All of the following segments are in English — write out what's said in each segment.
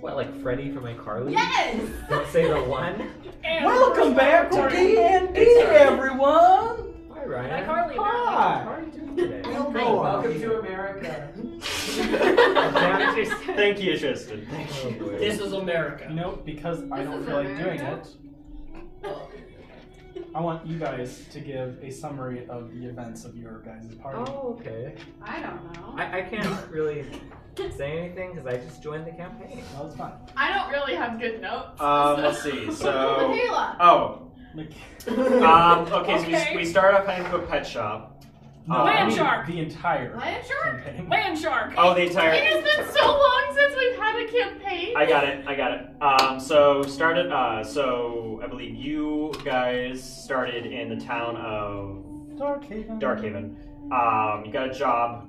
What, like Freddy from iCarly? Yes! Don't say the one. Welcome back to D&D, everyone! Hi, Ryan. iCarly. Hi! How are you doing today? Welcome to America. Thank you, Tristan. Oh, boy. This is America. You know, because I don't feel like doing it, I want you guys to give a summary of the events of your guys' party. Oh, okay. I don't know. I can't really say anything because I just joined the campaign. Well, it's fine. I don't really have good notes. Let's see. So, Michaela. okay. So we start off heading to a pet shop. No, Land I mean shark. the entire Land shark? campaign. Land shark. Oh, the entire. It has been so long since we've had a campaign. I got it. So started. So I believe you guys started in the town of Darkhaven. You got a job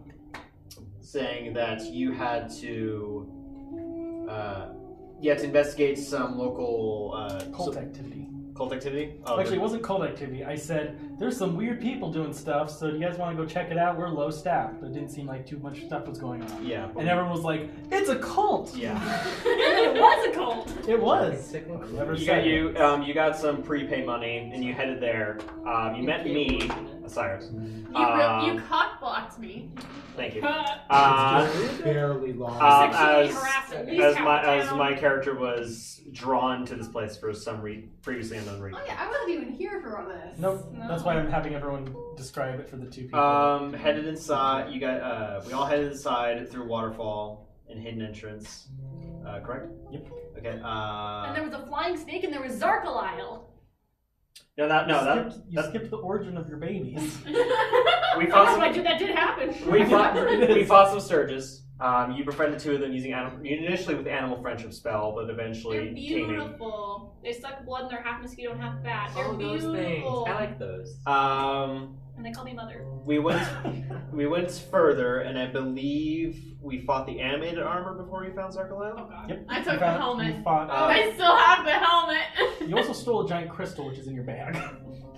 saying that you had to investigate some local Cult activity. Cult activity? Oh, Actually, it wasn't cult activity. I said, there's some weird people doing stuff, so do you guys want to go check it out? We're low staffed. It didn't seem like too much stuff was going on. Yeah. And everyone was like, it's a cult! Yeah. It was a cult. It was. Never said it. You got some prepay money and you headed there. You met me, Cyrus. You cock-blocked me. Thank you. Barely long. Sexually harassed at least half the As town. my character was drawn to this place for some previously unknown reason. Oh yeah, I wasn't even here for all this. Nope. That's why I'm having everyone describe it for the two people. Headed inside. You got. We all headed inside through waterfall and hidden entrance. Correct? Yep. Okay. And there was a flying snake and there was Zarkalile. You skipped the origin of your babies. We fought some. That did happen. We fought some Sturges. You befriended two of them using initially with animal friendship spell, but eventually They're taming. beautiful. They suck blood and they're half mosquito and half bat. They're Oh, those beautiful. things. I like those. And they call me mother. We went further, and I believe we fought the animated armor before we found Zarkalile. Oh god. Yep. I took the helmet. You fought, I still have the helmet. you also stole a giant crystal, which is in your bag.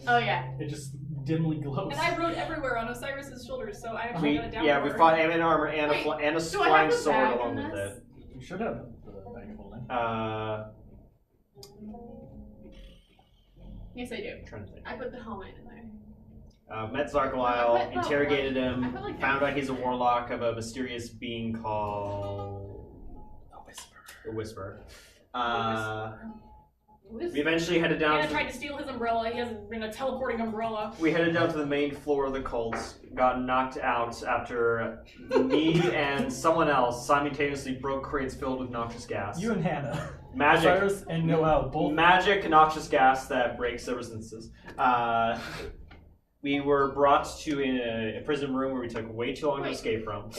Oh yeah. It just dimly glows. And I rode everywhere on Osiris's shoulders, so I actually got it down. We fought animated armor and Wait, a do I have flying the sword bag along in with this? it. You should have the bag of holding. Yes, I do. Trying to think. I put the helmet in there. Met I Zarkalile, put- interrogated him, I put, like, found out he's a warlock of a mysterious being called the Whisperer. We eventually headed down. Anna tried to steal his umbrella. He has a teleporting umbrella. We headed down to the main floor of the cult. Got knocked out after me and someone else simultaneously broke crates filled with noxious gas. You and Hannah. Magic. Cyrus and Noel both. Magic noxious gas that breaks the resistances. We were brought to a prison room where we took way too long to escape from.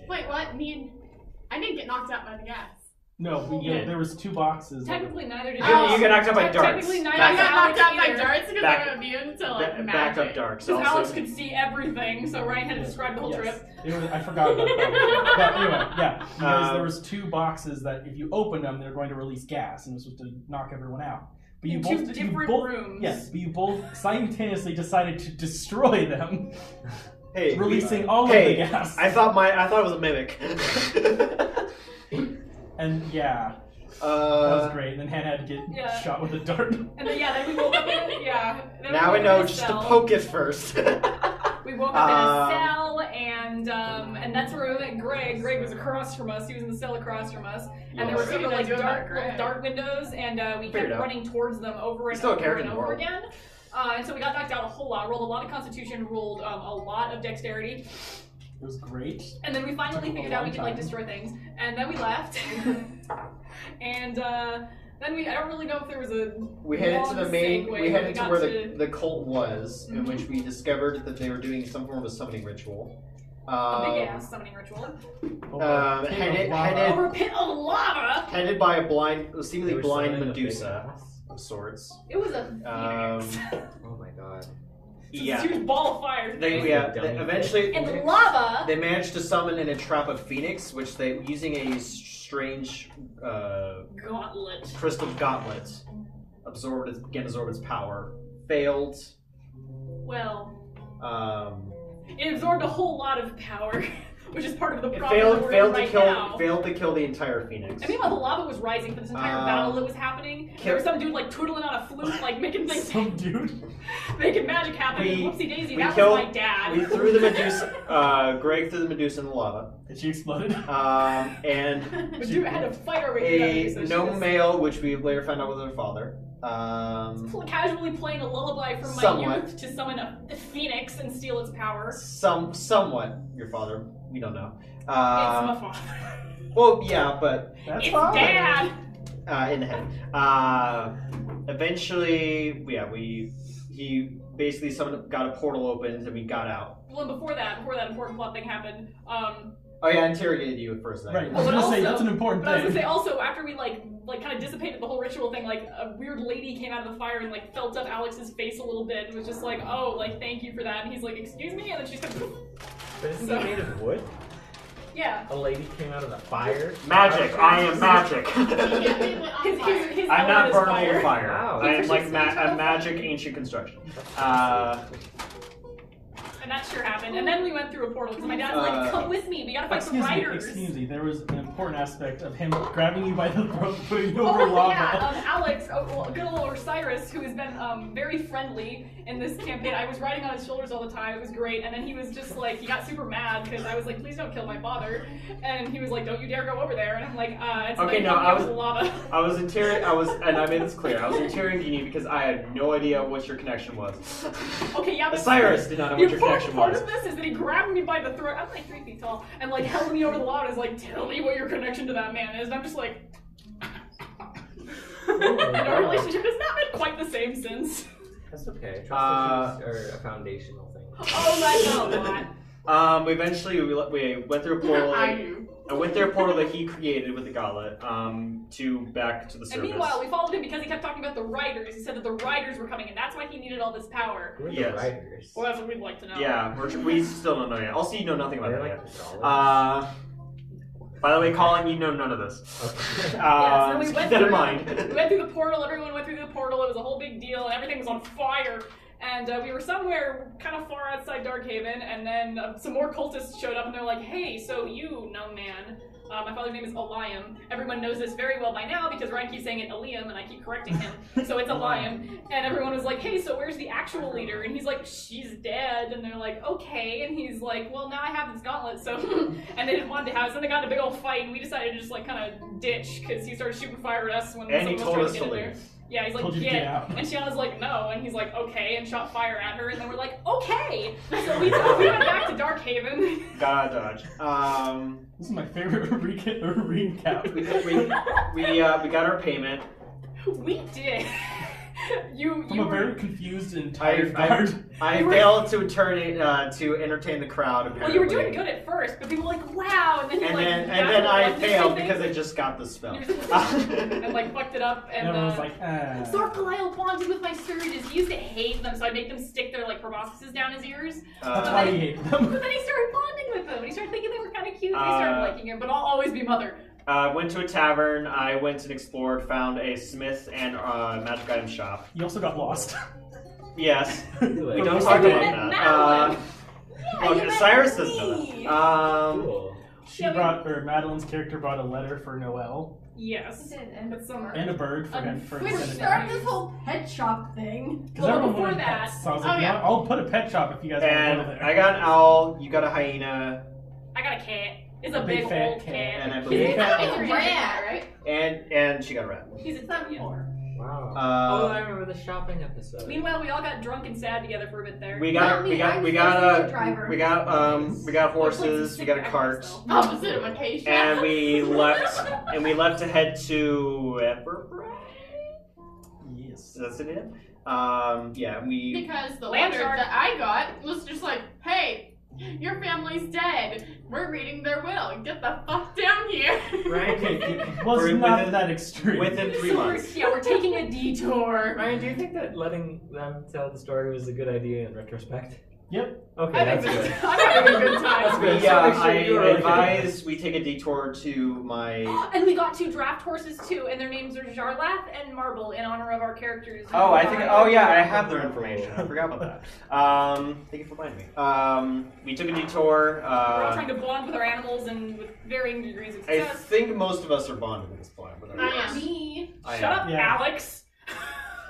Wait, what? I didn't get knocked out by the gas. No, there was two boxes. Technically, neither did You got knocked out by darts. Technically, neither I did got knocked out by either. darts because I'm immune to like Back magic. up darks. Because Also, Alex could see everything, so Ryan had to describe the whole trip. I forgot about that. But anyway, yeah. You guys, there was two boxes that if you opened them, they're going to release gas, and it was supposed to knock everyone out. But you In both, two different rooms. Yes, but you both simultaneously decided to destroy them, hey, releasing all of the gas. I thought it was a mimic. And yeah, that was great. And then Hannah had to get shot with a dart. And then we woke up in then Now we know just to poke it first. We woke up in a cell, and that's where we met Greg. Greg was across from us. He was in the cell across from us, and there were sort of like dark windows, and we kept running towards them over and over again. And so we got knocked out a whole lot. Rolled a lot of Constitution. Rolled a lot of Dexterity. It was great. And then we finally figured out we could destroy things, and then we left. And then I don't really know if there was a. We headed to the main. segue, We headed but to where the cult was, in which we discovered that they were doing some form of summoning ritual. A big ass summoning ritual. Over Over a pit of lava. Headed by a seemingly blind Medusa of sorts. It was a phoenix. Oh my god. It's a huge ball of fire. Eventually, and lava. They managed to summon in a trap of phoenix, which they using a strange gauntlet. Crystal gauntlet absorb its power. Failed. Well. It absorbed a whole lot of power. which is part of the It problem that we're in right now. failed to kill the entire phoenix. And meanwhile, the lava was rising for this entire battle that was happening. There was some dude like twiddling on a flute, like making things, Some dude. making magic happen. And whoopsie daisy, that killed, was my dad. We threw the Medusa. Greg threw the Medusa in the lava. And she exploded. And But dude had a fight already. a gnome male, which we later found out was her father. Casually playing a lullaby from my Somewhat. youth to summon a phoenix and steal its power. Somewhat your father. We don't know. It's my father. Well, yeah, but That's It's fine. dad. in the head. Eventually, he basically got a portal opened and we got out. Well, and before that important plot thing happened, Oh yeah, I interrogated you at first. Right. I But was gonna say also- that's an important But I was thing. gonna say also after we like kind of dissipated the whole ritual thing, like a weird lady came out of the fire and like felt up Alex's face a little bit and was just like, oh, like thank you for that. And he's like, excuse me, and then she's kind of, But isn't So- he made of wood? yeah. A lady came out of the fire? Magic. I am magic. His I'm not element is burnable with fire. Wow. I am like He's a magic ancient construction. And that sure happened. And then we went through a portal because my dad's like, come with me, we gotta fight the riders. Excuse me, there was an important aspect of him grabbing you by the throat, putting you over lava. Yeah, Alex, good old Osiris, who has been very friendly in this campaign. I was riding on his shoulders all the time. It was great. And then he was just like, he got super mad because I was like, please don't kill my father. And he was like, don't you dare go over there. And I'm like, it's Okay, like no, I was- lava. I was and I made this clear. I was interrogating you because I had no idea what your connection was. Okay, yeah, but Osiris did not know what your connection part was. of this is that he grabbed me by the throat. I'm like 3 feet tall, and like held me over the lava. And is like, tell me what your connection to that man is. And I'm just like, and our relationship has not been quite the same since. That's okay. Trust issues are a foundational thing. Oh, that's a lot. Eventually we went through a portal. I went through a portal that he created with the gauntlet. Back to the surface. And meanwhile, we followed him because he kept talking about the riders. He said that the riders were coming, and that's why he needed all this power. Who are Yes. the writers? Well, that's what we'd like to know. Yeah, we still don't know yet. Also, you know nothing about They're that like yet. mythology. By the way, Colin, you know none of this. Okay. Yeah, so we Keep went that in through- mind. We went through the portal, everyone went through the portal, it was a whole big deal, and everything was on fire. And we were somewhere kind of far outside Darkhaven, and then some more cultists showed up, and they're like, hey, so you, gnome man, my father's name is Eliam. Everyone knows this very well by now, because Ryan keeps saying it Eliam, and I keep correcting him, so it's Eliam. And everyone was like, hey, so where's the actual leader? And he's like, she's dead. And they're like, okay. And he's like, well, now I have this gauntlet, so... and they didn't want to have it, so they got in a big old fight, and we decided to just, like, kind of ditch, because he started shooting fire at us when And he someone was told trying to us get in to there. leave. Yeah, he's like, Told you to get out. And Shiana's like, no. And he's like, okay, and shot fire at her. And then we're like, okay. So we went back to Darkhaven. Gotta dodge. This is my favorite recap. We got our payment. We did. You From a were... very confused and tired guard. I failed to entertain the crowd. Apparently. Well, you were doing good at first, but people were like, wow. And then you And like... then that's I what failed thing. because I just got the spell. And like fucked it up. And Everyone was like, Sorkalile bonded with my surges. He used to hate them, so I'd make them stick their like proboscises down his ears. That's why he hated them. But then he started bonding with them, and he started thinking they were kind of cute. And he started liking him, but I'll always be mother. Went to a tavern. I went and explored, found a smith and magic item shop. You also got lost. Yes, we Like, don't You talk met about that. Madeline. Look, you met Cyrus doesn't me. know that. Cool. Madeline's character brought a letter for Noel. Yes. But summer. And a bird for him for Which instead started of this whole pet shop thing. Because everyone before wanted that- pets, so I was like, Oh, you know yeah. what? I'll put a pet shop if you guys want to And go there. I got an owl. You got a hyena, I got a cat. It's a A big big fat old cat. cat. and I He's believe a rat, right? and she got a rat. He's a chameleon. Wow. Uh, Oh, I remember the shopping episode. Meanwhile, we all got drunk and sad together for a bit there. We got horses. We got a cart. Opposite of Acacia. And we left to head to Everbright. Yes. That's the name. Yeah, we. Because the Land letter shark. that I got was just like, hey, your family's dead. We're reading their will. Get the fuck down here. Right? It was We're not within- that extreme. Within 3 So months. we're taking a detour. Ryan, do you think that letting them tell the story was a good idea in retrospect? Yep. Okay, that's good. I'm having a good time. That's good. Yeah, So make sure you were I okay. advise we take a detour to my. And we got 2 draft horses too, and their names are Jarlath and Marble in honor of our characters. Oh, I think. Oh, yeah, I have their information. I forgot about that. Thank you for reminding me. We took a detour. We're all trying to bond with our animals and with varying degrees of I success. think most of us are bonded at this point. With our I animals. am. Me. I Shut am. up, Yeah. Alex.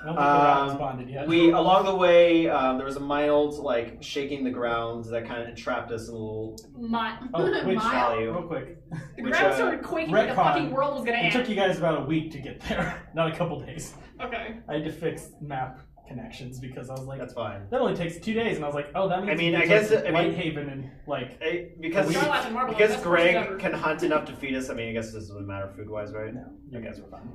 I don't think the rat was bonded yet. We along the way, there was a mild like shaking the ground that kind of entrapped us in a little Oh, which, value. real quick. The Which, ground started quaking like the retcon. fucking world was gonna It end. took you guys about a week to get there, not a couple days. Okay. I had to fix map connections because I was like, That's fine. that only takes 2 days, and I was like, oh, that means I mean, we I get guess to I mean- Whitehaven and like. Because Jarlath and Marble are the because best horses Greg ever. can hunt enough to feed us. I mean, I guess this doesn't matter food-wise, right? No, you guys were fine.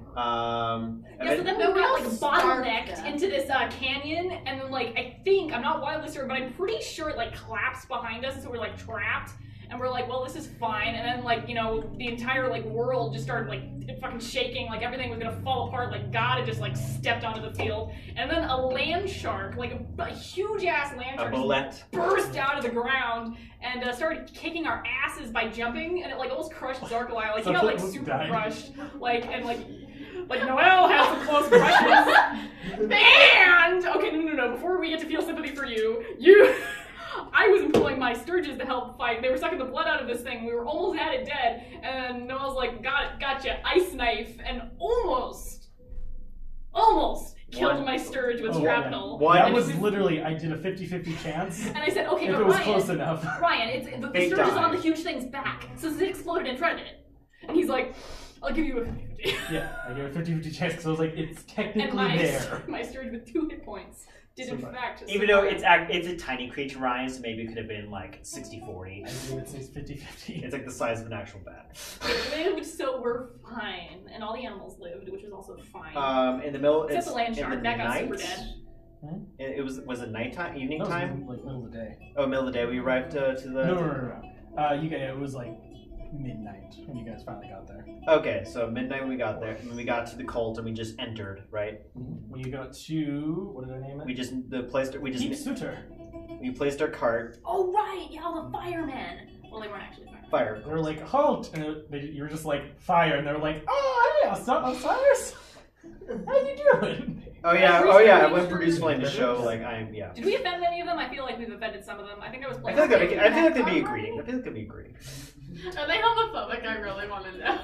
Yeah, so then we No, got we'll like starve bottlenecked them. into this canyon, and then like I think I'm not wildly certain, but I'm pretty sure it like collapsed behind us, so we're like trapped, and we're like, well, this is fine. And then like the entire like world just started like fucking shaking, like everything was gonna fall apart, like God had just like stepped onto the field, and then a land shark, like a huge ass land A shark, bullet. burst out of the ground and started kicking our asses by jumping, and it like almost crushed Zarkali. Like he got like Almost super died. crushed, like Noelle had some close brushes. And okay, no. Before we get to feel sympathy for you, I was employing my sturges to help fight. They were sucking the blood out of this thing. We were almost at it dead, and Noelle's like, gotcha, ice knife, and almost killed One- my sturge with Oh, shrapnel. One- That And was it's- literally, I did a 50-50 chance. And I said, okay, If but it was Ryan, close enough. Ryan, the Fake sturge is die. on the huge thing's back, so it exploded in front of it. And he's like, I'll give you a 50-50. Yeah, I gave a 50-50 chance because I was like, it's And technically there. my sturge with 2 hit points did in fact just Even though survive. it's a tiny creature, Ryan, so maybe it could have been like 60-40. I would say it's 50-50. It's like the size of an actual bat. It lived, so we're fine, and all the animals lived, which was also fine. In the middle, Except it's the land in shark, the that got night. super dead. It was it nighttime, evening That was time? like middle of the day. Oh, middle of the day. We arrived to the. No. You guys, it was like midnight when you guys finally got there. Okay, so midnight when we got there, and we got to the cult, and we just entered, right? When you got to, what did I name it? We just Keep Suter. we placed our cart. Oh right, yeah, all the firemen. Well, they weren't actually firemen. Fire. They were like, halt! And you were just like, fire! And they were like, oh, hey, Osiris! How you doing? Oh yeah, I went produce flame to show like yeah. Did we offend any of them? I feel like we've offended some of them. I think I was I playing. feel like they'd be agreeing. I feel like they'd be agreeing. Are they homophobic? I really want to know.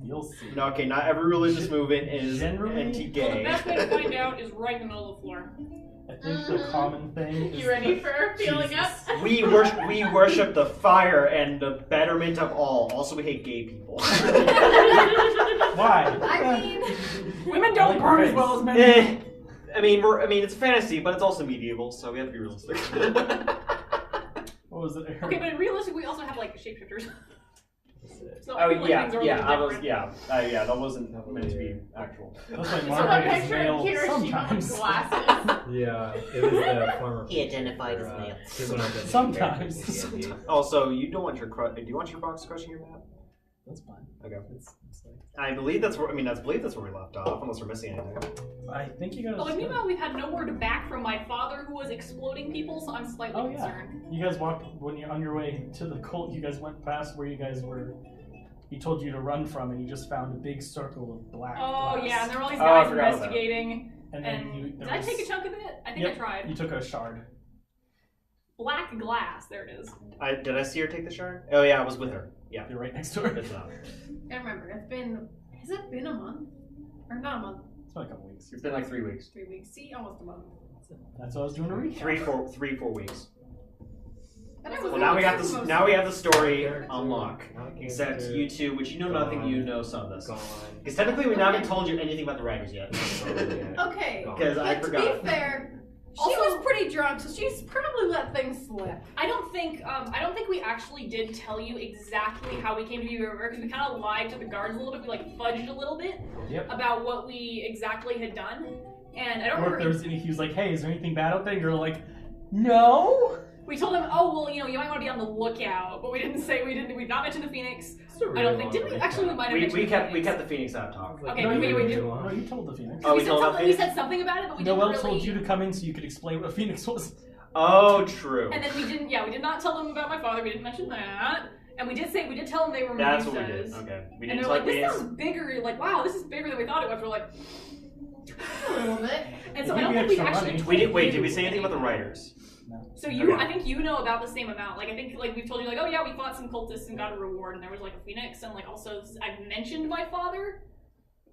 You'll see. No, okay, not every religious movement is Generally- Well, the anti-gay. best way to find out is right in the middle of the floor. I think the common thing is You ready for feeling up? Jesus. We worship the fire and the betterment of all. Also, we hate gay people. Why? I mean, Women I don't like burn race. as well as men. Eh, I mean, it's fantasy, but it's also medieval, so we have to be realistic. What was it? Okay, but in realistic, we also have like shapeshifters. So I Oh feel like things are a little different. that wasn't meant to be actual. That's why so Margaret I'm is picturing male Hiroshima sometimes. glasses. Yeah, it was the former. He identified as male. this is when I was Sometimes. D&D. Also, you don't want your do you want your box crushing your map? That's fine. Okay. It's like, I believe that's where we left off, unless we're missing anything. I think you guys. Oh, and meanwhile, we've had no word back from my father, who was exploding people, so I'm slightly Oh, yeah. concerned. You guys walked when you're on your way to the cult. You guys went past where you guys were. He told you to run from, and you just found a big circle of black. Oh glass. yeah, and there were all these Oh, I guys forgot about that. investigating. And And then you. did I take a chunk of it? I think I tried. You took a shard. Black glass. There it is. Did I see her take the shard? Oh yeah, I was with her. Yeah. You're right next to her. Good to know. I remember, has it been a month? Or not a month, It's been a couple weeks. It's been like 3 weeks. 3 weeks. See, almost a month. That's what I was doing a recap. 4 weeks. And it Well, was now we almost have most now we have the story Character, on lock. not a Except character, you two, which you know nothing, you know some of this. Gone. Because technically, we've not even told you anything about the writers yet. Okay, Because I but to forgot. be fair, she Also- was pretty drunk, so she's probably let things slip. I don't think we actually did tell you exactly how we came to be where we were, because we kind of lied to the guards a little bit. We like fudged a little bit Yep. about what we exactly had done, and I don't Or if remember. there was any, he was like, "Hey, is there anything bad out there?" And you're like, "No." We told him, oh well, you might want to be on the lookout, but we didn't say we did not mention the Phoenix. I don't think. Did we? Actually, we might have mentioned we kept the Phoenix. the Phoenix out of talk. Okay, we did. No, you told the Phoenix. Oh, we Phoenix? said something about it, but we didn't Noelle really. told you to come in so you could explain what a Phoenix was. Oh, true. And then we didn't. Yeah, we did not tell them about my father. We didn't mention that. And we did tell them they were That's Medusa's. what we did. Okay. We And didn't they're like, this sounds bigger. Like, wow, this is bigger than we thought it was. We're like, A little bit. and so I Maybe don't think we extra actually. money. Told Did you we say anything about the anything. writers? So you, Okay. I think you know about the same amount. Like I think like we've told you like, oh yeah, we fought some cultists and got a reward, and there was like a phoenix, and like also I've mentioned my father,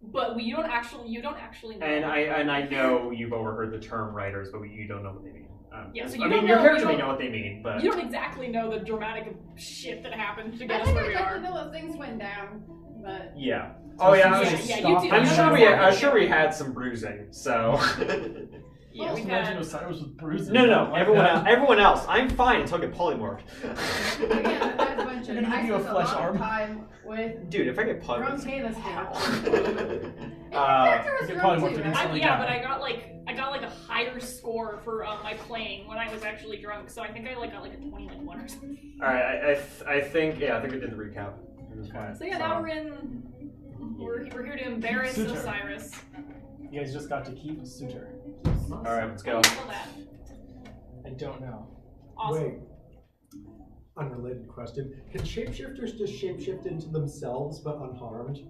but you don't actually know. And I know you've overheard the term writers, but you don't know what they mean. Yeah, so I you mean, don't your know- character you may don't- know what they mean, but You don't exactly know the dramatic shit that happened to I get us think where I we definitely are. know that things went down, but yeah. Oh yeah, I was Yeah, just, yeah, you do. I'm You know sure that. we had some bruising. So Yeah, Well, we've Imagine had. Osiris with bruises. no, Like everyone else. I'm fine until I get polymorphed. again, as mentioned, They're gonna I give you a spent a flesh lot arm. of time with Dude, if I get polymorphed, Rontaina's Uh, character was get drunk polymorphed too, against right? Yeah, but I got like a higher score for my playing when I was actually drunk, so I think I got like a 21 or something. all right, I think we did the recap. It was fine. So yeah, now we're here to embarrass Suitor. Osiris. You guys just got to keep a suitor. All right, let's How go. do you spell that? I don't know. Awesome. Wait. Unrelated question. Can shapeshifters just shapeshift into themselves but unharmed?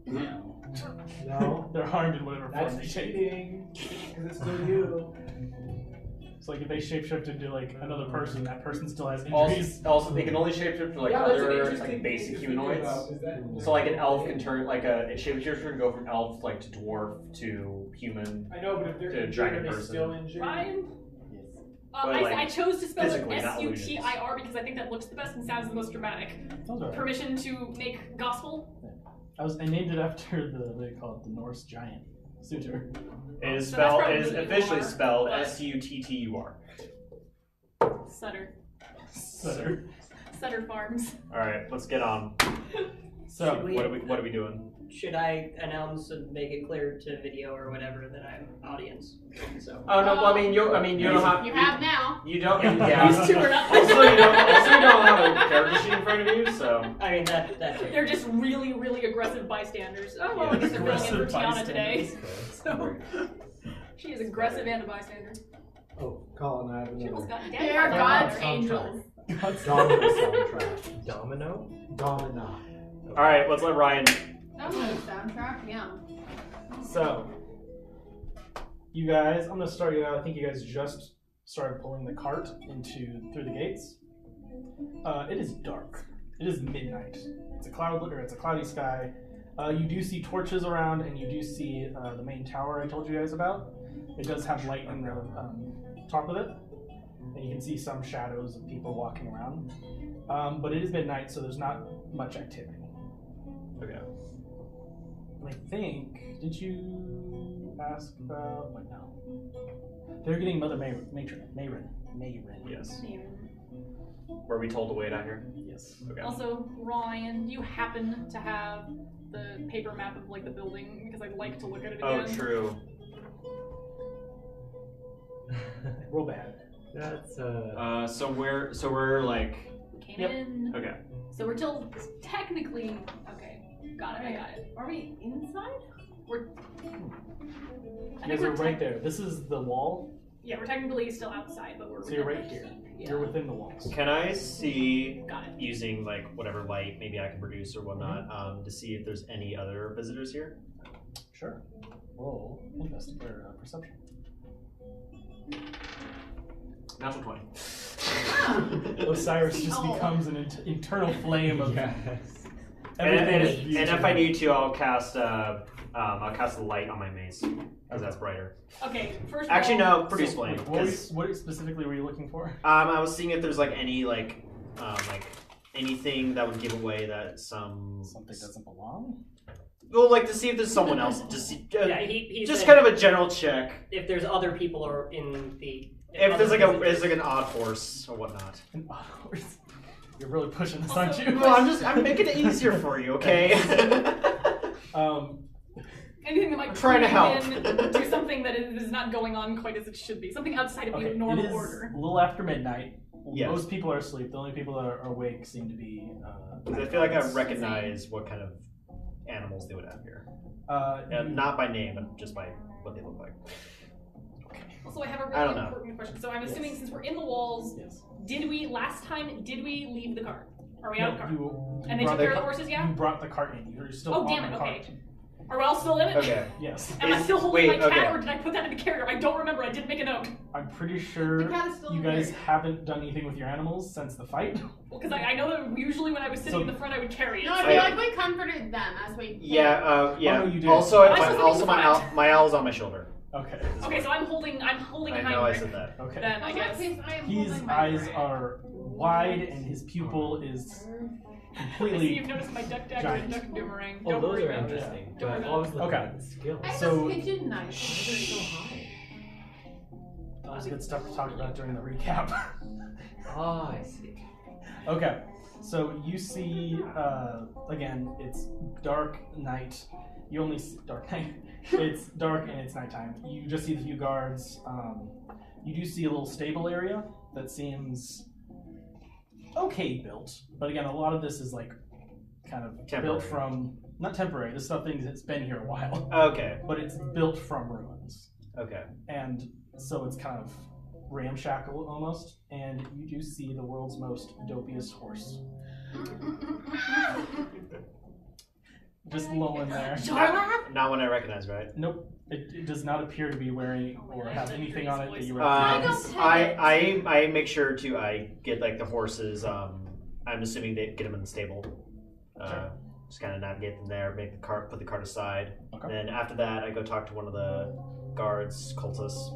No? They're harmed in whatever form That's they take. cheating. Because it's still you. It's like if they shapeshift into like another person, that person still has Also, injuries. also, they can only shapeshift to like Yeah, that's an other interesting like basic thing to think humanoids. about, is that- So like an elf can turn like a shapeshifter can go from elf like to dwarf to human. I know, but if they're To injured, dragon are they person. still injured? Ryan? But, like, I chose to spell it physically, not Sutir because I think that looks the best and sounds the most dramatic. Those are Permission to make gospel? I named it after what they call it, the Norse giant suitor. It is So that's spelled. probably It is what you officially are, spelled but- Suttur. Sutter. Sutter. Farms. All right, let's get on. So Should we- What are we doing? Should I announce and make it clear to video or whatever that I'm audience? So Oh no! Well, I mean, you don't have. You have now. You don't. Yeah. These two are not. Also, you don't have a character sheet in front of you, so. I mean that They're just really, really aggressive bystanders. Oh, well, I guess they're filling in for Aggressive Tiana today. So, Right. she is aggressive and a bystander. Oh, Colin, I have She almost another. got They dead. are by God's her. angels. Domino soundtrack. Domino? Domina. All right, let's let Ryan. That was a soundtrack, yeah. So, you guys, I'm gonna start you out. I think you guys just started pulling the cart through the gates. It is dark. It is midnight. It's a cloudy sky. You do see torches around, and you do see the main tower I told you guys about. It does have light in the top of it, and you can see some shadows of people walking around. But it is midnight, so there's not much activity. Okay. I think, did you ask about, wait, no. They're getting Mother Mayrin. Yes. Were we told to wait out here? Yes. Okay. Also, Ryan, do you happen to have the paper map of like the building? Because I'd like to look at it Oh, again. true. Roll bad. That's So we're like. Came Yep. in. Okay. So we're till technically. Okay. Got it. I got it. Are we inside? We're. I You think guys are we're right there. This is the wall, Yeah, we're technically still outside, but we're. so you're within right the here. keep. Yeah. You're within the walls. Can I see Got it. using like whatever light maybe I can produce or whatnot to see if there's any other visitors here? Sure. Roll perception. Natural 20. Osiris just Oh. becomes an internal flame of yes. everything. is And beautiful. if I need to, I'll cast the light on my mace because that's brighter. Okay. First. of Actually, all, no, produce So, flame. wait, Because what specifically were you looking for? I was seeing if there's like any like anything that would give away that Something doesn't belong? Well, like to see if there's someone else. Just yeah, he just said kind of a general check. if there's other people or in the If there's like other there's like an odd horse or whatnot. An odd horse. You're really pushing this, Also- aren't you? Well, I'm making it easier for you, okay? Anything that might trying to help. do something that is not going on quite as it should be. Something outside of the normal it is order. a little after midnight. Yes. Most people are asleep. The only people that are awake seem to be. I feel like I recognize what kind of animals they would have here. Not by name, but just by what they look like. Also, I have a I don't really know. important question. So I'm assuming since we're in the walls, Yes. did we leave the cart? Are we out of the cart? You And they brought took care of the horses, yeah? You brought the cart in. You're still Oh, on damn the it, cart. okay. Are we all still in it? Okay. Yes. Am I still holding wait, my cat, okay. or did I put that in the carrier? I don't remember. I didn't make a note. I'm pretty sure The cat is still you in guys there. haven't done anything with your animals since the fight. Well, because I know that usually when I was sitting So- in the front, I would carry it. No, I so- feel like we comforted them as we. Yeah, yeah. Oh, no, you did. Also, I was also looking front. my owl's on my shoulder. Okay. Okay, so I'm holding I know I Heinrich. said that. Okay. Then I In that guess. case, I am His holding my eyes brain. are wide and his pupil is I see completely. you've noticed my duck dagger giant. and duck boomerang. Oh, Don't those worry are about interesting. Don't worry But about what was the Okay. skill? I have So- a pigeon knife. They're so high. That was good stuff to talk about during the recap. Oh, I see. Okay, so you see, again, it's dark night. You only see dark night. It's dark and it's nighttime. You just see the few guards. You do see a little stable area that seems okay built, but again, a lot of this is like kind of Temporary. built from not temporary. This stuff it's been here a while, Okay. but it's built from ruins, Okay. and so it's kind of ramshackle almost. And you do see the world's most dopiest horse. Just lolling there. Not one I recognize, right? Nope. It does not appear to be wearing or have anything on it that you I recognize. don't pet I make sure to get like the horses. I'm assuming they get them in the stable. Sure. Just kind of navigate them there, make the cart, put the cart aside. Okay. And then after that, I go talk to one of the guards, cultists.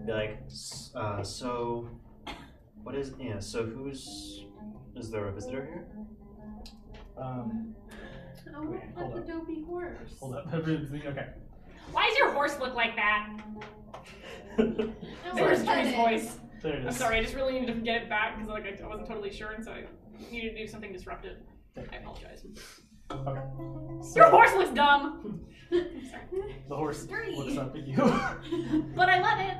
Be like, so, what is? Yeah. So is there a visitor here? I want hold a up. dopey horse. Hold up. Okay. Why does your horse look like that? I There's want to pet Drew's it. voice. There it is. I'm sorry, I just really needed to get it back because like I wasn't totally sure, and so I needed to do something disruptive. I apologize. Okay. So Your horse looks dumb. the horse Dirty. looks up at you. But I love it.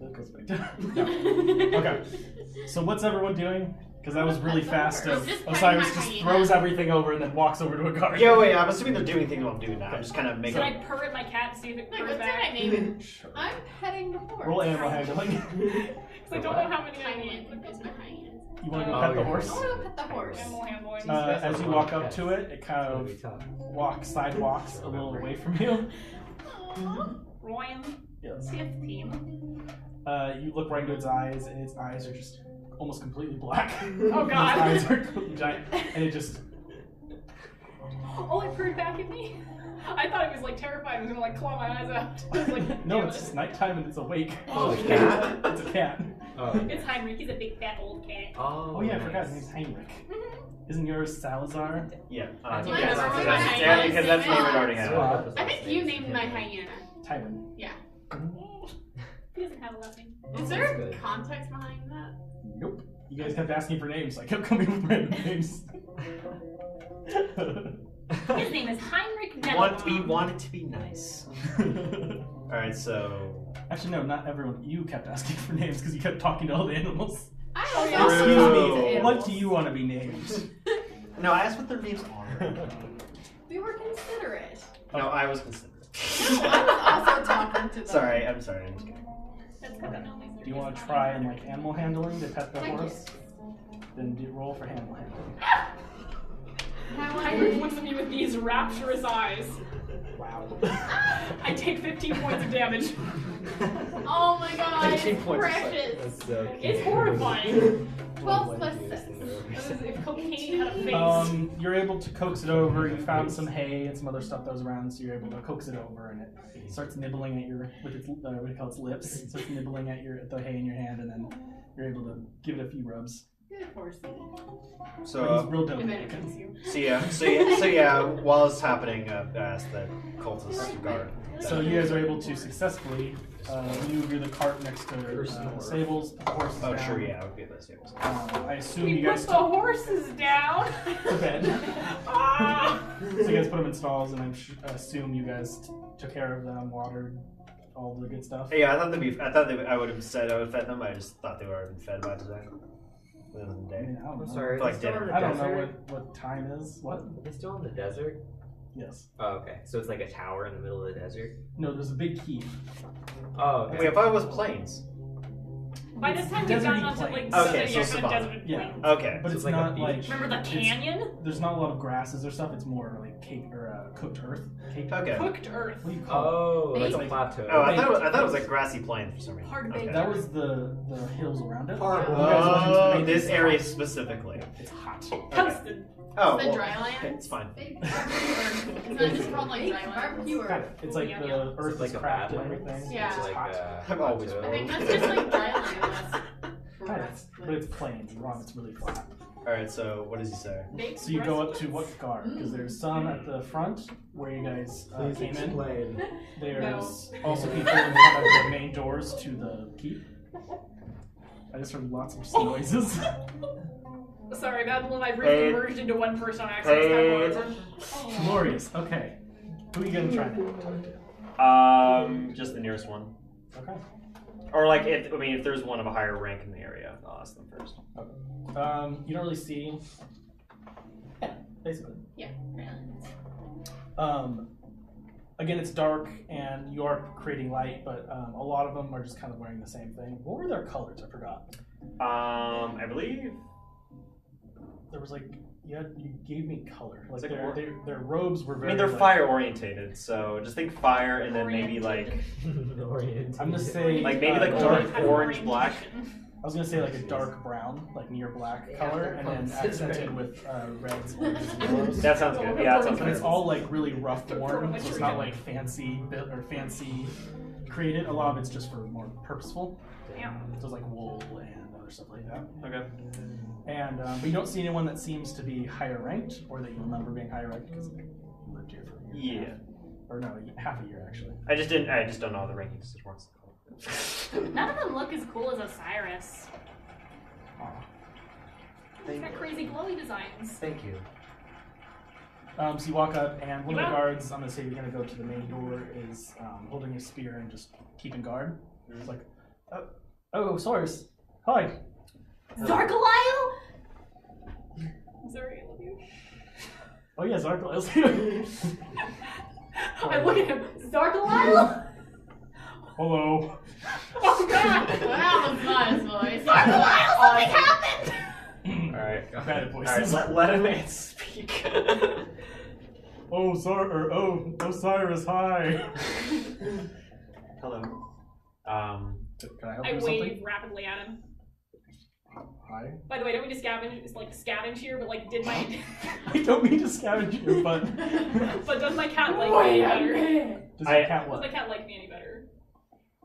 That goes back down. No. Okay. So what's everyone doing? Because that was really fast. Just petting Osiris my just hyena. throws everything over and then walks over to a guard. Yeah, wait. I'm assuming they're doing things while I'm doing that. I'm just kind of making. Should I purr at my cat to see if it Wait, purrs what did I back? name it? Sure. I'm petting the horse. Roll animal handling. Because I don't know how many I Hyena. need. It's my hyena. You want to go Oh, pet the yeah. horse? I want to pet the horse. Animal handling. As you walk up to it, it kind It's gonna of be tough. sidewalks a little away from you. Ryan, Yes. 15. You look right into its eyes, and its eyes are just almost completely black. Oh, God. Its eyes are giant, and it just. Oh, it purred back at me. I thought it was like terrified. It was gonna like claw my eyes out. I was like, No, damn it's it. just nighttime and it's awake. Oh, a cat? It's a cat. Oh, It's Heinrich. He's a big fat old cat. Oh, Oh yeah, I forgot. nice. His name's Heinrich. Isn't yours Salazar? Yeah. That's Because my number one that's hyena. because that's the name I already have. Swap. I think you named my hyena. Tywin. Yeah. He doesn't have a last name. Is That's there good. context behind that? Nope. You guys kept asking for names, so I kept coming with random names. His name is Heinrich We Neville. wanted to be nice. All right, so Actually, no, not everyone. You kept asking for names because you kept talking to all the animals. I Oh, don't yeah. know. Excuse True. me. What do you want to be named? no, I asked what their names are. We were considerate. No, I was considerate. No, I was also talking to them. Sorry, I'm sorry. I'm just kidding. That's because I know these Do you want to try and like animal handling to pet the Thank horse? Then roll for animal handling. Heinrich looks at me with these rapturous eyes. Wow. I take 15 points of damage. Oh my god, 15 it's points. precious. That's so cute. It's horrifying. 12 plus Like 6. That was if cocaine had a face. You're able to coax it over. You found some hay and some other stuff that was around, so you're able to coax it over, and it starts nibbling at your with its what do you call its lips. It starts nibbling at the hay in your hand, and then you're able to give it a few rubs. Good horsey. But he's So, real dope. If it kills you. so yeah. While it's happening, I asked the cultist guard. So you guys are able to successfully maneuver the cart next to Personal. stables. Put the horses Oh, down. sure, yeah, I would be at the stables. I assume We you put guys the horses down. took the bed. Ah! So you guys put them in stalls, and I assume you guys took care of them, watered, all the good stuff. Yeah, I thought I would have said I would fed them. I just thought they were fed by today. Within the I day. mean, I don't know. I'm sorry. Like Are they still dinner. in the I don't know desert? what time is. What? Are they still in the desert? Yes. Oh, okay. So it's like a tower in the middle of the desert. No, there's a big keep. Oh, okay. Wait, I thought it was plains. By this time, we've Deserty gotten onto like plains. Okay, so kind of savanna. desert Yeah. plains. Okay. But So it's it's like a not beach. like. Remember the canyon? There's not a lot of grasses or stuff. It's more like cake or cooked earth. Cake. Okay. Cooked earth. What do you call Oh, like a Baked. plateau. Oh, I thought it was like grassy plain for some reason. Hard Okay. baked. it? That was the hills around it. Hard You guys went into the Oh, main- this it's area hot. specifically. It's hot. Toasted. Oh, The well, dry land? okay, it's fine. It's not just called like dry land. Kind of. It's like Yeah, the yeah. earth It's like is a cracked and badlands? everything. Yeah. It's It's just like hot. I'm always I wrong. think that's just like dry land. Kind of. But it's plains. Wrong. It's really flat. All right, so what does he say? Baked So you go up to breast what guard? Because there's some at the front where you guys Please came in. explain. There's also people in front of the main doors to the keep. I just heard lots of noises. Sorry, Madeline and I briefly Hey. merged into one person on accident. Pay It's attention. Glorious. Okay. Who are you gonna try to? Just the nearest one. Okay. Or like, if there's one of a higher rank in the area, I'll ask them first. You don't really see. Yeah, basically. Yeah. Again, it's dark and you are creating light, but a lot of them are just kind of wearing the same thing. What were their colors? I forgot. I believe. There was like you gave me color. Like It's like their robes were I very. mean, they're like- fire orientated, so just think fire and then maybe like Oriented. I'm gonna say maybe like dark. dark orange, black. I was gonna say like a dark brown, like near black Yeah, color, they're and then fun. accented with reds, oranges, and yellows. That sounds good. Yeah, that sounds And it's good. all like really rough worn, so it's not like fancy built or fancy created. A lot of it's just for more purposeful. Yeah. So it's like wool and other stuff like that. Okay. And but you don't see anyone that seems to be higher ranked, or that you remember being higher ranked because you lived here for a year. and a Yeah. half. Or no, half a year actually. I just don't know the rankings. It works. None of them look as cool as Osiris. Aw. He's got crazy glowy designs. Thank you. So you walk up, and one of the Yeah. guards, I'm gonna say you're gonna go to the main door, is holding a spear and just keeping guard. It's like, oh, Saurus, hi. Zargalile? Sorry, I love you. Oh yeah, Zarkleil's here. I look at him. Zargalile? Hello. Oh god! That was not his voice. Zargalile, something happened! All right. Bad All right. voices. Let a man speak. Oh, Osiris, hi. Hello. Can I help you I with wave something? rapidly at him. Hi. By the way, don't mean to scavenge, it's like scavenge here, but like, did my, I don't mean to scavenge you, but but does my cat like me any better? does I- your cat Does what? my cat like me any better?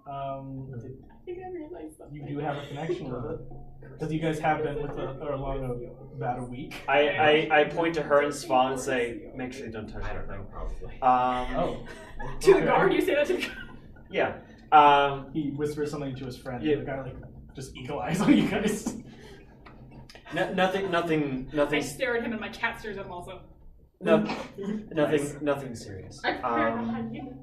I think I realized something. You do have a connection with it. Because you guys have been with along about a week. I point to her and Swan and say, make sure you don't touch I don't that know, thing. probably. Oh. To the Okay. guard, you say that to the guard? Yeah. He whispers something to his friend, Yeah. and the guy like just eagle eyes on you guys. Nothing. I stare at him and my cat stares at him also. Nothing serious. I forgot you.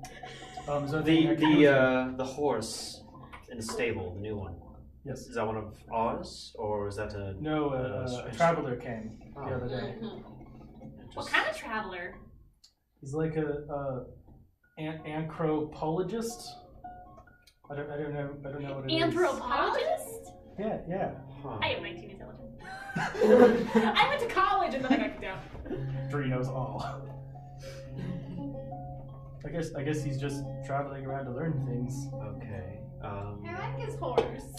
So The horse in the stable, the new one. yes. Is that one of ours, or is that a No, a traveler came the other day. What kind of traveler? He's like a anthropologist. I don't know what it is. Anthropologist? Yeah. Huh. I have 19 intelligence. I went to college and then I got kicked out. Dree knows all. I guess he's just traveling around to learn things. Okay. I like his horse.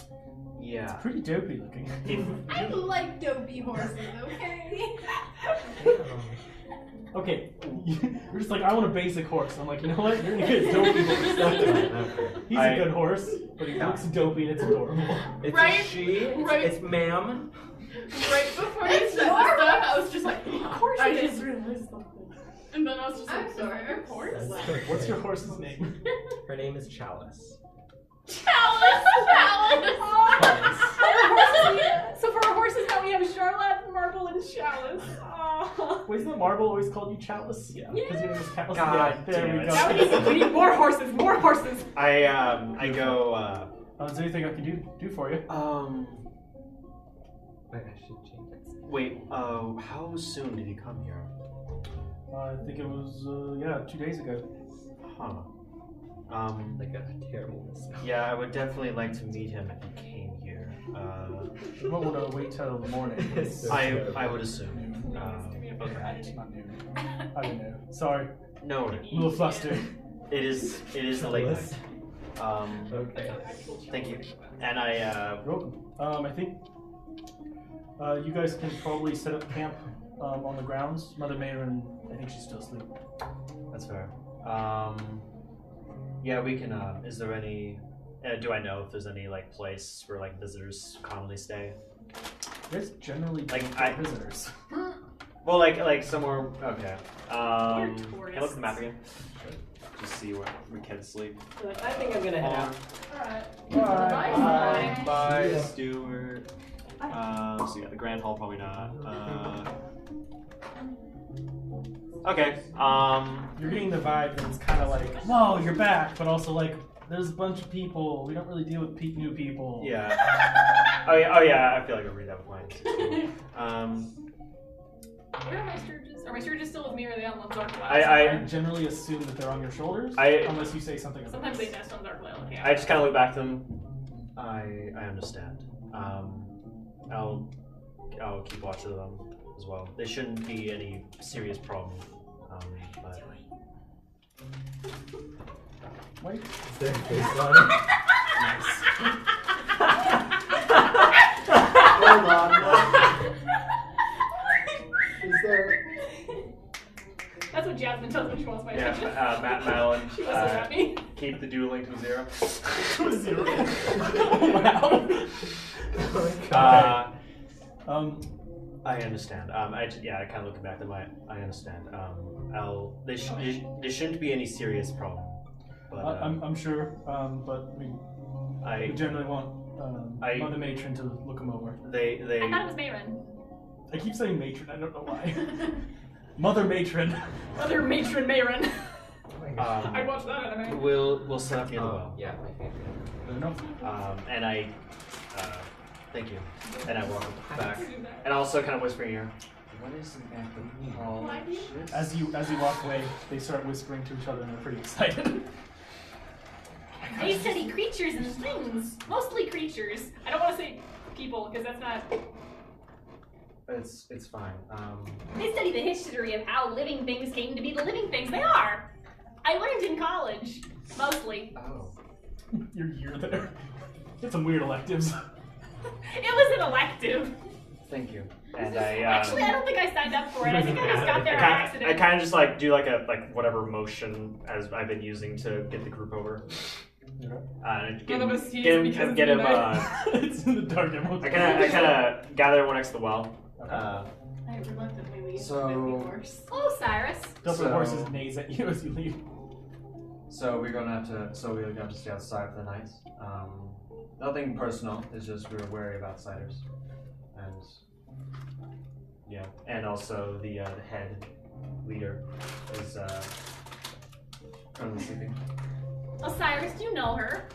Yeah. Pretty dopey looking. I like dopey horses, okay? Okay, you're just like, I want a basic horse. And I'm like, you know what? You're gonna get a dopey horse. He's a good horse, but he looks dopey and it's adorable. It's Right? a she. Right. It's ma'am. Right before you said the stuff, I was just like, Of course I it just is. realized something. And then I was just like, I'm sorry. "Of course." What's your horse's name? Her name is Chalice. Chalice! So for a horses, now we have Charlotte, Marble, and Chalice. Oh. Wait, isn't Marble always called you Chalice? Yeah. Because your name is Chalice. God yeah, there damn we it. go. Now we need more horses, more horses. I go. Is there anything I can do for you? Wait, I should change it. Wait. How soon did he come here? I think it was 2 days ago. Huh. Like a terrible mistake. Yeah, I would definitely like to meet him if he came here. You might want to wait till the morning. I would assume. Okay, not noon. I don't know. Sorry, No, I'm a little flustered. it is late night. Okay. Thank you. And I You're welcome. I think you guys can probably set up camp on the grounds. Mother Mayron, I think she's still asleep. That's fair. Yeah, we can. Is there any? Do I know if there's any like place where like visitors commonly stay? There's generally Like, visitors. Well, like somewhere. Okay. Can I look tourists. at the map again? Just see where we can sleep. I think I'm gonna head out. Alright. Bye. Bye, Yeah. Stuart. So you got the Grand Hall, probably not. Okay. You're getting the vibe that it's kind of like, whoa, you're back, but also like, there's a bunch of people. We don't really deal with new people. Yeah. Oh yeah. I feel like I'll read that with mine. Where are my Sturges? Are my Sturges still with me or are they on Dark Vale? I generally assume that they're on your shoulders, unless you say something. Sometimes they nest on Dark Vale. Okay. I just kind of look back to them. I understand. I'll keep watch of them as well. There shouldn't be any serious problem. But Wait. Is there a baseline? Hold on. Is there? That's what Jasmine does when she wants my yeah, attention. Madeline, She whistles at me. keep the dueling to 0. To 0. Wow. I understand. I kind of looking back at my. I understand. There shouldn't be any serious problem. But I'm sure, but we generally want Mother Matron to look them over. They. I thought it was Mayron. I keep saying matron. I don't know why. Mother Matron. Mother Matron Mayron. Oh I watched that anime. We'll set up near the well. Yeah, my favorite. Fair enough. And I. Thank you. And I walk back, and also kind of whisper in your ear. What is an apocryphal? As you walk away, they start whispering to each other and they're pretty excited. They study creatures and things. Mostly creatures. I don't want to say people because that's not. It's fine. They study the history of how living things came to be the living things they are. I learned in college. Mostly. Oh. Your year there. Get some weird electives. It was an elective. Thank you. And I. Actually, I don't think I signed up for it. I think I just got there on accident. I kind of just like do like a whatever motion as I've been using to get the group over. Get None of us sees him. because Get it's him. midnight. It's in the dark. I kind of gather everyone next to the well. I reluctantly leave. So- It'd be worse. Oh, Cyrus. Double horses neighs at you as you leave. So we're gonna have to. So we're going to stay outside for the night. Nothing personal. It's just we're wary of outsiders, and Yeah, and also the head leader is currently sleeping. Osiris, do you know her?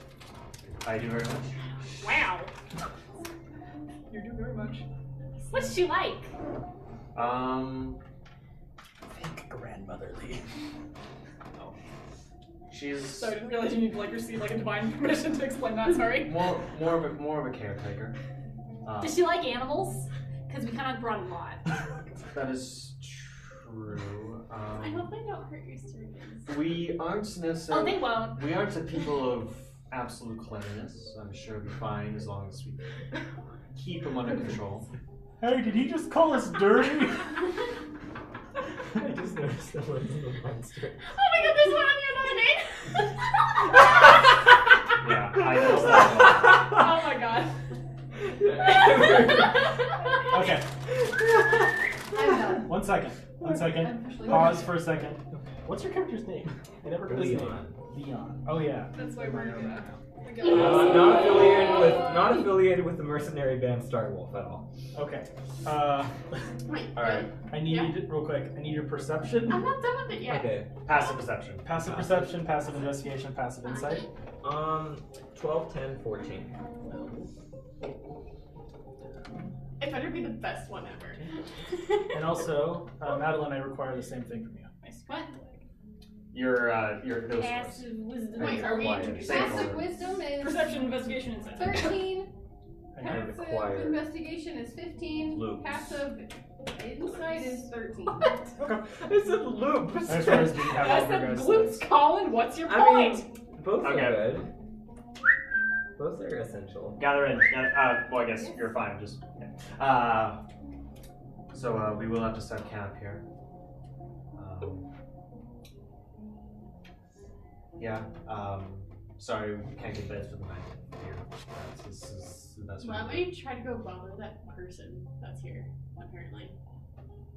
I do very much. Wow. You do very much. What's she like? Think grandmotherly. She's Sorry, I didn't realize you need to like receive like a divine permission to explain that. Sorry. more of a caretaker. Does she like animals? Because we kind of brought a lot. That is true. I hope they don't hurt your students. We aren't Oh, necessarily. they won't. We aren't a people of absolute cleanliness. I'm sure we'll be fine as long as we keep them under control. Hey, did he just call us dirty? I just noticed that one's in the monster. Oh my god, there's one on your other name. yeah. I noticed that Oh my god. Okay. I'm done. One second. I'm officially Pause for a second. What's your character's name? I never got his name. Leon. Leon. Oh yeah. That's why we're I'm not affiliated with the mercenary band Starwolf at all. Okay. Wait. All right. I need real quick. I need your perception. I'm not done with it yet. Okay. Passive perception. Passive perception, passive investigation, passive insight. 12, 10, 14. It better be the best one ever. And also, Madeline, I require the same thing from you. What? Your those Passive wisdom. Wait, are we Quiet. introducing? Passive wisdom is Perception, investigation, insight. 13. I I Passive require investigation is 15. loops. Passive insight is 13. Okay. It's a loop. I just realized we have all of your Passive guys' glutes, things. Colin, what's your I point? mean, both Okay. are good. Both are essential. gather in. Well, I guess you're fine. Just So we will have to set camp here. Yeah. Sorry, we can't get beds for the night here. This is the best Why way. don't we try to go bother that person that's here, apparently?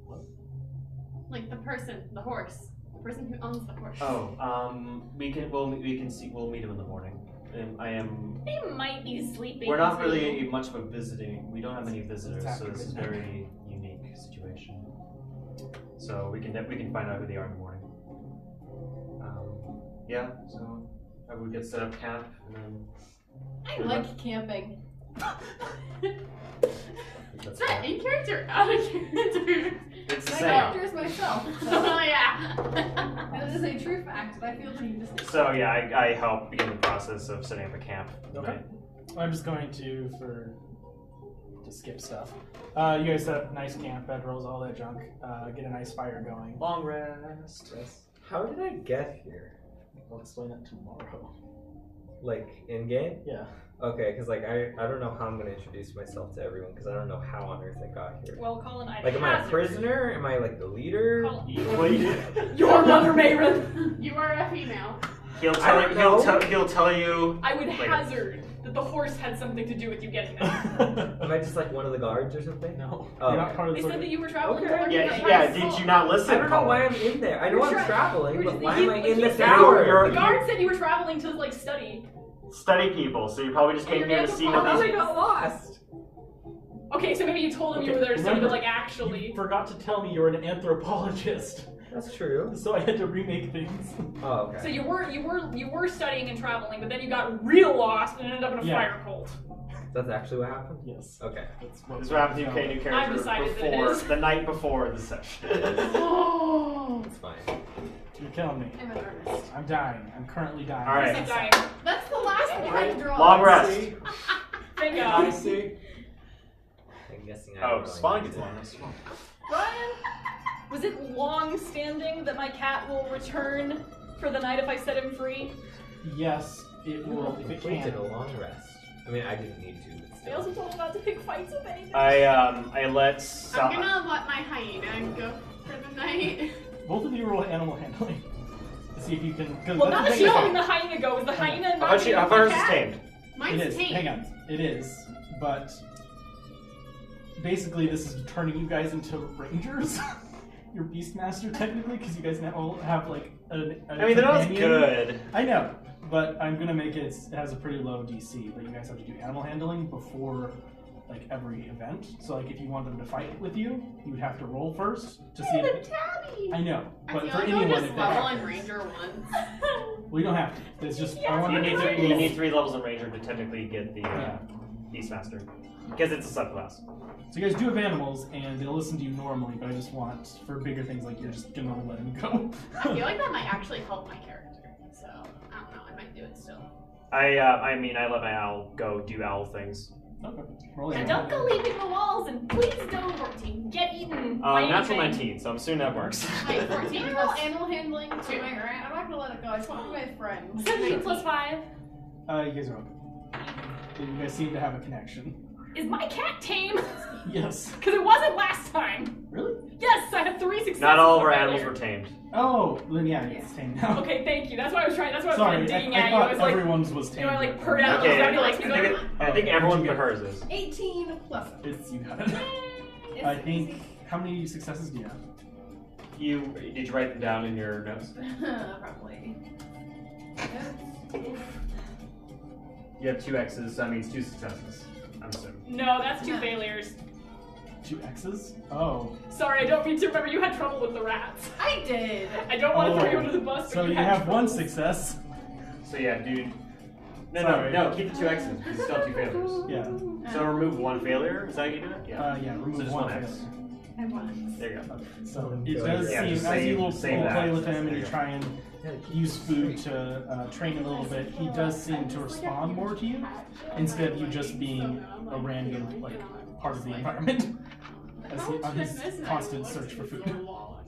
What? Like the person, the horse. The person who owns the horse. We can. We'll meet him in the morning. I am. They might be sleeping. We're not too. really much of a visiting. We don't have any visitors, so this is a very unique situation. So we can find out who they are in the morning. Yeah. So I would get set up camp and then. I like camping. Is that in character? Out of character? it's the My same. character is myself. Oh yeah. That is a true fact that I feel pretty distinct. So yeah, I help begin the process of setting up a camp. Okay. I'm just going to skip stuff. You guys set up nice camp, bedrolls, all that junk. Get a nice fire going. Long rest. How did I get here? I'll explain it tomorrow. Like in game? Yeah. Okay, because like I don't know how I'm gonna introduce myself to everyone because I don't know how on earth I got here. Well, Colin, I Like, am I a prisoner? Am I like the leader? Your mother, Mayron. You are a female. He'll I don't know. he'll tell you. I would later. hazard that the horse had something to do with you getting there. Am I just like one of the guards or something? No. Oh, You're not okay. part of They the said that you were traveling. Okay. toward Yeah, the yeah. place. Did you not listen? I don't know Colin? why I'm in there. I know You're I'm tra- traveling, you're but just- why he- am I in he the said tower? you're- The guard said you were traveling to like study. Study people, so you probably just And came you're here to see How what did I these. got lost? Okay, so maybe you told him you Okay, were there to study, but remember, like actually. You forgot to tell me you're an anthropologist, That's true. so I had to remake things. Oh, okay. So you were studying and traveling, but then you got real lost and ended up in a Yeah. fire cult. That's actually what happened? Yes. Okay. That's This is what happens if you create a new character decided that it before is. the night before the session. Oh. It's fine. You're killing me. I'm an artist. I'm dying. I'm currently dying. All right. Keep dying. That's the last one I draw. Long rest. Thank I God. see. I'm guessing I Oh, don't really Spawn need gets it. long rest. Brian, was it long standing that my cat will return for the night if I set him free? Yes, it will if it Completed can. a long rest. I mean, I didn't need to, but They still. also told him not to pick fights with anything. I let. I'm gonna let my hyena go for the night. Both of you roll animal handling to see if you can. Cause Well, that's not the that thing she's about- letting the hyena go. Is the hyena How not about you? How being far my is this cat? tamed? Mine's It is. tame. Hang on. It is, but basically this is turning you guys into rangers. You're Beastmaster technically, because you guys now all have like a I mean, they're not as companion. good. I know, but I'm gonna make it. It has a pretty low DC, but you guys have to do animal handling before like every event. So like if you want them to fight with you, you would have to roll first to see. If Tabby. I know, I but feel for like anyone, I'll if just they level have in to. Ranger once. Well, you don't have to. It's just I want You to need make three. it. You need 3 levels in Ranger to technically get the Yeah. Beastmaster, because it's a subclass. So you guys do have animals, and they'll listen to you normally, but I just want, for bigger things, like you're just gonna let them go. I feel like that might actually help my character. So I don't know. I might do it still. I mean, I let my owl go do owl things. Okay. Roll And animal don't go leaping the walls, and please don't get eaten by Natural anything. 19, so I'm assuming that works. Wait, 14 Can you plus roll animal handling too, right? I'm not gonna let it go. I just want to be my friend. 17 plus 5. You guys are okay. You guys seem to have a connection. Is my cat tame? Yes. Because it wasn't last time. Really? Yes, I had 3 successes. Not all of our with animals failure. were tamed. Oh, then yeah, it's tame now. Okay, thank you. That's why I was trying. That's why I was Sorry, kind of digging I at you. I thought was like, everyone's was you tame. know, I like purred out. Okay. Somebody likes me going. I think everyone but hers is. 18 plus. It's you got it. I think. How many successes do you have? Did you write them down in your notes? Probably. Notes. You have 2 X's, so that means 2 successes. I'm assuming. No, that's 2 failures. 2 X's? Oh. Sorry, I don't mean to remember you had trouble with the rats. I did. I don't want to throw you under the bus, So but you had have trouble. 1 success. So yeah, dude. Sorry. No, keep the 2 X's because you still have 2 failures. Yeah. So remove 1 failure. Is that how you do it? Yeah, remove so just 1 X. failure. I won. There you go. So it does Yeah, seem, just as you will save play that. with him and There you you go. try and use food to train him a little bit, he does seem to respond more to you instead of you just being a random like part of the environment as he, on his constant search for food. No.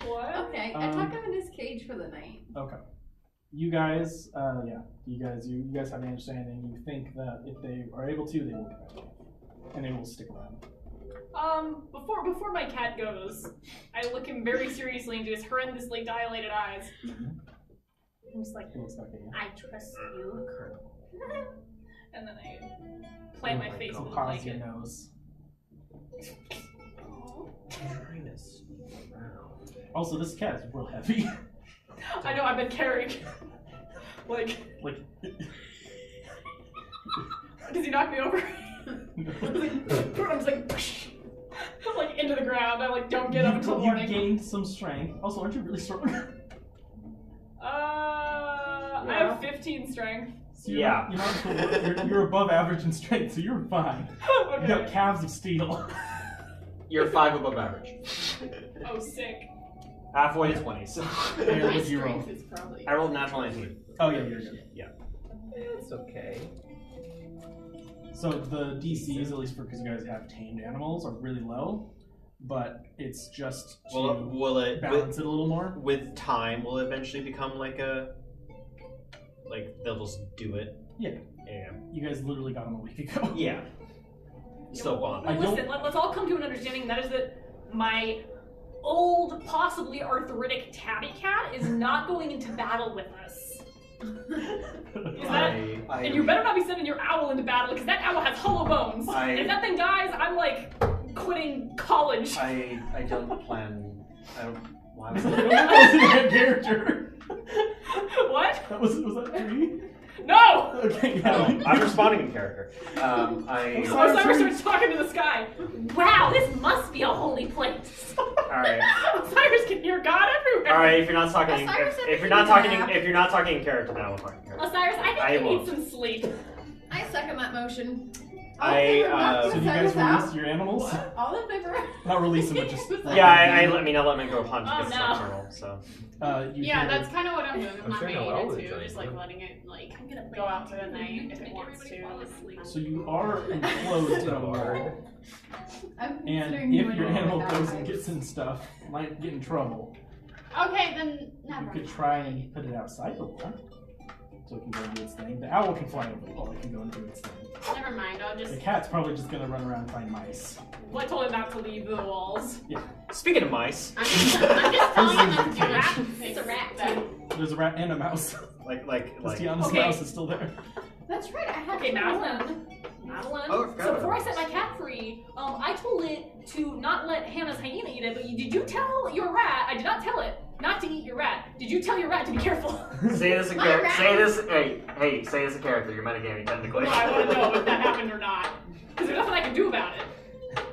What? Okay, I tuck him in his cage for the night. Okay. You guys, you guys have the understanding. You think that if they are able to, they will come back, and they will stick around. Before my cat goes, I look him very seriously into his horrendously dilated eyes. I'm just like, He looks back at you. I trust you. And then I plant my face So in the pause your blanket. nose. Dryness. Wow. Also, this cat is real heavy. I know, I've been carrying. like, does he knock me over? I'm just like, I'm like into the ground. I like don't get up until you morning. gained some strength. Also, aren't you really strong? I have 15 strength. So you're above average in strength, so you're fine. Okay. You got calves of steel. You're 5 above average. Oh, sick. Halfway to 20. So. And what did you roll? Is probably I rolled natural 19. Oh yeah, you're good. Yeah. It's okay. So the DCs, at least for because you guys have tamed animals, are really low, but it's just to Will it balance it a little more. with time? Will it eventually become like they'll just do it? Yeah. Yeah. You guys literally got them a week ago. Yeah. Still bonding. Listen, let's all come to an understanding that is that my old, possibly arthritic tabby cat is not going into battle with us. Is that, and you better not be sending your owl into battle because that owl has hollow bones. And if that thing dies, I'm like quitting college. I don't plan. I don't. Why would That wasn't that character. What? Was that tree? No! Okay, yeah. I'm responding in character. Osiris starts talking to the sky. Wow, this must be a holy place. Alright. Osiris can hear God everywhere. Alright, if you're not talking Osiris if you're not talking in character, then I will talk in character. Osiris, I I think you won't. need some sleep. I second that motion. So do you guys release your animals? All in favor. Not release them, but just. Yeah, I let me go hunt Oh, because no. it's roll, so. Yeah, that's kind of what I'm doing. I'm I'm sure not Noelle making would it join to, just like you. letting it like go out for the night if it wants to. So you are enclosed in a wall. I'm And considering if doing your it animal without goes and knives. gets in stuff, might get in trouble. Okay, then You never. could try and put it outside the wall, so it can go and do its thing. The owl can fly over the wall; it can go and do its thing. Never mind. I'll just. The cat's probably just gonna run around and find mice. Well, I told him not to leave the walls. Yeah. Speaking of mice, I'm just telling him that it's a rat. It's a rat. There's a rat and a mouse. like Tiana's Okay. mouse is still there. That's right. I have Okay, to Madeline. Oh, I forgot So about before I this. set my cat free, I told it to not let Hannah's hyena eat it, but did you tell your rat, I did not tell it not to eat your rat. Did you tell your rat to be careful? say this a My character. rat. Say this. Hey, say this a character. You're metagaming technically. Well, I want to know if that happened or not. Because there's nothing I can do about it.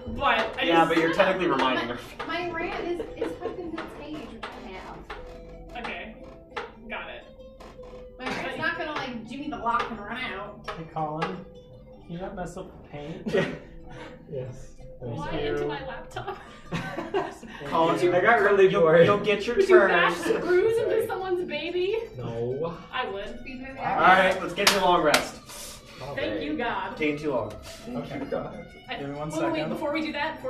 But I Yeah, just, but you're technically reminding her. My rat is tucked in its cage, which I have. Okay. Got it. My rat's not gonna like Jimmy the Lock and run out. Hey, Colin, can you not mess up the paint? Yes. Why into my laptop? Colin, I got really bored. You'll get your Would you bash turn. screws into someone's baby? No. I would. Alright, let's get to a long rest. Thank you, God. Taking too long. Okay. God. Give me one Wait, second. before we do that,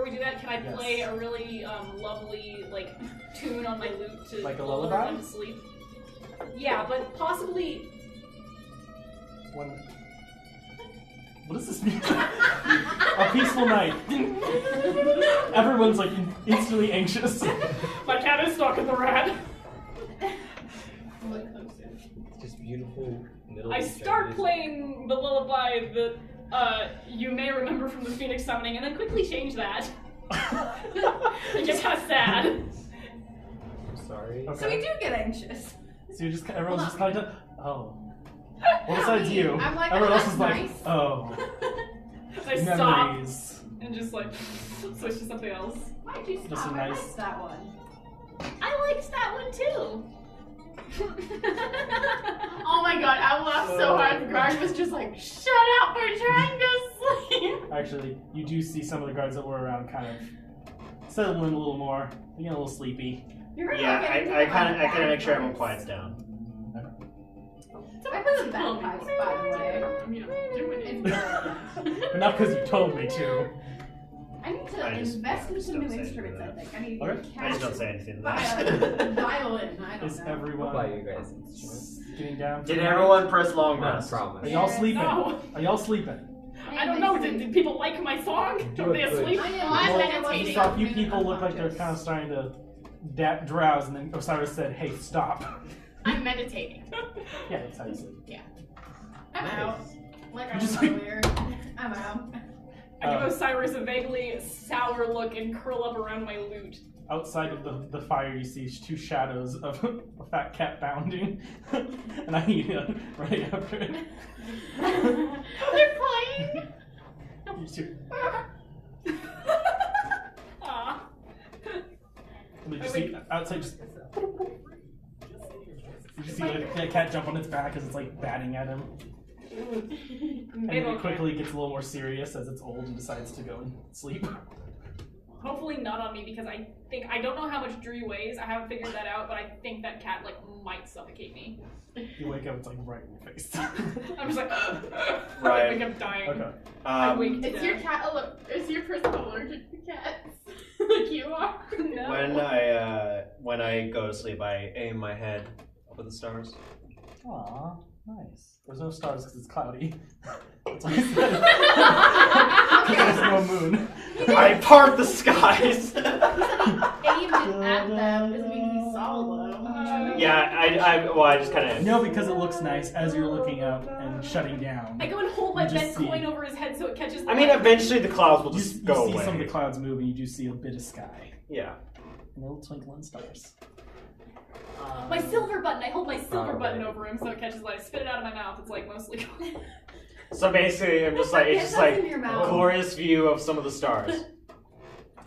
can I Yes. play a really lovely tune on my lute to Like a lull lullaby? everyone to sleep? Yeah, but possibly. What does this mean? A peaceful night. Everyone's like instantly anxious. My cat is stalking the rat. It's just beautiful middle. I start playing the lullaby that you may remember from the Phoenix summoning, and then quickly change that. It gets kind of sad. sorry. Okay. So we do get anxious. So you just everyone's just kind of oh. Well, besides you, I'm like, everyone else that's is like, nice. oh, I stop memories. and just like switch to something else. Why'd you Just stop? a I nice- liked that one. I liked that one too. Oh my god, I laughed so hard. Guard was just like, shut up, we're trying to sleep. Actually, you do see some of the guards that were around kind of settling a little more, getting a little sleepy. You're really Yeah, getting I me kind on of bad make sure everyone vibes. quiets down. I put the bad vibes, by the way. I mean, I'm doing it. But not because you told me to. I need to I just invest in some don't new say instruments, I anything think. I need to Okay. get I just don't cash. say anything to Buy that. a violin, I don't Is know. I'll everyone buy you guys instruments. getting down? Did tonight? everyone press long I rest? promise. Are y'all sleeping? No. Are y'all sleeping? I don't know. Did people like my song? Are they asleep? I know, I'm Well, meditating. you saw a few people look like they're kind of starting to drowse, and then Osiris said, "Hey, stop." I'm meditating. Yeah, that's how you sleep. I'm out. Like I You was just- earlier. I'm out. I give Osiris a vaguely sour look and curl up around my lute. Outside of the fire, you see two shadows of a fat cat bounding, and I eat it right after it. They're playing. You see- Aw. and you see outside just. You just see that cat jump on its back as it's like batting at him. And then it quickly gets a little more serious as it's old and decides to go and sleep. Hopefully not on me because I don't know how much Dree weighs. I haven't figured that out, but I think that cat like might suffocate me. You wake up, it's like right in your face. I'm just like, Right. I think I'm dying. Okay. I wake to Is your cat is your person allergic to cats? Like you are? No. When I go to sleep, I aim my head up at the stars. Aw, nice. There's no stars because it's cloudy. That's why I said. There's no moon. I part the skies. Aimed it at them doesn't mean he saw them. Yeah, I just kind of. No, because it looks nice as you're looking up and shutting down. I go and hold my You just bent see- coin over his head so it catches the I mean, light. eventually the clouds will You just see go away. some of the clouds move, and you do see a bit of sky. Yeah. And little twinkling stars. My silver button. I hold my silver Oh, button right. over him so it catches light. I spit it out of my mouth. It's like mostly gone. So basically, I'm just like it's Get just those like in your mouth. glorious view of some of the stars.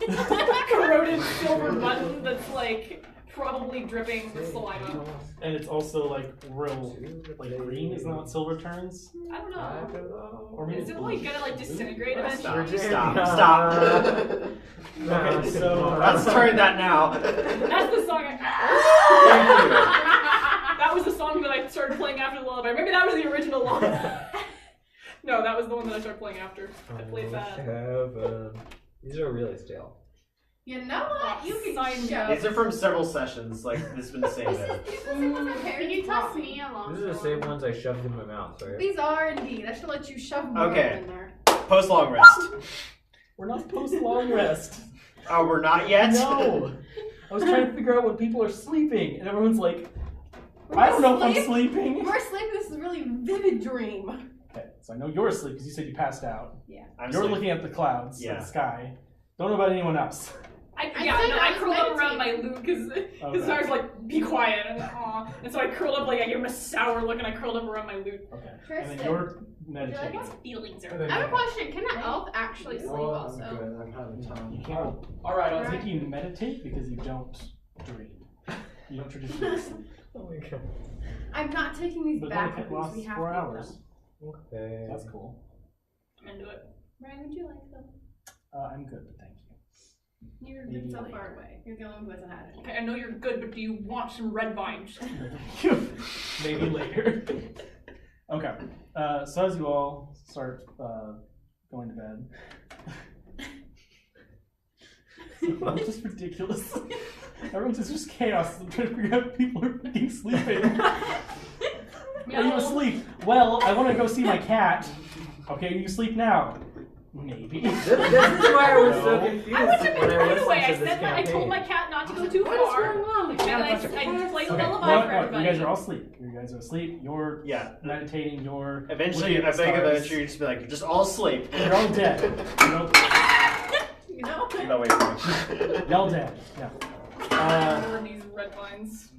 Corroded silver button that's like probably dripping saliva. And it's also like real, like green. Isn't that what silver turns? I don't know. Or maybe Is it like gonna like disintegrate Stop! eventually? Stop! Okay, so Let's turn that now. That's the song. That was the song that I started playing after the lullaby. Maybe that was the original one. No, that was the one that I started playing after. I played that. Heaven. These are really stale. You know what? You can Sign me show. up. These are from several sessions. Like this has been the same bit. Can you toss me along? These are the same ones I shoved in my mouth, right? These are indeed. I should let you shove more Okay. in there. Post long rest. we're not post long rest. Oh, we're not yet. No. I was trying to figure out when people are sleeping, and everyone's like, I don't know if I'm sleeping. We're sleeping. This is a really vivid dream. Okay, so I know you're asleep because you said you passed out. I'm You're sleeping. looking at the clouds, Yeah. the sky. Don't know about anyone else. I said I was curled up around my Luke because Okay. I was like, be quiet. And, aw. And so I curled up, like, I gave him a sour look and I curled up around my Luke. Okay. And Tristan. then you're meditating. What feelings are I have a question. Can an elf actually sleep Oh, I'm also? good. I'm having time. You can't. Alright, I think you meditate because you don't dream. You don't traditionally sleep. Oh my god. I'm not taking these But it back only with me. lasts We have 4 to hours. Okay. That's cool. I'm into it. Ryan, would you like them? I'm good, but thank you. You're Maybe so later. far away. You're the only one who hasn't had it. Okay, I know you're good, but do you want some red vines? Maybe later. Okay. So as you all start going to bed. It's just ridiculous. Everyone's just chaos. I'm trying to figure out if people are freaking sleeping. Are you asleep? Well, I want to go see my cat. Okay, you sleep now. Maybe. This is why I was so No. confused I went to when bed I right listened away. to I this said that I told my campaign. cat not to go too What is far. going on? And I played a Okay. lullaby No, for no, everybody. you guys are all asleep. You guys are asleep. You're Yeah. meditating. You're Eventually, looking I at the think stars. eventually you just be like, you're just all asleep. You're all dead. You're all, You know? No, wait, wait. you're all dead. Yeah. These red red vines.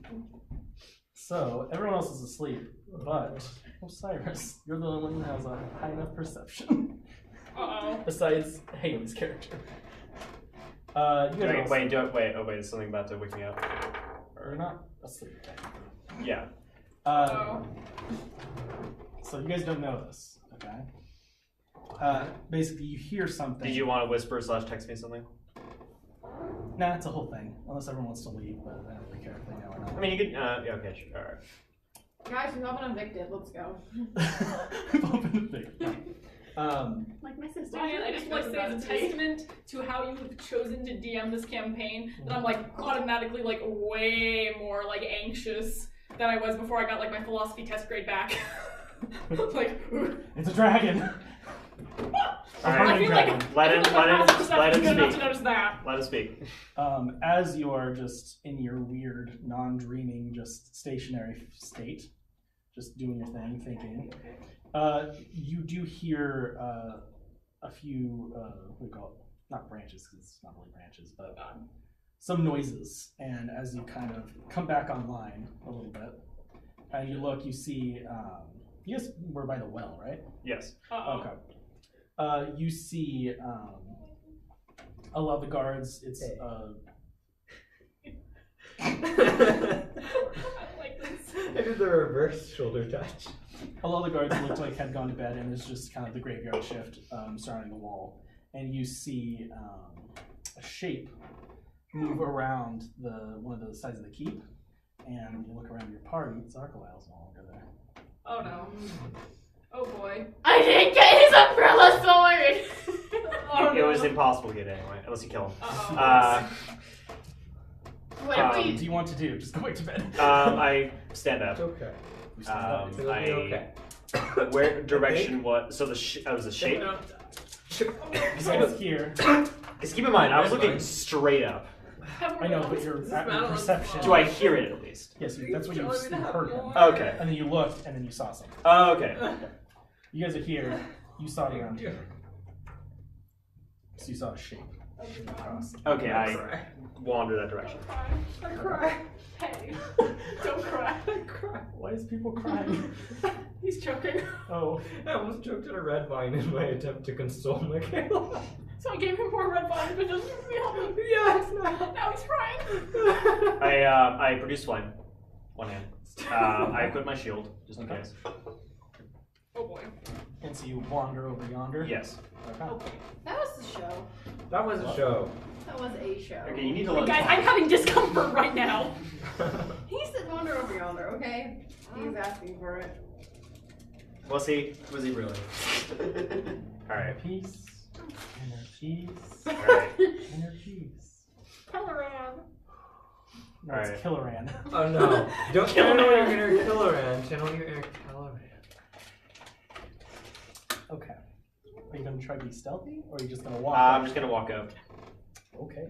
So everyone else is asleep, but Osiris, you're the only one who has a high enough perception. Besides Haley's character. You guys are wait, there's something about to wake me up. You're not asleep. Yeah. So you guys don't know this, okay? Basically, you hear something. Did you want to whisper / text me something? Nah, it's a whole thing. Unless everyone wants to leave, but I don't really care if they know or not. I mean, you could. Yeah, okay, sure. All right. Guys, we've all been evicted. Let's go. We've all been evicted. Like my sister. Ryan, I just want to say as a testament to how you have chosen to DM this campaign that I'm like automatically like way more like anxious than I was before I got like my philosophy test grade back. Like, it's a dragon. I feel like let him good enough to speak. notice that. Let him speak. As you are just in your weird, non-dreaming, just stationary state, just doing your thing, thinking, you do hear a few, what do you call it? Not branches, because it's not really branches, but some noises. And as you kind of come back online a little bit, and you look, you see, you guys were by the well, right? Yes. Okay. You see a lot of the guards. It's I like this. I did the reverse shoulder touch. A lot of the guards looked like had gone to bed, and it's just kind of the graveyard shift surrounding the wall. And you see a shape move around one of the sides of the keep, and when you look around your party, Zarkalile's no longer there. Oh no. Oh boy. I didn't get his umbrella sword! It was impossible to get anyway, unless you kill him. What do you want to do? Just go back to bed. I stand up. It's okay. Okay. Where direction? What? So it was a shape. It's here. Because keep in mind, I was looking straight up. I know, but your perception. Do I hear it at least? Yes, that's what you heard him. Okay. And then you looked, and then you saw something. Oh, okay. You guys are here. You saw it around here. So you saw a shape. Okay, I wander that direction. I cry. Hey, don't cry. Why is people crying? He's choking. Oh. I almost choked on a red vine in my attempt to console Michaela. So I gave him more red vine, but doesn't feel me. Yes, Now he's crying. I produced flame. One hand. I put my shield, just in case. Oh boy. And so you wander over yonder? Yes. Okay. That was the show. That was a show. That was a show. Okay, you need to let Guys, I'm having discomfort right now. He said wander over yonder, okay? He's asking for it. Was he really? Alright. Peace. Inner peace. Alright. Inner peace. Kelleran. No, it's Killeran. Oh no. Don't channel your inner Killeran. Channel your inner Kelleran. Okay. Are you going to try to be stealthy, or are you just going to walk I'm just going to walk up. Okay.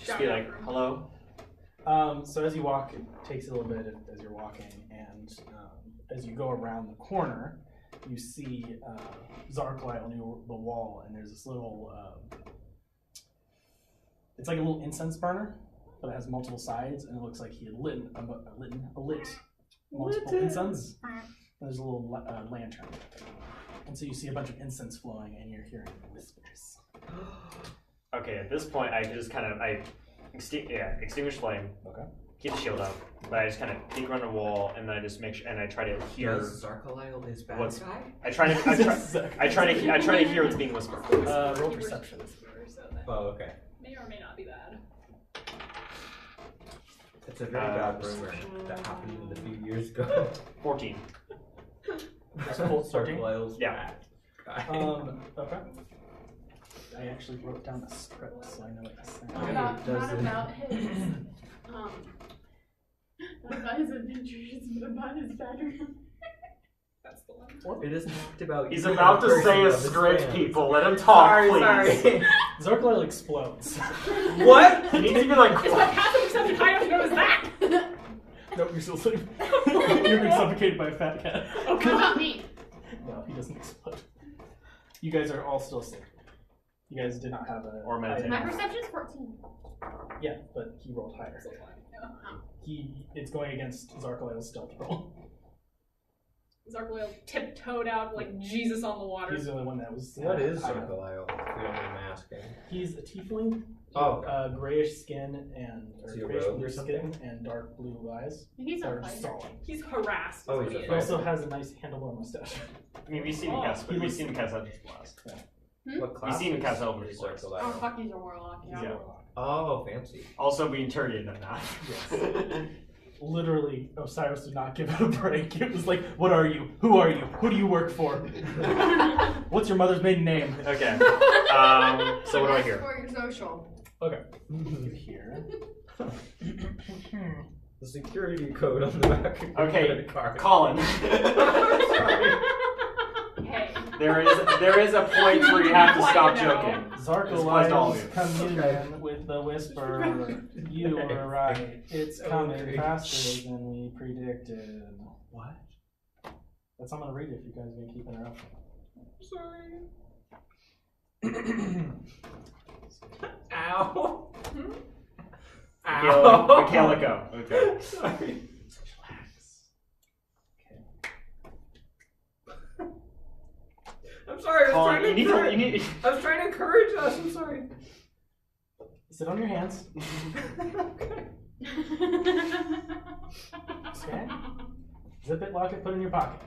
Just be like, hello? So as you walk, it takes a little bit as you're walking, and as you go around the corner, you see Zarkalile near the wall, and there's this little, it's like a little incense burner, but it has multiple sides, and it looks like he had lit multiple incense, and there's a little lantern. And so you see a bunch of incense flowing, and you're hearing whispers. Okay, at this point, I just kind of, extinguish flame. Okay. Keep the shield up, but I just kind of peek around the wall, and then I just make sure, and I try to hear. Does Zarkalile is bad what's, guy? I try to hear what's being whispered. Roll perception. Oh, okay. May or may not be bad. It's a very bad rumor that happened a few years ago. 14. Zarkalile's Yeah. bad. Okay. I actually wrote down the script, so I know what to say. Not about his adventures, but about his background. That's the one. It is talked about. He's about to say a script, people. Let him talk, please. Sorry. Zarkalile explodes. What? He needs to be like. It's my passive perception. How do you know that? Nope, you're still sleeping. You're being suffocated by a fat cat. Oh, what about me? No, he doesn't explode. You guys are all still asleep. You guys did not have a... Or meditate. My perception is 14. Yeah, but he rolled higher. It's going against Zarkaleil's stealth roll. Zarkaleil tiptoed out like Jesus on the water. He's the only one that was. What is Zarkaleil? If you don't mind me asking. He's a tiefling. Oh. Grayish skin and grayish blue skin and dark blue eyes. He's are a fighter. solid. He's harassed. Oh, is he's what a He also has a nice handlebar mustache. I mean, we've seen him cast, but we've seen him cast Eldritch Blast. What class? We've seen him is cast Eldritch Blast. Zarkaleil? Oh, fuck, he's a warlock. Yeah. Yeah. Oh, fancy. Also, we interrogated him now. Yes. Literally, Osiris did not give it a break. It was like, what are you? Who are you? Who do you work for? What's your mother's maiden name? Okay. So what do I hear? For your social. Okay. You hear. The security code on the back of your Okay, credit card. Colin. Hey. There is a point where you have to stop joking. Zarkaleil's communion with the whisper. You were right. It's coming faster than we predicted. What? That's I'm gonna read it if you guys are gonna keep interrupting. Sorry. Ow. Michaela, go. Okay. Sorry. I'm sorry. I was trying to I was trying to encourage us. I'm sorry. Sit on your hands. Okay. Zip it, lock it, put it in your pocket.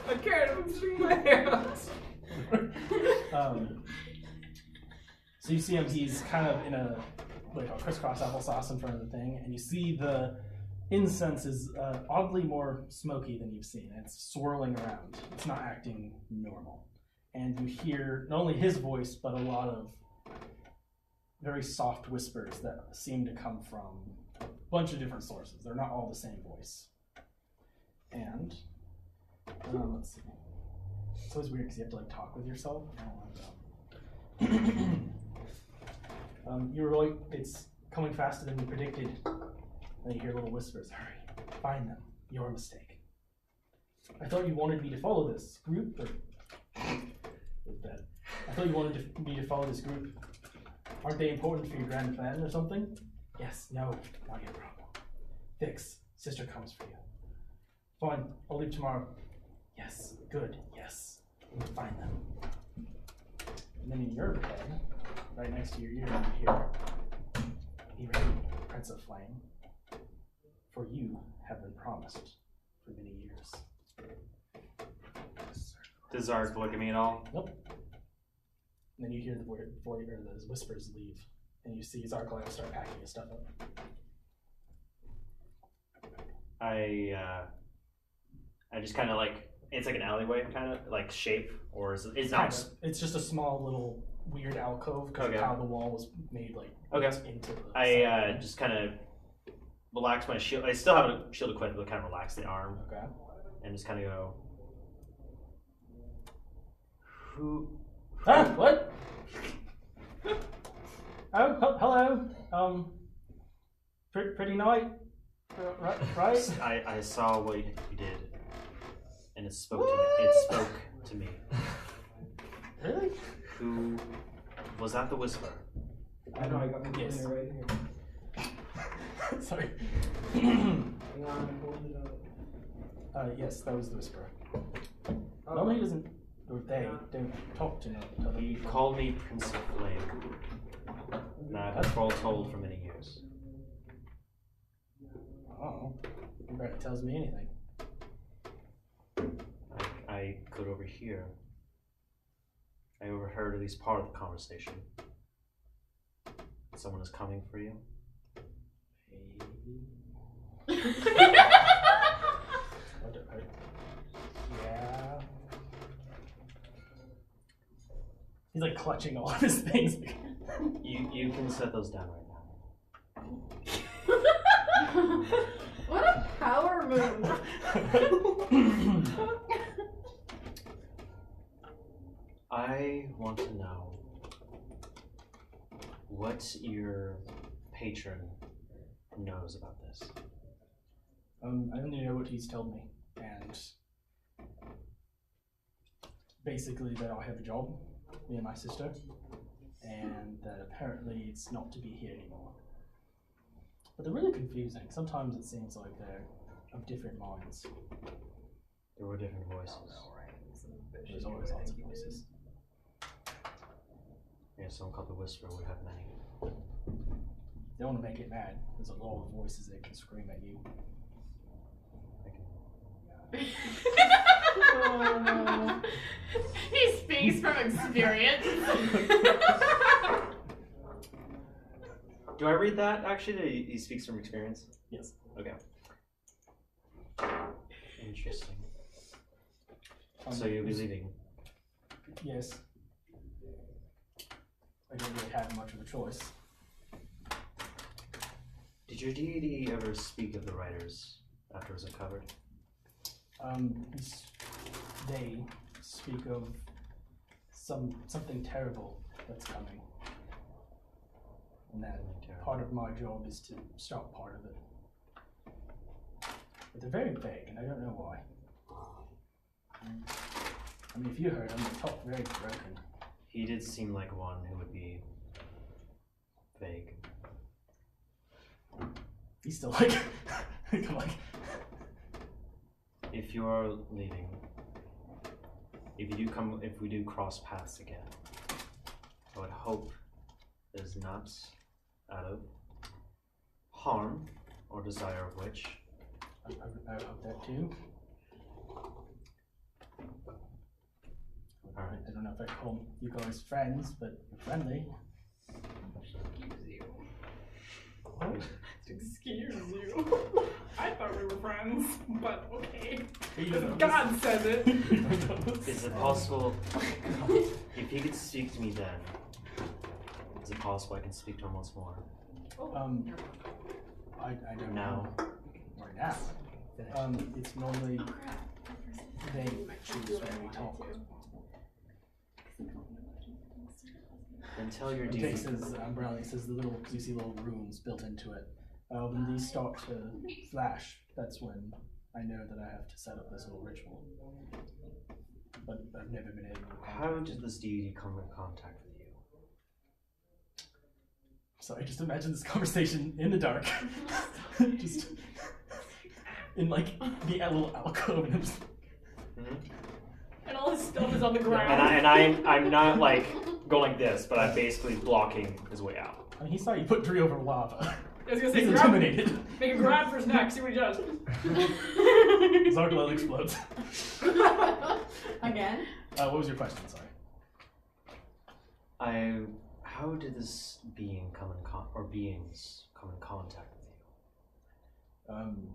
I can't. I'm sitting my hands. So you see him. He's kind of in a crisscross applesauce in front of the thing, and you see the incense is oddly more smoky than you've seen. It's swirling around. It's not acting normal. And you hear not only his voice, but a lot of very soft whispers that seem to come from a bunch of different sources. They're not all the same voice. And let's see. It's always weird because you have to like talk with yourself. I don't like that. You're like, it's coming faster than you predicted. Then you hear little whispers. Hurry, find them. Your mistake. I thought you wanted me to follow this group, or I thought you wanted me to follow this group. Aren't they important for your grand plan or something? Yes, no, not your problem. Fix, sister comes for you. Fine, I'll leave tomorrow. Yes, good, yes. We'll find them. And then in your head, right next to your ear, you hear, be ready, Prince of Flame. For you have been promised for many years. Does Zark look at me at all? Nope. And then you hear the those whispers leave, and you see Zarkaleil start packing his stuff up. I just kind of like, it's like an alleyway kind of like shape, or is it's not? It's just a small little weird alcove because of how the wall was made like into the I just kind of relax my shield. I still have a shield equipped, but kind of relax the arm. Okay. And just kind of go. Who? What? Oh, hello. Pretty night, right? I saw what you did, and it spoke to me. It spoke to me. Really? Who was that? The whisper? I know. I got my Yes. right here. Sorry. Hang on, I'm holding it up. Yes, that was the whisperer. Normally he doesn't, or they don't talk to other He people. called me Prince of Flame. And I've been foretold for many years. Oh, nobody tells me anything. I could overhear. I overheard at least part of the conversation. Someone is coming for you. Yeah. He's like clutching all of his things. You can set those down right now. What a power move. I want to know what your patron knows about this. I only know what he's told me, and basically that I have a job, me and my sister, and that apparently it's not to be here anymore. But they're really confusing. Sometimes it seems like they're of different minds. There were different voices. There's always lots of voices. Yeah, some called the Whisperer would have many. They want to make it mad. There's a lot of voices that can scream at you. He speaks from experience. Do I read that, actually? That he speaks from experience? Yes. Okay. Interesting. So you'll be leaving? Yes. I don't really have much of a choice. Did your deity ever speak of the writers after it was uncovered? They speak of something terrible that's coming. And that part of my job is to stop part of it. But they're very vague, and I don't know why. I mean, if you heard them, they talk very broken. He did seem like one who would be vague. He's still like, come on. If you're leaving, if we do cross paths again, I would hope there's not out of harm or desire of which. I hope that too. Alright. I don't know if I call you guys friends, but you're friendly. Excuse you. I thought we were friends, but okay. If God says it. Is it possible, if he could speak to me then, is it possible I can speak to him once more? I don't now. know. Right now. It's normally they choose when we talk. Then tell your He deity. takes his umbrella, he says you see little runes built into it. When these start to flash, that's when I know that I have to set up this little ritual. But I've never been able to. How did this deity come in contact with you? So I just imagine this conversation in the dark. Just in like the little alcove. And all his stuff is on the ground. And I'm not like going like this, but I'm basically blocking his way out. I mean, he saw you put Dree over lava. I was gonna say, He's intimidated. Make a grab for his neck, see what he does. Zarglel explodes. Again? What was your question? Sorry. How did this being come in beings come in contact with you?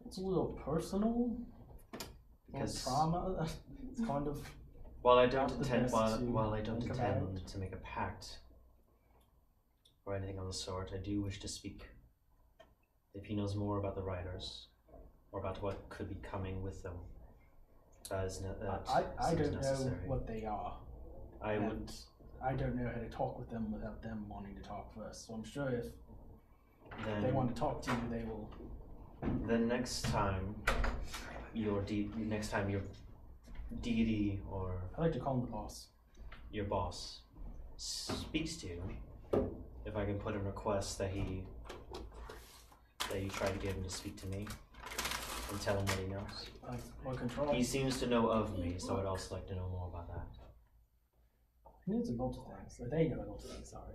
It's a little personal. Because trauma. It's kind of. While I don't not the intend, best while I don't think intend about. to make a pact or anything of the sort, I do wish to speak. If he knows more about the writers or about what could be coming with them, I seems don't necessary. know what they are. I would. I don't know how to talk with them without them wanting to talk first. So I'm sure if Then they want to talk to you, they will. Then next time your deity or I like to call him the boss. your boss speaks to you, if I can put in request that you try to get him to speak to me and tell him what he knows. More control. He seems to know of me, so I'd also like to know more about that. He knows a lot of things. Or they know a lot of things, sorry.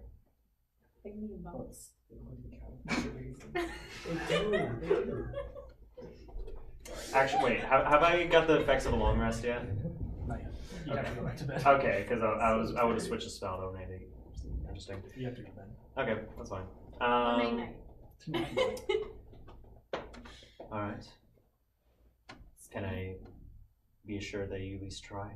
Actually, wait, have I got the effects of a long rest yet? Not yet. You have to go back to bed. Okay, because I would have switched the spell though, maybe. Interesting. You have to go to bed. Okay, that's fine. Night. Alright. Can I be assured that you at least try?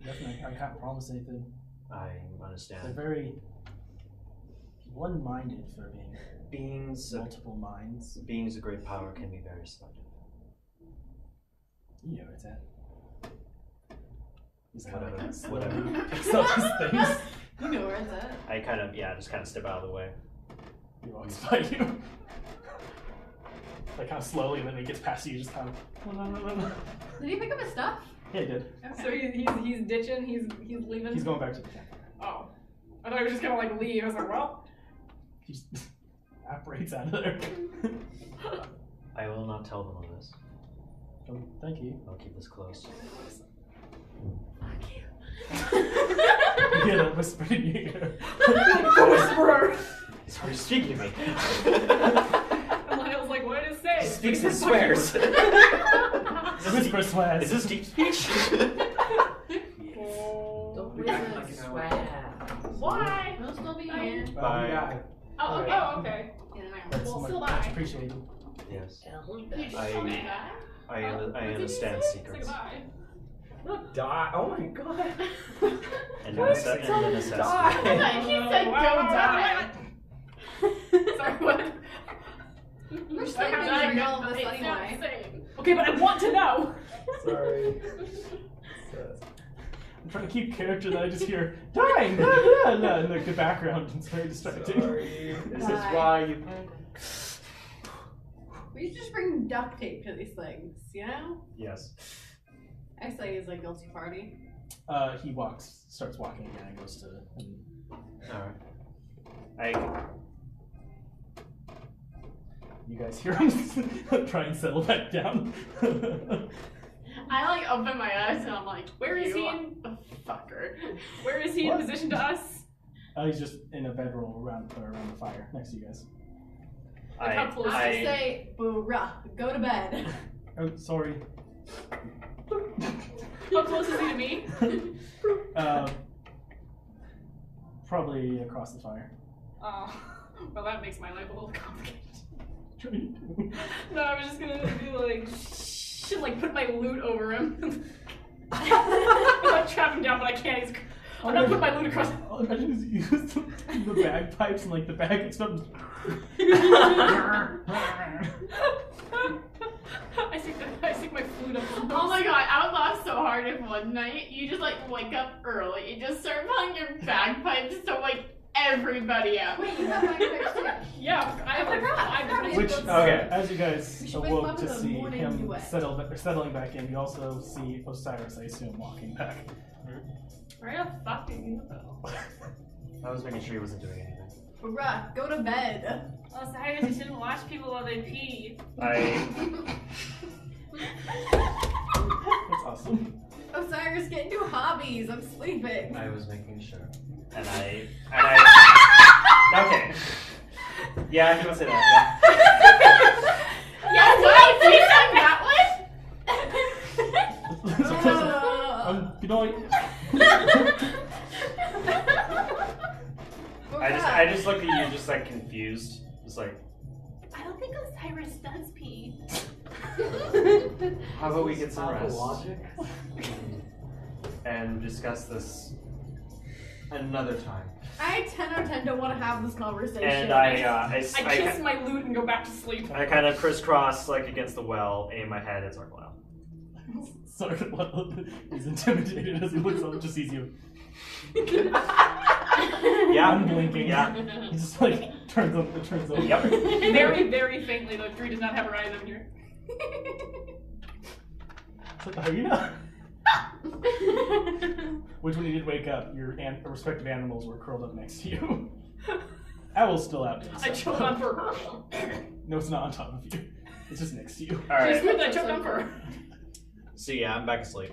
Definitely. I can't promise anything. I They're understand. very one-minded for being Multiple minds. beings of great power can be very selective. You know where it's at. He's Whatever. Picks up his things. You know where it's at. I just kind of step out of the way. He walks by you. Like kind of slowly, and then he gets past you, just kind of. Did he pick up his stuff? Yeah, he did. Okay. So he's ditching, he's leaving. He's going back to the campfire. Oh. I thought he was just gonna like leave. I was like, well. He just operates out of there. I will not tell them of this. Oh, thank you. I'll keep this close. You hear that whisper in your ear. The whisperer. He's already speaking to me. And Lyle's like, what did it say? He speaks and swears. Whisper swears. Is this deep speech? Don't really swear. Why? We'll still be here. Bye. Oh, okay. Oh, okay. That's We'll much, still much die. appreciated. Yes. You just told me that. I understand Say secrets. goodbye. Die. Oh my god. And What? the Die. necessity. I thought he said go die. Sorry, what? We're still doing all of this anyway. Okay, but I want to know. Sorry. I'm trying to keep character that I just hear dying, blah, blah, blah, in like the background. It's very distracting. Sorry. This is why you. We should just bring duct tape to these things, you know? Yes. Actually, he's like guilty party. He starts walking again and goes to. Alright. You guys hear him try and settle back down. I like open my eyes and I'm like, Where is you he in? a fucker. Where is he What? in position to us? He's just in a bedroll around the fire next to you guys. Like how close I say, "Bruh, go to bed." Oh, sorry. How close is he to me? Probably across the fire. Oh, well, that makes my life a little complicated. No, I was just gonna be like, should like put my loot over him. Like trap him down, but I can't. I'm gonna put my loot across. I'll imagine he's used the bagpipes and like the bag and stuff. I stick my flute up. Oh my god, I would laugh so hard if one night you just like wake up early and just start playing your bagpipes to wake everybody up. Wait, you have bagpipes too? Yeah, I have like 5 different Which, Okay. as you guys We should wake him awoke up to in the see morning him duet. settling back in, you also see Osiris, I assume, walking back. Where the fuck did you go? I was making sure he wasn't doing anything. Bruh, go to bed. Osiris just didn't watch people while they pee. That's awesome. Osiris, get into hobbies. I'm sleeping. I was making sure. And I okay. Yeah, I can say that, Yes, wait, you said that Good night. I just look at you just like confused. Just like, I don't think Osiris does pee. how about we get some rest? Logic. And discuss this another time. I 10 out of 10 don't want to have this conversation. And I kiss my loot and go back to sleep. I kind of crisscross like against the well, aim my head at Circle out. Sergeant Level is intimidated as he looks up and just sees you. Yeah. Unblinking. Yeah. He just like turns over. Yep. Very, very faintly though. Dree does not have her eyes on here. So, how you know? Which, when you did wake up, your respective animals were curled up next to you. Owl's still out there. I choked on for her. No, it's not on top of you. It's just next to you. Alright. She's good that I choked on for her. So yeah, I'm back asleep.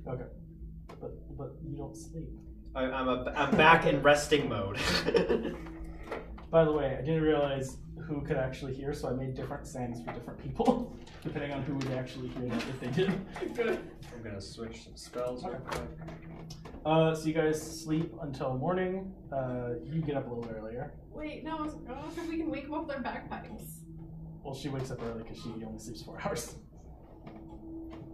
Okay. But you don't sleep. I'm back in resting mode. By the way, I didn't realize who could actually hear, so I made different sounds for different people, depending on who would actually hear that if they did. Good. I'm gonna switch some spells. Okay. So you guys sleep until morning. You get up a little earlier. Wait, no, I don't know if we can wake them up with their bagpipes. Well, she wakes up early because she only sleeps 4 hours.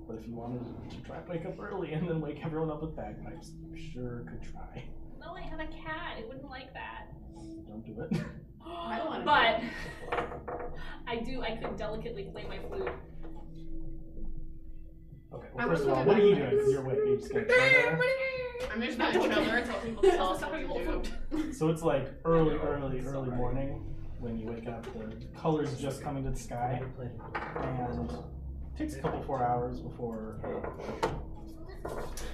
But if you wanted to try to wake up early and then wake everyone up with bagpipes, you sure could try. No, I have a cat. It wouldn't like that. Don't do it. I don't want to. But I could delicately play my flute. Okay, well, first of all, what are you doing? Because you're awake. You're just going to chill there? I'm just gonna chill there and tell people to tell us what to do. So it's like early morning when you wake up. The colors just coming to the sky. And it takes a couple 4 hours before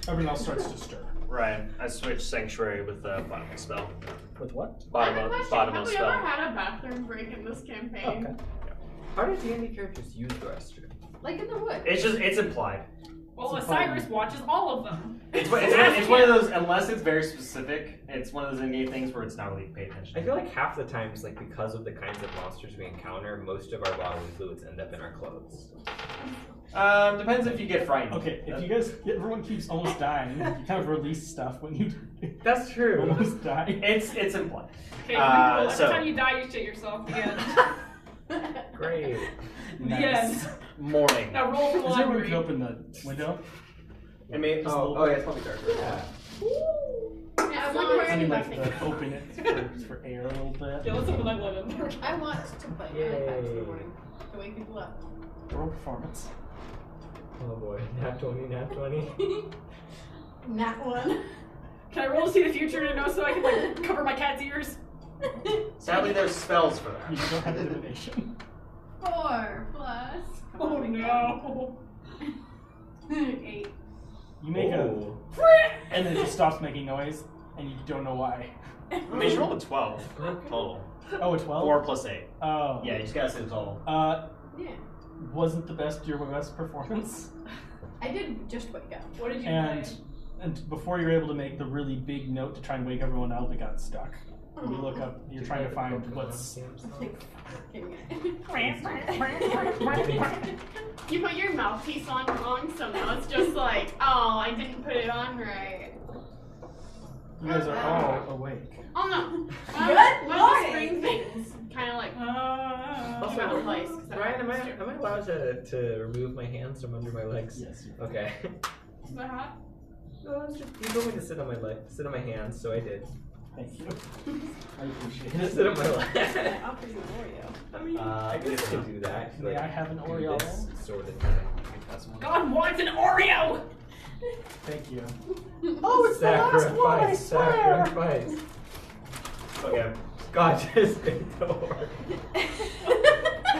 everything else starts to stir. Ryan, I switched Sanctuary with the bottomless spell. With what? I have a question. Have Bottomless we spell. ever had a bathroom break in this campaign? Okay. How do D&D characters use the restroom? Like in the woods. It's implied. Well, Osiris watches all of them. It's one of those, unless it's very specific, it's one of those in-game things where it's not really paid attention. I feel like half the times, like because of the kinds of monsters we encounter, most of our bodily fluids end up in our clothes. Depends if you get frightened. Okay, if everyone keeps almost dying, you kind of release stuff when you That's true. almost die. It's implied. Okay, every time you die, you shit yourself. The end. Great. The end. Morning. Now roll for the Is there room library. to open the window? I mean, Oh, yeah, it's probably darker. Yeah, Yeah. I'm I wearing mean, like nothing. to open it for air a little bit. Yeah, let's open that one. I want to play Yay. iPads in the morning to wake people up. Roll performance. Oh boy, nat 20, nat 20. Nat one. Can I roll to see the future to know so I can like cover my cat's ears? Sadly, there's spells for that. You don't have divination. 4 plus. Oh no. 8. You make Oh. and then it just stops making noise, and you don't know why. I mean, you rolled a 12 total. Oh, a 12? 4 plus 8. Oh. Yeah, you just gotta say the total. Yeah. Wasn't your best performance. I did just wake up. What did you And play? and before you're able to make the really big note to try and wake everyone up, it got stuck. And you look up, you're trying to find what's. You put your mouthpiece on wrong, so now it's just like, oh, I didn't put it on right. You guys are all awake. Oh no. Good One of the morning. spring things kind of like Also, out of place. 'cause I Ryan, am was I allowed to remove my hands from under my legs? Yes. Okay. Is that hot? No, it's just, you told me to sit on my hands, so I did. Thank you. I appreciate Just it. sit on my legs. I'll offer you an Oreo. I mean, I guess I can do that. May I have an Oreo? This sort of thing. God wants an Oreo! Thank you. Oh, it's sacrifice, sacrifice. Okay. God, just ignore.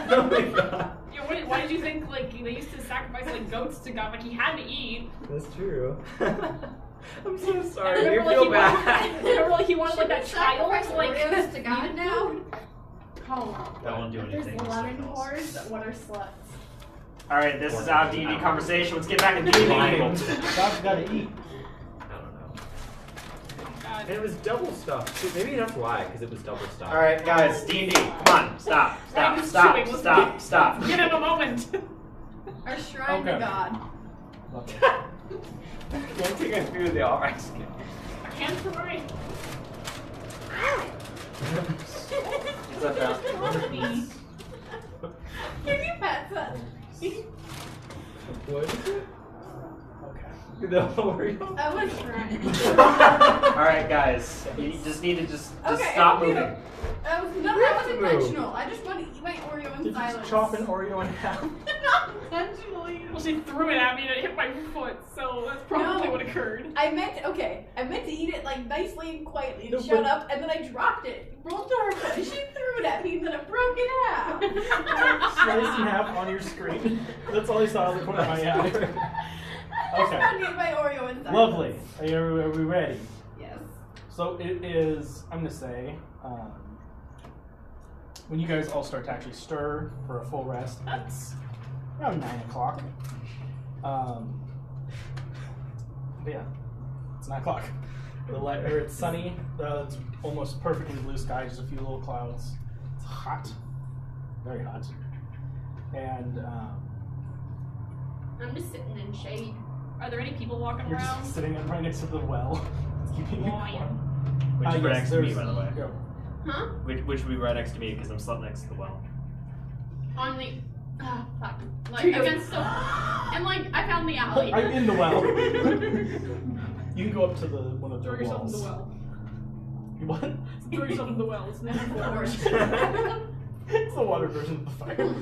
Oh my god. Yeah, why did you think like they used to sacrifice like goats to God? Like he had to eat. That's true. I'm so And sorry. You remember, like, feel he bad. wanted, remember, like he wanted like that child, Sacrifice like Oreos to God now? Oh, That won't do there's anything. lemon whores. What are sluts? Alright, this is our D&D conversation. Let's get back to D&D. God's gotta eat. I don't know. God. And it was double stuff. See, maybe that's why, because it was double stuff. Alright, guys, D&D. Come on, stop. Ryan is chewing. Let's Stop. Give him a moment. Our shrine Okay. to God. Love it. One thing I do the alright skin. Hands for Ryan. What's up, Val? Give me pets. What is it? Okay. The Oreo? I was shrine. Alright, guys. You just need to just Okay, stop I'll do moving. it. That was Move. intentional. I just want to eat my Oreo in Did you silence. just chop an Oreo in half? Not intentionally. Well, she threw it at me and it hit my foot, so that's probably No. what occurred. I meant to eat it like nicely and quietly No, and shut but- up, and then I dropped it, rolled to her foot, and she threw it at me, and then it broke in half. Sliced in half on your screen. That's all I saw at the corner of my eye. I just Okay. want to eat my Oreo in silence. Lovely. Are we ready? Yes. So it is, I'm going to say, when you guys all start to actually stir for a full rest, it's around 9 o'clock. But yeah, it's 9 o'clock. It's sunny. It's almost perfectly blue sky, just a few little clouds. It's hot. Very hot. And I'm just sitting in shade. Are there any people walking you're around? just sitting right next to the well. It's keeping you Why? warm. Which is right next to me, there's- by the way. Go. Huh? Which would be right next to me because I'm slept next to the well. On the. Ah, fuck. Like, Cheers. against the. And, like, I found the alley. I'm in the well. You can go up to the one of the Throw yourself in walls. the well. What? Throw yourself in the well. It's not forward. It's the water version of the fire.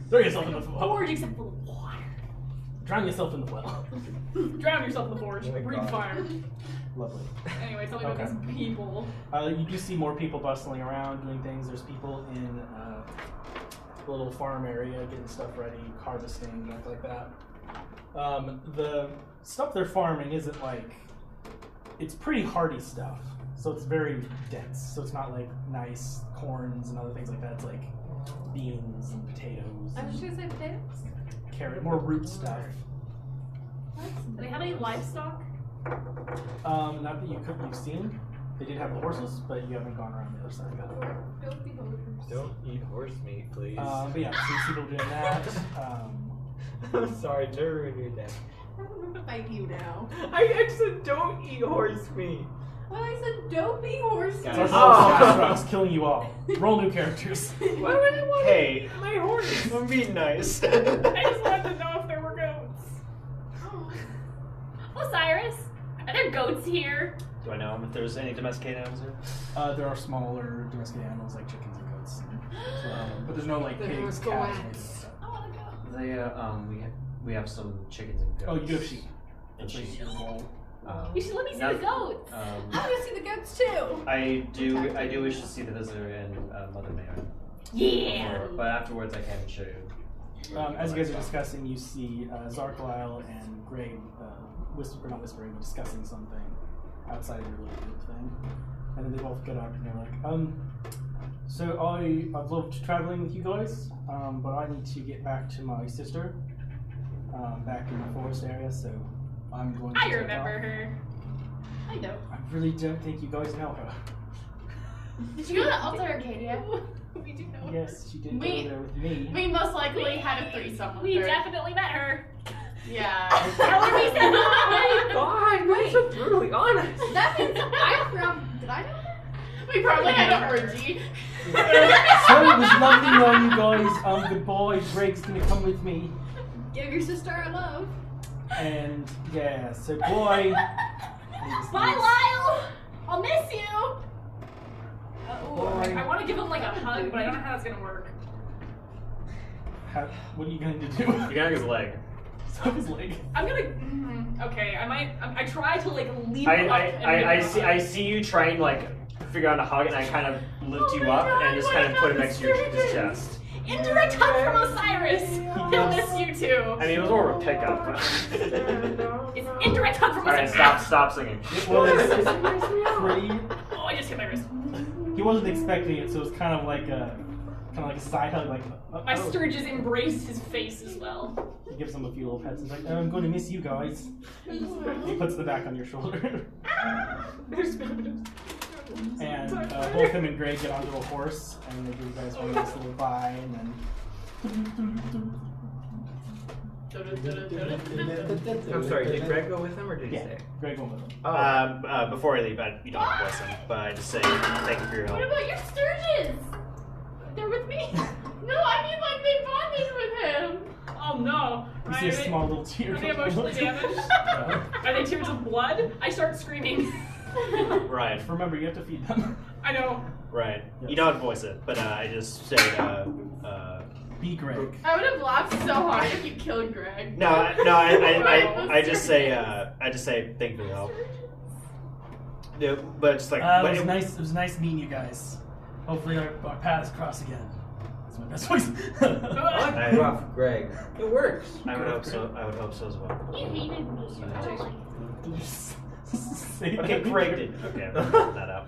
Throw yourself in the well. Forge except for the water. Drown yourself in the well. Drown yourself in the forge. Oh my Breathe God. fire. Lovely. Anyway, tell me about Okay. these people. You do see more people bustling around doing things. There's people in the little farm area getting stuff ready, harvesting, stuff like that. The stuff they're farming isn't like it's pretty hardy stuff. So it's very dense. So it's not like nice corns and other things like that. It's like beans and potatoes. I was just gonna say potatoes. Carrot, more root stuff. Do they have any livestock? Not that you've seen. They did have the horses, but you haven't gone around the other side yet. Don't eat horse meat, please. But yeah, so you see people doing that. I'm sorry to ruin your day. I'm gonna fight you now. I said don't eat horse meat. Well, I said don't be horse meat. It's killing you all. Roll new characters. Why would I want Hey. to eat my horse? I'm being nice. I just wanted to know if there were goats. Osiris, are there goats here? Do I know if there's any domesticated animals here? There are smaller domesticated animals like chickens and goats. But there's no like pigs, cows, or anything like that. I wanna go. They we have some chickens and goats. Oh, you do have sheep. And sheep. You should let me see the goats. I want to see the goats too. I do wish to see the visitor and Mother Mary. Yeah. But afterwards, I can show you. As you guys are discussing, you see Zarklisle and Greg not whispering, but discussing something outside of your little group thing. And then they both get up and they're like, so I've loved traveling with you guys, but I need to get back to my sister back in the forest area, so I'm going to I take remember off. her. I know. I really don't think you guys know her. Did you go to Alta Arcadia? We do know. Yes, she did We- go there with me. We most likely had a threesome with We her. definitely met her. Yeah. Tell her we said hi. God, you're so brutally honest. That means I'm from. Did I know her? We probably had an orgy. So it was lovely knowing you guys. Goodbye. Greg's gonna come with me. Give your sister a love. And yeah, so bye. Bye, Lyle. I'll miss you. Bye. I want to give him like a hug, but I don't know how that's gonna work. What are you going to do? You got his leg. So his leg. I'm gonna. Okay, I try to like leap up. I see you trying like figure out how to hug, and I kind of lift you up and just kind of put him next to his chest. Indirect hug from Osiris. He'll miss you too. I mean, it was more of a pickup. But... It's indirect hug from All right, Osiris. stop singing. It was pretty. Oh, I just hit my wrist. He wasn't expecting it, so it was kind of like a side hug, like. My Sturges embraced his face as well. He gives him a few little pets. He's like, I'm going to miss you guys. He puts the back on your shoulder. And both him and Greg get onto a horse, and they give you guys one nice little bye, and then. I'm sorry, did Greg go with him or did he stay? Greg went with him. Before I leave, you don't have to bless him, but I just say thank you for your What help. about your sturgeons? They're with me. No, I mean like they bonded with him. Oh no. You see a small little tear. Are they emotionally damaged? Are they tears of blood? I start screaming. Right. Remember, you have to feed them. I know. Right. Yes. You don't have to voice it, but I just say, Be Greg. I would have laughed so hard if you killed Greg. I just say, thank you for your help. Yeah, but just like, It was nice. It was nice meeting you guys. Hopefully our paths cross again. That's my best voice. I like rough Greg. It works. I would hope so. I would hope so as well. You hated me. Did you say Okay, that? Greg did. Okay, I'm gonna put that up.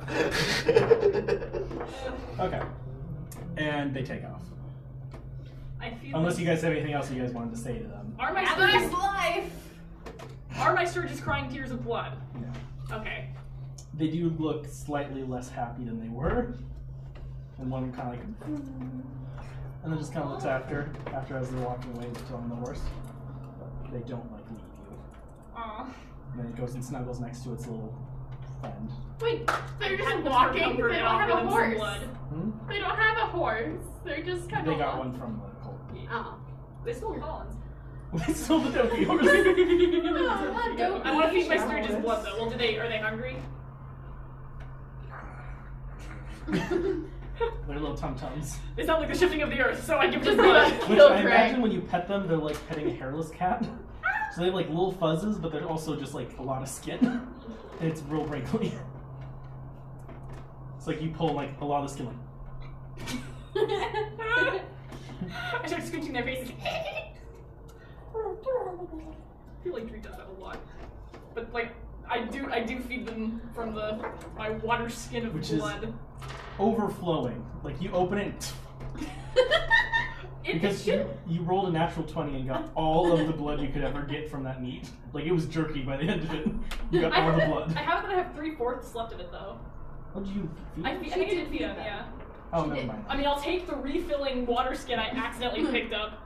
Okay. And they take off. I feel Unless like you guys have anything else you guys wanted to say to them. Are my Have a nice Sturges life. Are my Sturges crying tears of blood? No. Okay. They do look slightly less happy than they were. And one kind of like, and then just kind of looks after as they're walking away to on the horse. But they don't like leave you. Aw. And then it goes and snuggles next to its little friend. Wait, they're just Had the walking. comfort They and don't have offer a them some horse. blood. They don't have a horse. They're just kind of. They got one from the cult. Oh. They still have Collins. They still the dopey horse. I want to feed my Sturges blood though. Well, are they hungry? They're little tum-tums. They sound like the shifting of the earth, so I give Just them blood. Which I imagine when you pet them, they're like petting a hairless cat. So they have like little fuzzes, but they're also just like a lot of skin. And it's real wrinkly. It's like you pull like a lot of skin like. I start scooching their faces. I feel like Dree does that a lot. But like, I do feed them from my water skin of blood. Overflowing. Like you open it. Because you rolled a natural 20 and got all of the blood you could ever get from that meat. Like it was jerky by the end of it. You got all the blood. I have 3/4 left of it though. What did you feed? I think I did feed them, yeah. Oh, never mind. I mean, I'll take the refilling water skin I accidentally picked up.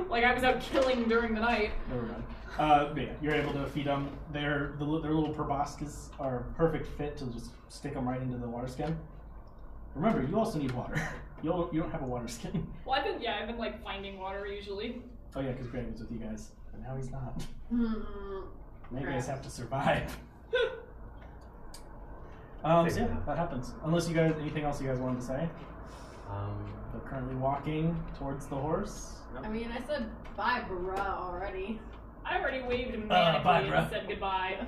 Like I was out killing during the night. Never mind. But yeah, you're able to feed them. Their little proboscis are a perfect fit to just stick them right into the water skin. Remember, you also need water. You don't have a water skin. Well, I've been like finding water usually. Oh yeah, because Greg was with you guys, but now he's not. Now you guys have to survive. So yeah, that happens. Unless you guys, anything else you guys wanted to say? They're currently walking towards the horse. I mean, I said bye, bruh, already. I already waved him bye, and bruh. said goodbye.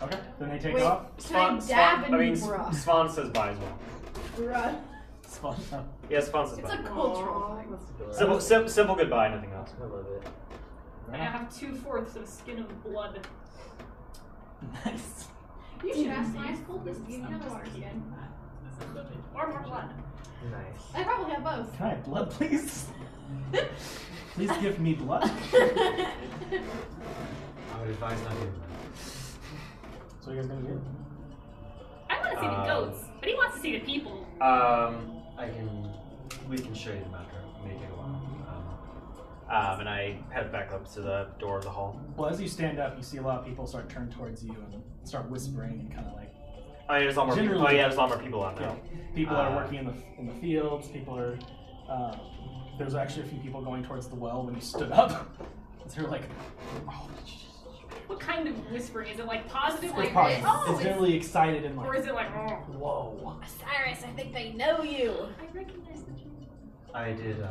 Okay, then they take Wait, off. can I dab in bruh? Swan says bye as well. Bruh. Spawn. Yeah, Swan says It's bye. a cultural thing. Simple goodbye, nothing else. I love it. And I have 2/4 of skin of blood. Nice. You should ask nice cultists to give you another water skin. Or more blood. Nice. I probably have both. Can I have blood, please? Please give me blood. I would advise not doing that. So you guys gonna do? I want to see the goats, but he wants to see the people. We can show you the map. May take a while. And I head back up to the door of the hall. Well, as you stand up, you see a lot of people start turn towards you and start whispering and kind of like. Oh, yeah, there's a lot more people. Oh, yeah, there's a lot more people out there. Yeah. People are working in the fields. People are. There's actually a few people going towards the well when you stood up. They're like, oh. What kind of whispering? Is it like positive? It's positive. It's generally excited and like. Or is it like, oh. Whoa. Cyrus, I think they know you. I recognize the name. I did.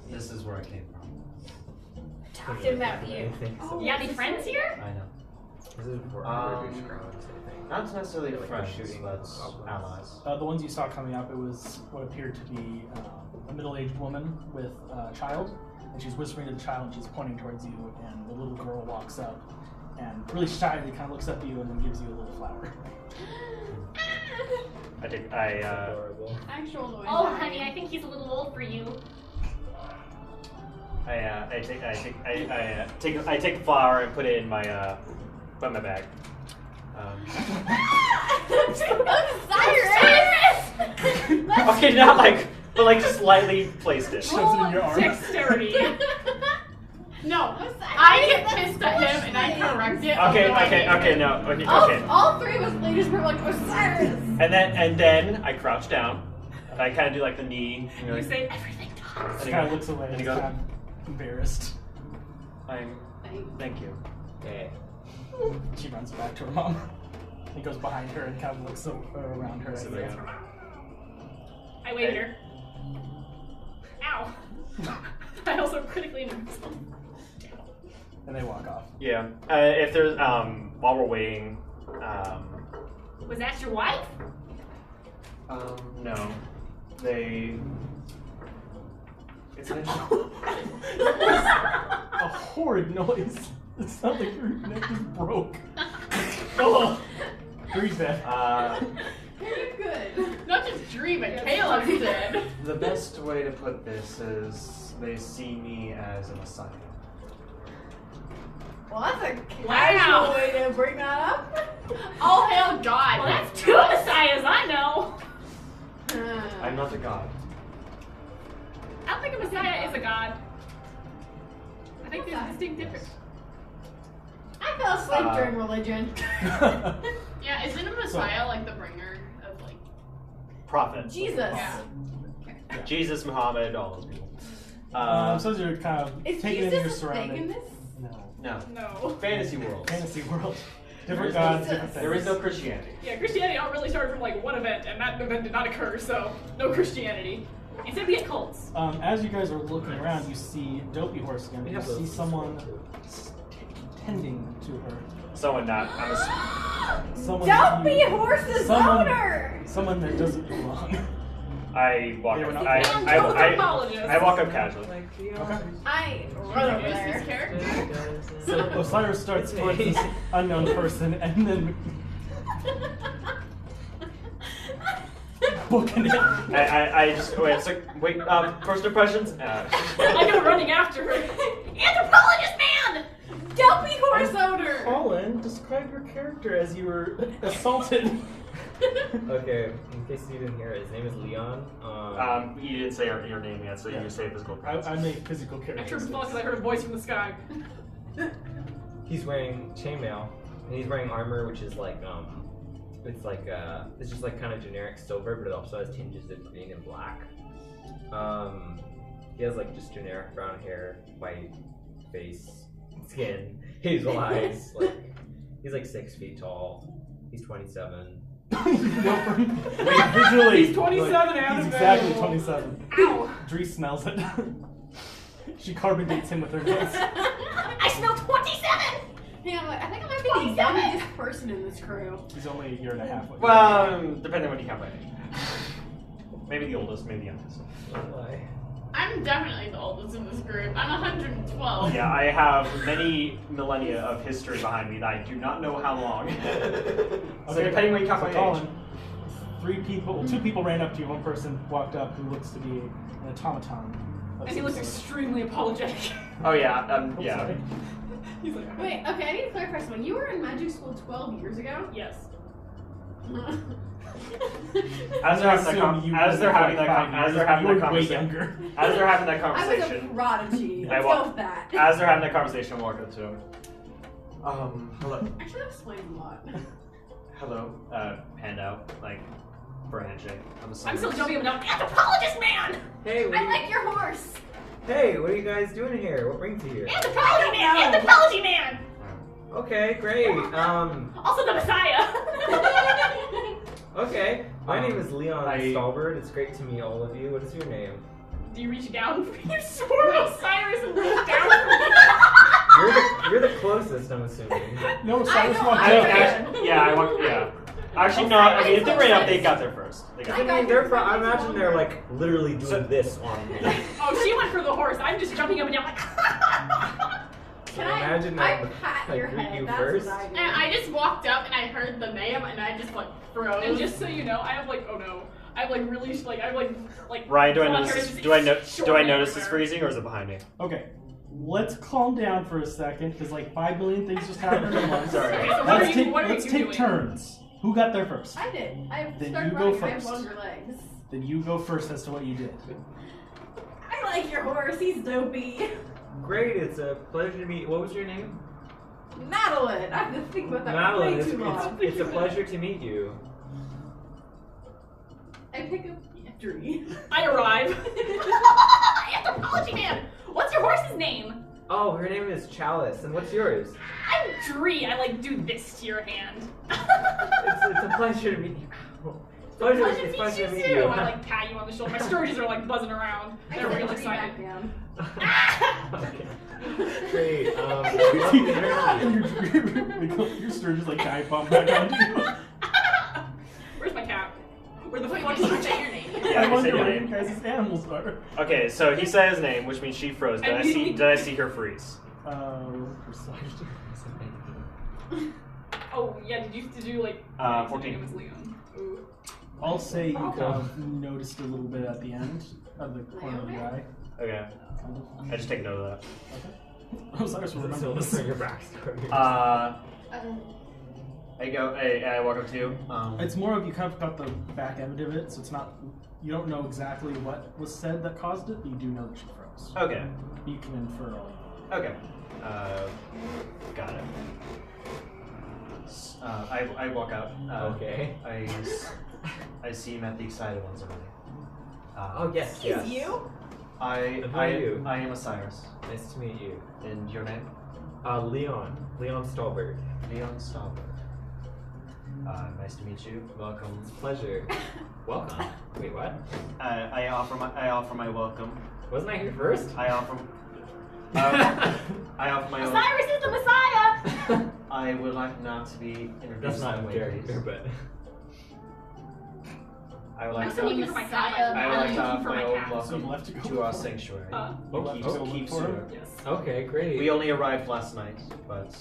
This is where I came from. Talking about you. You got any friends here? I know. This is before British Crowns, I think. Not necessarily Like friends, shooting but allies. The ones you saw coming up, it was what appeared to be a middle-aged woman with a child, and she's whispering to the child, and she's pointing towards you, and the little girl walks up, and really shyly kind of looks up at you, and then gives you a little flower. Actual noise. Oh, honey, I think he's a little old for you. I take the flower and put it in my bag. Cyrus! Okay, not like, but like just lightly placed it. Shoves it in your arm. Dexterity. No, I get pissed at him and I correct it. All three of us ladies were like, oh, Cyrus! And then I crouch down. And I kind of do like the knee. And You like, say everything talks. She kind of looks away and and you is go, kind of embarrassed. Thank you. Yeah. She runs back to her mom. He goes behind her and kind of looks around her. I waved her. Ow. I also critically injured myself. And they walk off. Yeah. If there's while we're waiting, Was that your wife? no, they. It's an A horrid noise. It sounds like your neck just broke. Oh, Drew's dead. You're good. Not just Dream, but Caleb's dead. The best way to put this is they see me as a messiah. Well, that's a casual way to bring that up. All hail God. Well, that's two messiahs I know. I'm not a god. I don't think a messiah is a god. I think there's a distinct difference. I fell asleep during religion. Yeah, isn't a Messiah like the bringer of like prophet. Jesus. Yeah. Jesus, Muhammad, all those people. So you're kind of Is taking into your Jesus a surroundings. paganist? No. No. Fantasy world. Fantasy world. Different There is no- gods, different things. There is no Christianity. Yeah, Christianity all really started from like one event, and that event did not occur, so no Christianity. Instead we had cults. As you guys are looking around, you see Dopey Horse again. You see someone tending to her. Someone not. I'm Dopey Horse's owner! Someone that doesn't belong. I walk They up. were not- I walk up casually. Okay. I run over Who's this there. character? So Osiris starts towards this unknown person and then booking it. I just wait. So, wait. First impressions. I go running after her. Anthropologist man! Don't be horse owner! Colin, describe your character as you were assaulted. Okay, in case you didn't hear it, his name is Leon. You didn't say your name yet, so you say physical. I make physical I turned characters. because I heard a voice from the sky. He's wearing chainmail, and he's wearing armor, which is like it's just like kind of generic silver, but it also has tinges of green and black. He has like just generic brown hair, white face, skin, hazel eyes. Like he's like 6 feet tall. He's 27. Visually, He's 27 and he's available. exactly 27. Ow! Dries smells it. She carbon dates him with her nose. I smell 27! Hang on, I think I might be the youngest person in this crew. He's only a year and a half. Well, depending on what you count by age. Maybe the oldest, maybe the youngest. Why? I'm definitely the oldest in this group. I'm 112. Yeah, I have many millennia of history behind me that I do not know how long. So depending when you count by age. Colin, 2 people ran up to you. One person walked up who looks to be an automaton. And he looks extremely apologetic. Oh yeah, yeah. He's like, Wait, okay, I need to clarify something. You were in magic school 12 years ago? yes. As they're having that I was a conversation, prodigy. I Let's walk- go with that. as they're having that conversation, I walk up to him. Hello. Actually, that explains a lot. Hello. Hand out, like, for a handshake. I'm still jumping up and down. Anthropologist man! Hey, I like your horse. hey, what are you guys doing here? What brings you here? Anthropology man! Anthropology man! Okay, great. Also the Messiah! Okay. My name is Leon I- Stalbert. It's great to meet all of you. What is your name? Do you reach down? You swore Osiris and reached down for me. You're the closest, I'm assuming. No, Osiris know, walked I up. know. I walked. Yeah. Actually, no. I mean, if they ran up, they got there first. They got I there. mean, I imagine they're like literally doing this on me. Oh, she went for the horse. I'm just jumping up and down like. Can imagine I that pat your greet head? you That's first. what I do. And I just walked up and I heard the name and I just like froze. And just so you know, I have like, oh no, I have like really like I have like Ryan, do I blonde notice? hair This, that's do I short notice this everywhere. freezing, or is it behind me? Okay, let's calm down for a second, because like 5 million things just happened at once. Sorry. Okay, so Let's take turns. Who got there first? I did. I Then started you go running. I have first. longer legs. Then you go first as to what you did. I like your horse. He's dopey. Great, it's a pleasure to meet. What was your name? Madeline. I have to think about that Madeline. way too long. It's a pleasure to meet you. I pick up Dree. I arrive. Anthropology man. What's your horse's name? Oh, her name is Chalice, and what's yours? I'm Dree. I like do this to your hand. It's a pleasure to meet you. It's pleasure to meet you. I like pat you on the shoulder. My sturges are like buzzing around. They're real Dree back excited. down. Okay. Great. I'd love to interview you. Your sturgeon's like giant bomb back on you. Where's my cat? Where the fuck Wait, is did you my say your name? Yeah, I you wonder said your where you name. guys' animals are. Okay, so he said his name, which means she froze. Did I see her freeze? Perception. Oh yeah, did you like? 14. It was Leon. Ooh. I'll say you kind of noticed a little bit at the end of the corner of the eye. Okay. I just take note of that. Osiris will remember this. your backstory. I walk up to you. It's more of you kind of got the back end of it, so it's not. You don't know exactly what was said that caused it, but you do know that she froze. Okay. You can infer all. Okay. Got it. I walk out. Okay. I see him at the excited ones already. Oh yes, Is yes. you? And who are you? I am Osiris. Nice to meet you. And your name? Leon Stalbert. Leon Stalbert. Nice to meet you. Welcome. It's a pleasure. Welcome. Wait, what? I offer my welcome. Wasn't I here first? I offer my Osiris is the Messiah. I would like not to be introduced That's not that a way, character, please. but I would like I'm looking to. for my I cat. would like to I'm offer looking my for my own cat. So you welcome left to go to our for it? sanctuary. You left to go Keep for it? soon. Yes. Okay, great. We only arrived last night, but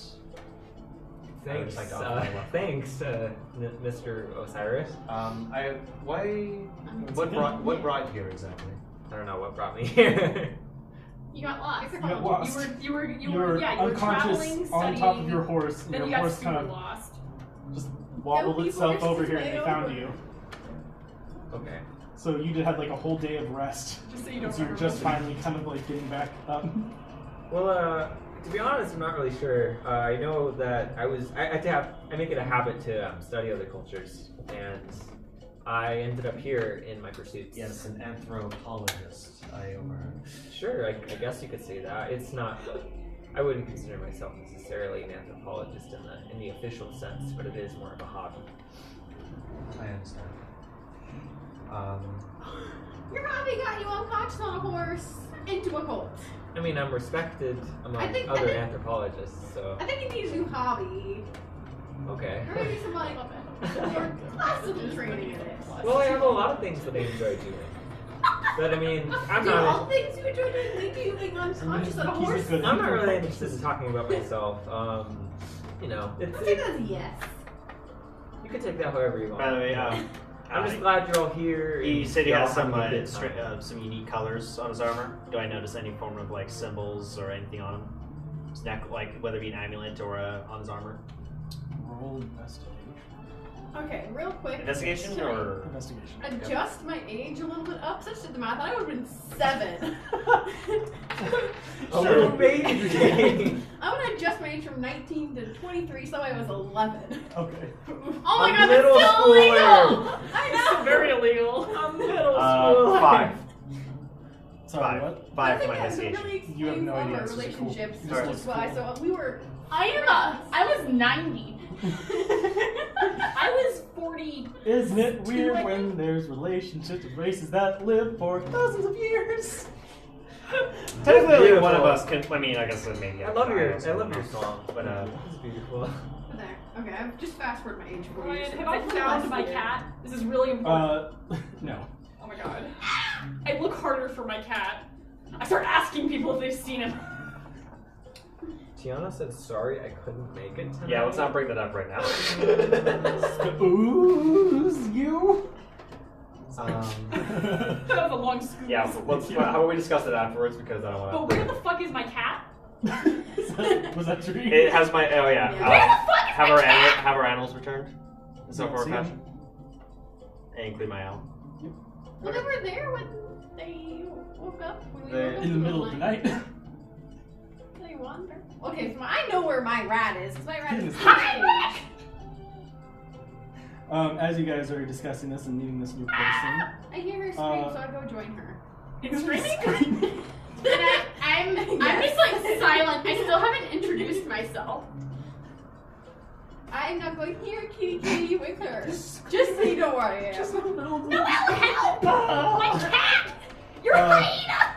I would Thanks, like to offer my welcome. thanks, Mr. Osiris. What brought you here exactly? I don't know what brought me here. You got lost. You got lost. You were You were unconscious traveling, on studying, top of your horse, and then your you got horse super kind of lost. just wobbled Go, itself people, over just here and they stay found over. you. Okay. So you did have like a whole day of rest. Just so you don't So you're just finally kind of like getting back up. Well, to be honest, I'm not really sure. I know that I make it a habit to study other cultures, and I ended up here in my pursuits. Yes, an anthropologist. I overheard. Sure, I guess you could say that. It's not. I wouldn't consider myself necessarily an anthropologist in the official sense, but it is more of a hobby. I understand. Your hobby got you unconscious on a horse into a cult. I mean, I'm respected among I think- other anthropologists, so I think you need a new hobby. okay. Or maybe some like more classical training in it. Well, I have a lot of things that I enjoy doing. But I mean, I'm Do all not. things you enjoy doing lead to you being unconscious on a horse? I'm not really interested in talking about myself. You know, I think that's a yes. you can take that however you want. By the way, I'm just glad you're all here. he and said he you're has all some having a good time. some unique colors on his armor. Do I notice any form of like symbols or anything on him? His neck, like whether it be an amulet or on his armor. Roll investigation. Okay, real quick. Investigation should I or Investigation. adjust my age a little bit up? Such did the math. I would have been 7. A little baby. I'm gonna adjust my age from 19 to 23, so I was 11. Okay. Oh my A god, middle that's still schooler. illegal! I know! Very illegal. I'm middle school. 5. Sorry, what? 5 for my I think investigation. really explains You have no all idea, our it's just cool. relationships. It's Which just is why, cool. so we were. I was 90. I was 40. Isn't it weird I when there's relationships with races that live for thousands of years? Technically, only Beautiful. one of us can. I mean, I guess maybe. I love your don't song. But It's beautiful. There. Okay, I've just fast forward my age for you. Ryan, so have I it's found less my weird. cat? This is really important. No. Oh my god. I look harder for my cat. I start asking people if they've seen him. Tiana said sorry I couldn't make it tonight. Yeah, let's not bring that up right now. Ooze you. That was a long scoop. Yeah, let's. How about we discuss it afterwards because I don't want to. But where the fuck is my cat? Was that true? It has my. Oh yeah. Yeah. Where the fuck is have my our cat? have our animals returned. So Yeah, for see fashion. And include my owl. Well, they were there when they woke up. When we woke up In the middle of the night. They wander. Okay, so I know where my rat is, because my rat is. Hi, As you guys are discussing this and meeting this new person, I hear her scream, so I go join her. It's screaming? And I'm just like silent. I still haven't introduced myself. I'm not going here, kitty kitty, with her. Just so you know where I am. just a little. No, help! My cat! You're a hyena!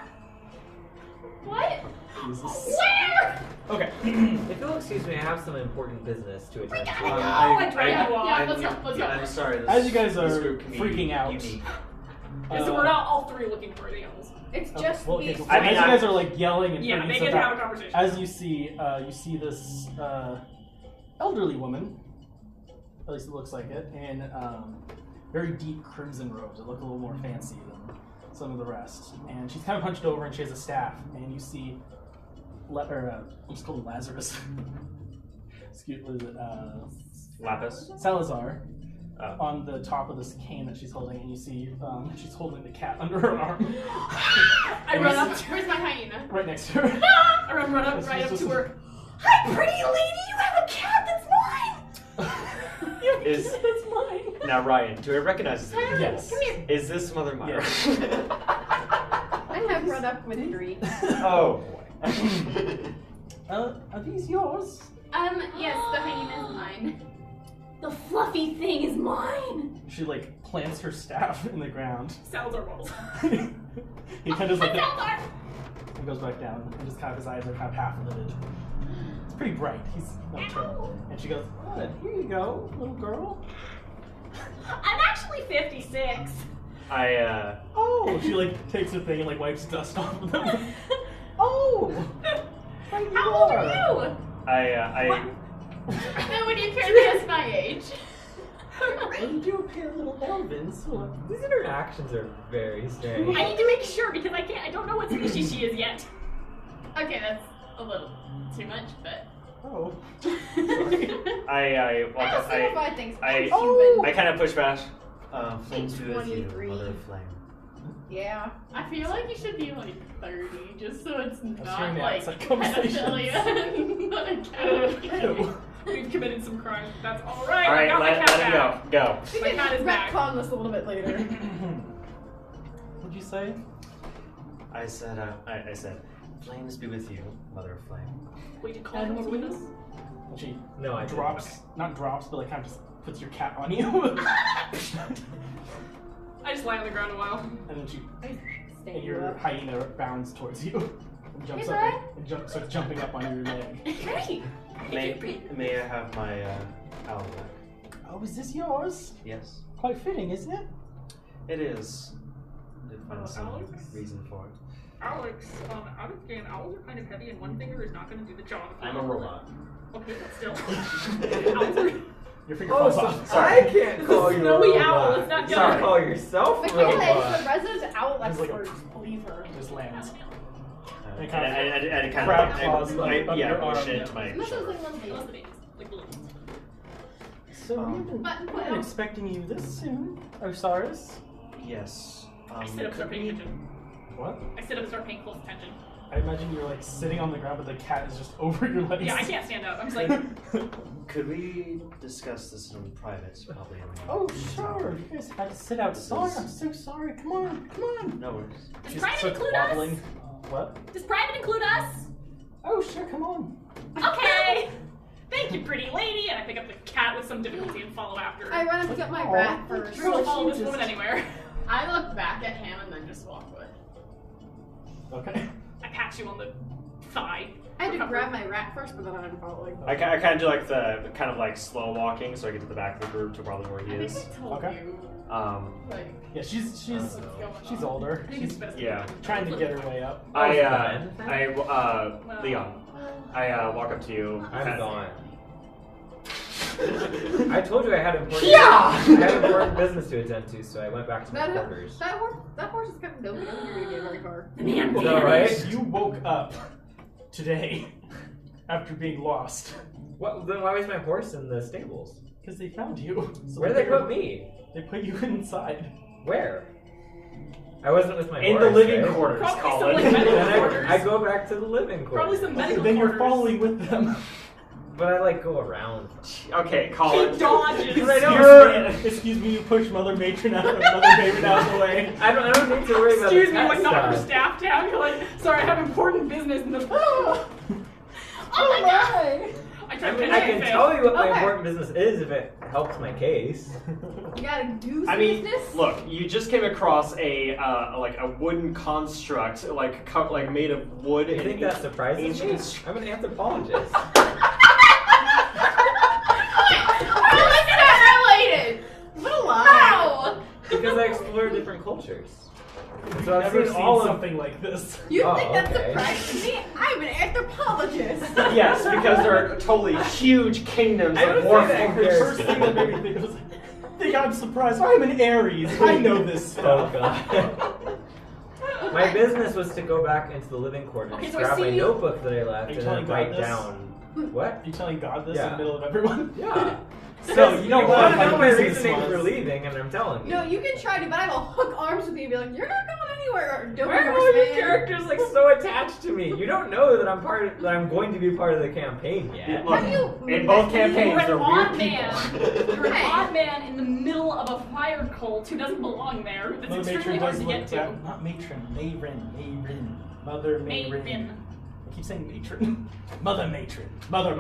What? Jesus. Where? Okay. If you'll excuse me, I have some important business to attend to. I dragged you Yeah, off. let's go. Let's go. I'm sorry. This, As you guys this are group can be freaking out, unique. So we're not all three looking for the animals. It's Okay, just well, me. okay, so I mean, as you I'm- guys are like yelling and Yeah, freaking they stuff get to have out, a conversation. as you see this elderly woman, at least it looks like it, in very deep crimson robes. It look a little more fancy than some of the rest. And she's kind of hunched over and she has a staff. And you see, I'm just calling him Lazarus. Excuse me, Lapis. Salazar. On the top of this cane that she's holding, and you see she's holding the cat under her arm. I run up. Where's my hyena? Right next to her. I run right This up is just- to her. Hi, pretty lady, you have a cat that's mine! You have a Is- cat that's mine! Now Ryan, do I recognize this? Yes. Come here. Is this Mother Myra? I have run up with Dree. Oh Are these yours? Yes, the hyena is mine. The fluffy thing is mine. She like plants her staff in the ground. Salazar balls. He kind of like Salazar! and goes back down, and just kind of his eyes are kind of half lidded. It's pretty bright. He's not sure. And she goes, "Good, here you go, little girl." I'm actually 56. Oh, she like takes her thing and like wipes dust off of them. Oh, How old are you? No one you care to guess my age. You do appear a little elven, so these interactions are very strange. I need to make sure because I don't know what species she is yet. Okay, that's a little too much, but. Oh. I walk up. simplify things. I kind of push back. Flames be with you, 23. mother of flame. Yeah. I feel like you should be like 30, just so it's not hearing the like outside conversation. pedophilia. We've committed some crimes. That's all right. All right, I got my let cat him back. go. We My can cat is back. retcon this a little bit later. What'd you say? I said, flames be with you, mother of flame. Wait, did Colin come over with us? She No, I drops, not drops, but like kind of just puts your cat on you. I just lie on the ground a while. And then she, Stand and you your up. hyena bounds towards you. And jumps Hey, up bud. and starts jumping up on your leg. Hey! May I have my owl back? Oh, is this yours? Yes, Quite fitting, isn't it? it is. I did find some Alex? reason for it. Alex, I understand owls are kind of heavy and one finger is not going to do the job. I'm a robot. Okay, but still. Owls are... Your finger Oh, falls so off. I can't call you a snowy robot. owl, it's not You done. should call yourself a Michaela is robot. the resident owl There's like a- expert. Believe her. Just lands. And kind I kind crab of claws up yeah, your push arm. it into my And this is shoulder. like little baby. So we've Button been pull. expecting you this soon, Osiris. Yes. I sit up and start paying attention. What? I sit up and start paying close attention. I imagine you're like sitting on the ground, but the cat is just over your legs. Yeah, I can't stand up. I'm just like, Could we discuss this in private, probably? Oh, sure. You guys had to sit outside. is- I'm so sorry. Come on, come on. No worries. does She private starts include waddling. us? What? Does private include us? Oh, sure. Come on. Okay! Thank you, pretty lady. And I pick up the cat with some difficulty and follow after her. I run up to get my rat first. Sure, I'll follow this woman anywhere. I look back at him and then just walk away. Okay. I pat you on the thigh. I had to Recover. grab my rat first, but then I'm following. I kind of do like the kind of like slow walking, so I get to the back of the group to probably where he I is. think I told Okay. you. Yeah, she's what's going on. she's older. I think She's it's best. Yeah. trying to get her way up. Leon, I walk up to you. I'm gone. I told you I had important. Yeah! I had important business to attend to, so I went back to my That, quarters. that horse is kind of dope. I don't think you're gonna get very far. Man, Is that right? You woke up today after being lost What? Then why was my horse in the stables? because they found you. So Where did they figured- put me? They put you inside. Where? I wasn't with my In horse. the living right? quarters, Probably some, Colin. like, medical Then quarters. I go back to the living quarters. Probably some medical Then you're quarters. following with them. But I like go around. Okay, Colin. He dodges. Because I know Excuse me, you push Mother Matron out of Mother Matron out of the way. I don't need to worry about Excuse the me, cat like knock her stuff. staff down. You're like, sorry, I have important business in the. Oh Oh my god! my! I I tried mean, to I can fail. tell you what my Okay. important business is if it helps my case. You gotta do some I mean, business. look, you just came across a like a wooden construct, like made of wood. You and think that surprises me? ancient- I'm an anthropologist. How is that related? What a lie! How? Because I explore different cultures. So I've Never seen seen all of something like this. You Oh, think that's okay. surprising me? I'm an anthropologist. Yes, because they're totally huge kingdoms I of don't war say that The Yes. first thing that made me think was, think I'm surprised. I'm an Aries. I know this Oh stuff. god. My business was to go back into the living quarters, Okay, so I grab my see you- notebook that I left, Are you and telling then God write this? down. What? Are you telling God this in Yeah. the middle of everyone? Yeah. So you know you what? want to My know my business reasoning was- for leaving, and I'm telling you. No, you can try to, but I will hook arms with you and be like, you're not going anywhere. Or, don't Why are all your characters like so attached to me? You don't know that I'm going to be part of the campaign yet. Look, Have you in both met me? campaigns, You're they're an weird odd man. people. You're an Hey. odd man in the middle of a fire cult who doesn't belong there. That's Mother extremely Matron hard does to look get to. that. Not matron, Mayrin. Mother Mayrin. Maven. I keep saying matron. Mother Matron. Mother.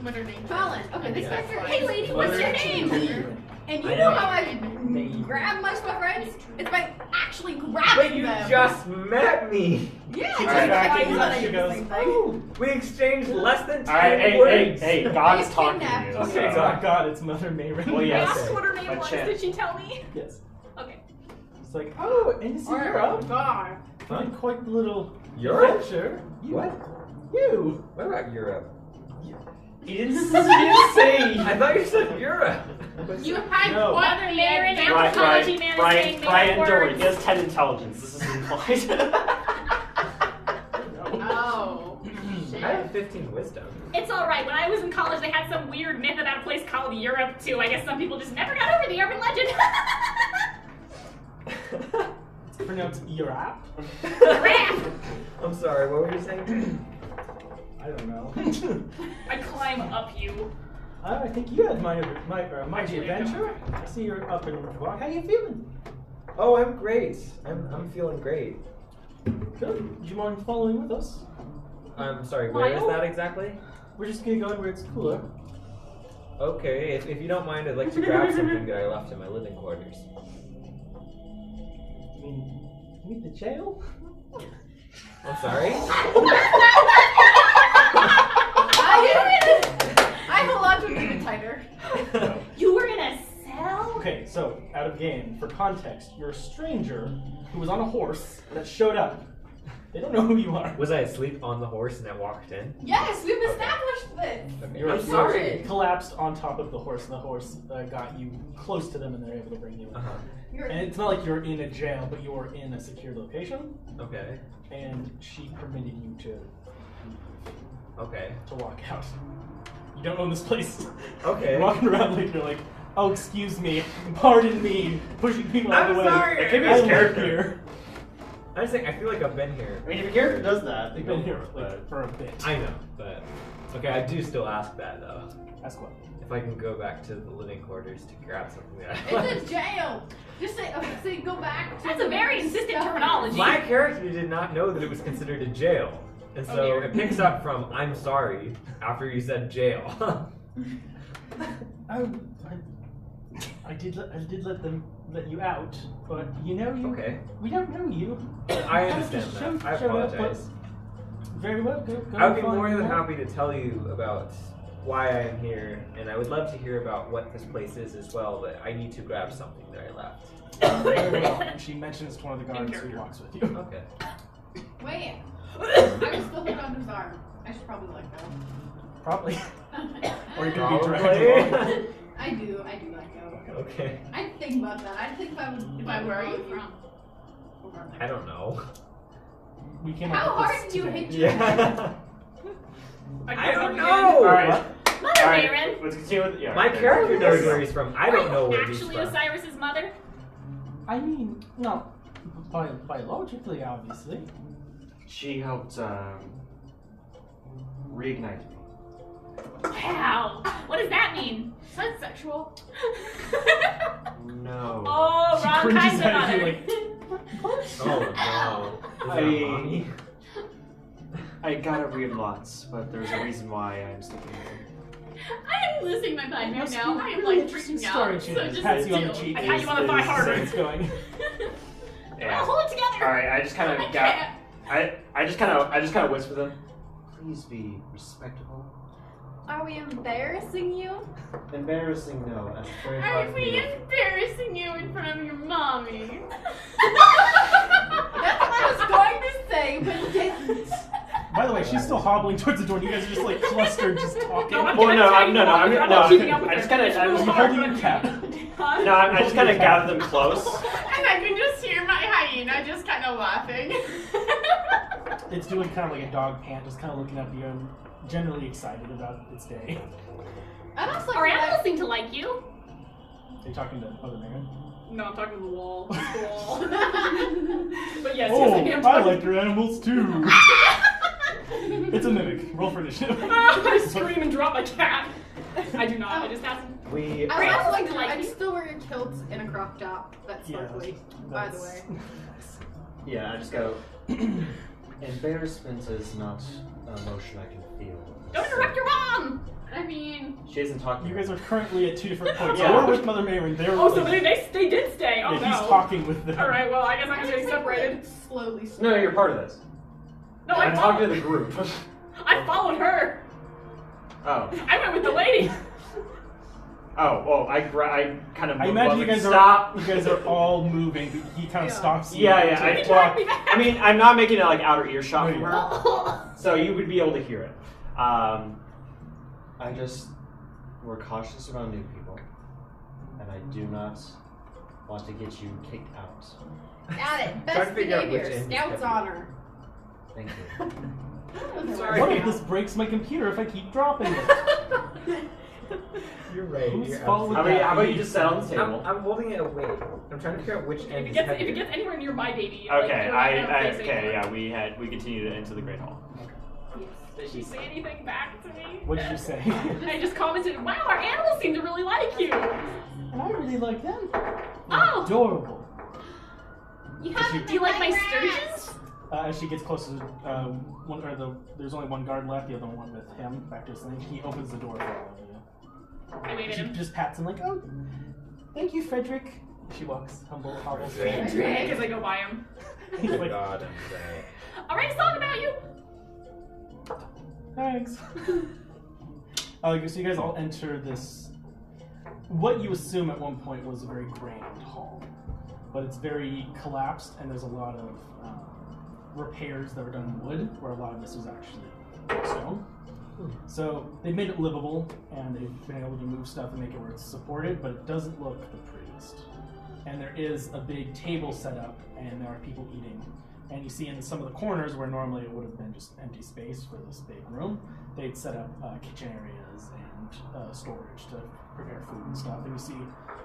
What her name? Colin. Okay, this Yeah. guy's your. Hey, lady, what's Mother your name? Matron. And you I know know. how I Mayrin. grab my friends? It's by actually But grabbing you them. just met me. Yeah, She just comes back twice and that I she did the goes, same thing. oh. We exchanged less than 10 All right, words. hey, God is They talking to kidnapped you. you. Okay, so- God, it's Mother Mayrin. Well, I yes. asked what her name By was. chance. Did she tell me? Yes. Okay. It's like, oh, and it's Europe. God. Huh? Quite the little Europe? adventure. What? You. What about Europe? He didn't say. I thought you said Europe. You had No. one Mother Marin, adventure. anthropology man is saying Brian, bad don't worry. words. He has 10 intelligence. This is implied. Oh. I have 15 wisdom. It's alright. When I was in college, they had some weird myth about a place called Europe, too. I guess some people just never got over the urban legend. It's pronounced Europe. I'm sorry, what were you saying? I don't know. I climb up you. I think you had mighty Actually, I don't. adventure. I see you're up and walk. How you feeling? Oh, I'm great. I'm feeling great. Good. Do you mind following with us? I'm sorry, where is that exactly? We're just gonna go in where it's cooler. Okay, if you don't mind, I'd like to grab something that I left in my living quarters. You mean the jail? I'm sorry? I hold on to it even tighter. You were in a cell? Okay, so out of game, for context, you're a stranger who was on a horse that showed up. They don't know who you are. Was I asleep on the horse and I walked in? Yes, we've established this. You're sorry. collapsed on top of the horse, and the horse got you close to them, and they're able to bring you in. Uh-huh. And it's not like you're in a jail, but you're in a secure location, Okay. and she permitted you Okay. to walk out. You don't own this place. Okay. You're walking around like you're like, oh, excuse me, pardon me, pushing people out of the way. I'm sorry. That could be I his live character. here. I'm just saying, I feel like I've been here. I mean, if your character does that, They've then been go here for it, for a bit. I know, but okay, I do still ask that though. Ask what? If I can go back to the living quarters to grab something that I It's a jail. Just say go back. To That's a very insistent terminology. My character did not know that it was considered a jail. And so dear. it picks up from I'm sorry after you said jail. I did let you out, but you know you. Okay. We don't know you. I understand Just that. I showed up, but apologize. Very well. Go I would be find more than more. happy to tell you about why I am here, and I would love to hear about what this place is as well, but I need to grab something that I left. Very well. And she mentions to one of the guards who walks with you. Okay. Wait. I was still hooked onto his arm. I should probably let go. Probably. Or you could be Probably. dragged along. I do let go. Okay. I think about that. I think if I would. Where are you from? I don't know. We came How up with hard this did you today. hit your Yeah. I don't know. All right. Mother All right. Marin. Let's continue with My character knows where he's from. I don't know where he's Actually, from. Osiris's mother? I mean, no, biologically, obviously. She helped reignite me. Wow. What does that mean? Sounds sexual. No. Oh, She wrong cringes kind of at you mother. Oh no. Is that mommy? I gotta read lots, but there's a reason why I'm sticking here. I am losing my mind right Must now. be I am really like interesting freaking story. out. She So just pats you on the chill. cheek. I pat you on the thigh harder. It's going. Yeah. Hold it together. All right. I just kind I of got. can't. I just kind of whisper them. Please be respectable. Are we embarrassing you? Embarrassing, no. That's very hard Are for me we to- embarrassing you in front of your mommy? That's what I was going to say, but didn't. By the way, she's still hobbling towards the door. And you guys are just like clustered, just talking. No, I'm Well, no, I'm no, keeping up with I her. just kind of. It's I really was You're hard. holding your cap. Huh? No, I just kind of gather them close. And I can just hear my hyena just kind of laughing. It's doing kind of like a dog pant, just kind of looking at you and generally excited about its day. And I was like, Our animals seem to like you. Are you talking to Mother Marin? No, I'm talking to the wall. It's the wall. But yes, Oh, yes, I'm I talking. like your animals too. It's a mimic. Roll for initiative. I scream and drop my cat. I do not. I just asked. We I Great. was like, Like I'd you. still wear your kilt in a crop top. That's Yeah, lovely, by the way. Yeah, I just go. Embarrassment is not an emotion I can feel. Don't interrupt your mom. I mean, She isn't talking. You guys are currently at two different points. Yeah. You're with Mother Marin. They're Oh, so like, they did stay. Oh yeah, no. he's talking with them. All right. Well, I guess I'm getting separated. Slowly. No, you're part of this. No, I'm I talking followed. to the group. I followed her. Oh. I went with the lady. I kind of. I imagine you guys stop. You guys are all moving. But he kind of stops you. Yeah. I mean, I'm not making it like outer earshot from her, so you would be able to hear it. We're cautious around new people, and I do not want to get you kicked out. Got it. Trying Best to figure out which behavior. end Scout's is heavy. honor. Thank you. Sorry. What if this breaks my computer if I keep dropping it? You're right. Whose You're fault would absolutely- that How about you be? just sit on the table? I'm holding it away. I'm trying to figure out which end If is it heavier. gets anywhere near my baby, Okay, like, we continued into the Great Hall. Did she say anything back to me? What did you say? I just commented, "Wow, our animals seem to really like you." And I really like them. Oh. Adorable. You haven't Do you like my been sturgeons? As she gets closer, there's only one guard left. The other one with him back to his thing. He opens the door for all of you. I wave at She him. just pats him like, "Oh, thank you, Frederick." She walks humble, hobbles. Frederick. Because I go by him. He's Oh like, God, I'm sorry. All right, let's talk about you. thanks. So you guys all enter this, what you assume at one point was a very grand hall, but it's very collapsed, and there's a lot of repairs that were done in wood, where a lot of this was actually stone. So they made it livable, and they've been able to move stuff and make it where it's supported, but it doesn't look the prettiest. And there is a big table set up, and there are people eating. And you see in some of the corners where normally it would have been just empty space for this big room, they'd set up kitchen areas and storage to prepare food and stuff. And you see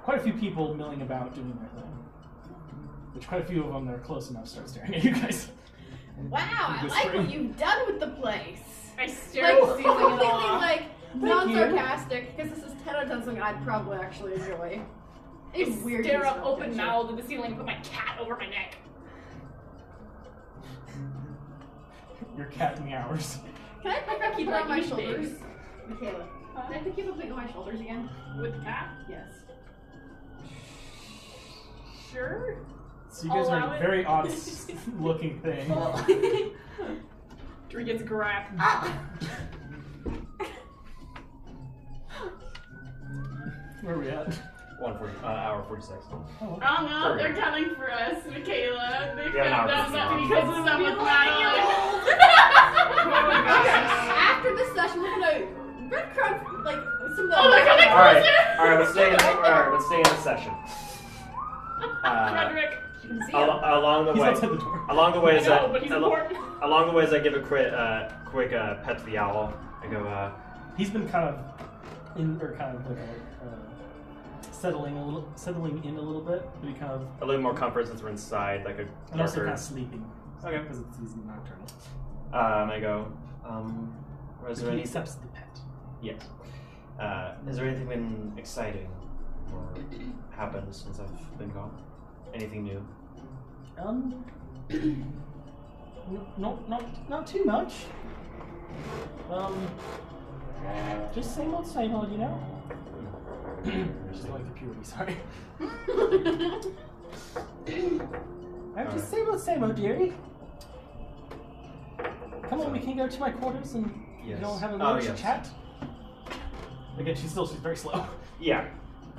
quite a few people milling about doing their thing. Which quite a few of them that are close enough start staring at you guys. Wow, I like what you've done with the place. I stare at the ceiling in completely awe. like non-sarcastic, because this is 10 out of 10 something I'd probably actually enjoy. It's weird. Stare up use of open architecture. mouthed at the ceiling and put my cat over my neck. Your cat meows. Can I pick up you Like on my you shoulders? big. Michaela, can I pick you up on my shoulders again? With the cat? Yes. Sure. So you guys I'll are allow a it. very odd looking thing. Drew gets grabbed. Where are we at? Hour 46. Oh no, they're coming for us, Michaela. They Yeah, found no, out it's that not. because of them with animals. After this session, we're gonna breadcrumb like some of the. Oh, they're coming All right, let's stay in the session. Frederick. You can see him. Along the He's way, outside the door. along the way, I know, but he's important. along the way as I give a quick pet to the owl. I go, He's been kind of settling in a little bit, but he kind of a little more comfort since we're inside, like a and also darker. kind of sleeping. Okay. Because it's season nocturnal. I go, is there He any? accepts the pet. Yes. Has there anything been exciting or happened since I've been gone? Anything new? Not too much. Just same old, you know. Just like the purity, sorry. I'm just same old, dearie. Come on, we can go to my quarters and Yes. have a Oh, little yes. chat. Again, she's very slow. Yeah.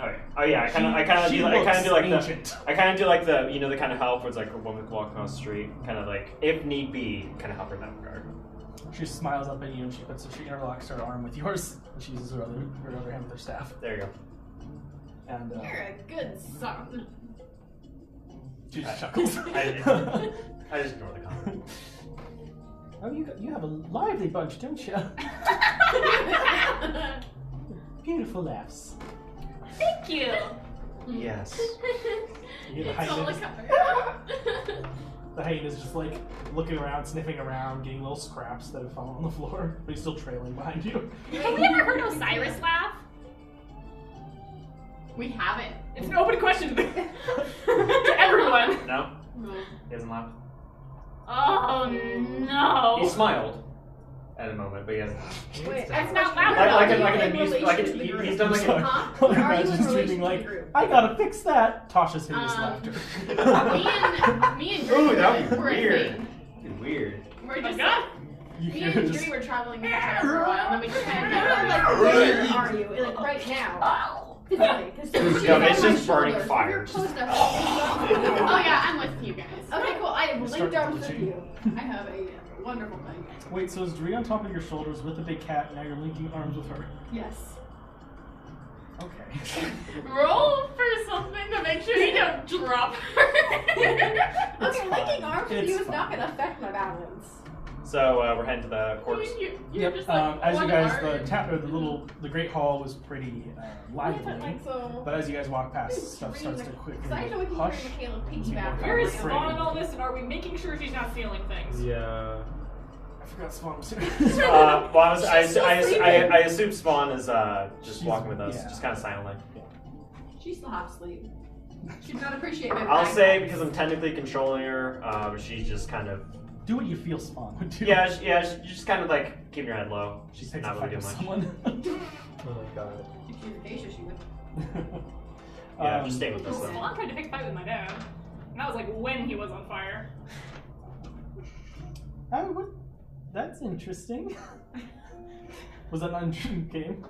Okay. Oh yeah. I kind of She do looks like ancient. I kind of do like the kind of help where it's like a woman walking across the street, kind of like if need be, kind of help her in that regard. She smiles up at you and she interlocks her arm with yours and she uses her other hand with her staff. There you go. And You're a good son. she just chuckles. I just ignore the comment. Oh, you have a lively bunch, don't you? Beautiful laughs. Thank you. Yes. You get It's all hyenas. The hyena's just like looking around, sniffing around, getting little scraps that have fallen on the floor, but he's still trailing behind you. Have we ever heard Osiris laugh? We haven't. It's an open question to everyone. No. He hasn't laughed. Oh no. He smiled at a moment, but he hasn't. Wait, That's not loud Like enough. he's done like a. Huh? Are Are you in just relation dreaming to the like, group? I gotta fix that. Tasha's hideous laughter. Me and Drew Ooh, that would were be a weird. thing. Weird. We're just God. You me hear and just Drew were traveling with each other for a while, and then we just kind of Like, where are you? Like, right now. Physically, because she's No, on it's my just burning shoulders. fire. You're close enough. Oh yeah, I'm with you guys. Okay, cool. I have Start linked arms with glitching. you. I have a wonderful thing. Wait, so is Dree on top of your shoulders with the big cat, and now you're linking arms with her? Yes. Okay. Roll for something to make sure you don't drop her. Okay, linking arms with It's you is fine. not going to affect my balance. So we're heading to the corpse. You're just like As you one guys, arm. the Great Hall was pretty lively. Like so. But as you guys walk past, stuff starts to quickly Because I know we can hush. hear Michaela Be piggyback. more Where is Pretty. Spawn in all this, and are we making sure she's not stealing things? Yeah. I forgot Spawn was here. Well, I sleeping. assume Spawn is just She's- walking with us, yeah. just kind of silently. She's still half asleep. She did not appreciate my I'll back. say because I'm technically controlling her, she's just kind of Do what you feel Spawn would do. yeah, you're just kind of like keeping your head low. She takes not a really fight doing with much. someone. Oh my god. If she was Acacia, she would. Yeah, just stay with us though. Spawn tried to pick a fight with my dad. And that was like when he was on fire. Oh, what? That's interesting. Was that not an interesting game?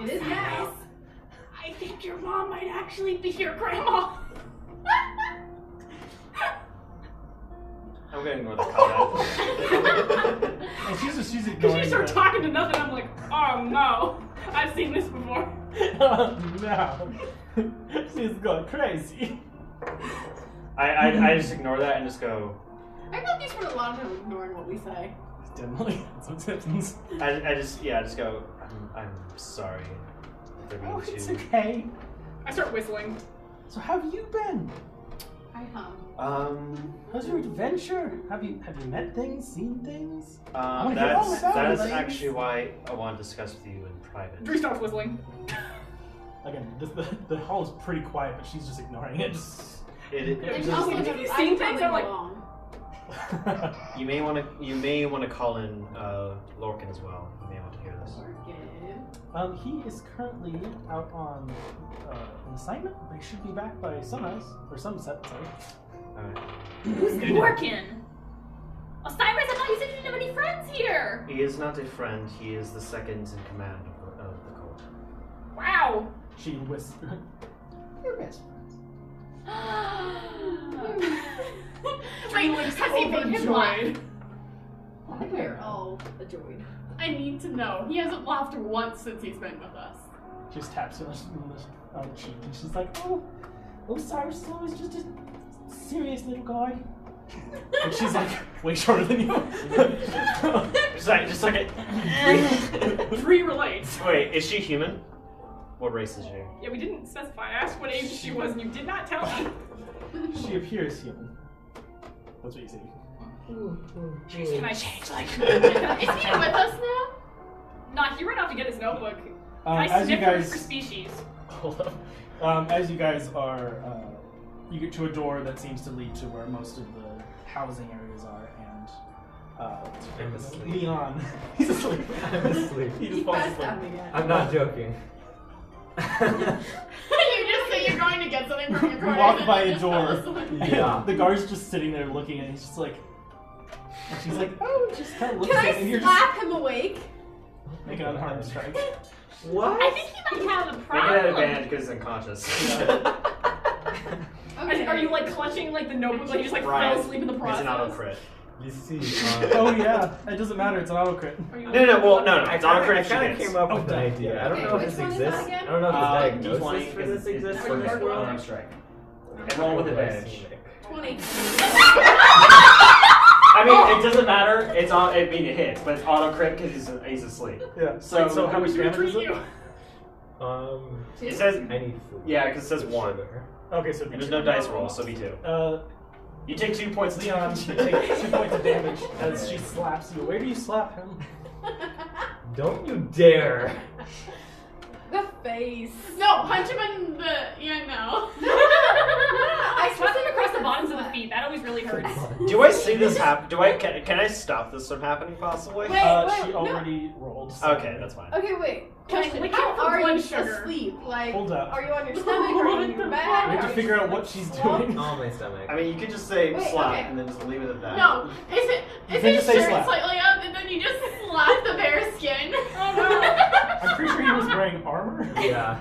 It is nice. I think your mom might actually be your grandma. I'm gonna ignore the comment. And she's Because ignoring she started that. talking to nothing, I'm like, oh no. I've seen this before. No. She's gone crazy. I just ignore that and just go. I feel like you spend a lot of time ignoring what we say. Definitely. That's what happens. I just go. I'm sorry for being Oh, it's too. okay. I start whistling. So how have you been? I hum. How's your adventure? Have you met things, seen things? wanna hear all That's about it. actually why I want to discuss with you in private. Dree starts whistling. Again, the hall is pretty quiet, but she's just ignoring it. It And just- also, Have you I'm seen things? coming I'm like- along. you may want to call in Lorcan as well. You may want to hear this. He is currently out on an assignment, but he should be back by sunrise or sunset. Sorry. Alright. Who's working? Osiris, I thought you said you didn't have any friends here. He is not a friend. He is the second in command of the cult. Wow. She whispered, "You're best Wait, has he made him laugh? overjoyed. We're all adored. I need to know. He hasn't laughed once since he's been with us. She just taps her on the cheek, and she's like, "Oh, Osiris is always just a serious little guy." And she's like, way shorter than you. just like it. Dree relates. Wait, is she human? What race is she? Yeah, we didn't specify. I asked what age she was, and you did not tell me. She appears human. That's what you say. Can I change like? Is he with us now? Nah, he ran off to get his notebook. As I you sniffed guys for species. hold up, as you guys are, you get to a door that seems to lead to where most of the housing areas are, and I'm asleep. Leon, he's asleep. I'm asleep. He He just falls passed asleep. out again. I'm not joking. You just say you're going to get something from your We corner. walk and by then a just fall door. asleep. Yeah. The guard's just sitting there looking, and he's just like, and she's like, oh, just kind of looks Can at it, and I you're slap him awake? just make an unharmed strike. What? I think he might have a Make it problem. at advantage because he's unconscious. Okay. Are you like clutching like the notebook like you just like Right. fell asleep in the It's process? an auto crit. You see. Oh yeah, it doesn't matter. It's an auto crit. Are you- No. I It's auto crit. kind of came up with an done. idea. I don't Okay, know if which this one is that exists. again? I don't know if the diagnosis D20 for this exists in this world. unarmed strike. And roll with advantage. 20. I mean, it doesn't matter. It's on. I mean, it hits, but it's auto crit because he's asleep. Yeah. So how much damage is it? It says I need food. yeah, because it says 1. Okay, so And there's no dice roll, so be 2. You take 2 points. Leon, you take 2 points of damage as she slaps you. Where do you slap him? Don't you dare! The face. No, punch him in the. Yeah, no. I slapped him across the bottoms of the feet. That always really hurts. Do I see this happen? Can I stop this from happening possibly? Wait, She no. already rolled. So Okay, that's fine. Okay, wait. Can I Question, lick how him for are blood you sugar? asleep? Like, Hold up. are you on your stomach? Are you on your back? We have to Are figure you out what like, she's slumped? doing. On my stomach. I mean, you could just say Wait, slap okay. and then just leave it at that. No. Is You it can his just say shirt slap. slightly up and then you just slap the bare skin? Oh no. I'm pretty sure he was wearing armor. Yeah.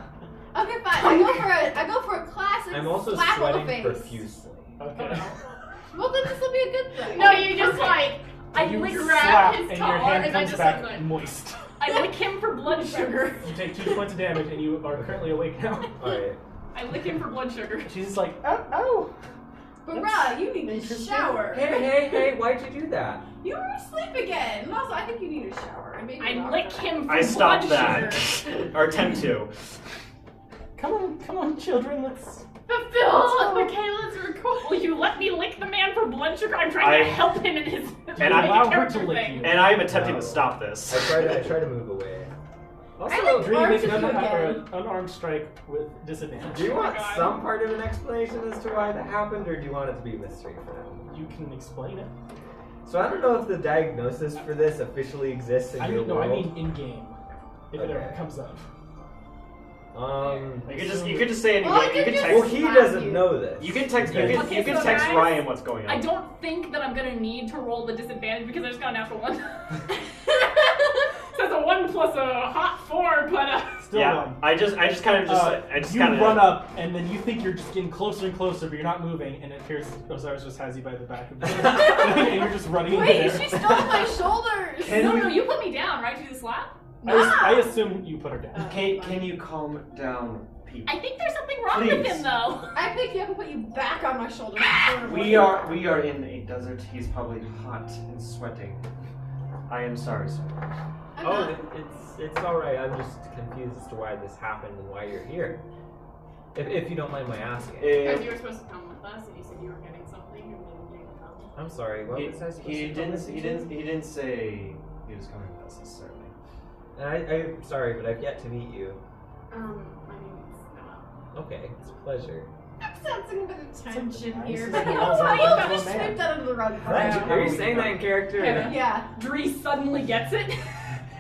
Okay, fine. I go for a classic I'm also slap on the sweating face. profusely. Okay. Well, then this will be a good thing. No, you just like I You lick slap grab his and your collar hand and I comes just back like moist. I lick him for blood sugar. You take 2 points of damage and you are currently awake now. Alright. I lick him for blood sugar. She's just like, oh. But Ra, you need to shower. Hey, why'd you do that? You were asleep again. And also, I think you need a shower. And maybe I lick him for I blood stopped that. sugar. Or attempt to. Come on, children, let's... fulfill Michaela's request. Will you let me lick the man for blood sugar? I'm trying to help him in his And I allow her character to lick thing. you. And I am attempting to stop this. I try to move away. I like Dream arms make of you an again. unarmed strike with disadvantage. Do you want God. some part of an explanation as to why that happened, or do you want it to be a mystery for now? You can explain it. So I don't know if the diagnosis for this officially exists in your I world. mean in game. If it ever Okay. comes up. You could just say it. Well, You could just text. Well, he slap doesn't you. know this. You can text. You Okay. can, Okay, you can so text guys, Ryan what's going on. I don't think that I'm gonna need to roll the disadvantage because I just got a natural 1. So it's a 1 plus a hot 4, but Still yeah, one. I just kind of just you kind of run up, and then you think you're just getting closer and closer, but you're not moving, and it appears Osiris just has you by the back of the head, and you're just running Wait, into she there. stole my shoulders. no, you put me down, right? To do the slap? I assume you put her down. Can you calm down, Pete? I think there's something wrong with Please. him, though. I pick you up and put you back on my shoulders. We are in a desert. He's probably hot and sweating. I am sorry, sir. I'm Oh, not. it's all right. I'm just confused as to why this happened and why you're here. If you don't mind my asking. Because you were supposed to come with us, and you said you were getting something, and you didn't come. I'm sorry. What was I supposed He to come didn't. with He you to? didn't. He didn't say he was coming with us necessarily. And I'm sorry, but I've yet to meet you. My name is Noelle. Okay, it's a pleasure. I'm sensing a bit of tension Nice here. as But you it know was what? on You the can just man. sweep that under the rug for Right. now. Are you saying that in character? Yeah. Yeah. Dree suddenly gets it.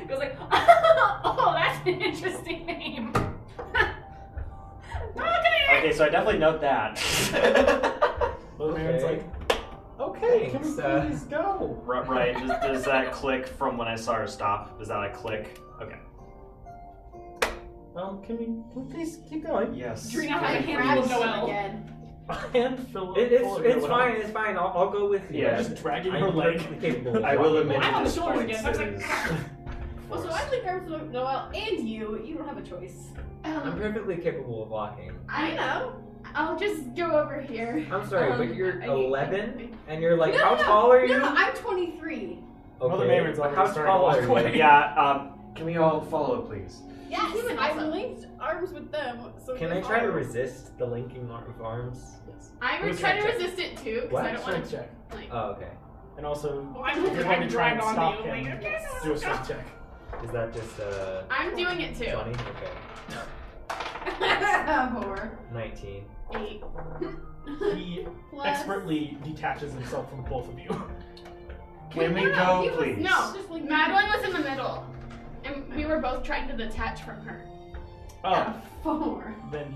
Goes like, oh, that's an interesting name. Okay. Okay, so I definitely note that. Well, Aaron's Okay. like, okay, can we Thanks, please go? Right? Does that click from when I saw her stop? Does that like click? Okay. Can we please keep going? Yes. Dree now has a I handful of grab you Noelle. again. And fill It's fine. It's fine. I'll go with you. Yeah. Just dragging I'm her leg. perfectly capable of I will walking. admit I'm on at the this shoulders point again. I was it like, is Well, so forced. I'm the character of Noelle and you don't have a choice. I'm perfectly capable of walking. I know. I'll just go over here. I'm sorry, but you're I- 11, and you're like, no, how no, tall are you? No, I'm 23. Mother Maynard's already how starting to tall walk are you? away. Yeah. Can we all follow, please? Yes, Human I've also. linked arms with them. So Can I try to resist the linking of arms? Yes. I Do a would try to strength check. resist it too, because What? I don't want Strength to. check. Like, Oh, okay. And also, Well, I'm if you're going to try and drag stop onto you, him, like, okay, do a strength check. Is that just I'm doing it too. 20? Okay. 4. 19. 8. He Plus. expertly detaches himself from both of you. Can we no, go, he was- please? No, Just like Madeline was in the middle, and we were both trying to detach from her. Oh, 4. then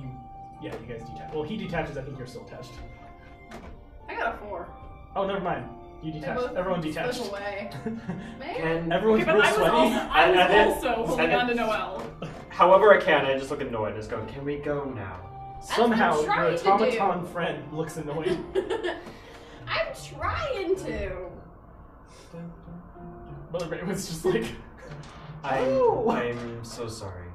you guys detach. Well, he detaches. I think you're still attached. I got a 4. Oh, never mind. You They detach. both Everyone slip detached. away. Maybe? Can Everyone's Okay, but real I was sweaty. also, And then- holding and then- on to Noelle. However I can, I just look annoyed and just go, Can we go now? Somehow, what I'm your trying to do. automaton friend looks annoyed. I'm trying to. Mother Raymond's just like, I'm so sorry.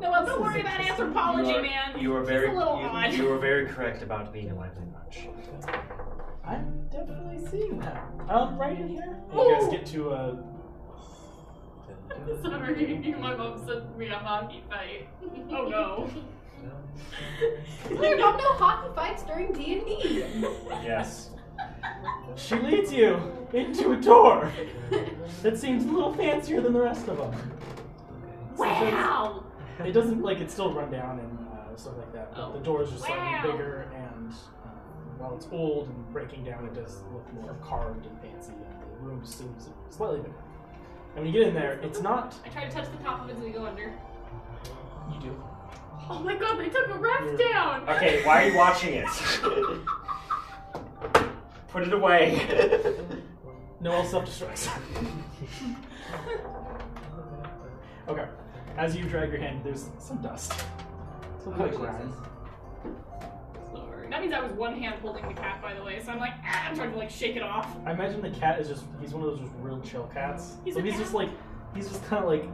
Noelle, don't worry about anthropology, you are, man. You were very It's a little odd. you were very correct about being a lively bunch. I'm definitely seeing that. Right in here. And you guys get to Sorry, my mom sent me a hockey fight. Oh no. There are no hockey fights during D&D. yes. She leads you into a door that seems a little fancier than the rest of them. Wow. It doesn't like it's still run down and stuff like that, but Oh. the door is just slightly Wow. bigger, and while it's old and breaking down, it does look more carved and fancy. And the room seems slightly bigger. And when you get in there, it's not. I try to touch the top of it as we go under. You do. Oh my god, they took a ref You're- down! Okay, why are you watching it? Put it away. Noelle self-destructs. Okay. As you drag your hand, there's some dust. Some kind of grind. That means I was one hand holding the cat, by the way. So I'm like, I'm trying to like shake it off. I imagine the cat is he's one of those just real chill cats. He's just kind of like,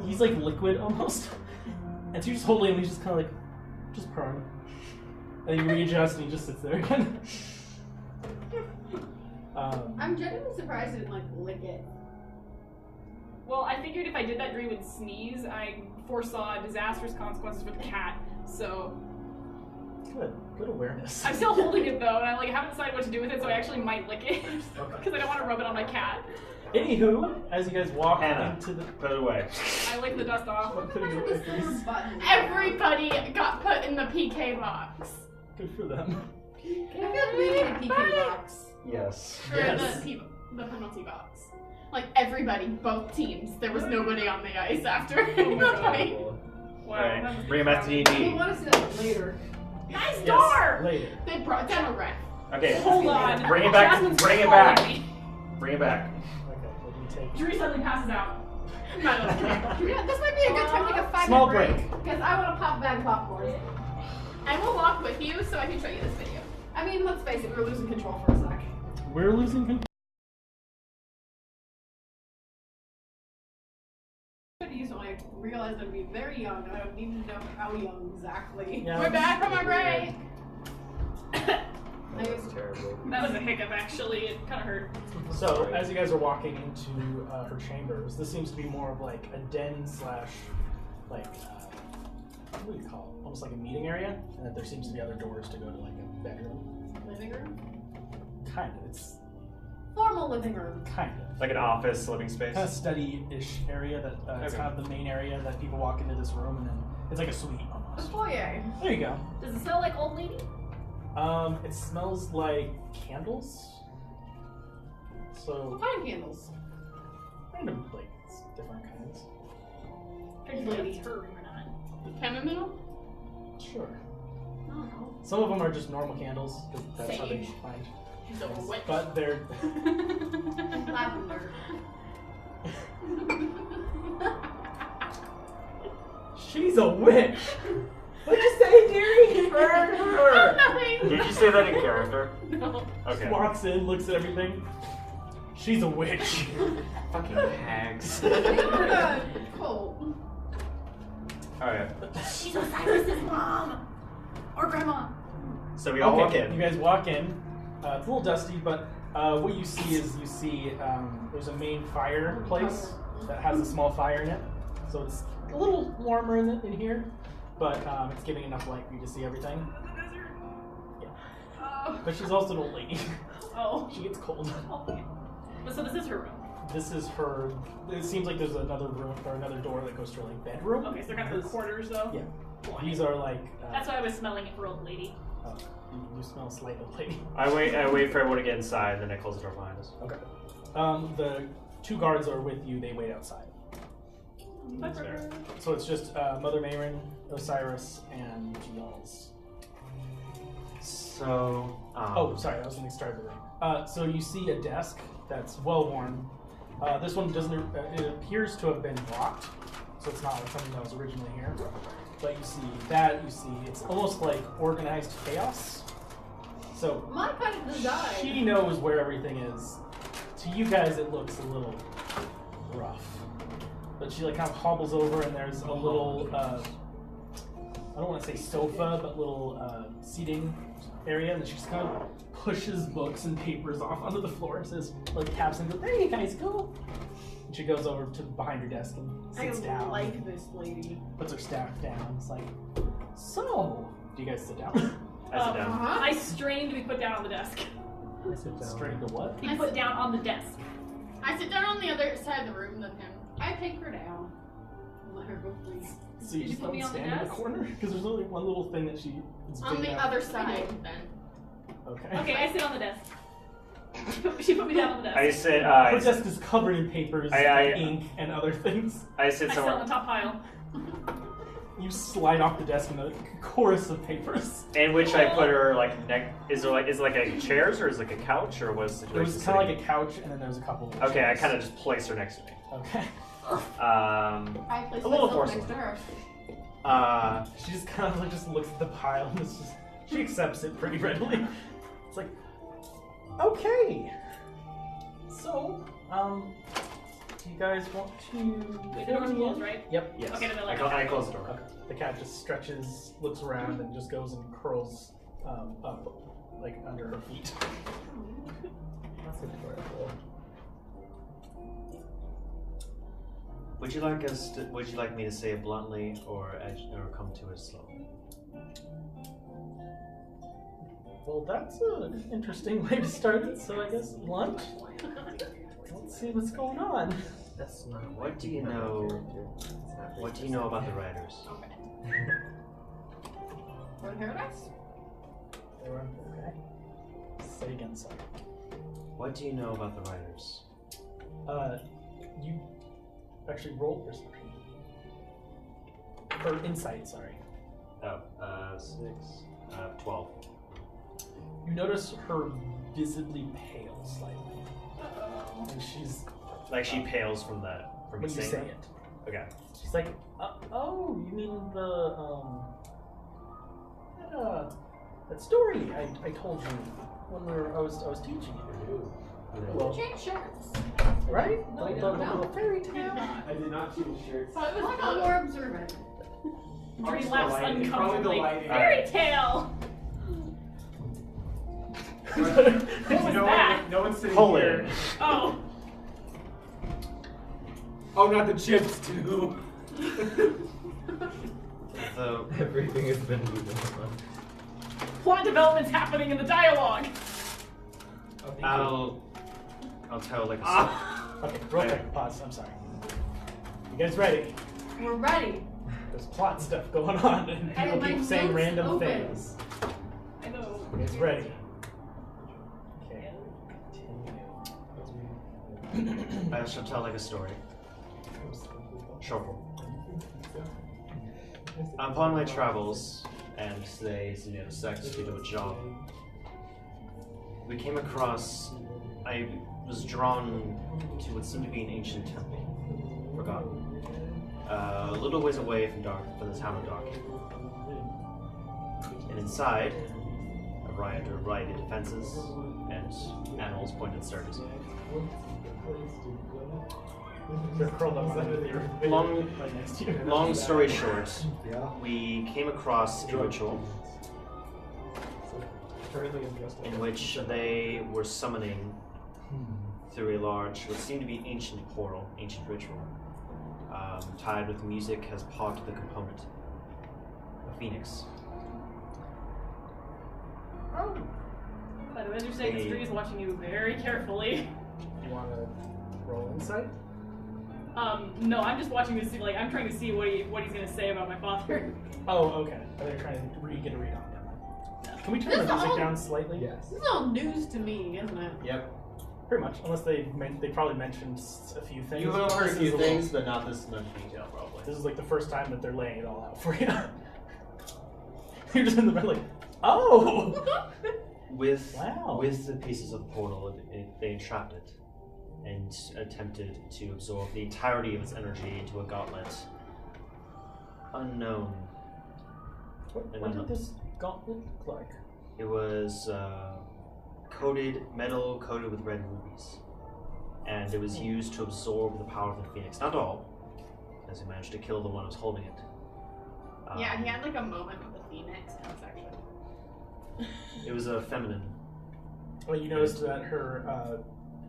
he's like liquid almost. And so you're just holding him, he's just kind of like, just purring. And you readjust and he just sits there again. I'm genuinely surprised I didn't like lick it. Well, I figured if I did that, Dree would sneeze. I foresaw disastrous consequences with the cat, so... Good awareness. I'm still holding it though, and I like haven't decided what to do with it, so I actually might lick it because I don't want to rub it on my cat. Anywho, as you guys walk into the put it away. I lick the dust off. Everybody got put in the PK box. Good for them. I feel like we need a PK box. Yes. Or the penalty box. Like everybody, both teams. There was nobody on the ice after the fight. Wow. Alright, bring it back to D&D. We want to see that later. Nice door! Later. They brought down a ref. Okay. Hold on. Bring it back. Jasmine's Bring it calling back. me. Bring it back. Okay, what do you take? Dree suddenly passes out. Yeah, this might be a good time to take a 5-minute Small break. break. Because I want to pop a bag of popcorn. I will walk with you so I can show you this video. I mean, let's face it, we're losing control for a sec. We're losing control. So I realized I'd be very young. I don't need to know how young exactly. Yeah. We're back from our break. That was terrible. That was a hiccup, actually. It kind of hurt. So, as you guys are walking into her chambers, this seems to be more of like a den slash, like, what do you call it? Almost like a meeting area, and that there seems to be other doors to go to like a bedroom. Living room? Kind of. It's Formal living room. kind of. Like an office, living space. Kind of study-ish area that it's Okay. kind of the main area that people walk into this room, and then it's like a suite A almost. foyer. There you go. Does it smell like old lady? It smells like candles. So What kind of candles? random, like different kinds. I don't know if it's her room or not. Chamomile? Sure. I don't know. Some of them are just normal candles. 'Cause that's how they Sage. find. She's a witch. But they're Lavender. she's a witch. What'd you say, dearie? Nothing. Did you say that in character? No. Okay. Walks in, looks at everything. She's a witch. Fucking hags. Cold. Alright. She's Osiris's mom! Or grandma. So we all walk Okay, in. You guys walk in. It's a little dusty, but what you see there's a main fireplace that has a small fire in it, so it's a little warmer in here, but it's giving enough light for you to see everything. Yeah. But she's also an old lady. Oh. She gets cold. Okay. So this is her room. This is her. It seems like there's another room or another door that goes to her like bedroom. Okay, so they're kind of her quarters though? Yeah. These are like. That's why I was smelling it for old lady. Oh, you smell slight old lady. I wait for everyone to get inside, then I close the door behind us. Okay. The two guards are with you. They wait outside. That's fair. So it's just Mother Mayrin, Osiris, and Giels. So. Oh, sorry, that was when they started the room. So you see a desk that's well worn. This one doesn't. It appears to have been locked, so it's not like something that was originally here. But you see that. You see it's almost like organized chaos. So My kind of design. she knows where everything is. To you guys, it looks a little rough. But she like kind of hobbles over, and there's a little. I don't want to say sofa, but little seating area, and she just kind of pushes books and papers off onto the floor and says, like, taps and goes, "There you guys go." And she goes over to behind her desk and sits down. like this lady. Puts her staff down. It's like, so, do you guys sit down? I sit down. I strained to be put down on the desk. Straight to what? Be put down on the desk. I sit down on the other side of the room than him. I take her down. Let her go, please. So you Did just you put me don't on the stand in the desk? corner? Because there's only one little thing that she is On big the enough. other side, then. Okay. Okay, I sit on the desk. She put me down on the desk. I sit. Her desk is covered in papers, and ink, and other things. I sit I sit on somewhere. the top pile. You slide off the desk in a chorus of papers. In which I put her like neck. Is it like a chairs or is it like a couch or what's the It situation? was kind of like a couch, and then there's a couple of Okay, I chairs. kind of just place her next to me. Okay. I place A little myself forceful. next to her. She just kind of just looks at the pile and she accepts it pretty readily. It's like, okay. So, do you guys want to? The door's closed, right? Yep. Yes. Okay, then like I close the door. Okay. The cat just stretches, looks around, and just goes and curls up, like under her feet. That's adorable. Would you like me to say it bluntly or come to it slow? Well, that's an interesting way to start it. So I guess lunch. Let's see what's going on. That's not. What do you know? What do you know about the riders? We're in paradise? Okay. Say again, sorry. What do you know about the riders? You actually roll perception. Or insight, sorry. Oh, 12. You notice her visibly pale slightly. And she's Like she pales from when you saying say that? it. Okay. She's like, oh, you mean that story I told you when I was teaching you. Well, Change shirts. right? No, the no. little fairy tale. I did not change shirts. So it was I'm more observant. Dre Just laughs the lighting. uncomfortably. Probably the lighting. Fairy tale! What was no that? no one's sitting Pull here. in. Oh. Oh, not the chips too. The Everything has been moved on. Plot development's happening in the dialogue. I'll tell like a Okay, real quick, pause. I'm sorry. You guys ready? We're ready. There's plot stuff going on, and I people have keep my saying notes random open. things. I know. You guys ready? Okay. I shall tell like a story. Short one. Upon my travels, and they sex to do a job, we came across. I was drawn to what seemed to be an ancient temple, forgotten, a little ways away from the town of Dark. And inside, a variety of defenses and animals pointed stars. They're curled up under the earth. Right next to you. Long story short, Yeah. we came across a ritual Currently addressed. in which they were summoning through a large, what seemed to be ancient ritual, tied with music as part of the component. A phoenix. Oh. By the way, as you're saying, this tree is watching you very carefully. You want to roll insight? No, I'm just watching this. Like, I'm trying to see what he's gonna say about my father. Oh, okay. They're trying to get a read on them. Can we turn This the is music all- down slightly? Yes. This is all news to me, isn't it? Yep. Pretty much, unless they probably mentioned a few things. You've heard a This is few little- things, but not this much detail, probably. This is like the first time that they're laying it all out for you. You're just in the bed like, oh! With Wow. with the pieces of the portal, they entrapped it and attempted to absorb the entirety of its energy into a gauntlet. Unknown. What did this gauntlet look like? It was metal coated with red rubies. And it was used to absorb the power of the phoenix. Not all, as he managed to kill the one who was holding it. Yeah, he had like a moment with the phoenix. That was actually. It was a feminine. Well, you noticed that her,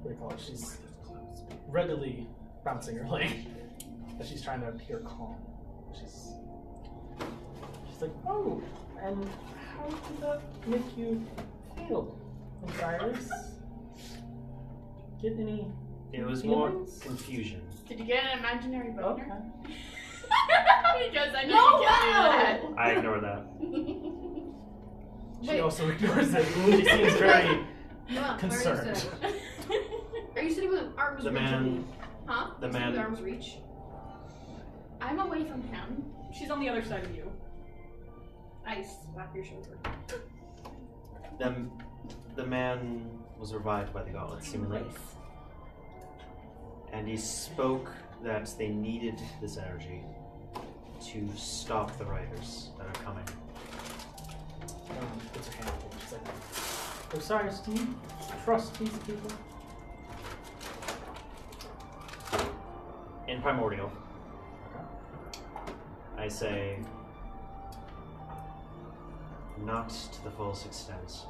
what do you call it? She's readily bouncing her leg as she's trying to appear calm. She's like, oh, and how did that make you feel, Cyrus? Get any? It was feelings? more confusion. Did you get an imaginary boner? Okay. Because I No, know you get wow! that. I ignored that. She Wait. also ignores it. She seems very Yeah, concerned. Where are you sitting? Are you sitting with arms The reach? man- Huh? The Sitting with man. arms reach. I'm away from him. She's on the other side of you. I slap your shoulder. The man was revived by the gauntlet, seemingly. And he spoke that they needed this energy to stop the riders that are coming. Puts her hand up and she's like, Osiris, do you trust these people? In Primordial, I say, not to the fullest extent.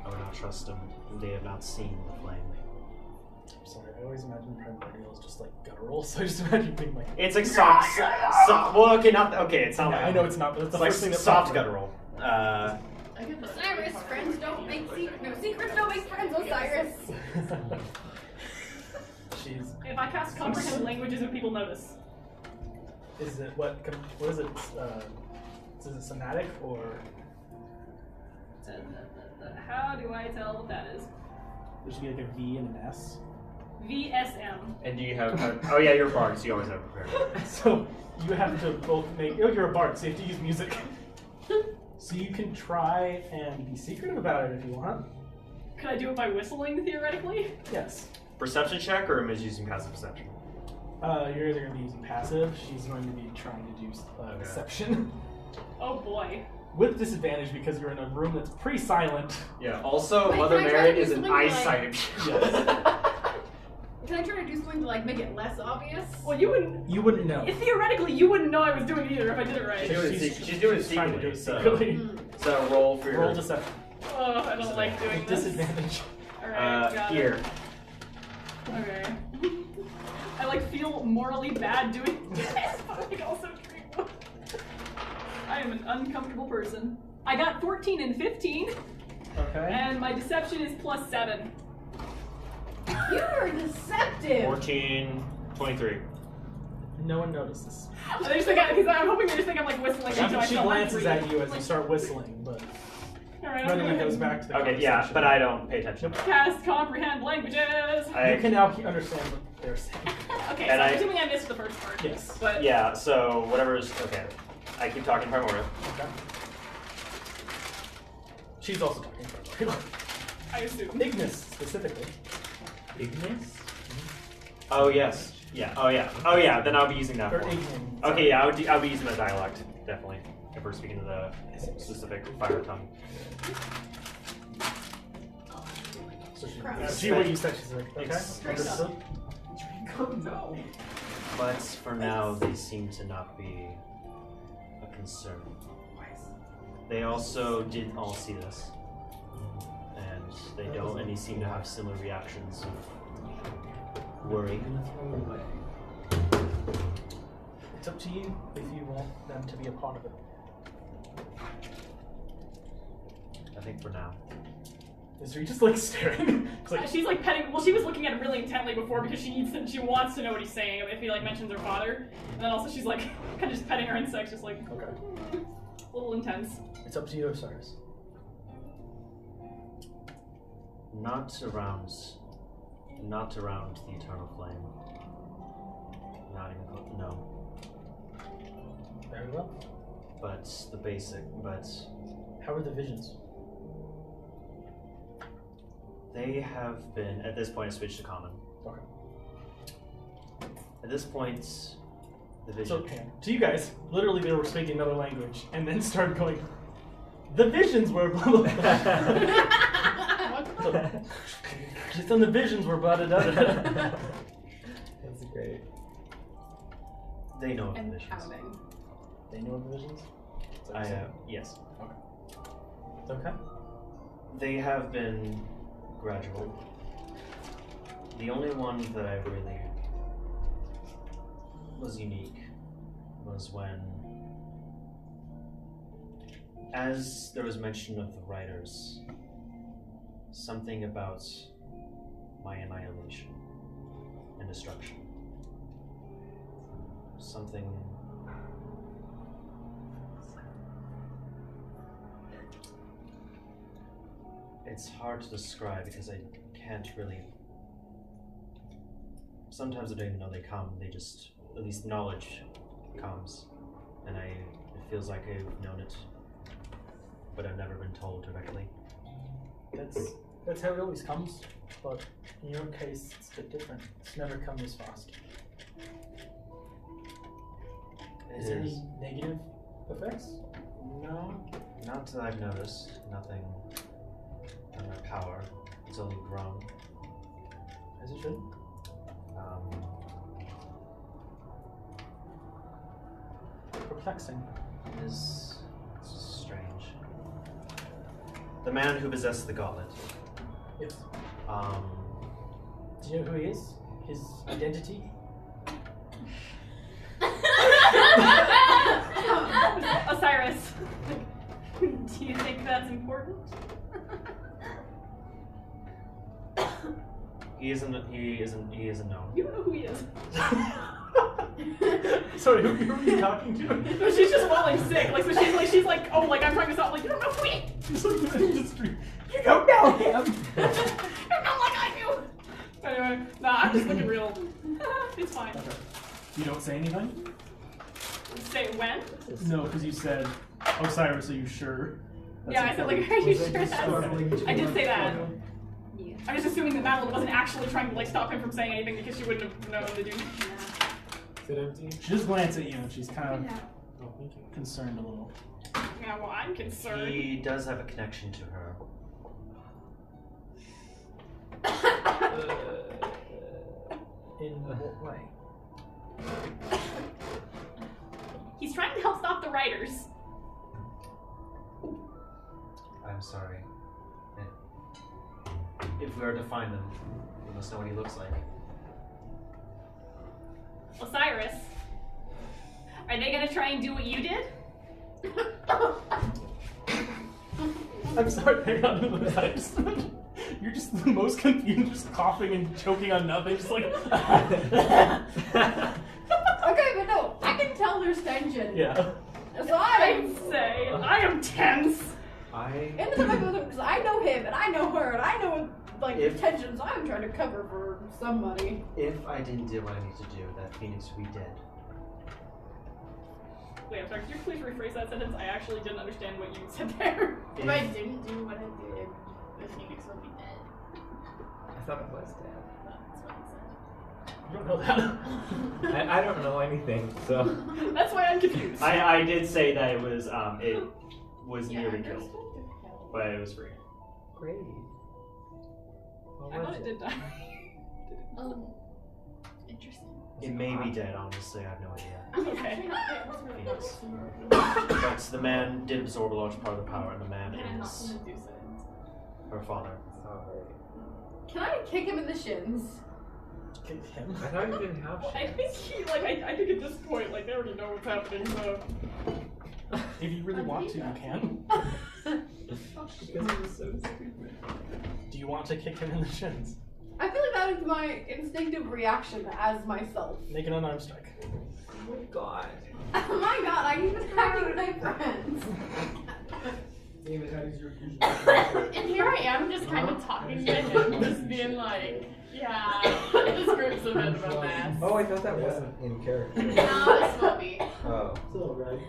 I would not trust them. They have not seen the flame. I'm sorry, I always imagine Primordial is just like guttural, so I just imagine being like. It's like soft. Well, okay, not okay. It's not. Yeah, like, I know it's not, but it's the like first thing that soft pops up. guttural. Osiris, friends don't make secrets. No, secrets don't make friends, Osiris. She's. If I cast comprehend languages and people notice. Is it what is it? Is it somatic or? How do I tell what that is? There should be like a V and an S. VSM. And do you have? Oh yeah, you're a bard, so you always have it prepared. So you have to both make. Oh, you're a bard, so you have to use music. So you can try and be secretive about it if you want. Could I do it by whistling theoretically? Yes. Perception check, or am I using passive perception? You're either going to be using passive. She's going to be trying to do deception. Oh boy. With disadvantage because you're in a room that's pretty silent. Yeah. Also, Wait, Mother can I try Mary to do is an something like- eyesight. Yes. Can I try to do something to like make it less obvious? Well, you wouldn't. You wouldn't know. Theoretically, you wouldn't know I was doing it either if I did it right. She's doing it trying to do secretly. it secretly. So roll for your Roll deception. Oh, I don't like doing With this. disadvantage. Alright, got here. it. Okay. I like feel morally bad doing this, but like also true. I am an uncomfortable person. I got 14 and 15, Okay. and my deception is +7. You are deceptive. 14, 23. No one notices. They just think because I'm hoping they just think I'm like whistling into She myself. glances at you as you start whistling, but Alright, then it goes back to the Okay, yeah, but I don't pay attention. Cast comprehend languages. You can now understand what they're saying. Okay, And so I'm I- assuming I missed the first part. Yes. But Yeah, so whatever's okay. I keep talking Primordial. Okay. She's also talking about I assume. Ignis, specifically. Ignis? Oh yes. Yeah. Oh yeah. Oh yeah. Then I'll be using that. Or For Ignis. Okay. Yeah. I'll be using the dialect definitely if we're speaking to the specific fire tongue. So Crap. she what you said, she's like, okay, It's- understood. No. But for now, they seem to not be a concern. They also did all see this, and they don't, and they seem to have similar reactions of worry. It's up to you if you want them to be a part of it. I think for now. Is she just like staring? It's like, She's like petting. Well, she was looking at him really intently before because she wants to know what he's saying if he like mentions her father, and then also she's like kind of just petting her insects, just like okay. a little intense. It's up to you, Osiris. Not around the eternal flame. Not even close. No. Very well. But the basic. But How are the visions? they have been at this point switched to common. Okay. At this point, the vision. So, to you guys, literally they were speaking another language and then started going, the visions were blah blah blah. Just on the visions were blah da da da. That's great. They know of the And visions. pounding. They know of the visions? Is that what you said? Yes. Okay. They have been gradual. The only one that I really was unique was when, as there was mention of the writers, something about my annihilation and destruction. Something. It's hard to describe because I can't really. Sometimes I don't even know they come. They just, at least knowledge comes, and it feels like I've known it, but I've never been told directly. That's how it always comes, but in your case it's a bit different. It's never come this fast. Is there any negative effects? No, not that I've noticed. Nothing on my power. It's only grown. As it should. Perplexing. It's strange. The man who possessed the gauntlet. Yes. Do you know who he is? His identity? Osiris, do you think that's important? He isn't known. You know who he is. Sorry, who are you talking to? No, she's just falling sick. Like, so she's like, oh, like I'm trying to stop. Like, you don't know who he is. He's like the industry. You don't know him. You're not like I do. Anyway, nah, I'm just looking real. It's fine. Okay. You don't say anything? Say when? No, because you said, Osiris, are you sure? Yeah, I said, like, are you sure that's... Okay. I did say that. Yeah. I'm just assuming that Madeline wasn't actually trying to, like, stop him from saying anything because she wouldn't have known to do. Is it empty? She just glanced at you and she's kind of concerned a little. Yeah, well, I'm concerned. He does have a connection to her. In what way? He's trying to help stop the writers. I'm sorry. If we are to find him, we must know what he looks like. Osiris, are they gonna try and do what you did? I'm sorry, hang on. You're just the most confused, just coughing and choking on nothing, just like. Okay, but no, I can tell there's tension. Yeah. So I'd say I am tense. Into the mechanism because I know him and I know her and I know like the tensions I'm trying to cover for somebody. If I didn't do what I need to do, that Phoenix would be dead. Wait, I'm sorry, could you please rephrase that sentence? I actually didn't understand what you said there. If I didn't do what I did, the Phoenix would be dead. I thought it was dead. That's what he said. You don't know that. I don't know anything, so. That's why I'm confused. I did say that it was nearly killed, but it was free. Great. I thought it did die. Interesting. It may be dead, honestly, I have no idea. Okay. But the man did absorb a large part of the power, and the man is her father. Can I kick him in the shins? Kick him? I thought you didn't have shit. I think he, like, I think at this point, like, they already know what's happening, so. If you really want to, you can. Because it was so stupid. Do you want to kick him in the shins? I feel like that is my instinctive reaction as myself. Make an unarmed strike. Oh my god. Oh my god, I'm even attacking my friends. David, how does your And here I am just kind of talking to him, just being like, yeah, this group's a bit of a mess. Oh, I thought that wasn't in character. No, this will be. Oh. It's alright.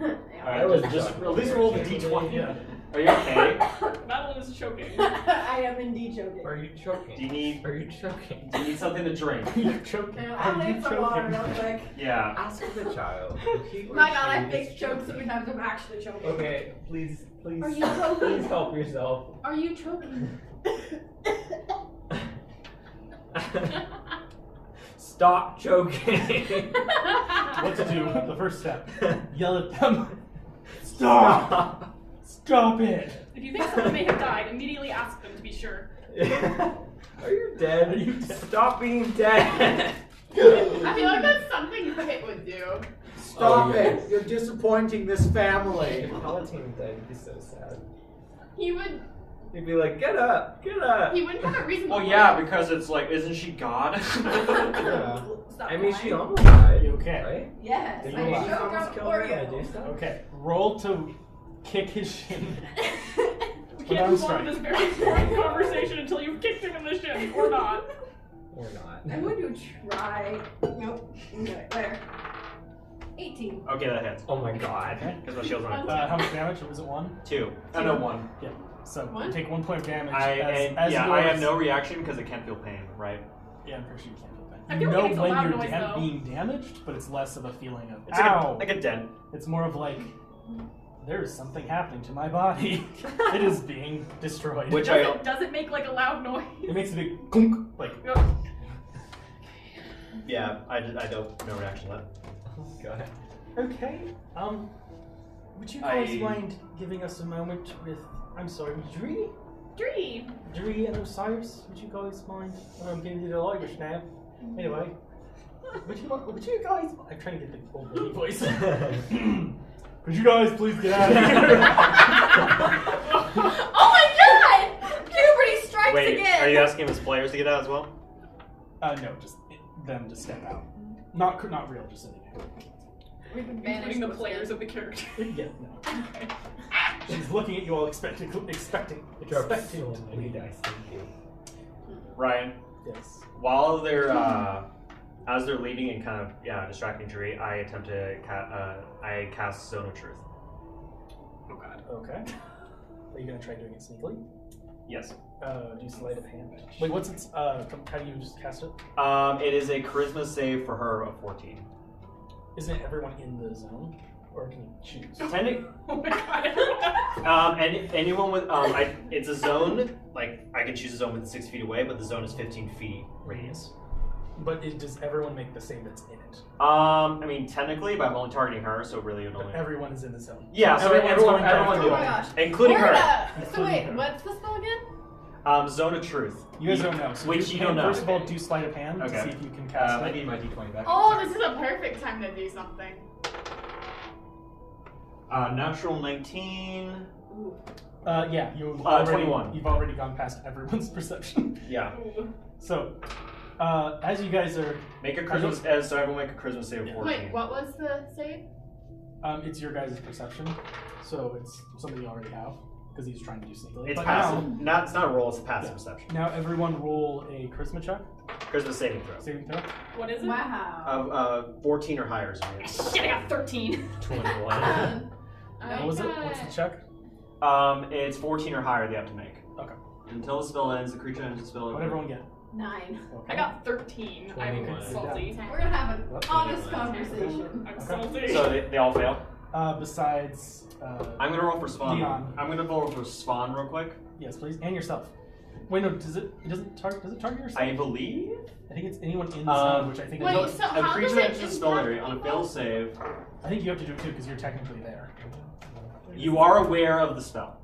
Alright, just at least roll the d20. Yeah. Are you okay? Madeline is choking. I am indeed choking. Are you choking? Do you need something to drink? You're choking. I'll leave some water real quick. Yeah. Ask the child. My god, I faked choked so many times I'm actually choking. Okay, please. Are you choking? Please help yourself. Are you choking? Stop choking. What to do? The first step. Yell at them. Stop! Stop it! If you think someone may have died, immediately ask them to be sure. Are you dead? Are you dead? Stop being dead. I feel like that's something Pit would do. Stop it! You're disappointing this family. If Palatine died, he'd be so sad. He would. He'd be like, get up, get up. He wouldn't have a reason. Well, yeah, because it's like, isn't she God? Yeah. Stop I mean, lying. she almost died. You okay? Right? Yes, Did I you lie? choked Almost out killed for her, you. Medusa. Okay. Roll to kick his shin. We can't move on to this very important conversation until you've kicked him in the shin, or not. Or not. I'm going to try. Nope. Okay, there. 18. Okay, that hits. Oh my god. Because my shield's on. How much damage? Was it 1? 2. Oh, no, 1. Yeah. So One? you take 1 point of damage. I as have yours. no reaction because it can't feel pain, right? Yeah, I'm pretty sure you can't feel pain. I You feel know like it's a when loud you're noise, though. being damaged, but it's less of a feeling of It's ow. like a dent. It's more of like there is something happening to my body. It is being destroyed. Which Does it make like a loud noise? It makes a big clunk, like. Yeah, I don't no reaction to that. Go ahead. Okay. Would you guys mind giving us a moment with? I'm sorry, Dree and Osiris? Would you guys mind? I'm getting a little Irish now. Anyway, would you guys? I'm trying to get the old lady voice. Could you guys please get out of here? Oh my god! Puberty strikes Wait, again! are you asking us players to get out as well? No, just them to step out. Not real, just sitting there. We've been Including banished the with players of the character. Yeah, no. She's looking at you all expecting to leave. Ryan, Yes. while they're as they're leaving and kind of distracting Dree, I attempt to I cast Zone of Truth. Oh god. Okay. Are you gonna try doing it sneakily? Yes. Do sleight of hand. Wait, what's its? How do you just cast it? It is a charisma save for her of 14. Isn't everyone in the zone, or can you choose? Oh my god. Anyone with it's a zone. Like I can choose a zone within 6 feet away, but the zone is 15 feet radius. But does everyone make the same that's in it? I mean technically, but I'm only targeting her, so really it only. But everyone is in the zone. Yeah, so everyone Oh do my it, gosh. including her. So wait, what's the spell again? Zone of Truth. You guys don't know. So Which you don't know. First of all, do sleight of hand to Okay. see if you can cast I it. need my d20 back. Oh, this is a perfect time to do something. Natural 19. Yeah, you've already, 21. You've already gone past everyone's perception. Yeah. So, as you guys are, Make a charisma. So everyone make a charisma save of 14. Wait, what was the save? it's your guys' perception. So it's something you already have because he's trying to do sneakily. It's But passive. It's not a roll. It's a passive Yeah. perception. Now everyone roll a charisma check. Charisma saving throw. Saving throw. What is it? Wow. 14 or higher is weird. Shit, I got 13. 21. What was it? What's the check? It's 14 or higher they have to make. Okay. Until the spell ends, the creature ends the spell. What did everyone get? 9. Okay. I got 13. I'm 21. salty. We're gonna have an What? honest conversation. I'm salty. So they all fail. Besides, I'm gonna roll for spawn. Dion. I'm gonna roll for spawn real quick. yes, please, and yourself. Wait, no, does it target yourself? I believe I think it's anyone in the zone, which I think Wait, is, so a how creature does it enters the spell area impact on a failed people? save. I think you have to do it too because you're technically there. You are aware of the spell.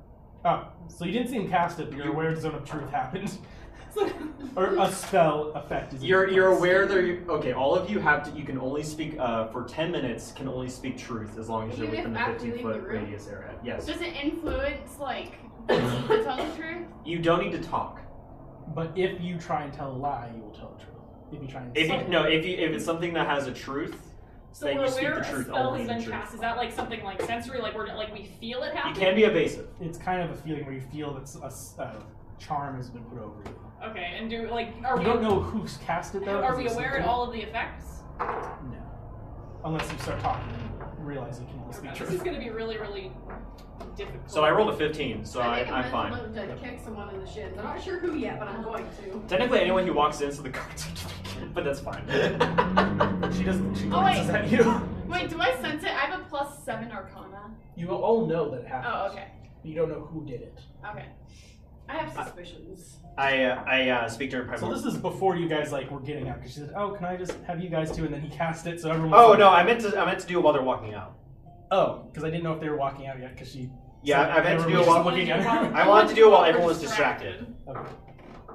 Oh, so you didn't see him cast it, but you're aware the zone of truth happened. Or a spell effect is. You're aware that okay. All of you have to. You can only speak for 10 minutes. Can only speak truth as long as you're Even within the if after you 15 leave foot the room? radius area. Yes. Does it influence, like, the need to tell the truth? You don't need to talk. But if you try and tell a lie, you will tell the truth. If you try and If it's something that has a truth, So then we're you speak aware the a truth spell only has the been truth. cast. Is that like something like sensory, like we feel it You happen? can be evasive. it's kind of a feeling where you feel that a charm has been put over you. Okay, and are You we? don't know who's cast it though. Are 'cause we it's aware something- of all of the effects? No. Unless you start talking and realize you can only speak This is truth. going to be really, really difficult. So I rolled a 15, so I think I'm I'm fine. meant to kick someone in the shins. I'm not sure who yet, but I'm going to. Technically, anyone who walks into the cards, but that's fine. She doesn't. She Oh, wait. glances at you. Wait, do I sense it? I have a +7 Arcana. You all know that it happened. Oh, okay. But you don't know who did it. Okay. I have suspicions. I speak to her So primordial. this is before you guys were getting out because she said, "Oh, can I just have you guys too?" And then he cast it, so everyone. Oh was no, like, I meant to do it while they're walking out. Oh, because I didn't know if they were walking out yet. Because she. Yeah, said I meant to they do were it while just looking at her. I wanted to do it while everyone was distracted. Okay.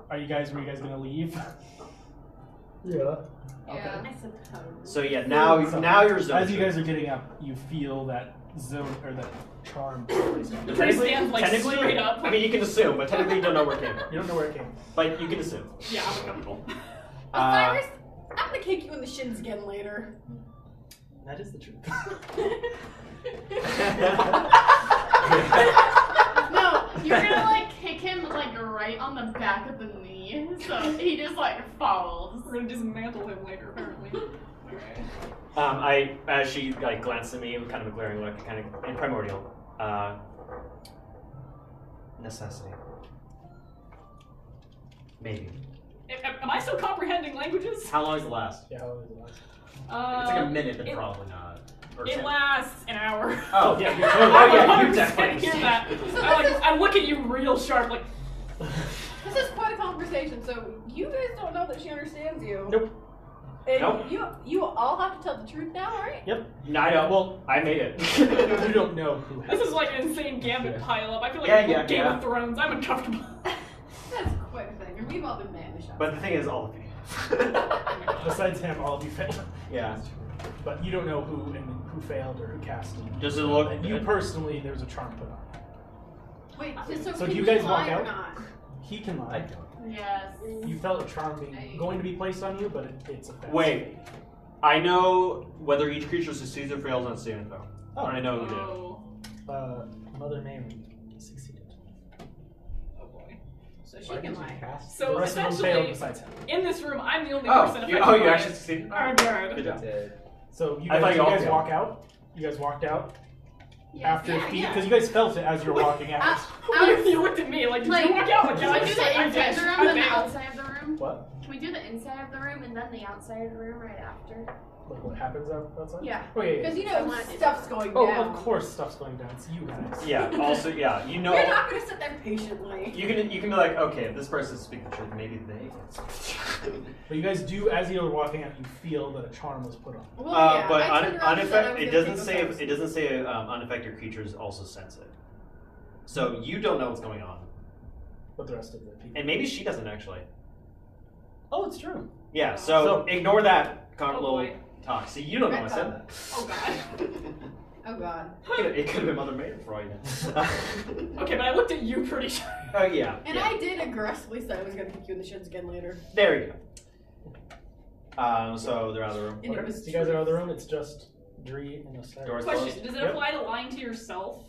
Were you guys gonna leave? Yeah. Yeah. I suppose. So yeah, now you're zoned. As you guys are getting up, you feel that zone or that charm. The priest stands like straight up. I mean, you can assume, but technically you don't know where it came from. You don't know where it came from. But you can assume. Yeah, I'm comfortable. Osiris, I'm gonna kick you in the shins again later. That is the truth. No, you're gonna like kick him like right on the back of the knee, so he just like falls. We're gonna dismantle him later, apparently. Okay. As she like glances at me with kind of a glaring look, kind of in primordial, necessity. Maybe. Am I still comprehending languages? How long does it last? Yeah, how long does it last? It's like a minute, but probably not. Or It 10. lasts an hour. Oh, Yeah, yeah. you're totally. Oh, yeah, I'm you just gonna definitely. hear that. I look at you real sharp, like. This is quite a conversation, so you guys don't know that she understands you. Nope. And Nope. you all have to tell the truth now, right? Yep. No, I don't. Well, I made it. You don't know who has This is like an insane gambit pileup. I feel like Yeah, it's yeah, like Game yeah. of Thrones. I'm uncomfortable. That's quite a thing. And we've all been mannish. But the thing is, all of you. Besides him, all of you failed. Yeah. But you don't know who failed or who cast it. Does it look? And you personally, there's a charm put on. Wait, so So can do you he guys lie walk or out? not? He can lie. Yes. You felt a charm going to be placed on you, but it's a fast Wait. I know whether each creature succeeds or fails on saving throw. Oh. I know who did. Oh. Mother Mary succeeded. Oh boy. So she can lie. So the rest of them failed essentially, besides him. in this room, I'm the only Oh, person you, affected oh, you by actually it. succeeded? Oh, God. Good job. So you I thought guys, you all you guys failed. walk out. You guys walked out after Yeah, because you guys felt it as you were walking out. You looked at me like, did Like, you walk out? Like, can we do the I inside of did. the room I and the failed. outside of the room? What? Can we do the inside of the room and then the outside of the room right after? Like what happens outside? Yeah. Oh yeah. Because yeah. you know stuff's going Oh, down. of course, stuff's going down. It's you guys. Yeah. Also, yeah. You know. You're not gonna sit there patiently. You can be like, okay, if this person's speaking the truth, maybe they. But you guys do, as you're walking out, you feel that a charm was put on. Well, yeah, But I turned around and said I was it gonna doesn't take say those it doesn't say unaffected creatures also sense it. So you don't know what's going on, But the rest of the people. and maybe she doesn't actually. Oh, it's true. Yeah. So ignore that Oh, little boy. talk. See, you don't know I said that. Oh, God. Oh god. It could have been Mother Mary for all you know. Okay, but I looked at you pretty sure. Oh yeah. And I did aggressively say I was gonna kick you in the shins again later. There you go. So they're out of the room. And it Okay, was so you guys are out of the room. It's just Dree and Osiris. Doors Question, closed. does it Yep. apply to lying to yourself?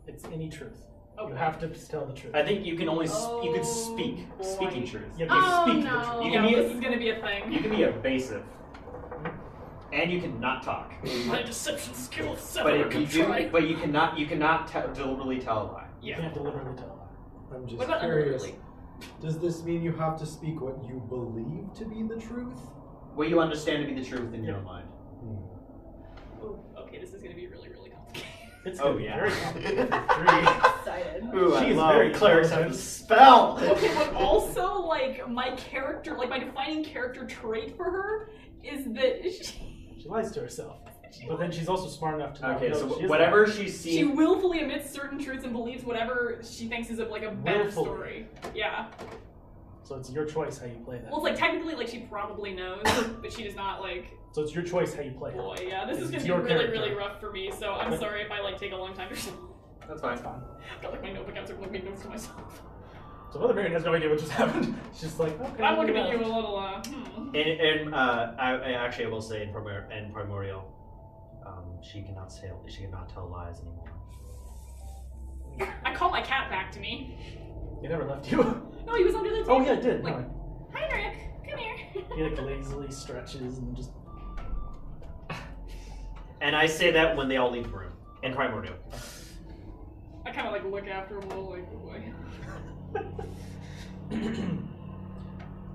It's any truth. Okay. You have to tell the truth. I think you can only you can Oh, speak boy. speaking truth. You Oh, have to speak no. the truth. You Yeah, can be this is gonna be a thing. You can be evasive, and you can not talk. My deception skill But 7 if you do, try. but you cannot deliberately tell a lie. You can't deliberately tell a lie. I'm just What about curious. underly? Does this mean you have to speak what you believe to be the truth? What you understand to be the truth in your own mind. Oh, okay, this is gonna be really, really complicated. It's Oh, gonna be yeah. very complicated for Dree. I'm excited. Ooh, She's I love very clerics have intelligent. a spell. Okay, but also, like, my character, like, my defining character trait for her is that She lies to herself. But then she's also smart enough to know Okay, that so she is whatever lying. she's she seen. willfully admits certain truths and believes whatever she thinks is, like, a better Willfully. story. Yeah. So it's your choice how you play that. Well, it's like, technically, like, she probably knows, but she does not, like, So it's your choice how you play it. boy, yeah, this is It's gonna be your really, character. really rough for me, so I'm sorry if I, like, take a long time to That's fine. It's fine. I've got, like, my notebook out, so I'm looking notes to myself. So Mother Mary has no idea what just happened. She's just like, okay. I'm looking at you a yeah. little, And I will say in Primordial, she cannot tell lies anymore. I call my cat back to me. He never left you. No, he was under the table. Oh yeah, it did. Like, No. Heinrich, come here. He like lazily stretches and just. And I say that when they all leave the room in Primordial. I kind of like look after him a little, like, oh boy.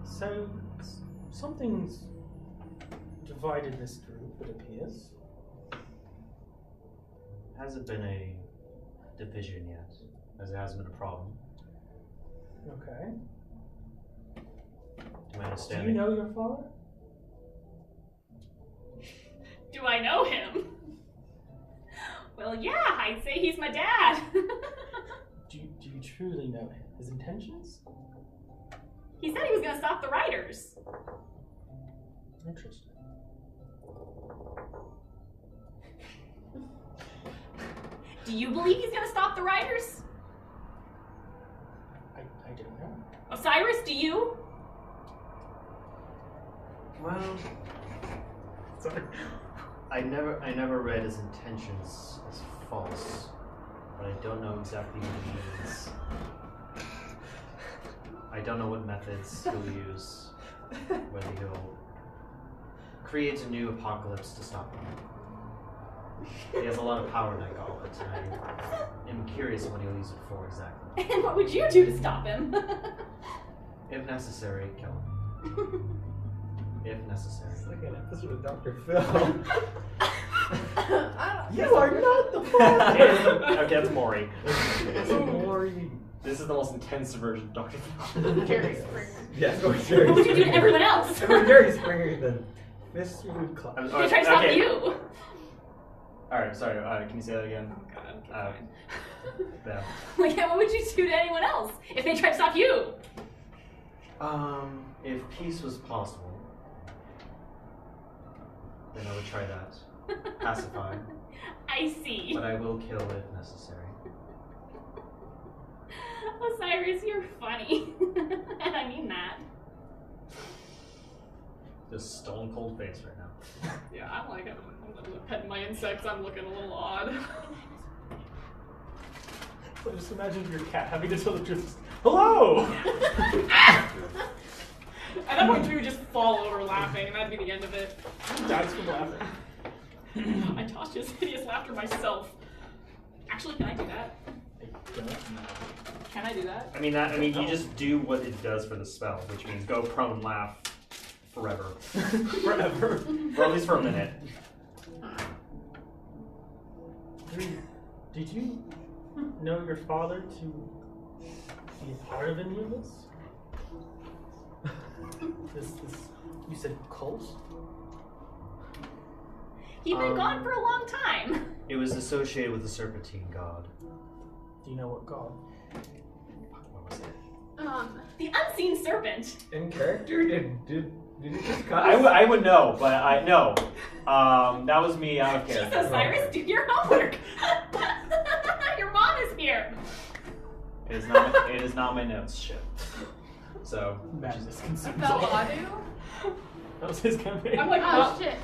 So something's divided this group. It appears. Hasn't been a division yet, as it hasn't been a problem. Okay. To my Do understanding. you know your father? Do I know him? Well, yeah, I'd say he's my dad. Do you truly know his intentions? He said he was gonna stop the writers. Interesting. Do you believe he's gonna stop the writers? I don't know. Osiris, do you? Well, Sorry. I never read his intentions as false, but I don't know exactly what he means. I don't know what methods he'll use, whether he'll create a new apocalypse to stop him. He has a lot of power, that goblet, and I am curious what he'll use it for exactly. And what would you do to stop him? If necessary, kill him. If necessary. It's like an episode of Dr. Phil. You are not the father! Okay, that's Maury. It's Maury. This is the most intense version of Dr. Phil. Jerry Springer. Yes, go Jerry. What would you do to everyone else? Go Jerry Springer then. Miss Food Club. They try to stop you. Alright, sorry. Can you say that again? Oh God. Yeah. Like, what would you do to anyone else if they try to stop you? If peace was possible, then I would try that. Pacify. I see. But I will kill if necessary. Osiris, you're funny. And I mean that. Just stone cold face right now. Yeah, I'm like, I'm petting my insects. I'm looking a little odd. So just imagine your cat having to tell the truth. Hello! At that point, we would just fall over laughing, and that'd be the end of it. Dies from laughing. I tossed his hideous laughter myself. Actually, can I do that? I don't know. Can I do that? I mean, you just do what it does for the spell, which means go prone, laugh forever. Forever. Or at least for a minute. Did you know your father to be a part of any of this? This you said cult? He'd been gone for a long time. It was associated with the Serpentine god. Do you know what god? What was it? The unseen serpent. In character? Did you just cut? I would know, but I know. That was me out of character. Jesus, Osiris, do your homework. Your mom is here. It is not my notes shit. So Madness consumes A all. Ballet? That was his campaign. I'm like, Oh shit.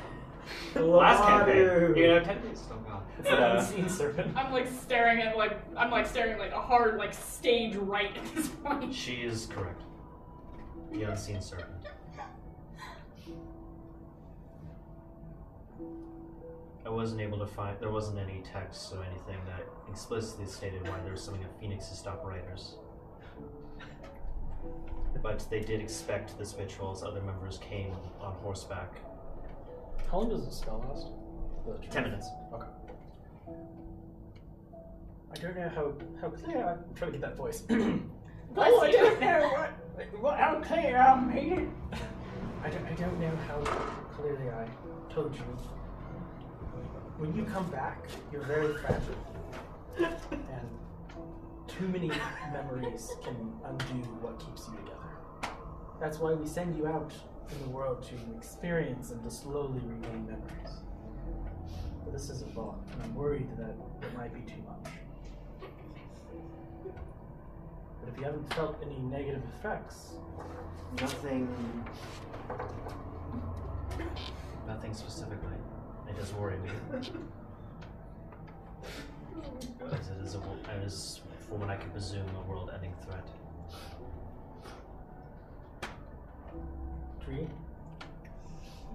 last campaign, technically still gone. It's an unseen serpent. I'm like staring at a hard stage right at this point. She is correct. The unseen serpent. I wasn't able to find, there wasn't any text or anything that explicitly stated why there was something of Phoenix to stop writers. But they did expect this ritual as other members came on horseback. How long does the spell last? 10 minutes. Okay. I don't know how clear I'm trying to get that voice. Bless I you. don't know what how clear I made it. I don't know how clearly I told you. When you come back, you're very fragile. And too many memories can undo what keeps you together. That's why we send you out in the world to experience and to slowly regain memories. But this is a lot, and I'm worried that it might be too much. But if you haven't felt any negative effects, Nothing specifically. It does worry me. Because it is, for what I can presume, a world-ending threat. Tree?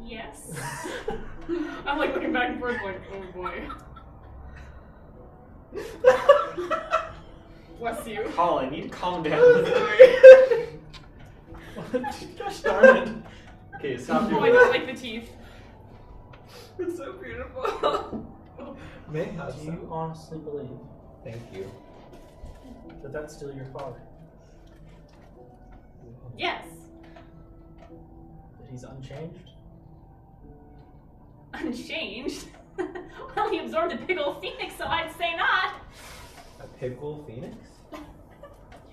Yes. I'm like looking back and forth, like, oh boy. Bless you. Colin, you need to calm down. Gosh darn it. Okay, stop Oh, doing I that. don't like the teeth. It's so beautiful. May have Do you honestly believe Thank you. that that's still your father? Yes. That he's unchanged? Unchanged. Well, he absorbed a big old phoenix, so I'd say not. A pickle phoenix?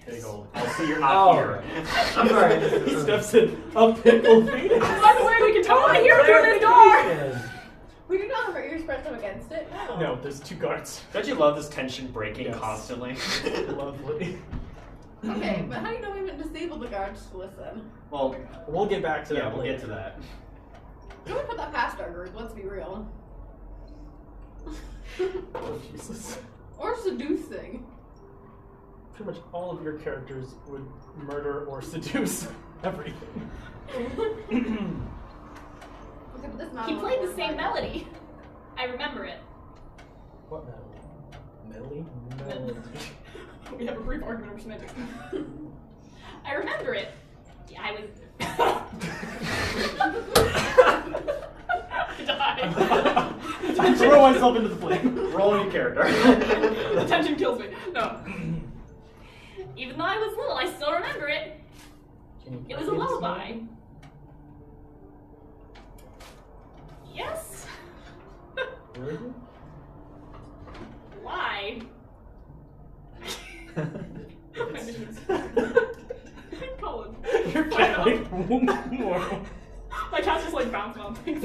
Big old. I'll see you're not here. I'm sorry. He steps in a pickle phoenix. By the way, we can I want to totally hear through this door. We do not have our ears pressed up against it. No. No, there's two guards. Don't you love this tension breaking Yes. constantly? Lovely. Okay, but how do you know we haven't disabled the guards to listen? Well, We'll get back to yeah, that we'll later. get to that. Don't we put that past our group, let's be real. Oh, Jesus. Or seducing. Pretty much all of your characters would murder or seduce everything. Okay, but this He played the same melody. I remember it. What melody? Melody? We have a brief argument over semantics. I remember it. Yeah, I was. I throw myself into the flame. Roll any character. The tension kills me. No. Even though I was little, I still remember it. It was a lullaby. Yes. Really? Why? Colin. You're getting more. My cat's just like bouncing on things.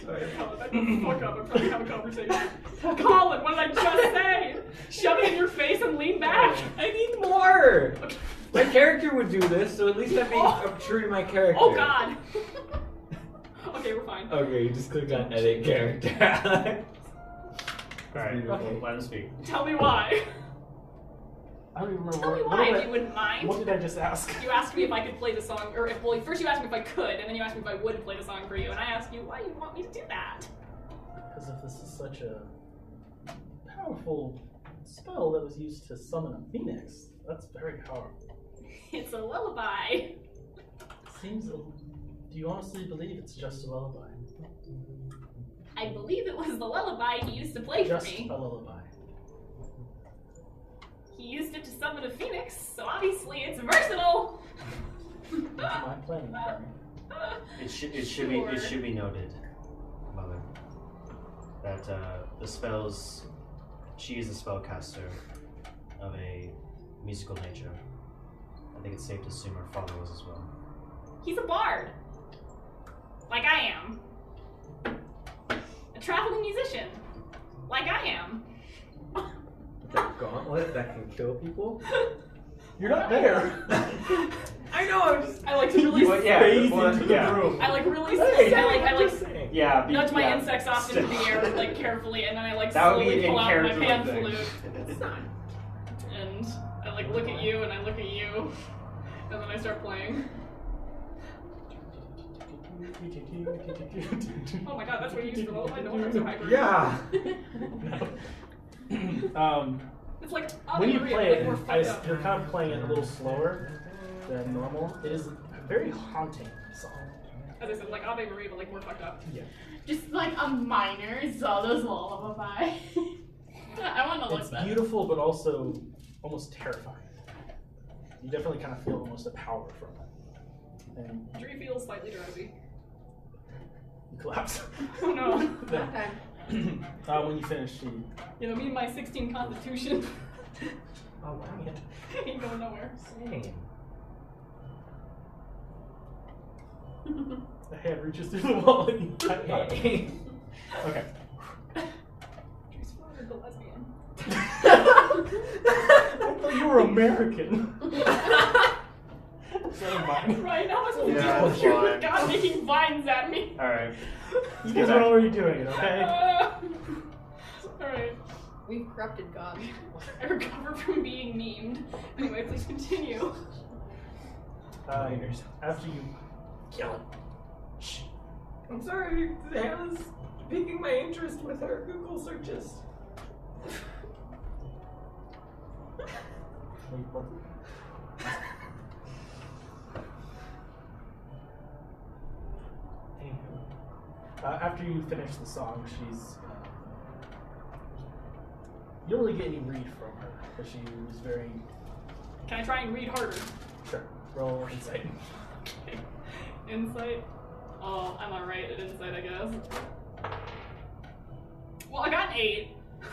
Sorry. Colin, I can fuck up and probably have a conversation. Colin, what did I just say? Shove it in your face and lean back. I need more! My character would do this, so at least I'm being true to my character. Oh god. Okay, we're fine. Okay, you just clicked on edit character. Alright, Okay. let him speak. Tell me why. I don't even remember. Tell me what why, did if you wouldn't mind. What did I just ask? You asked me if I could play the song, or if, well, first you asked me if I could, and then you asked me if I would play the song for you, and I asked you why you want me to do that. Because if this is such a powerful spell that was used to summon a phoenix, that's very powerful. It's a lullaby. Seems. Do you honestly believe it's just a lullaby? I believe it was the lullaby he used to play Just for me. a lullaby. He used it to summon a phoenix, so obviously it's versatile. That's my plan, Barney. It should Sure. be noted, Mother, that the spells. She is a spellcaster of a musical nature. I think it's safe to assume her father was as well. He's a bard. Like I am. A traveling musician. Like I am. It's a gauntlet that can kill people? You're not there. I know, I'm just... I like to really Phase into the room. I like really Hey, I like saying. Yeah, nudge my insects off into the air like carefully, and then I like That would be slowly an pull out my in-character pan thing. flute. It's not. And I like look at you and I look at you, and then I start playing. Oh my god, that's what you use for lullaby? No wonder I'm so hyper. Yeah! It's like When you Ave Maria, play like it, we're fucked up. you're kind of playing it a little slower than normal. It is a very haunting song. As I said, like Ave Maria, but like more fucked up. Yeah. Just like a minor Zelda's lullaby. I want to look It's that. beautiful, but also almost terrifying. You definitely kind of feel almost a power from it. And Dree feels slightly drowsy. you collapse. Oh no. Then, when you finish, she. You know, me and my 16 constitution Oh, dang it. ain't going nowhere. Same. The hand reaches through the wall and you type up. Hey. Okay. Dree's father, the lesbian. I thought you were American. Never mind. Right now, I'm Yeah, supposed it's to fine. with God making vines at me. Alright. You guys are already doing it, okay? Alright. We've corrupted God. I recover from being memed. Anyway, please continue. After you kill it. Shh. I'm sorry, Hannah's piquing my interest with her Google searches. Wait, what? Anywho, after you finish the song, she's. You don't really get any read from her, but she was very. Can I try and read harder? Sure. Roll insight. Okay. Insight. Oh, I'm alright at insight, I guess. Well, I got an 8.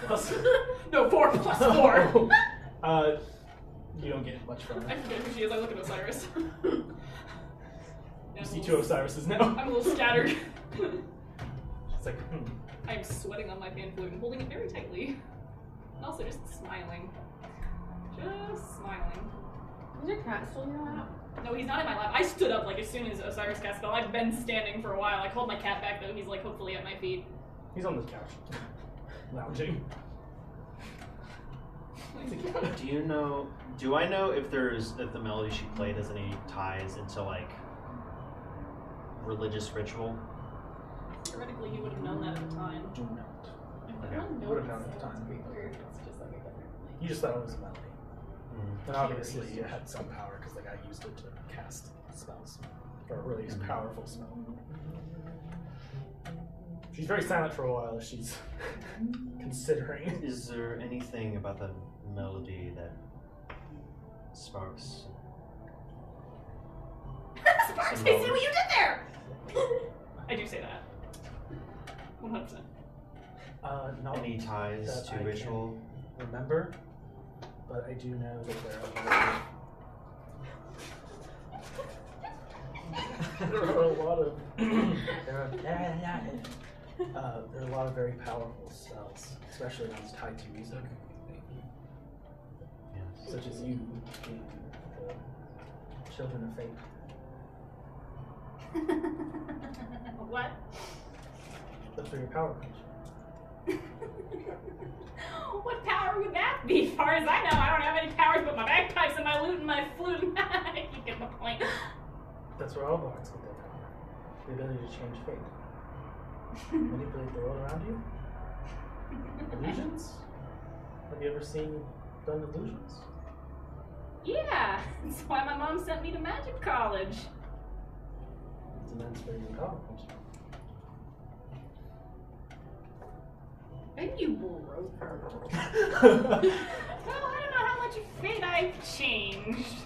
Plus. No, 4 plus 4. You don't get much from I her. forget who she is. I look at Osiris. You see two Osiris's now. I'm a little scattered. It's like, I am sweating on my pan flute and holding it very tightly. And also just smiling. Just smiling. Is your cat still in your lap? No, he's not in my lap. I stood up like as soon as Osiris cast spell. I've been standing for a while. I called my cat back though. He's like hopefully at my feet. he's on the couch. Lounging. Do I know if the melody she played has any ties into like religious ritual? Theoretically, he would have known that at the time. Do not. I Okay. don't You would have known at the It's time. weird. It's just like a different. You just thought it was a melody. And obviously it had some power because the guy used it to cast spells. Or a really powerful spell. She's very silent for a while as she's considering. Is there anything about the melody that sparks? Sparks, I see what you did there! I do say that. 100%. Not any ties to ritual? Remember, but I do know that there are a lot of there are a lot of very powerful spells, especially ones tied to music. Yes. Such as you being the children of fate. What? That's where your power comes from. What power would that be? As far as I know, I don't have any powers but my bagpipes and my lute and my flute. You get the point. That's where all bards get their power. The ability to change fate. Manipulate the world around you. Illusions? Have you ever done illusions? Yeah, that's why my mom sent me to magic college. And that's where your power comes from. Maybe you broke her. Well, I don't know how much fate I've changed.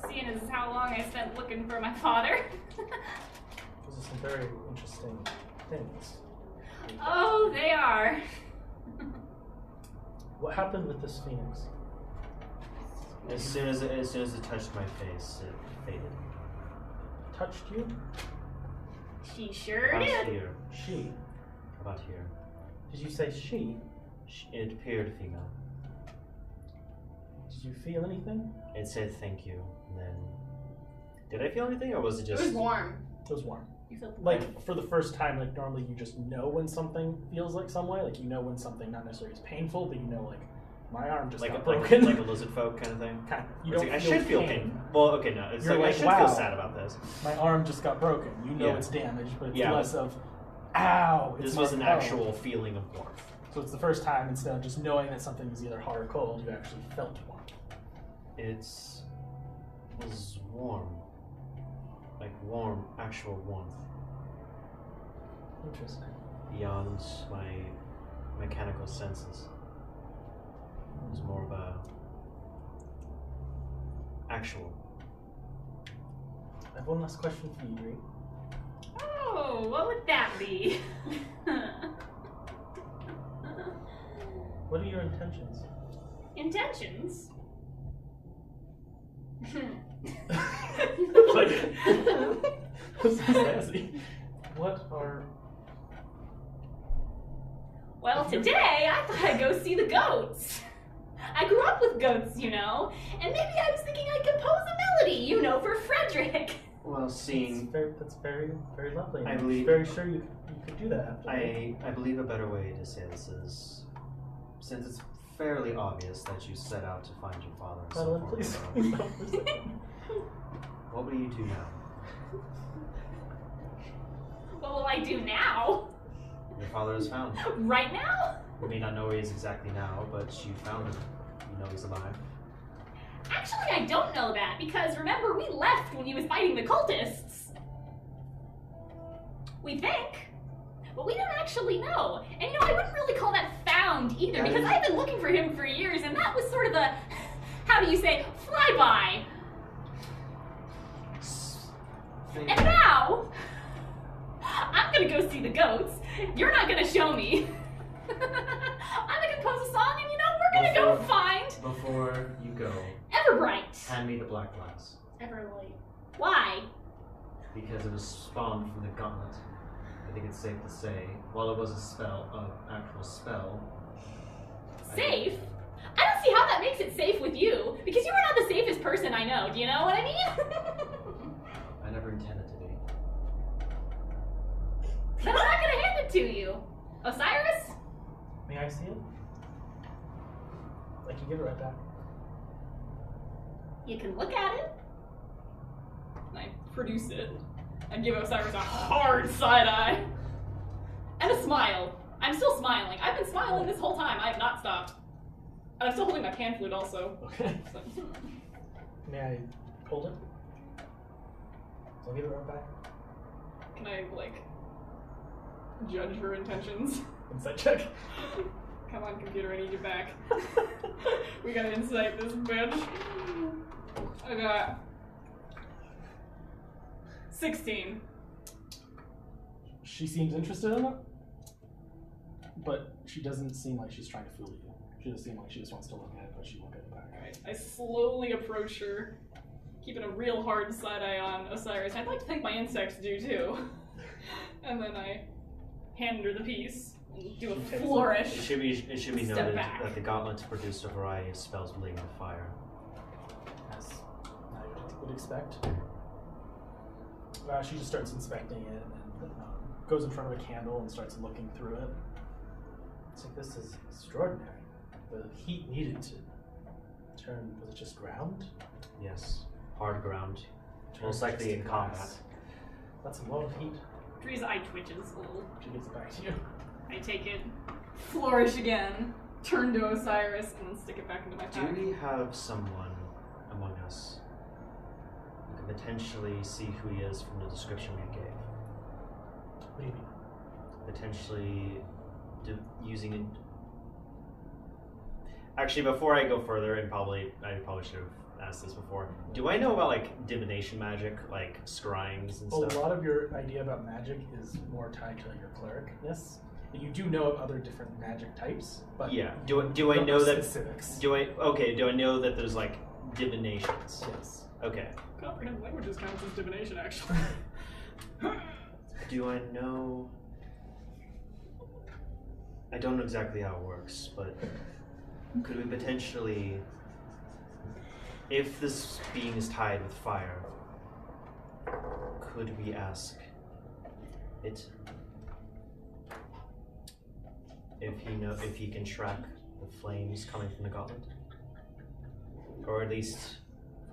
Seeing as how long I spent looking for my father. Those are some very interesting things. Oh, they are. What happened with this phoenix? As soon as it touched my face, it faded. Touched you? She sure About did. here. She? About here. Did you say she? It appeared female. Did you feel anything? It said thank you, and then... Did I feel anything, or was it just... It was warm. It was warm. You felt Like, for the first time, like, normally you just know when something feels like some way. Like, you know when something not necessarily is painful, but you know, like, my arm just got broken. Like a lizard folk kind of thing? Kind of. You It's don't like, feel I should feel pain. Well, okay, no. It's like, I should feel sad about this. My arm just got broken. You know Yeah. it's damaged, but it's Yeah. less of, ow. This It's was an more, oh. actual feeling of warmth. So it's the first time, instead of just knowing that something was either hot or cold, you actually felt warm. It was warm. Like warm, actual warmth. Interesting. Beyond my mechanical senses. It was more of a actual. I have one last question for you, Dree. Oh, what would that be? What are your intentions? Intentions? This is sassy. What are... Well, today I thought I'd go see the goats. I grew up with goats, you know, and maybe I was thinking I'd compose a melody, you know, for Frederick. Well, seeing... That's very, very lovely. I I'm believe- very sure you could do that after. I believe a better way to say this is, since it's fairly obvious that you set out to find your father in some Madeline, form please. or other, what will you do now? What will I do now? Your father is found. Right now? You may not know where he is exactly now, but you found him. You know he's alive. Actually, I don't know that, because remember, we left when he was fighting the cultists. We think. But we don't actually know. And you know, I wouldn't really call that found either, because I've been looking for him for years, and that was sort of a, how do you say, flyby. And now, I'm gonna go see the goats. You're not gonna show me. I'm gonna compose a song, and you know, we're gonna go find Before you go, Everbright. hand me the black glass. Everlight. Why? Because it was spawned from the gauntlet. I think it's safe to say, while it was a spell, actual spell. Safe? I don't see how that makes it safe with you, because you are not the safest person I know. Do you know what I mean? I never intended to be. Then I'm not gonna hand it to you. Osiris? May I see it? I can give it right back. You can look at it. And I produce it and give Osiris a hard side eye. And a smile. I'm still smiling. I've been smiling this whole time. I have not stopped. I'm still holding my pan flute also. Okay. So. May I hold it? I'll give it right back. Can I, like, judge her intentions? Insight check. Come on, computer, I need you back. We gotta insight this bitch. I got 16. She seems interested in it, but she doesn't seem like she's trying to fool you. She doesn't seem like she just wants to look at it, but she won't get it back. Alright, I slowly approach her, keeping a real hard side eye on Osiris. I'd like to think my insects do too. And then I hand her the piece and do a flourish. It should be Step noted back. that the gauntlet produced a variety of spells relating to fire. As I would expect. She just starts inspecting it and goes in front of a candle and starts looking through it. It's like, this is extraordinary. The heat needed to turn, was it just ground? Yes, hard ground. Most likely in combat. That's a lot of heat. Dree's eye twitches a little. She gives it back to you. I take it, flourish again, turn to Osiris, and then stick it back into my Do pack. we have someone among us who can potentially see who he is from the description we gave? What do you mean? Potentially using it. Actually, before I go further, and I probably should have asked this before. Do I know about like divination magic, like scryings and stuff? A lot of your idea about magic is more tied to your clericness. You do know of other different magic types, but yeah. Do I know that specifics? Do I know that there's like divinations? Yes. Okay. Comprehend languages counts as divination, actually. Do I know? I don't know exactly how it works, but could we potentially, if this being is tied with fire, could we ask it if he can track the flames coming from the gauntlet, or at least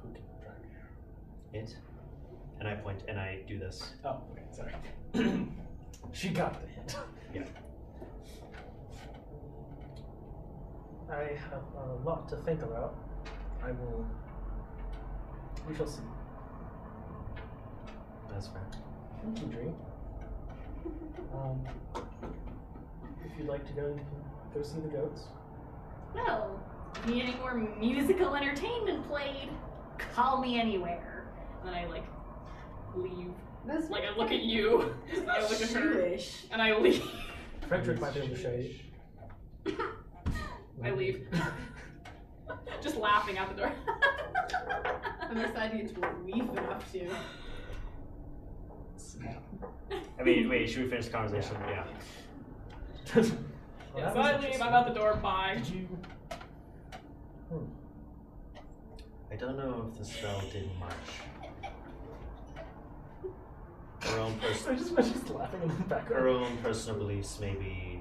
Who can track it? And I point and I do this. Oh, okay, sorry. She got the hint. Yeah. I have a lot to think about. We shall see. That's fair. Thank you, Dree. If you'd like to go, you can go see the goats. Well, if you need any more musical entertainment played, call me anywhere. And then I like leave. This Like I look at you, and I look at her, Jewish. and I leave. Frederick might be able to show you. I leave. Just laughing out the door. I'm excited to what we've been up to. I mean, wait, should we finish the conversation? Yeah. Yeah, so I leave, I'm out the door, bye. Did you? I don't know if the spell did much. Her own I just wish she's laughing in the background. her own personal beliefs may be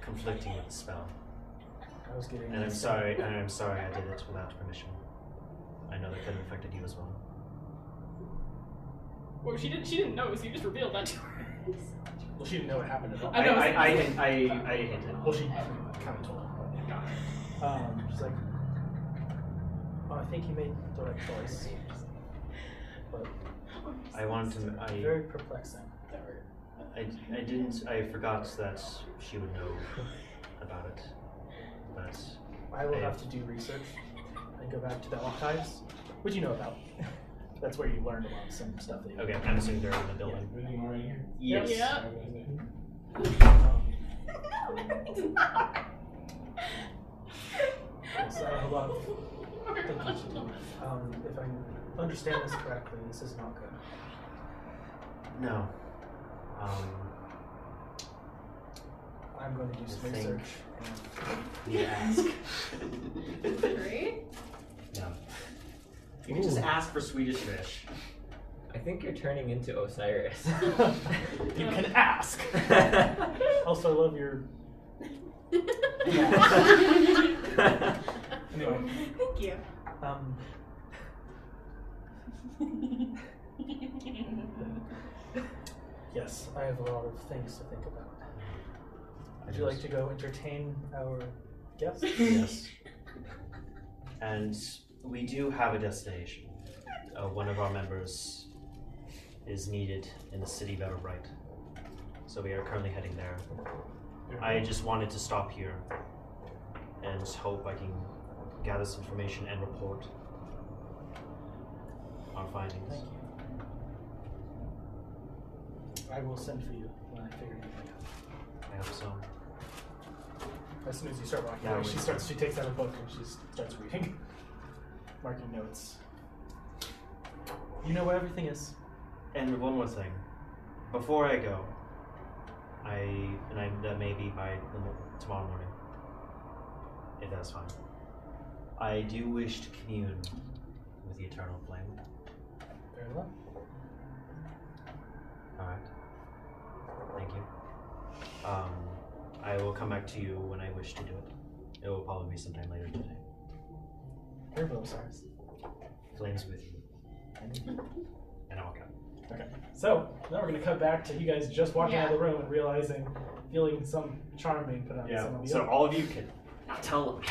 conflicting with the spell. I was getting. And I'm sorry I did it without permission. I know that could have affected you as well. Well, she didn't know, so you just revealed that to her. Well, she didn't know what happened at all. I know. I hinted. Well, she kind of told her. She's like, oh, I think you made the right choice. But I wanted to. very perplexing. I forgot that she would know about it. But I will have to do research and go back to the archives, which you know about. That's where you learned about some stuff that you Okay, I'm assuming they're in the building. yes. Yeah. Yes, I have a lot of thinking to do. If I understand this correctly, this is not good. No. I'm going to do some I think- research. You ask. Great. No. You can just ask for Swedish fish. I think you're turning into Osiris. You can ask. Also, I love your. Anyway. Thank you. Yes, I have a lot of things to think about. Would you like to go entertain our Yes. Yes. And we do have a destination. One of our members is needed in the city of Everbright. So we are currently heading there. I just wanted to stop here and hope I can gather some information and report our findings. Thank you. I will send for you when I figure anything out. I hope so. As soon as you start walking Yeah, away, we- she takes out a book and she starts reading. Marking notes. You know where everything is. And one more thing. Before I go, that may be by tomorrow morning, if that's fine. I do wish to commune with the Eternal Flame. Very well. Alright. Thank you. I will come back to you when I wish to do it. It will probably be sometime later today. Very well, Cyrus. Flames with you. And I'll come. Okay. So, now we're going to cut back to you guys just walking out of the room and realizing, feeling some charm being put on some of you. So all of you can now tell them.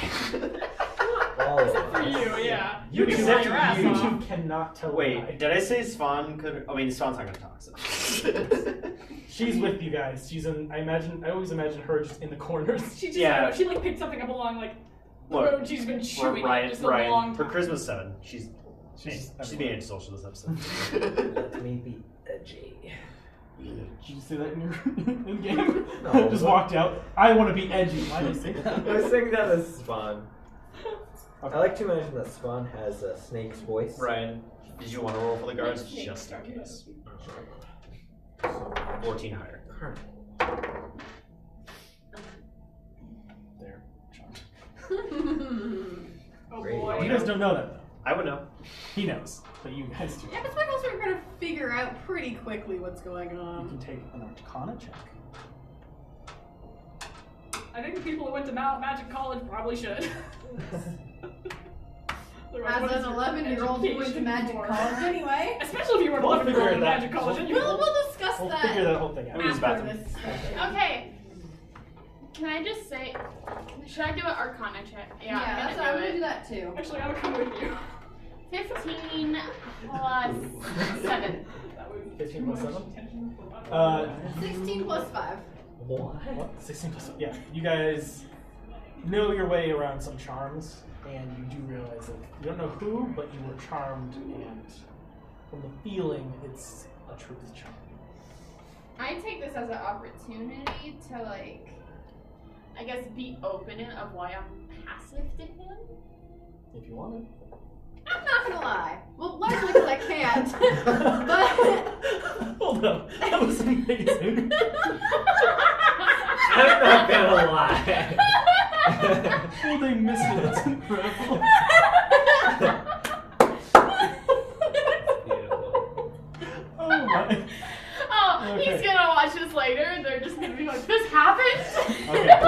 All of For us. you, yeah. You can except lie your ass you off. two cannot tell a lie. Wait, did I say Swan could? I mean, Swan's not gonna talk. So. She's with you guys. She's in. I always imagine her just in the corners. She just Yeah. she like picked something up along like the Look, road she's been chewing Ryan, just a long her time. charisma's 7. She's She's being antisocial this episode. Let me be edgy. Did you say that in your in game? No. Just walked out. I want to be edgy. Why did I say that? I was thinking that as Spawn. Okay. I like to mention that Spawn has a snake's voice. Ryan, did you want to roll for the guards just in case? 14 higher. There. Charmed. Oh Great. boy. You guys don't know that though. I would know. He knows, but you guys do. Yeah, but we're also going to figure out pretty quickly what's going You on. can take an Arcana check. I think the people who went to Magic College probably should. As an 11-year-old who went to Magic College anyway. Especially if you were an We'll 11-year-old figure in that- Magic College. and you We'll discuss We'll that figure that whole thing out. use the after bathroom. this. Okay. Can I just say, should I do an Arcana check? Yeah, I'm so I'm gonna going to do do that too. Actually, I'll come with you. it. 15 plus 7. 15 plus 7? 16 plus 5. What? 16 plus 7. Yeah, you guys know your way around some charms, and you do realize that you don't know who, but you were charmed, and from the feeling, it's a truth charm. I take this as an opportunity to, like, I guess be open of why I'm passive to him. If you want it. I'm not going to lie. Well, largely because I can't. But. Hold up. That was amazing. I'm not gonna lie. Oh, they missed it. That's incredible. Beautiful. Oh my. Oh, Okay. he's gonna watch this later and they're just gonna be like, this happened? Okay.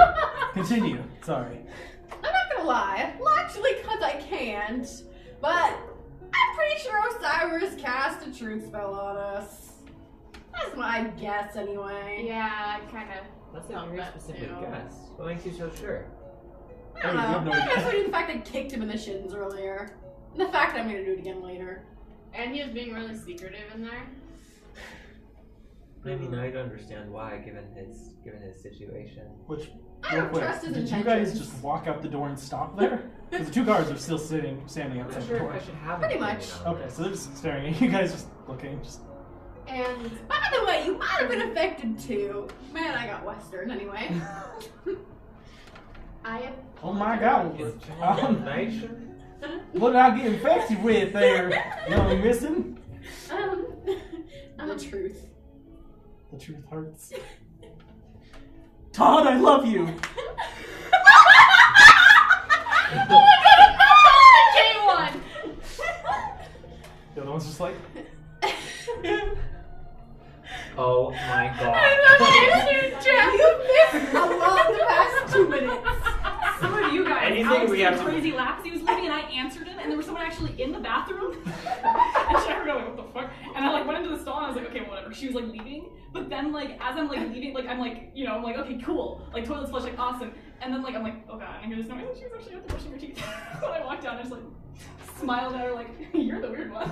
Continue. Sorry. I'm not gonna lie, largely because I can't, but I'm pretty sure Osiris cast a truth spell on us. That's my guess, anyway. Yeah, I kind of. That's a very specific guess. What makes you so sure? I don't Hey, you have know. no I'm idea. just the fact that I kicked him in the shins earlier. And the fact that I'm gonna do it again later. And he was being really secretive in there. Maybe now you understand why, given his situation. Which, I real don't quick, trust his did you intentions. guys just walk out the door and stop there? Because the two guards are still standing I'm outside not the sure door. if I should have Pretty an opinion much. on Okay, this. so they're just staring at you guys, just looking, just. And by the way, you might have been affected too. Man, I got Western anyway. I have. Oh my God! Is transformation? What did I get infected with there? Young missing? The truth. The truth hurts. Todd, I love you. Oh my god, another K1! The other one's just like. Oh my god. You missed a lot the past 2 minutes. Some of you guys, Anything Alex we did have to- crazy laps he was leaving, and I answered him, and there was someone actually in the bathroom. And she heard, like, what the fuck? And I like went into the stall, and I was like, okay, whatever. She was like leaving, but then like as I'm like leaving, like I'm like, you know, I'm like, okay, cool. Like toilet's flush, like awesome. And then like I'm like, oh god, and I hear this noise. And she was actually out there brushing her teeth. When I walked down, I just like smiled at her, like, you're the weird one.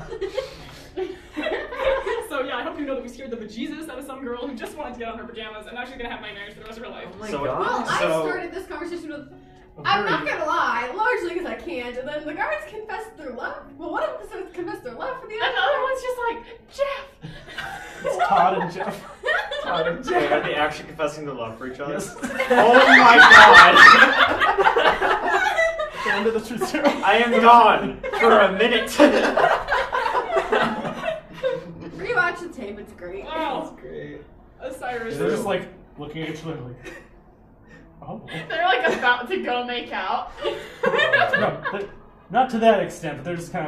So yeah, I hope you know that we scared the bejesus out of some girl who just wanted to get on her pajamas and now she's gonna have nightmares for the rest of her life. Oh my So- god. Well, I started this conversation with, I'm not gonna lie, largely because I can't, and then the guards confessed their love. Well, one of them confessed their love for the other. Another one's just like, Jeff! It's Todd and Jeff. Todd and Wait, Jeff. are they actually confessing their love for each other? Yes. Oh my god! The end of the truth serum. I am gone for a minute. Rewatch the tape, it's great. Wow. Great. Osiris. They're just like looking at each other like, oh. They're like about to go make out. No, but not to that extent, but they're just kind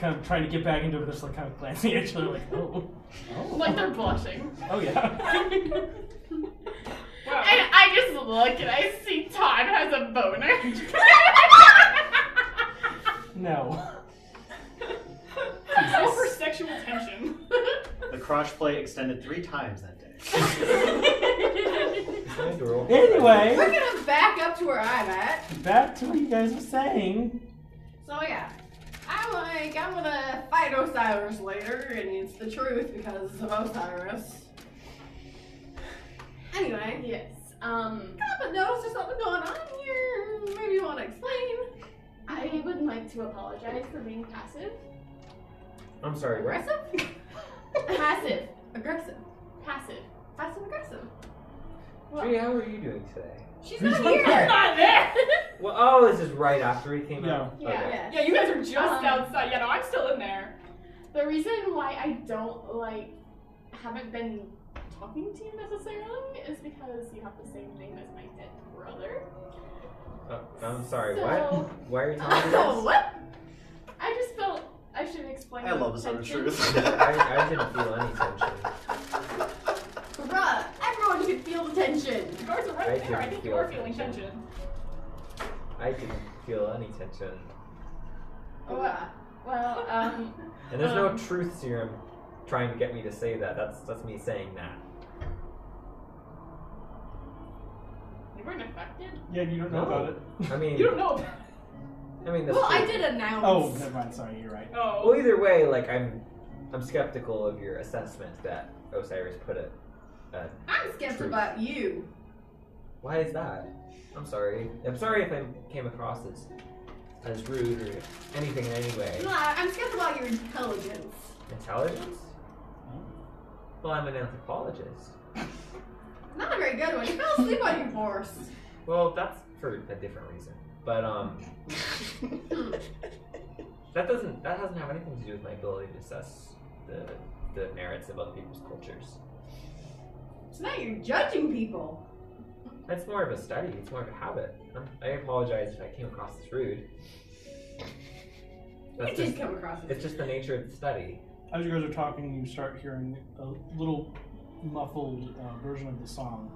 of trying to get back into it. They're just like kind of glancing at each other like, oh. Like they're blushing. Oh yeah. Wow. And I just look and I see Todd has a boner. No. All for sexual tension. The crotch play extended 3 times that day. Anyway, We're gonna back up to where I'm at. back to what you guys were saying. So yeah, I'm gonna fight Osiris later, and it's the truth because of Osiris. Anyway, Yes. but notice there's something going on here. Maybe you want to explain. I would like to apologize for being passive. I'm sorry, what? Aggressive? Passive. Aggressive. Passive. Passive aggressive. Tree, how are you doing today? She's not here. Not there. Well, oh, this is right after he came out? Yeah. Okay. Yeah. Yeah, you guys are just outside. Yeah, no, I'm still in there. The reason why I don't haven't been talking to you necessarily is because you have the same name as my dead brother. I'm sorry, So- what? Why are you telling me Oh, this? what? I just felt I should explain. I love this other tension. truth. I didn't feel any tension. Bruh, everyone could feel the tension. The guards are I right there. I didn't think you feel are feeling tension. tension. I didn't feel any tension. Well, And there's no truth serum trying to get me to say that. That's me saying that. you weren't affected. Yeah, you don't know about it. I mean, You don't know. that's Well, I true. did announce. Oh, never mind. Sorry, you're right. Oh. Well, either way, like I'm skeptical of your assessment that Osiris put it. I'm skeptical Truth. about you. Why is that? I'm sorry. I'm sorry if I came across as rude or anything in any way. No, I'm skeptical about your intelligence. Intelligence? Well, I'm an anthropologist. Not a very good one. You fell asleep on your horse. Well, that's for a different reason. But that doesn't have anything to do with my ability to assess the merits of other people's cultures. So now you're judging people. It's more of a study. It's more of a habit. I apologize if I came across as rude. You did come across as It's just the nature of the study. As you guys are talking, you start hearing a little muffled version of the song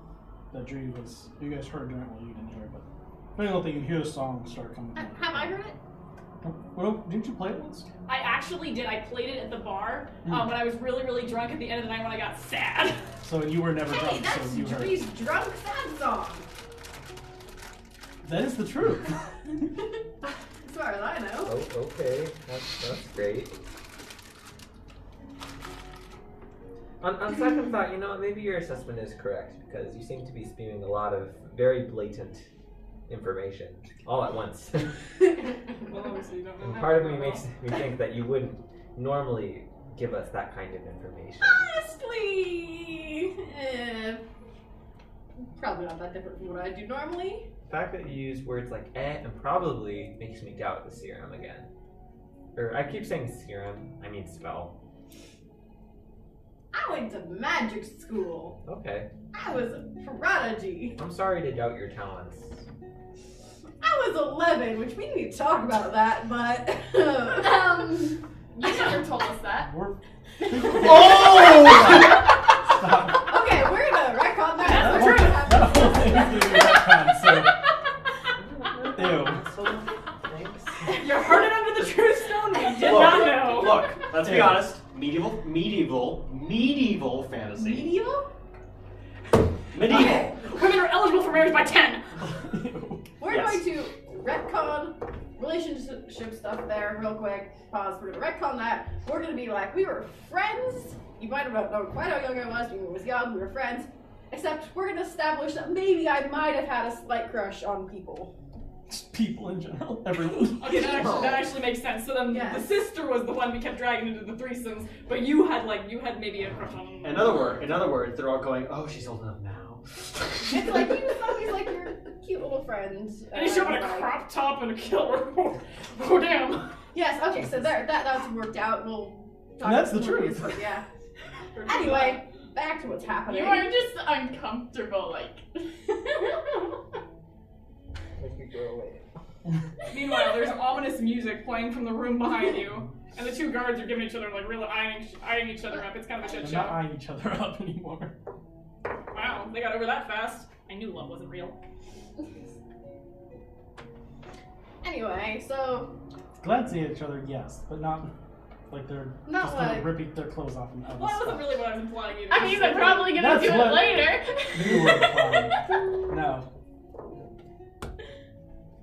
that you guys heard during it. Well, you didn't hear it, but depending on that, you hear the song start coming. Have I heard it? Well, didn't you play it once? I actually did. I played it at the bar when I was really, really drunk at the end of the night when I got sad. So you were never Hey, drunk, that's so you heard it. Dree's drunk sad song. That is the truth. As far as I know. Oh, okay. That's great. On second thought, you know, maybe your assessment is correct because you seem to be spewing a lot of very blatant information all at once. Well, obviously you don't know And that part of me very makes me think that you wouldn't normally give us that kind of information. Honestly, probably not that different from what I do normally. The fact that you use words like and probably makes me doubt the serum again. Or I keep saying serum, I mean spell. I went to magic school. Okay. I was a prodigy. I'm sorry to doubt your talents. I was 11, which we need to talk about that, but You never told us that. We're... Oh! Stop. okay, we're gonna wreck on that. That We're gonna whole thing is gonna be retconned, so... Ew. So, thanks. You're look, let's be honest. Medieval fantasy. Medieval? Medieval. Women are eligible for marriage by 10. We're Yes. going to retcon relationship stuff there real quick. Pause. We're going to retcon that. We're going to be like, we were friends. You might have known quite how young I was when I was young. We were friends. Except we're going to establish that maybe I might have had a slight crush on people. People in general, everyone. Okay, that actually makes sense. So then Yes. the sister was the one we kept dragging into the threesomes, but you had maybe a crush on him. In other words, they're all going, oh, she's old enough now. It's like, you thought he's like your cute little friend. And he's showing a crop top and a killer. Oh damn. Yes, okay, so that's worked out. We'll talk And that's about the some truth. movies, but yeah. Anyway, back to what's happening. You are just uncomfortable, like. Make you go away. Meanwhile, there's ominous music playing from the room behind you, and the two guards are giving each other like really eyeing each other up. It's kind of a shit They're not show. eyeing each other up anymore. Wow, they got over that fast. I knew love wasn't real. Anyway, so Glancing at each other, yes, but not like they're Not just like- ripping their clothes off and Well, that wasn't really what I was implying either. I mean, they're probably gonna That's do it what- later. You were implying. No.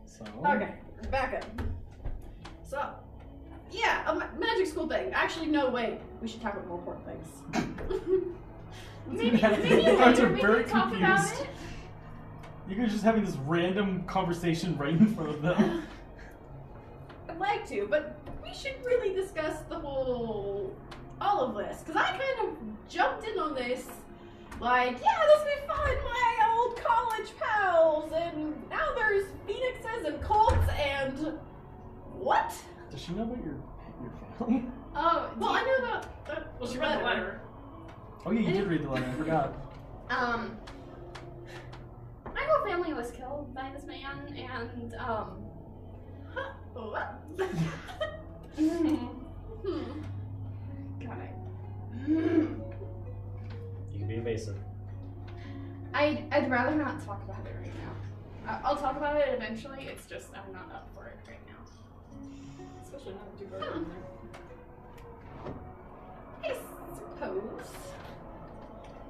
So. okay, back up. So, yeah, a magic school thing. Actually, no, wait. We should talk about more important things. Maybe The later guards are we very can talk about confused. it. You guys are just having this random conversation right in front of them. I'd like to, but we should really discuss all of this. Because I kind of jumped in on this, like, yeah, this will be fun, my old college pals, and now there's phoenixes and cults and... What? Does she know about your family? Oh, well, I know about Well, she read the letter. Oh yeah, you did read the letter, I forgot. My whole family was killed by this man, and What? got it. You can be evasive. I'd rather not talk about it right now. I'll talk about it eventually. It's just I'm not up for it right now. Especially not with two guards in there. I suppose.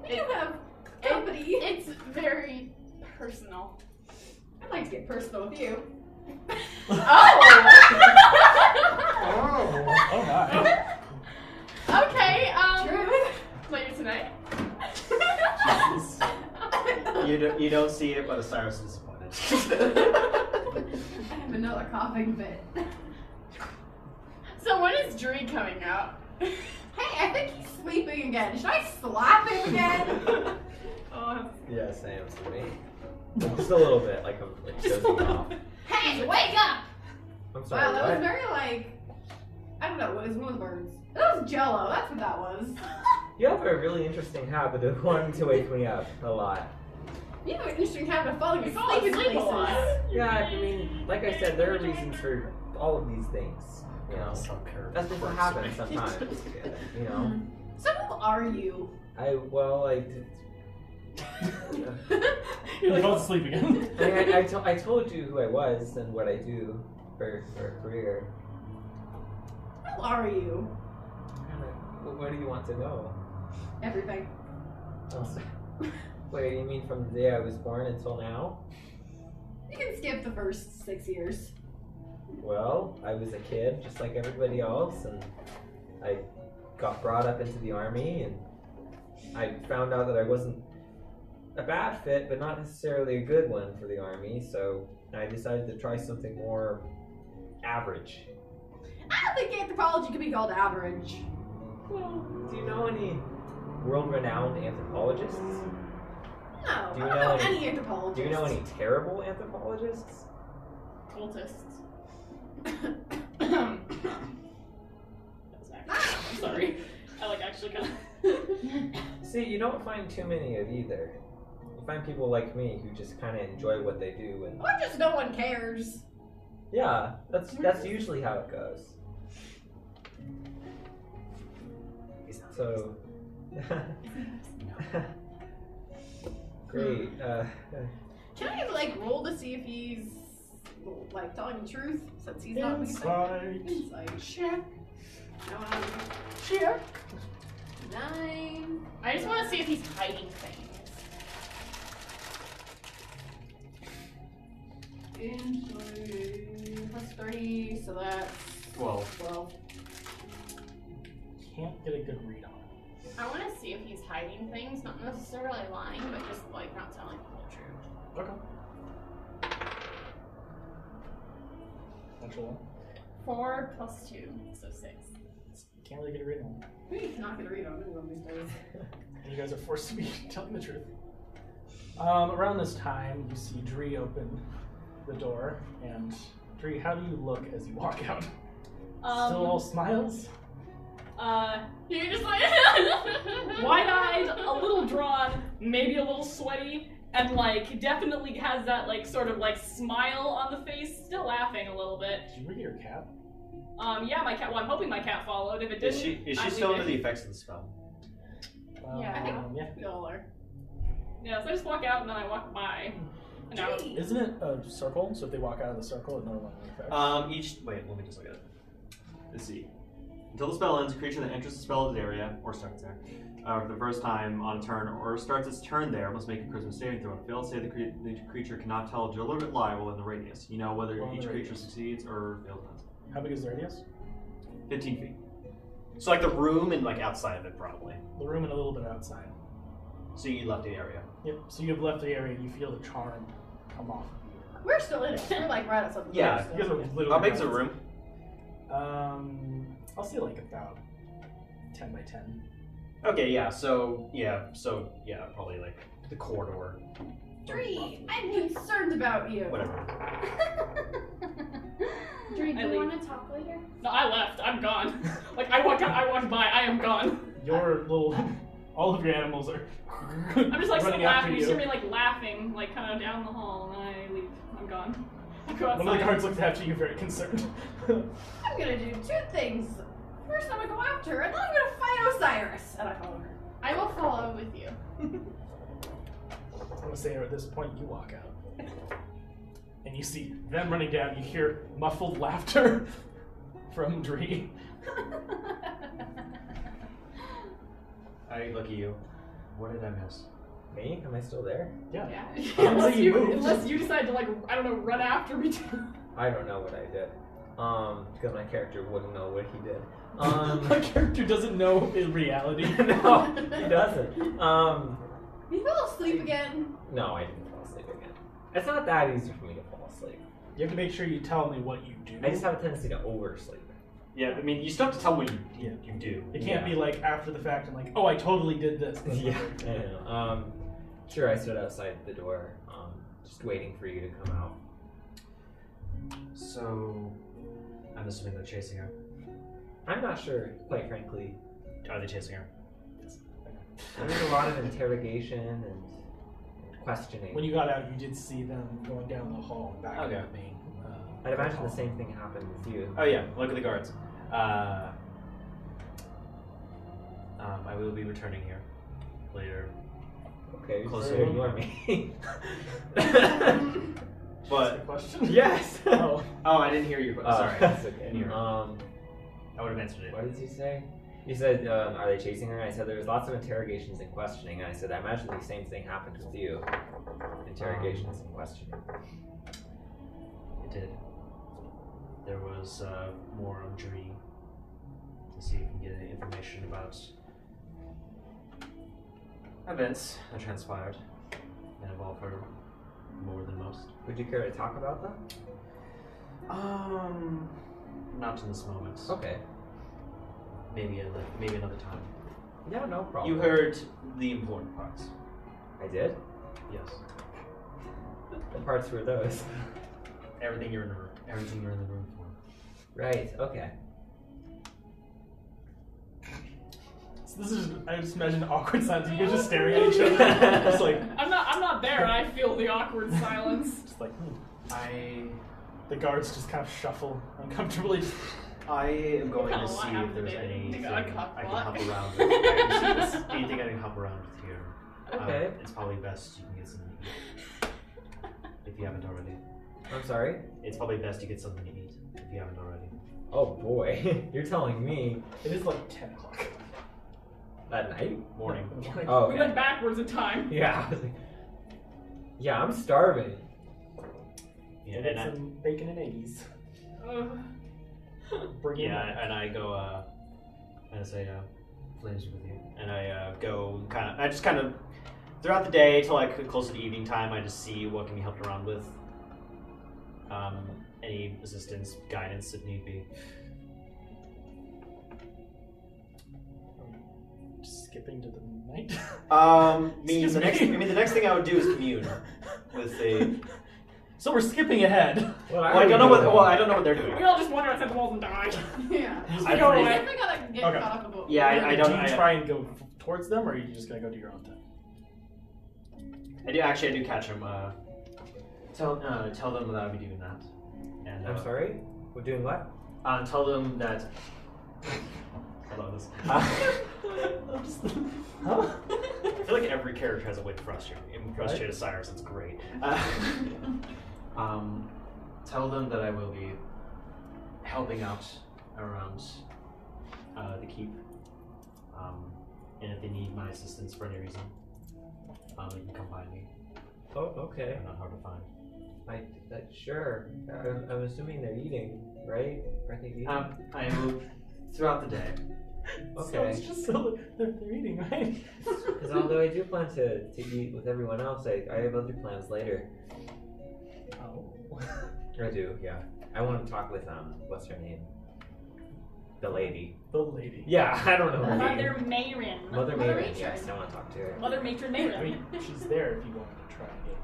We do have company. It's very personal. I'd like to get personal with you. Oh my. Okay. True. Later tonight. You don't see it, but Osiris is disappointed. I have another coughing fit. So when is Dree coming out? Hey, I think he's sleeping again. Should I slap him again? Yeah, same for me. Just a little bit, like I'm like dozing off. Hey, wake up! I'm sorry. Wow, that what? was very like, I don't know, what is one of the words? That was Jello. That's what that was. You have a really interesting habit of wanting to wake me up a lot. You have an interesting habit of falling You fall asleep in asleep a places. lot. Yeah, I mean, like I said, there are reasons for all of these things. You know, that's just what happens sometimes. You know, So who are you? You fell asleep again. I told you who I was and what I do for a career. Who are you? What do you want to know? Everything. Oh. Wait, you mean from the day I was born until now? You can skip the first 6 years. Well, I was a kid just like everybody else, and I got brought up into the army, and I found out that I wasn't a bad fit, but not necessarily a good one for the army, so I decided to try something more average. I don't think anthropology could be called average. Well, do you know any world-renowned anthropologists? No, Do you I don't know know any- any anthropologists. Do you know any terrible anthropologists? Cultists. That was accurate. I'm sorry. I like actually kind of. See, you don't find too many of either. You find people like me who just kind of enjoy what they do, and Or just no one cares. yeah, that's usually how it goes. So, great. Can I like roll to see if he's like telling the truth since he's not Insight. Insight. Check. Cheer. 9. I just want to see if he's hiding things. Plus 3, so that's 12. Can't get a good read on it. I want to see if he's hiding things, not necessarily lying, but just like not telling the whole truth. Okay. Natural one. 4 plus 2, so 6. Can't really get a read on it. He's not gonna read on it one of these days. You guys are forced to be telling the truth. Around this time, you see Dree open the door, and Dree, how do you look as you walk out? Still all smiles? You're just like wide-eyed, a little drawn, maybe a little sweaty, and like definitely has that like sort of like smile on the face, still laughing a little bit. Did you bring your cat? Yeah, my cat. Well, I'm hoping my cat followed. If it didn't, Is she still under the effects of the spell? Yeah, I think Yeah. We all are. Yeah, so I just walk out and then I walk by. And out. Isn't it a circle? So if they walk out of the circle, it no longer affects. Wait, let me just look at it. Let's see. Until the spell ends, a creature that enters the spell's area, or starts there, for the first time on a turn, or starts its turn there, must make a charisma saving throw. Fail to say the creature cannot tell a deliberate lie within the radius. You know whether Well, each the creature radius. succeeds or fails. How big is the radius? 15 feet. So like the room and like outside of it, probably. The room and a little bit outside. So you left the area. Yep. So you have left the area and you feel the charm come off of you. We're still in it. We're like right outside the Yeah. door You guys still. are literally How big's the right room? outside. I'll say like about 10 by 10. Okay, yeah. So probably like the corridor. Dree, I'm concerned about you. Whatever. Dree, I do you leave. want to talk later? No, I left. I'm gone. Like I walked out, I walked by. I am gone. Your little, all of your animals are. I'm just like still running laughing. after You hear me like laughing, like kind of down the hall, and I leave. I'm gone. I go outside. One of the guards looks after you, very concerned. I'm gonna do 2 things. First, I'm gonna go after her, and then I'm gonna fight Osiris. And I follow her. I will follow with you. I'm gonna say at this point you walk out. And you see them running down, you hear muffled laughter from Dree. I look at you. What did I miss? Me? Am I still there? Yeah. Yeah. unless you decide to like I don't know run after me too. I don't know what I did. Because my character wouldn't know what he did. My character doesn't know in reality. No, he doesn't. You fell asleep again? No, I didn't fall asleep again. It's not that easy for me to fall asleep. You have to make sure you tell me what you do. I just have a tendency to oversleep. Yeah, I mean, you still have to tell what you Yeah. do. It can't be like after the fact and like, oh, I totally did this. Yeah, I know. Sure, I stood outside the door, just waiting for you to come out. So, I'm assuming they're chasing her. I'm not sure, quite frankly. Are they chasing her? There's a lot of interrogation and questioning. When you got out, you did see them going down the hall and back Okay. to the main. I'd imagine the same thing happened with you. Oh yeah, look at the guards. I will be returning here later. Okay, Close so to ignore me. But question? Yes. Oh. Oh, I didn't hear you. Sorry. That's okay. Didn't hear you. I would have answered it. What did you say? You said, are they chasing her? I said there was lots of interrogations and questioning. And I said, I imagine the same thing happened with you. Interrogations and questioning. It did. There was more on Dree to see if we can get any information about events that transpired that involve her more than most. Would you care to talk about them? Not in this moment. Okay. Maybe another time. Yeah, no problem. You heard the important parts. I did? Yes. What parts were those? Everything you're in the room. Everything you're in the room for. Right, okay. So this is, I just imagine awkward silence. You guys just staring at each other. Just like, I'm not there. I feel the awkward silence. just like, the guards just kind of shuffle uncomfortably. I am going Kinda to see laugh if there's a bit. anything Think I I can cock hop block. around with. Anything I can hop around with here. Okay. It's probably best you can get something to eat. If you haven't already. I'm sorry? It's probably best you get something to eat if you haven't already. Oh boy, you're telling me It is like 10 o'clock. at night? Morning. Oh, We okay. went backwards in time. Yeah. I was like, yeah, I'm starving. Yeah, get some bacon and eggs. Bring it Yeah, back. and I go, and I say, Flames with you. And I go I just kind of, throughout the day till like closer to evening time, I just see what can be helped around with. Any assistance, guidance if need be. Skipping to the night. The next thing I would do is commune with a. So we're skipping ahead. Well, I don't know what they're doing. We all just wander outside the walls and die. Yeah. I go away. I think I gotta get Okay. caught up about. Yeah, I don't. Do you try and go towards them, or are you just gonna go do your own thing? I do catch them. Tell them that I'll be doing that. And I'm sorry? We're doing what? Tell them that. Hold on, this. Huh? I feel like every character has a way to frustrate a Cyrus. It's great. Tell them that I will be helping out around the keep, and if they need my assistance for any reason, they can come find me. Oh, okay. They're not hard to find. Sure. I'm assuming they're eating, right? Are they eating? I will throughout the day. Okay. So it's just so they're eating, right? Because although I do plan to eat with everyone else, I have other plans later. Oh. I do, yeah. I want to talk with what's her name? The lady. The lady. Yeah, I don't know her name. Mother Mayrin. Mother Mother Mayrin. Matron. Yes, I want to talk to her. Mother Matron I Mayrin. mean, she's there if you want to try and get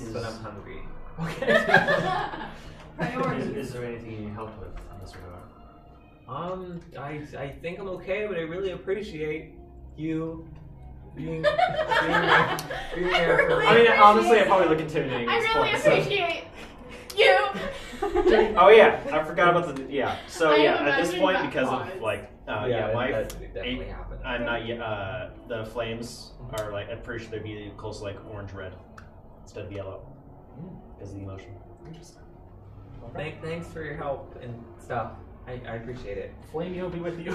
out. But I'm hungry. Okay. Priorities. Is there anything you need help with in this regard? I think I'm okay, but I really appreciate you being there for me. I mean, honestly, I probably look intimidating. I at this really point, so- appreciate you. Oh yeah, I forgot about the So I am yeah, at this imagining point, that because pause. of like my that definitely happened. I'm not yet. The flames are like I'm pretty sure they'd be close to like orange red instead of yellow because of the emotion. Interesting. Thanks for your help and stuff. I appreciate it. Flamey will be with you.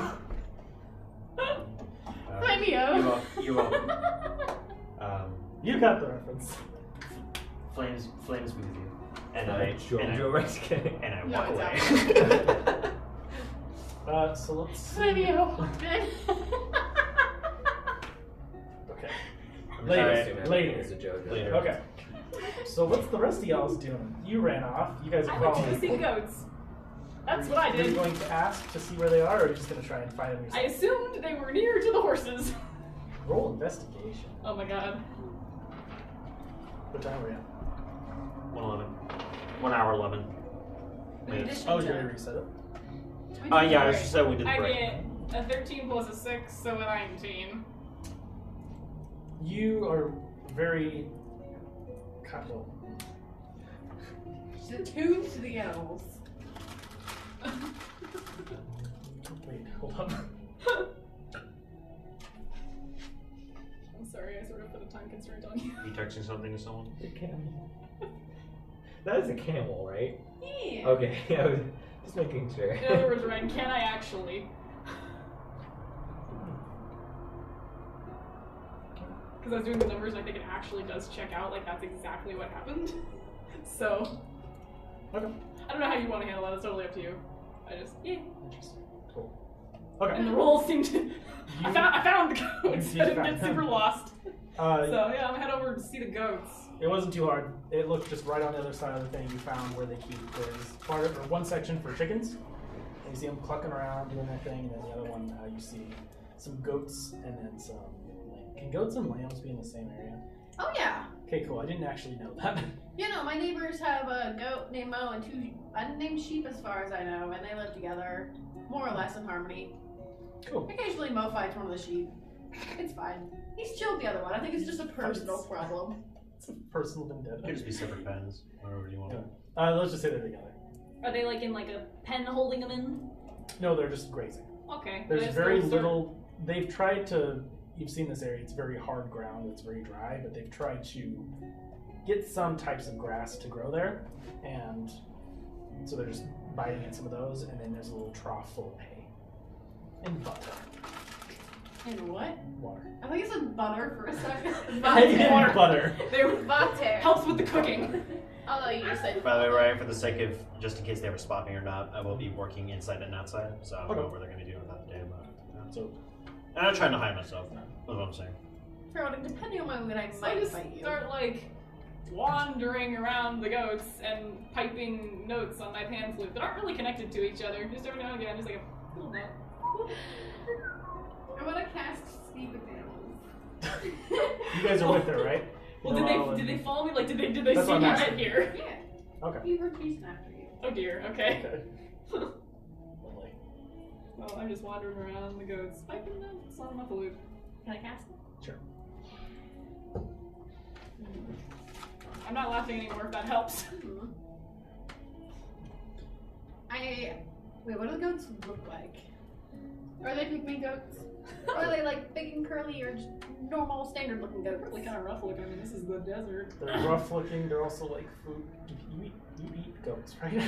Flameo. You're welcome. You got the reference. Flames be with you, and I No, walk it's away. So let's. Flameo. Okay. Later. Later. It's a joke. Later. Okay. So what's the rest of y'all's doing? You ran off. You guys are I went probably. to see goats. That's what I Are you did. going to ask to see where they are, or are you just going to try and find them I yourself? assumed they were near to the horses. Roll investigation. Oh my god. What time were you at? 1:11. 1 hour 11. Addition Oh, to- you're going to reset it? Yeah, I just said we did the I break. get a 13 plus a 6, so a 19. You are very. Well, Attuned to the animals. wait, hold up. I'm sorry, I sort of put a time constraint on you. You texting something to someone? The camel. That is a camel, right? Yeah. Okay, I was just making sure. In other words, Ryan, can I actually? Because I was doing the numbers and I think it actually does check out, like that's exactly what happened. So, Okay. I don't know how you want to handle that, it's totally up to you. I just, yeah. Interesting. Cool. Okay. And the rolls seem to. I found the goats. You I didn't found get them. super lost. So So, yeah, I'm gonna head over to see the goats. it wasn't too hard. It looked just right on the other side of the thing. You found where they keep. There's part of or one section for chickens. And you see them clucking around doing their thing, and then the other one you see some goats and then some. Can goats and lambs be in the same area? Oh yeah. Okay, cool. I didn't actually know that. You know, my neighbors have a goat named Mo and 2 unnamed sheep as far as I know, and they live together, more or less in harmony. Cool. Occasionally Mo fights one of the sheep. It's fine. He's chilled the other one. I think it's just a personal problem. It's a personal vendetta. It could just be separate pens, whatever you want. Yeah. Let's just say they're together. Are they like in like a pen holding them in? No, they're just grazing. Okay. There's Let's very go start- little. They've tried to. You've seen this area. It's very hard ground. It's very dry, but they've tried to get some types of grass to grow there, and so they're just biting at some of those, and then there's a little trough full of hay and butter. And what? Water. I think it said butter for a second. Hay and butter. They were Butter. helps with the cooking. Although you just said By the way, Ryan, for the sake of just in case they ever spot me or not, I will be working inside and outside, so I don't know what they're gonna do without the day. But So and I'm trying to hide myself. That's what I'm saying. depending on my mood, I So I might just fight you. start like wandering around the goats and piping notes on my pan flute that aren't really connected to each other. Just every now and again, just like a little note. I want to cast Speak with Animals. you guys are with her, right? Well, Noel did they and- follow me? Like, did they That's see what me I'm get asking. here? Yeah. Okay. You were chasing after you. Oh dear. Okay. Okay. Lovely. Well, I'm just wandering around the goats, piping notes on my flute. Can I cast it? Sure. I'm not laughing anymore. If that helps. Wait, what do the goats look like? Are they pygmy goats? Or are they like big and curly or just normal standard looking goats? Really kind of rough looking. I mean, this is the desert. They're rough looking. They're also like food. You eat goats, right?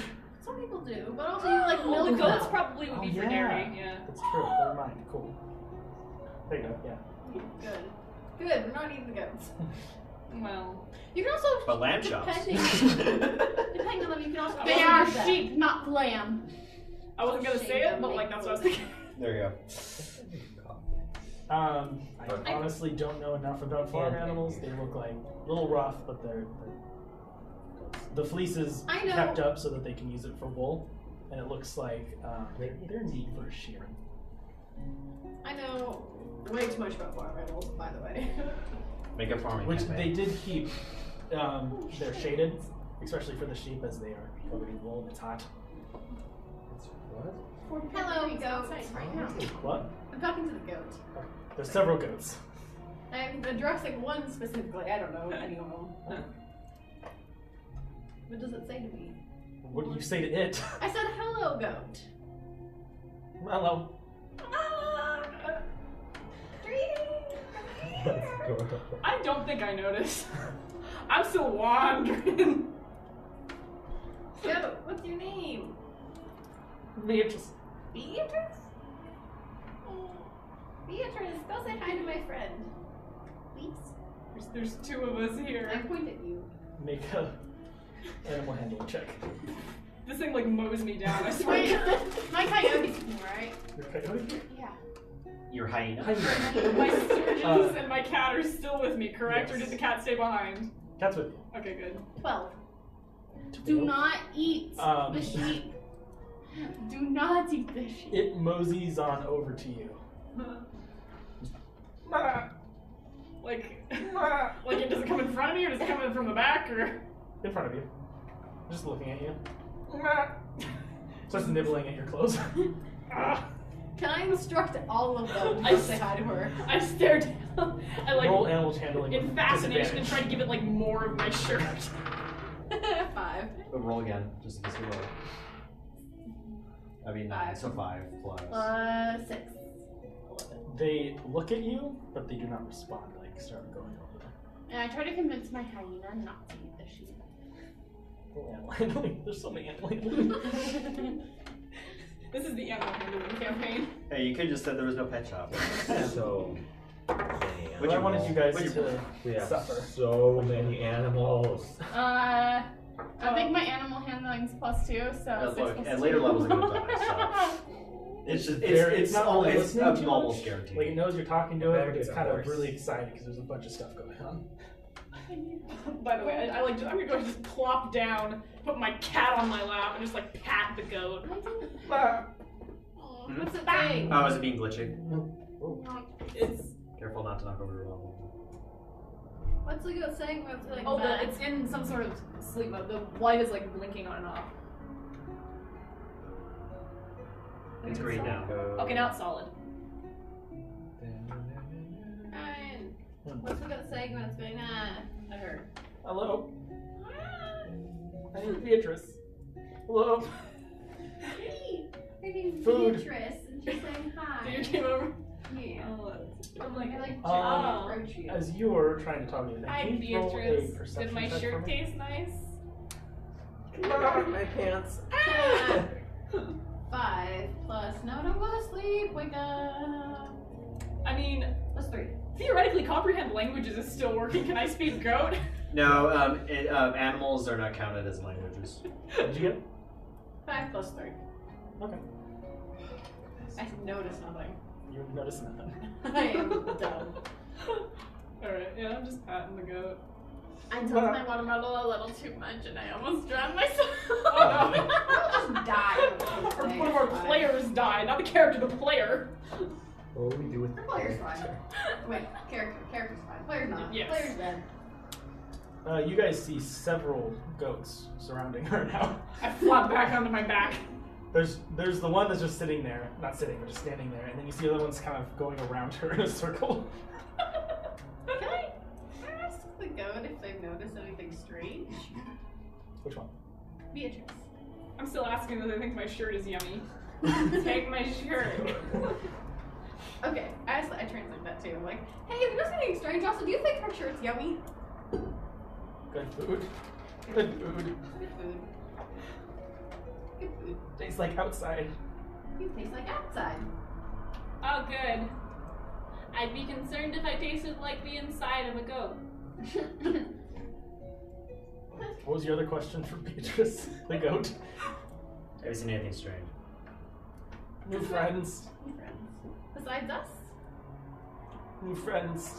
Some people do, but also you like Well, milk the goats them. probably would be for dairy. Yeah. That's true. Never mind. Cool. There you go. Yeah. Good. Good, we're not eating the goats. Well, You can also But lamb chops. depending on them, you can also They are sheep, not lamb. I wasn't gonna say it, but like that's what I was thinking. There you go. I honestly don't know enough about farm animals. They look like a little rough, but they're the fleece is I know. kept up so that they can use it for wool, and it looks like they're neat for shearing. I know way too much about farm animals, by the way. Make a farming Which campaign. they did keep. They're shaded, especially for the sheep, as they are covered in wool and it's hot. Hello, goat. Right now. What? I'm talking to the goat. There's several goats. I'm addressing one specifically. I don't know any of them. What does it say to me? What do you say to it? I said, hello, goat. Hello. I don't think I noticed. I'm still wandering. Goat, what's your name? Beatrice. Beatrice? Beatrice, go say hi to my friend. Please? There's two of us I here. point at you. Make a animal handling check. This thing like mows me down. I Wait, swear. my coyote's here, right? Your coyote? Yeah. Your hyena. My sturgeons and my cat are still with me, correct? Or Yes. did the cat stay behind? Cat's with you. Okay, good. 12. Do not eat Um, the sheep. Do not eat the sheep. It moseys on over to you. Like it does it come in front of me or does it come in from the back or? In front of you. Just looking at you. Just nibbling at your clothes. Can I instruct all of them to I go say hi to her? I stare down. I like Roll animal handling in with fascination and disadvantage. try to give it like more of my shirt. 5. But roll again, just in case we roll. I mean, 9, so 5 plus. 6. 11. They look at you, but they do not respond. Like start going over them. And I try to convince my hyena not to eat the sheep. Roll animal handling. There's so many animal handling. This is the animal handling campaign. Hey, you could just said there was no pet shop. So many But I wanted you guys Would you- to We have suffer. so many animals. I think my animal handling's +2, so 6 look, plus at 2. later levels it goes die, It's just It's not almost listening too almost much. guaranteed. Like it knows you're talking to it, Better but it's get a kind of horse. really excited because there's a bunch of stuff going on. By the way, I'm gonna go just plop down, put my cat on my lap, and just like pat the goat. What's it saying? Oh, is it being glitchy? It's Careful not to knock over your level. What's the goat saying when it's like it's in some sort of sleep mode. The light is like blinking on and off. It's green now. Okay, now it's solid. Ryan, what's the goat saying when it's going, I heard. Hello. I need Beatrice. Hello. Hey, her name's Food. Beatrice, and she's saying hi. So you came over? Yeah. I'm like, I like oh. gently approach you. As you were trying to talk to me, Hi, can you roll a Beatrice. perception Did my check for shirt me? taste nice? My pants. Ah, 5 plus. No, don't go to sleep. Wake up. I mean, Plus 3. theoretically, comprehend languages is still working. Can I speak goat? No, animals are not counted as languages. What did you get? 5 plus 3. Okay. I notice nothing. You notice nothing. I am dumb. Alright, yeah, I'm just patting the goat. I took my water bottle a little too much and I almost drowned myself. Oh no. I'll just die. One of our players died, not the character, the player. What will we do with The player's fine. Wait, character's fine. Player's not. Yes. Player's dead. You guys see several goats surrounding her now. I flop back onto my back. There's the one that's just sitting there, not sitting, but just standing there, and then you see the other ones kind of going around her in a circle. Can I ask the goat if they've noticed anything strange? Which one? Beatrice. I'm still asking whether they think my shirt is yummy. Take my shirt. Okay, I translate that too. I'm like, hey, have you noticed anything strange? Also, do you think her shirt's yummy? Good food. Good food. Good food. Good food. Tastes like outside. You taste like outside. Oh, good. I'd be concerned if I tasted like the inside of a goat. What was your other question for Beatrice, the goat? Have you seen anything strange? New friends. New friends. Besides us? New friends.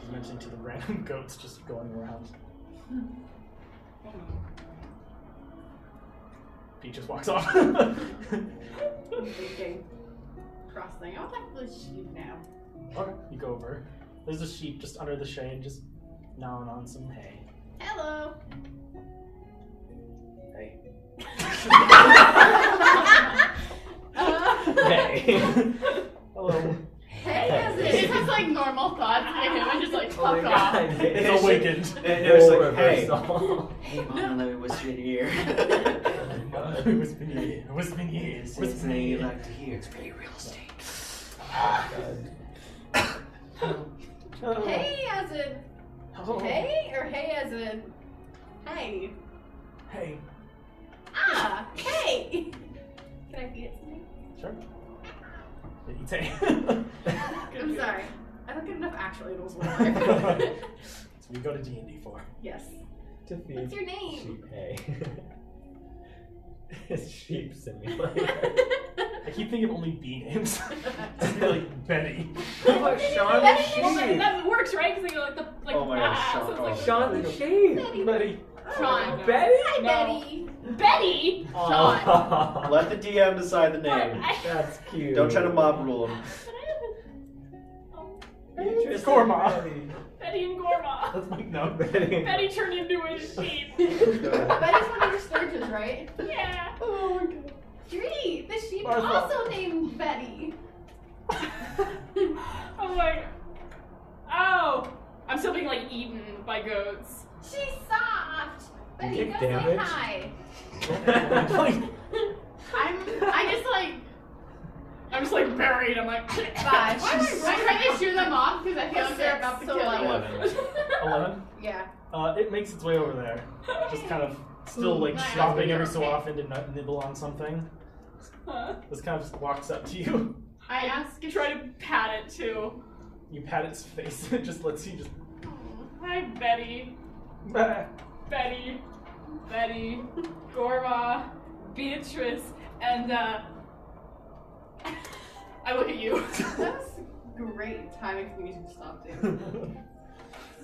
She's mentioning to the random goats just going around. Pete just walks off. I'm thinking. Cross thing. I'll talk to the sheep now. Okay, you go over. There's a sheep just under the shade, just gnawing on some hay. Hello. Hey. Hey. Hello. Hey, as It just has like normal thoughts in him and just like Oh my fuck off. God. It's awakened. And it was Role like, hey, reversal. hey, mom, let me whisper in your ear. It's been years. It's been years. What's the name you like to hear? It's pretty real estate. Hey as in Oh. hey or hey as in hey? Hey. Ah, hey! Can I feed it something? Sure. It eats hay. I'm sorry. I don't get enough actual animals in my life. So we go to D&D for. Yes. To feed What's your name? sheep hay. It's sheep simulator. I keep thinking of only bee names. It's like Betty. How about Sean the Well, sheep? that works, right? Because they go like Oh my gosh, so it's like Sean the sheep. Betty. Sean. Betty? Hi, No. Betty. Betty. Aw. Let the DM decide the name. That's cute. Don't try to mob rule him. Beatrice Gorma. and Betty. Betty and Gorma. That's my no. Betty. Betty turned into a sheep. Betty's one of your sturgeons, right? Yeah. Oh my god. Dree, the sheep Martha. also named Betty. Oh my. Oh. I'm still being like eaten by goats. She's soft. Betty, take go say damage? hi. I'm just like buried. I'm like. Five. Why am I trying to shoot them off? Because I feel like they're about to So kill like- you. 11. Yeah. It makes its way over there. Just kind of still like Nice. stopping every so often to nibble on something. Huh? This kind of just walks up to you. I ask if Try to pat it too. You pat its face and it just lets you just. Hi, Betty. Betty. Betty. Gorma. Beatrice. And I look at you. That's great timing for me to stop too.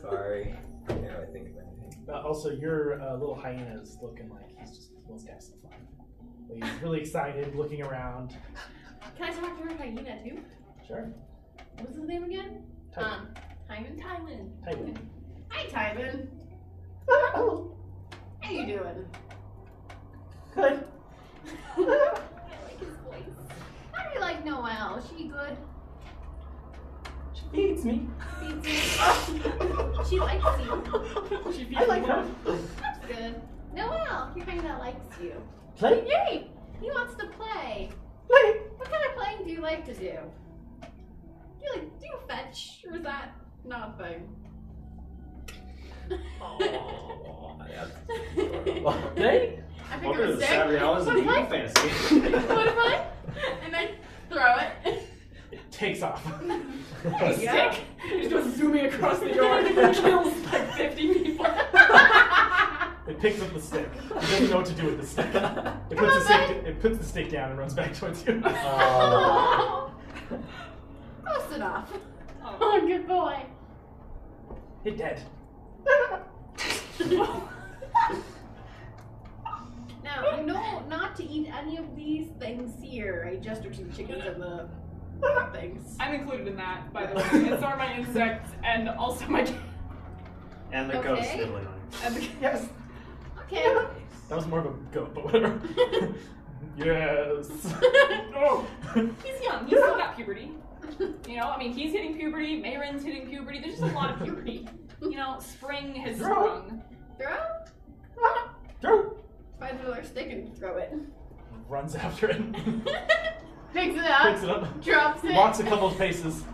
Sorry. Yeah, I think of anything. Also, your little hyena is looking like he's just wants to have some fun. Like, he's really excited, looking around. Can I talk to her hyena too? Sure. What's his name again? Tyman. Hyman? Tyman. Tyman. Hi, Tyman. How you doing? Good. I like his voice. How do you like Noelle? Is she good? She feeds me. Feeds you? She likes you. She I like her. That's good. Noelle, your hyena likes you. Play? Yay! He wants to play. Play. What kind of playing do you like to do? Do you fetch, or is that not a thing? Oh, that's adorable. Hey? I pick Welcome up to a the stick. Saturday hours of What if I- Eating Fantasy. What if I? And I throw it. It takes off. A stick. It just goes zooming across the yard and kills like 50 people. It picks up the stick. It doesn't know what to do with the stick. It puts the stick down and runs back towards you. Oh. Close enough. Oh, good boy. Hit dead. Now, you know not to eat any of these things here. I gesture to the chickens and the things. I'm included in that, by the way. And so are my insects and also my And the ghost Okay. nibbling on you. and the, Yes. Okay. That was more of a goat, but whatever. Yes. oh, he's young. He's still got puberty. You know, I mean, he's hitting puberty. Mayron's hitting puberty. There's just a lot of puberty. You know, spring has sprung. Throw? Throw. Find another stick and throw it. Runs after it. Picks it up. Picks it up. Drops it. Walks a couple of paces.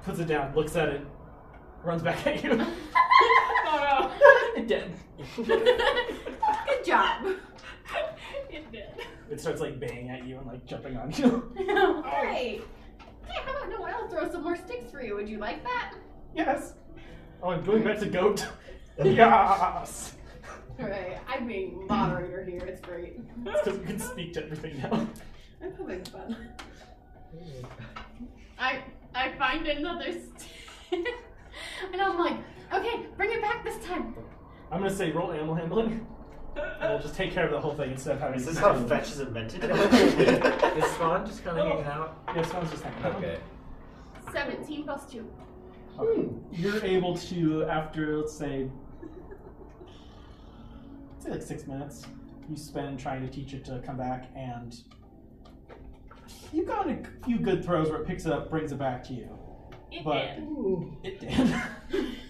Puts it down. Looks at it. Runs back at you. Oh It dead. Good job. no. It did. It starts like baying at you and like jumping on you. Great. Hey, how about no? I'll throw some more sticks for you. Would you like that? Yes. Oh, I'm going back to goat. Yes. Alright, I'm being moderator here. It's great. It's because you can speak to everything now. I'm having fun. I find another stick. And I'm like, okay, bring it back this time. I'm gonna say roll animal handling. And we'll just take care of the whole thing instead of having. Is this how fetch is invented? Is Spawn just kind of hanging out? Yeah, someone's just hanging out. Okay. 17 plus 2. Okay. You're able to, after let's say like 6 minutes, you spend trying to teach it to come back, and you've got a few good throws where it picks it up, brings it back to you. It But did. it did.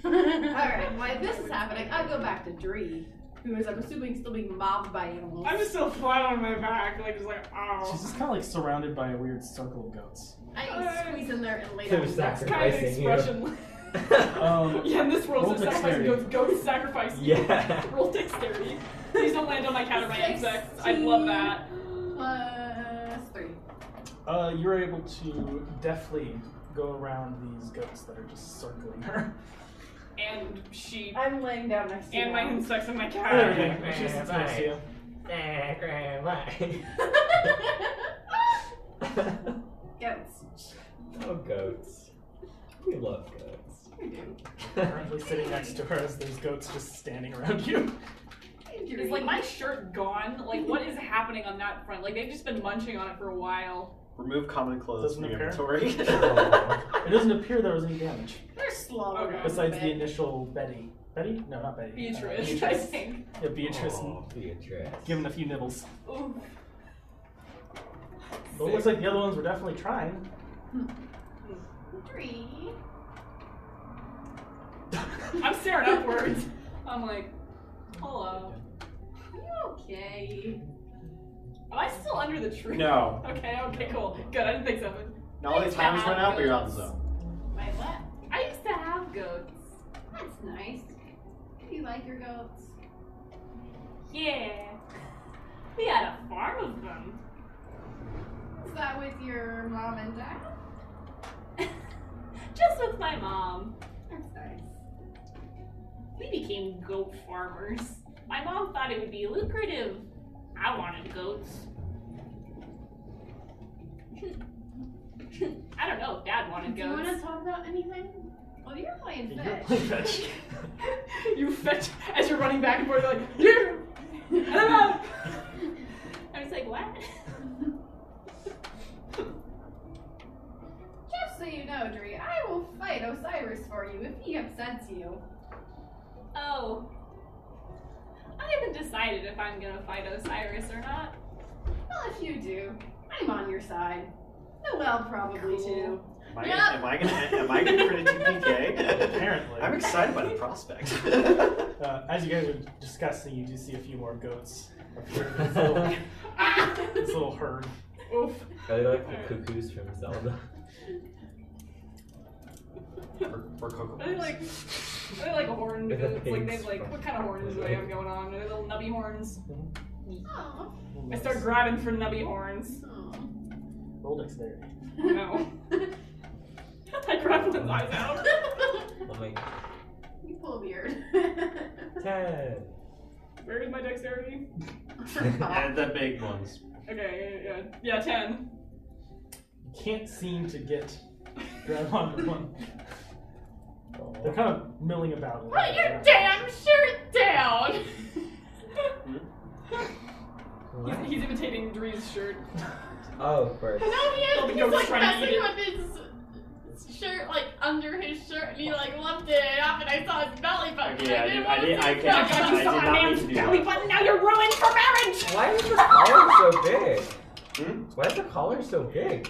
Alright, while this is happening, I go back to Dree, who is, I'm assuming, still being mobbed by animals. I'm just still flat on my back, like just like oh. She's just kind of like surrounded by a weird circle of goats. I squeeze in there and lay Who down. was next that? to Kind of Sacrificing you. expression. Yeah, in this world, roll so sacrificing dexterity. goats sacrifice. Yeah. Roll dexterity. Please don't land on my cat or my 16. insects. I'd love that. Plus 3. You're able to deftly go around these goats that are just circling her. And sheep. I'm laying down next to you. And my insects and my cat. There we go. She sits next to you. Goats. Oh, goats. We love goats. We do. Currently sitting next to her as there's goats just standing around you. Is like my shirt gone? Like what is happening on that front? Like they've just been munching on it for a while. Remove common clothes Doesn't from your appear. inventory. It doesn't appear there was any damage. They're slow. Okay. around Besides a the bit. initial Betty. Betty? No, not Betty. Beatrice, I think. Yeah, Beatrice. Oh, Beatrice. Given a few nibbles. Ooh. But it looks like the other ones were definitely trying. Dree. I'm staring upwards. I'm like, hello. Are you okay? Am I still under the tree? No. Okay, cool. Good, I didn't think so. Now all these times run out, but you're on the zone. My what? I used to have goats. That's nice. Do you like your goats? Yeah. We had a farm of them. Is that with your mom and dad? Just with my mom. That's nice. We became goat farmers. My mom thought it would be lucrative. I wanted goats. I don't know if Dad wanted Do you want to goats. talk about anything? Well, you're playing You're fetch. playing fetch. You fetch as you're running back and forth like, yeah. I was like, what? Just so you know, Dree, I will fight Osiris for you if he upsets you. Oh. I haven't decided if I'm gonna fight Osiris or not. Well, if you do, I'm on your side. Noelle probably too. Am I gonna crit a TPK? Apparently. I'm excited by the prospect. As you guys are discussing, you do see a few more goats appear in this little herd. Oof. Are they like the cuckoos from Zelda? Or Coco. I like, Are they like a horn? With the It's like pigs what kind of horns do they have going on? Are they little nubby horns? Aw. I start grabbing for nubby horns. Aw. Roll dexterity. No. I grab one's eyes out. Oh my. You pull a beard. 10. Where is my dexterity? And the big ones. Okay, yeah, 10. You can't seem to grab onto one. They're kind of milling about. Put your damn shirt down! He's imitating Dree's shirt. Oh, of course. No, Oh, the he's goat's like trying to eat messing with his shirt, like under his shirt, and he like lifted it up, and I saw his belly button. Okay, I didn't want to see his I belly can't- button. You saw did a not man's mean to do belly that. button, now you're ruined for marriage! Why is the collar so big? Hmm? Why is the collar so big?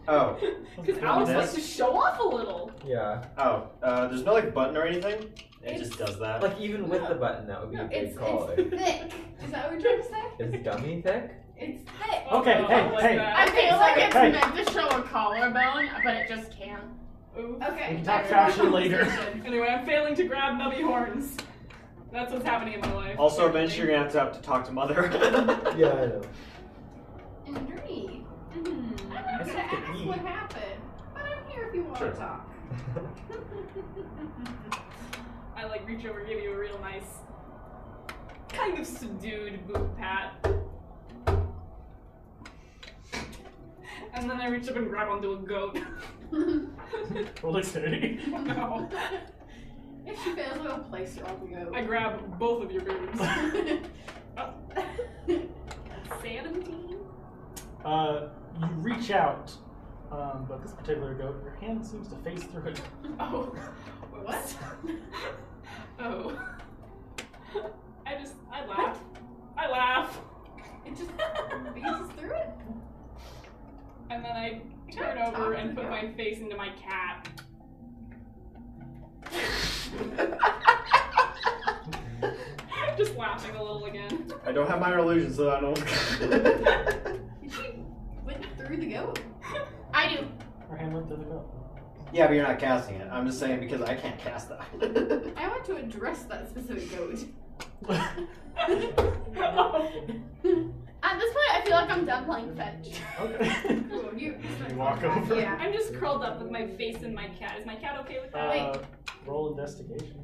Oh. Because Alice This? likes to show off a little. Yeah. Oh. There's no like button or anything. It just does that. Like even with the button, that would be a big It's collar. thick. Is that what you're trying to say? Is dummy thick? It's thick. Okay, Oh, hey, I like hey. that. I feel like it's Hey. meant to show a collarbone, but it just can't. Ooh. Okay. We can talk fashion later. Anyway, I'm failing to grab nubby horns. That's what's happening in my life. Also, eventually you're gonna have to talk to Mother. Yeah, I know. And Dree. I'm I not still gonna have to ask eat. what happened, but I'm here if you want Sure. to talk. I like reach over and give you a real nice, kind of subdued boot pat. And then I reach up and grab onto a goat. Roll dexterity. No. If she fails, I'll place her on the go. I grab both of your boobs. 17? You reach out, but this particular goat, your hand seems to face through it. Oh. What? Oh. I laugh. I laugh. It just beats through it? And then I turn over and put my face into my cat. Just laughing a little again. I don't have minor illusions, so I don't. She went through the goat. I do. Her hand went through the goat. Yeah, but you're not casting it. I'm just saying because I can't cast that. I want to address that specific goat. At this point, I feel like I'm done playing fetch. Okay. Cool, you walk over. Yeah. I'm just curled up with my face in my cat. Is my cat okay with that? Roll investigation.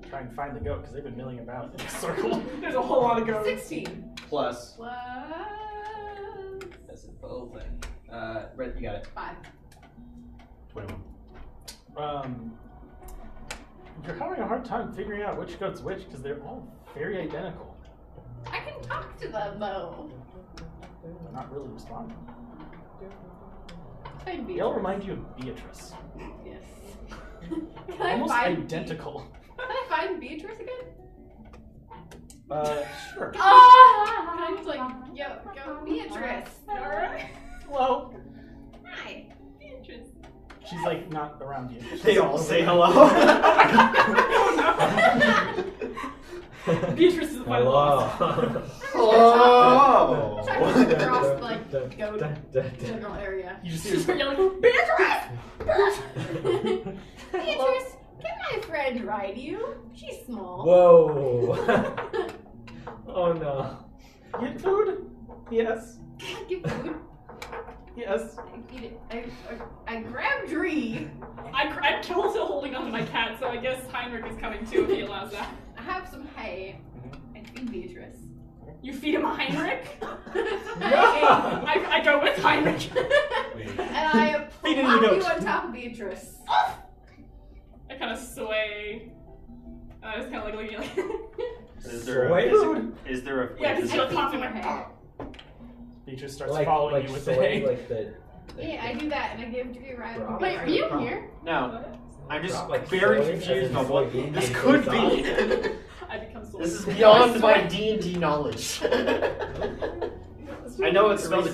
Try and find the goat because they've been milling about in a circle. There's a whole lot of goats. 16. Plus. Plus That's a full thing. Brett, you got it. 5. 21. You're having a hard time figuring out which goat's which because they're all very identical. I can talk to them though. They're not really responding. Find They all Beatrice. remind you of Beatrice. Yes. Can I Almost find identical. Can I find Beatrice again? Sure. Can I just like, yo, Beatrice? Alright. Hello. Hi. Beatrice. She's like not around you. They all say hello. Beatrice is my boss. Oh. Try to look across like goat general area. You just She's see her yelling, Beatrice! Beatrice, can my friend ride you? She's small. Whoa. Oh no. get food? Yes. Can I give food? Yes. I eat it. I grab Dree. I'm also holding onto my cat, so I guess Heinrich is coming too if he allows that. I have some hay. I feed Beatrice. You feed him Heinrich? Some hay. I go with Heinrich. And I Feed it to the plop you goat. on top of Beatrice. I kind of sway. I was kind of like looking like. Is there Soy a, food? is there a Yeah, is because there- she'll pop in my hay. Beatrice starts Like following you with the soy, hay. like the. Yeah, I do that, and I give Dree a ride. Drop. Wait, are you here? No. I'm just Drop, like, very soy, confused as in about what soybean this and could soy be. I become so. This is beyond my D&D knowledge. I know what spell it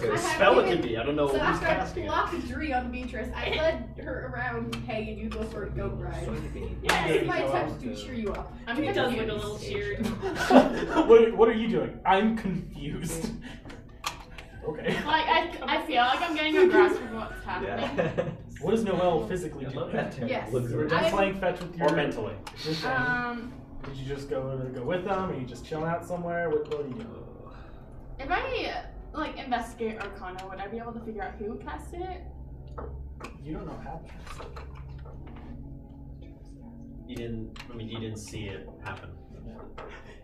could be. I don't know So who's after I casting it. blocked Dree on Beatrice, I led her around hay and you go for a goat ride. Yeah, This is my attempt to cheer you up. I'm he does look a little cheered. What are you doing? I'm confused. Okay. Like, I feel like I'm getting a grasp of what's happening. Yeah. What does Noelle physically do? Yes. Looks You were really- just playing fetch with your Or mentally. your thing. Did you just go with them? Or you just chilling out somewhere? What are you doing? If I, like, investigate Arcana, would I be able to figure out who casted it? You don't know what happened. You didn't see it happen.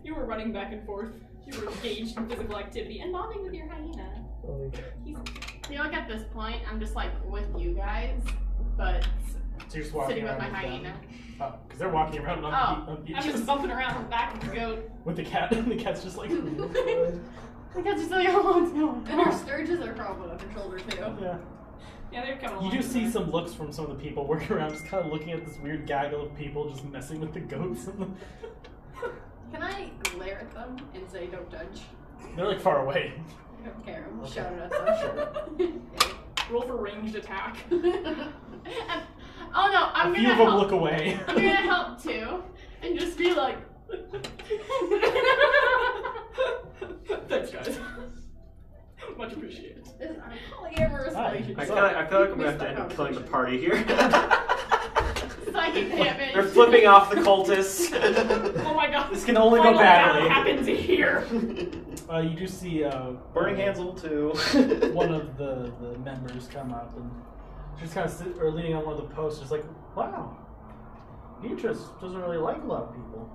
You were running back and forth. You were engaged in physical activity and bonding with your hyena. Oh my God. I feel like at this point, I'm just, like, with you guys, but So you're just walking sitting with around my them. hyena. Oh, because they're walking around on, Oh, on I'm beaches just bumping around on the back of the goat. with the cat, and the cat's just like. Like, that's just like, oh, what's going And her on? sturges are probably on her shoulder too. Yeah. Yeah, they're coming along. You do with see her. some looks from some of the people working around, just kind of looking at this weird gaggle of people just messing with the goats. Can I glare at them and say don't touch? They're like far away. I don't care. I'm Okay. shouting at them. Roll for ranged attack. Oh no, I'm A gonna few of them help. look away. I'm gonna help too, and just be like. Thanks, guys. Much appreciated. This is our polyamorous Hi. relationship. I feel like I'm going to have to end up killing the party here. Psychic damage. They're flipping off the cultists. Oh my god. This can only go Final battle badly. happens here. You do see Burning hands level 2. one of the members come up and she's kind of leaning on one of the posts, just like, wow, Beatrice doesn't really like a lot of people.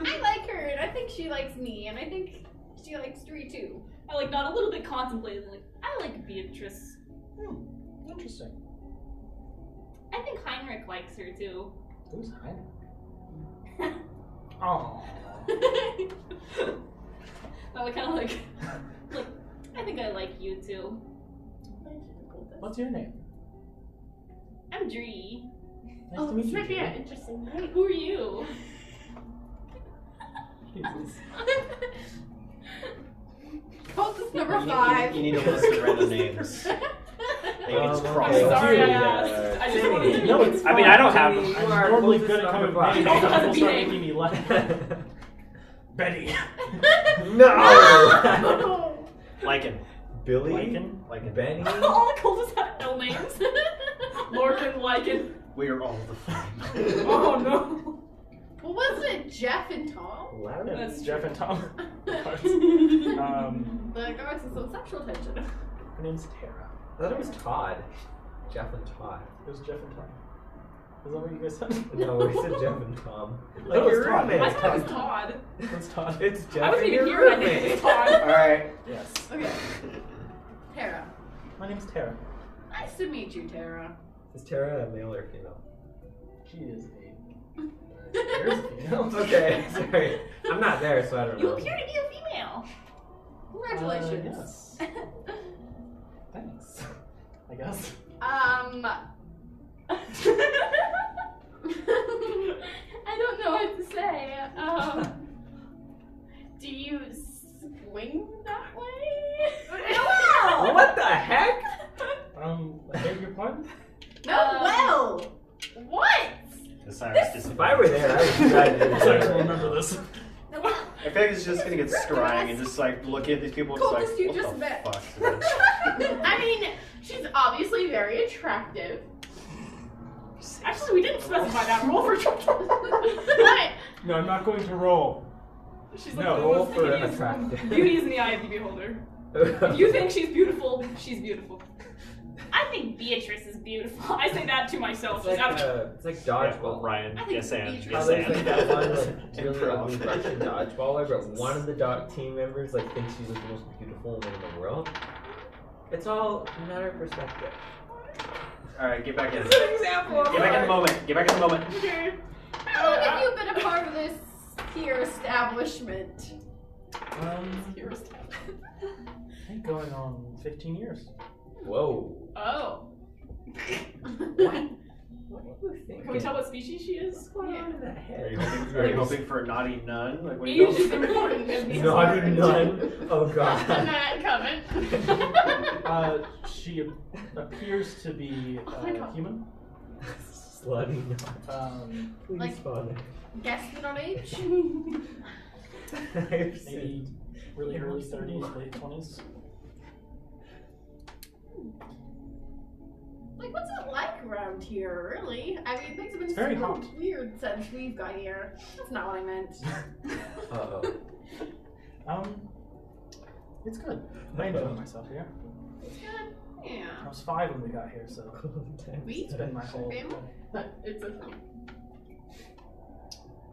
I like her, and I think she likes me, and I think she likes Dree too. I like not a little bit contemplating, like, I like Beatrice. Interesting. I think Heinrich likes her too. Who's Heinrich? Oh. I like kind of like, I think I like you too. What's your name? I'm Dree. Nice Oh, to meet this you. might be Julie. an interesting night. Who are you? Jesus. Cultist number You 5. need a list of random names. They can just cross okay. off. Sorry, I Dude, asked. I just wanted to No, it's I mean, fine. I don't have them. You I'm are normally cultist good at coming number with names. five. People start Name. making me laugh. Betty. No! Lycan. Billy? Lycan? Benny? All the cultists have L names. Lorcan, Lycan. We are all the same. Oh no. Well, wasn't it Jeff and Tom? Loud. That's Jeff and Tom. The guards with some sexual tension. Her name's Tara. I thought it was Todd. Jeff and Todd. It was Jeff and Tom. Is that what you guys said? No, we said Jeff and Tom. Like your it's Todd. roommate. I thought it was Todd. It's Todd. It's Jeff I wasn't and even your here when I named roommate. it Todd. Alright. Yes. Okay. Tara. My name's Tara. Nice to meet you, Tara. Is Tara a male or female? She is a. There's a female. Okay, sorry. I'm not there, so I don't You know. appear to be a female. Congratulations. Yes. Thanks. I guess. I don't know what to say. Do you swing that way? No! What the heck? I beg your pardon? No, well! What? The sirens If disappear. I were there, I would try to do I'm sorry, I that. remember this. No, well. I feel like it's just gonna get scrying and just like looking at these people just like, Cultist you what just the met. fuck? dude? I mean, she's obviously very attractive. Actually, we didn't specify that. Roll for What? No, I'm not going to roll. She's like No, the roll most for beauty is- attractive. Beauty is in the eye of the beholder. If you think she's beautiful, she's beautiful. I think Beatrice is beautiful. I say that to myself. It's like, She's out- it's like Yeah, well, dodgeball. Ryan, I think yes and, Beatrice- How yes there's like and. that one like, really Improv. ugly Russian dodgeballer, but one of the team members like thinks she's like, the most beautiful woman in the world. It's all a matter of perspective. Alright, get back in. This is an example. Get back in the moment. Get back in the moment. Okay. How long have you been a part of this here establishment? I think going on 15 years. Whoa. Oh. What? What are you thinking? Can we tell what species she is? What's going on in that Are head? you hoping for a naughty nun? Like, what are Age you is going important. in these Naughty cards. nun. Oh Saw god. that coming. She appears to be Oh my God. human. Slutty nun. Please Like- spawn Guessing on age? it. Maybe really early 30s, late 20s. Like, what's it like around here, really? I mean, things have been very super hot. weird since we've got here. That's not what I meant. Uh-oh. It's good. I enjoy myself here. It's good. Yeah. I was 5 when we got here, so Sweet. it's been my whole. Family? It's a thing.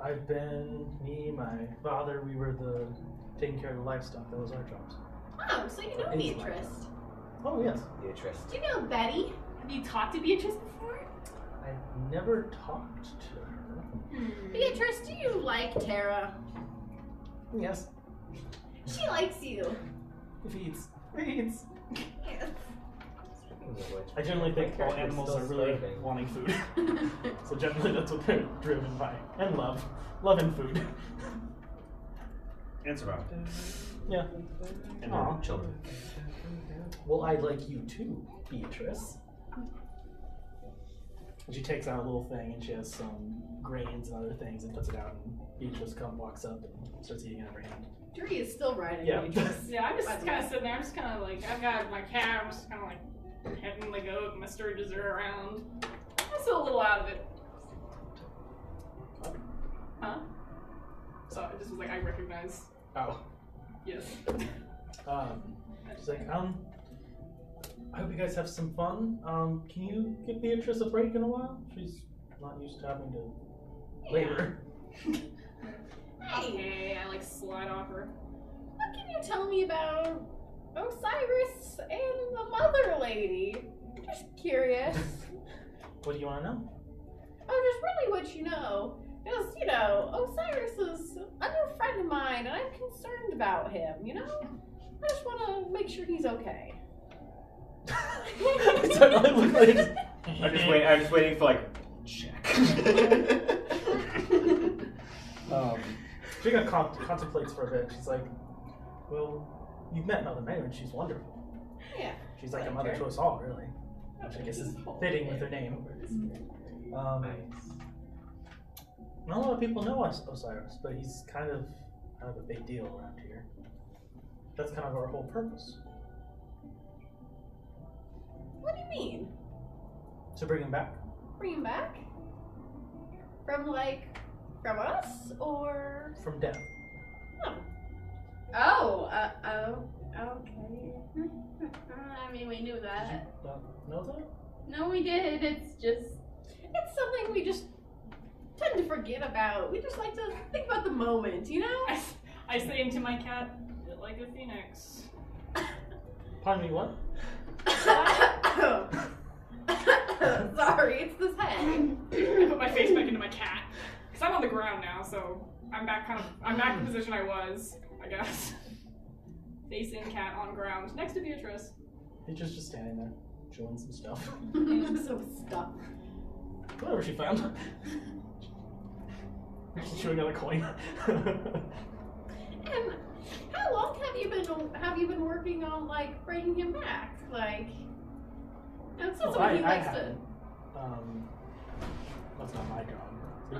I've been me, my father. We were taking care of the livestock. That was our jobs. Oh, so you know Beatrice. Oh yes. Beatrice. Do you know Betty? Have you talked to Beatrice before? I've never talked to her. Beatrice, do you like Tara? Yes. She likes you. Feeds. Yes. I generally think all animals are really wanting food. So generally that's what they're driven by. And love. Love and food. And survival. Yeah. And Aw. their children. Well, I'd like you too, Beatrice. And she takes out a little thing and she has some grains and other things and puts it out, and Beatrice walks up and starts eating it in her hand. Dree is still riding Yeah. Beatrice. Yeah, I'm just kind of sitting there. I'm just kind of like, I've got my cat. I'm just kind of like petting the goat and my Sturgis are around. I'm still a little out of it. Huh? So I just was like, I recognize. Oh. Yes. She's like, I hope you guys have some fun. Can you give Beatrice a break in a while? She's not used to having to labor. Okay, I like slide off her. What can you tell me about Osiris and the mother lady? Just curious. What do you want to know? Oh, just really what you know. Because, you know, Osiris is a new friend of mine, and I'm concerned about him, you know? I just want to make sure he's okay. I'm just waiting for like check. She contemplates for a bit. She's like, well, you've met Mother Mary, and she's wonderful. Yeah. She's like a mother to us all, really. Which I guess is fitting with her name. Not a lot of people know Osiris, but he's kind of a big deal around here. That's kind of our whole purpose. What do you mean? To bring him back. Bring him back? From us, or? From death. Oh, okay. I mean, we knew that. Know that? No, we did. It's something we just tend to forget about. We just like to think about the moment, you know? I say into my cat, like a phoenix. Pardon me, what? Sorry, it's this head. I put my face back into my cat. Because I'm on the ground now, so I'm back in the position I was, I guess. Face in cat on ground, next to Beatrice. Beatrice just standing there, chewing some stuff. Some stuff. Whatever she found. She's chewing another coin. And how long have you been working on bringing him back? It's not something he likes to. That's not my job. I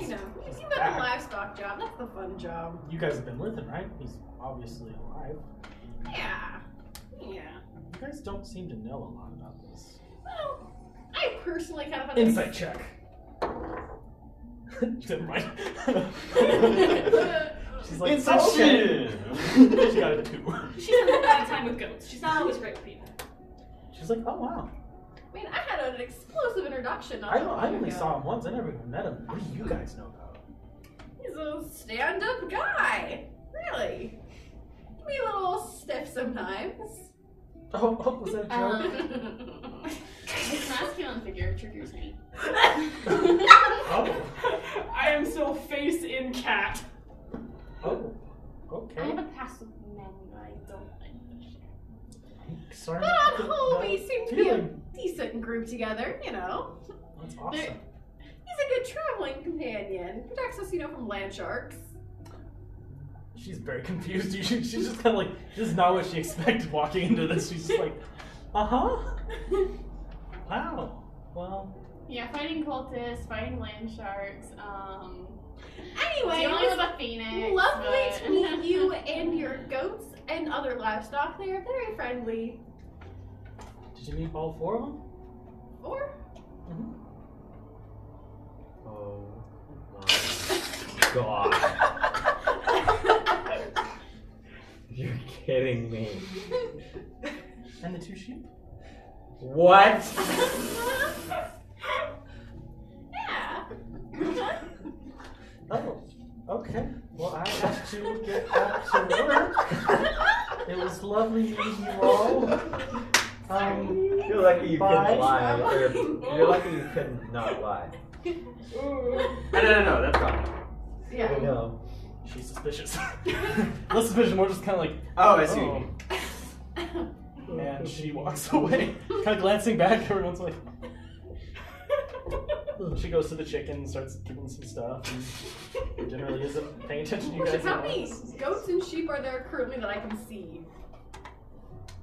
know. You've got the livestock job. That's the fun job. You guys have been with him, right? He's obviously alive. Yeah. You guys don't seem to know a lot about this. Well, I personally kind of have Insight check. Never mind. She's like, Inception! She got a 2. She's had a bad time with goats. She's not always great with people. She's like, oh wow. I mean, I had an explosive introduction. I only saw him once. I never even met him. What do you guys know about him? He's a stand-up guy. Really. Can be a little stiff sometimes. Oh, was that a joke? His masculine figure triggers me. Oh. I am still face in cat. Oh. Okay. I have a past with men. I don't like this shit. Sorry. But at home, we seem to be a decent group together, you know. That's awesome. He's a good traveling companion. Protects us, from land sharks. She's very confused. She's just kind of like, this is not what she expected walking into this. She's just like, uh-huh. Wow. Well. Yeah, fighting cultists, fighting land sharks, Anyway, dealing with a phoenix. Lovely to meet you and your goats and other livestock. They are very friendly. Did you need all 4 of them? 4? Mm-hmm. Oh my god. You're kidding me. And the 2 sheep? What? Yeah. Oh, okay. Well, I have to get back to work. It was lovely meeting you all. You're lucky you Bye. couldn't lie. Or you're lucky you couldn't not lie. No, that's fine. Yeah. I know. She's suspicious. Less suspicious, more just kind of like, Oh, I see. oh. And she walks away, kind of glancing back. Everyone's like, she goes to the chicken and starts giving some stuff, and generally isn't paying attention to you guys. How many goats and sheep are there currently that I can see?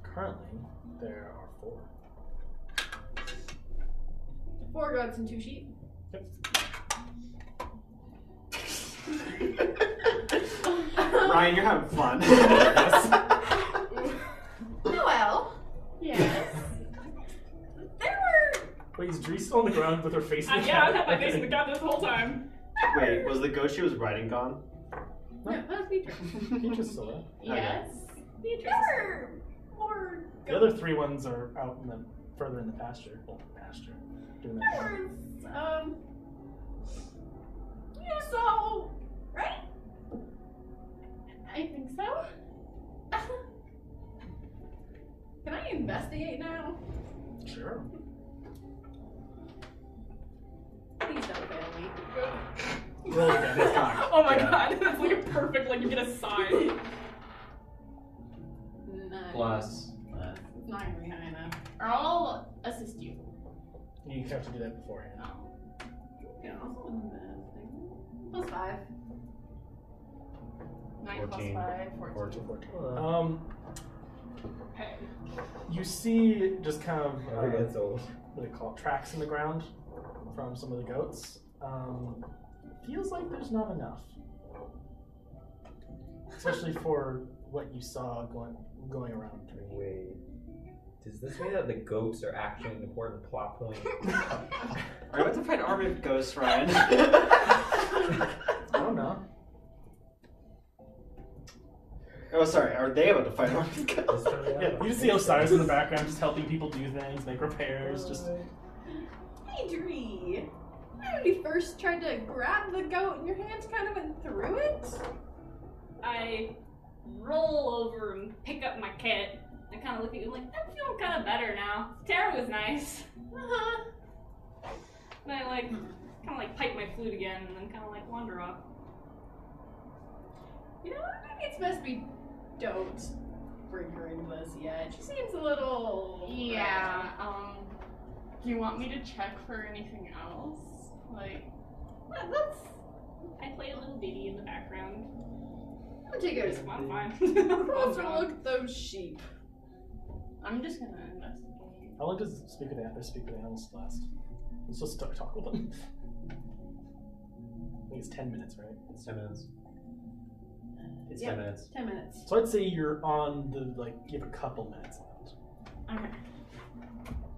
Currently, there are 4. 4 goats and 2 sheep. Yep. Ryan, you're having fun. Noelle, Yes. there were. Wait, is Dries still on the ground with her face in the Yeah, I've cat? had my face in the cat this whole time. Wait, was the goat she was riding gone? No, that was Beatrice. Beatrice still there. Yes. There were more The other 3 ones are out in the further in the pasture. Well, pasture. Doing that. There was, you saw, right? I think so. Can I investigate now? Sure. Please don't fail me. Roll again. It's fine. Oh my Yeah. god, that's like a perfect, like you get a sign. 9. Plus. It's not gonna be high enough. I'll assist you. You have to do that beforehand. Yeah, also investing. Plus 5. 9 plus 14. 5, 14. 14. Okay. You see just kind of Never gets old. what do they call it, tracks in the ground from some of the goats. Feels like there's not enough, especially for what you saw going around. Wait. Does this mean that the goats are actually an important plot point? Are you about to fight an army of ghosts, Ryan? I don't know. Oh, sorry. Are they about to fight an army of ghosts? Yeah, you just see Osiris in the background, just helping people do things, make repairs. Just Hey, Dree. When you first tried to grab the goat and your hands kind of went through it? I roll over and pick up my kit. I kind of look at you like, I'm feeling kind of better now. Tara was nice. Uh-huh. And I like, kind of like pipe my flute again and then kind of like wander off. You know, maybe it's best we don't bring her into this yet. She seems a little... Yeah, do you want me to check for anything else? Like, Let's... I play a little ditty in the background. I'm gonna take her to I'm fine. closer look at those sheep. I'm just gonna investigate. how long does speak with the animals last? You're supposed to talk with them. I think it's 10 minutes, right? It's 10 minutes. It's Yeah. 10 minutes. 10 minutes. So I'd say you're on the you have a couple minutes left. Okay.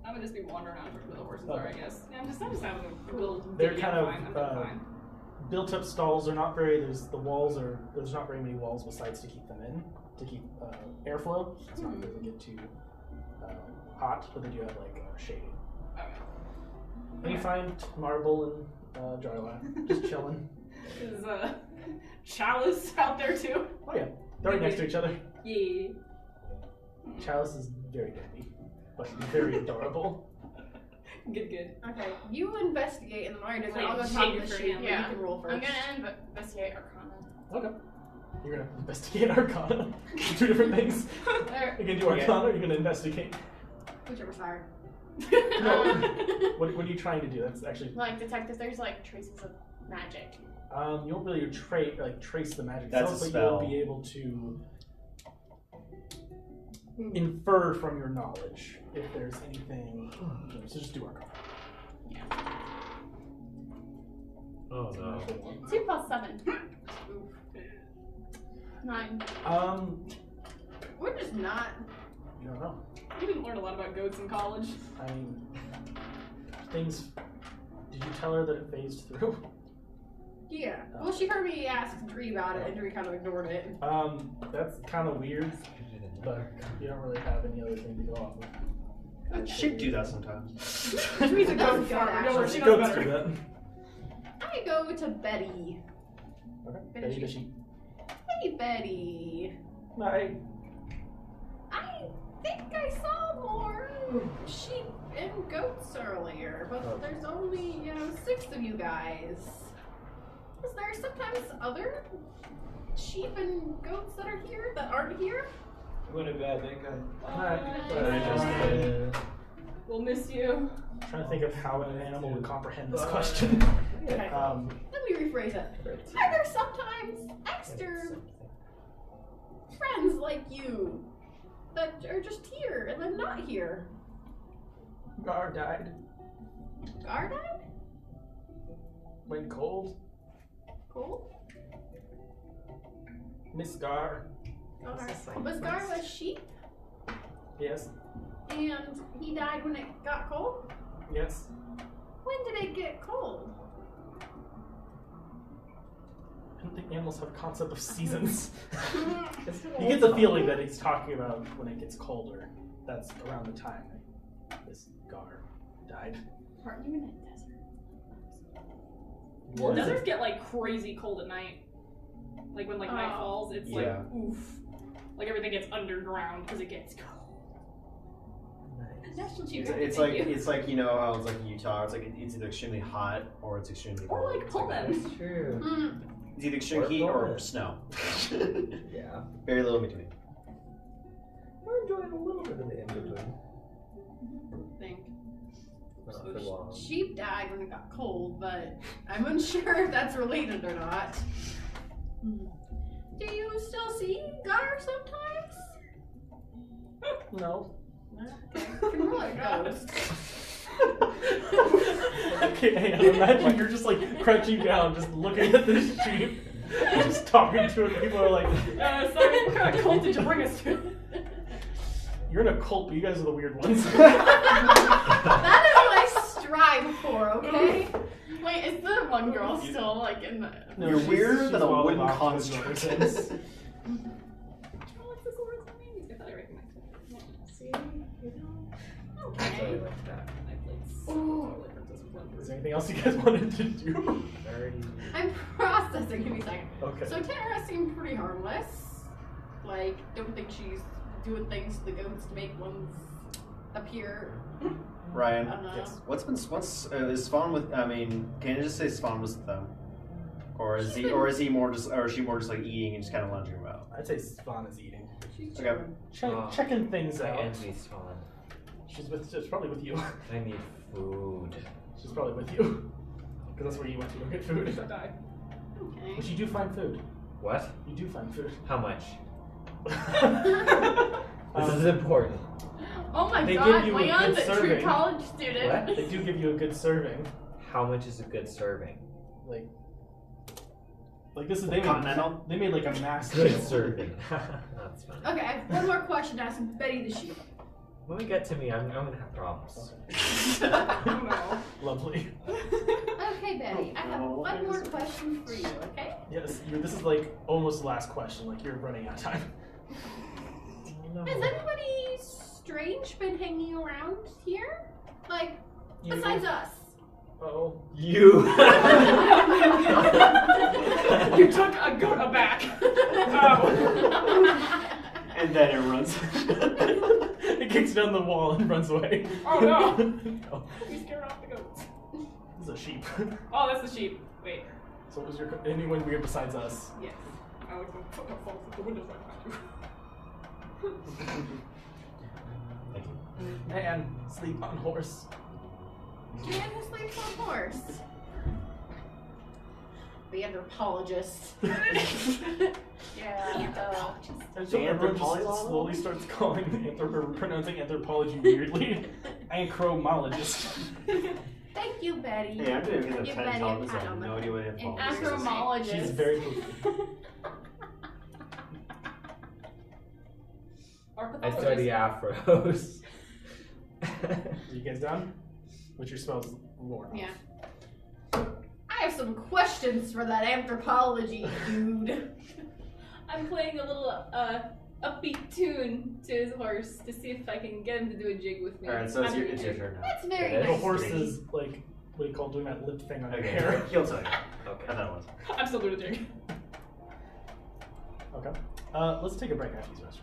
I'm gonna just be wandering around where the horses Okay. are, I guess. Yeah, I'm just having a little They're ditty. kind I'm of, fine. I'm fine. Built-up stalls are not very. There's not very many walls besides to keep them in, to keep airflow. It's not doesn't get too hot, but they do have like shading. Okay. And you find marble and dryland, just chilling. Is Chalice out there too? Oh yeah, they're right next to each other. Yeah. Chalice is very deadly, but very adorable. Good. Okay, you investigate and then I'll go Play talk to shady the for sheep, him. but Yeah. you can roll first. I'm gonna investigate Arcana. Okay. You're gonna investigate Arcana. Two different things. There. You're gonna do Arcana, or you're gonna investigate. Whichever's higher. No. What are you trying to do? That's actually Like, detect if there's, like, traces of magic. you won't really trace the magic That's itself, a but you'll spell. be able to infer from your knowledge if there's anything. So just do Arcana. Oh no. 2 plus 7. 9. We're just not. You don't know. You didn't learn a lot about goats in college. I mean, things. Did you tell her that it phased through? Yeah. Well, she heard me ask Dree about it, and Dree kind of ignored it. That's kind of weird, but you don't really have any other thing to go off of. Sheep do that sometimes. Dree's a goat That's farmer. good, Don't worry, actually. she knows Goats do better. that. I go to Betty. Okay. Betty Betty the sheep. Hey, Betty. Hi. I think I saw more sheep and goats earlier, but there's only, 6 of you guys. Is there sometimes other sheep and goats that are here that aren't here? Went a bad day, We'll miss you. I'm trying to think of how an animal would comprehend this question. Okay. Let me rephrase it. Are there sometimes extra friends like you that are just here and then not here? Gar died. Gar died? Went cold. Cool. Miss Gar. Was Gar a sheep? Yes. And he died when it got cold? Yes. When did it get cold? I don't think animals have a concept of seasons. You get the feeling that he's talking about when it gets colder. That's around the time this Gar died. Aren't you in a desert? Well, deserts get like crazy cold at night. Like when night falls, it's like oof. Like everything gets underground because it gets cold. National It's Geographic. like you know how it's like in Utah. It's like it's either extremely hot or it's extremely cold. Or like It's like Poland. That's true. it's either extreme heat or snow. Yeah. Very little in between. We're enjoying a little bit of the in-between. Think. Not for long. Sheep died when it got cold, but I'm unsure if that's related or not. Do you still see Gar sometimes? No. Can roll a ghost. Okay, hang on. Imagine you're just like crouching down, just looking at this sheep, just talking to it. People are like, sorry, what kind of cult did you bring us to? "You're in a cult, but you guys are the weird ones." That is what I strive for, okay? Wait, is the one girl still like in the? No, You're she's weirder than a wildly wooden off with construct. other things. Something like that. Is there anything else you guys wanted to do? I'm processing. Give me a second. Okay. So Tara seemed pretty harmless. Like, don't think she's doing things to the goats to make ones appear. Ryan, I don't know. Yes. is Spawn with? I mean, can you just say Spawn was with them, or is he more just, or is she more just like eating and just kind of lounging about? I'd say Spawn is eating. She's Okay. Checking things My out. enemy's Spawn. She's probably with you. I need food. She's probably with you. Because that's where you went to go get food. Die. Okay. But you do find food. What? You do find food. How much? This is important. Oh my They give god, you a Leon's good a true serving. college student. What? They do give you a good serving. How much is a good serving? Like this is they Continental? They made like a mass Good meal. serving. That's funny. Okay, I have one more question to ask Betty the sheep. When we get to me, I'm gonna have problems. Oh no. Lovely. Okay, Betty, I have one more question for you, okay? Yes, this is like almost the last question. Like you're running out of time. Has anybody strange been hanging around here? Like, besides us? Oh. You. You took a goat aback. Oh. And then it runs. It kicks down the wall and runs away. Oh no. No. We scared off the goats. This is a sheep. Oh, that's the sheep. Wait. So was your anyone weird besides us? Yes. I was going to fuck up falls with the windows right behind you. Thank you. And sleep on horse. Man who sleeps on horse. The anthropologist. Yeah. And so everyone just slowly starts pronouncing anthropology weirdly. Anchronologist. Thank you, Betty. Hey, I'm doing Give it Betty a 10 dollars. I pat have on the no idea what it An is. acromologist. She's very poopy. Our I study afros. Are you guys done? What's your spells, Laura? Yeah. I have some questions for that anthropology dude. I'm playing a little upbeat tune to his horse to see if I can get him to do a jig with me. Alright, so it's your turn now. That's very It is. The nice. horse is like, what do you call doing that lip thing on your Okay, hair? he'll tell you. Okay. I thought it was. I'm still doing a jig. Okay. Let's take a break after these rest.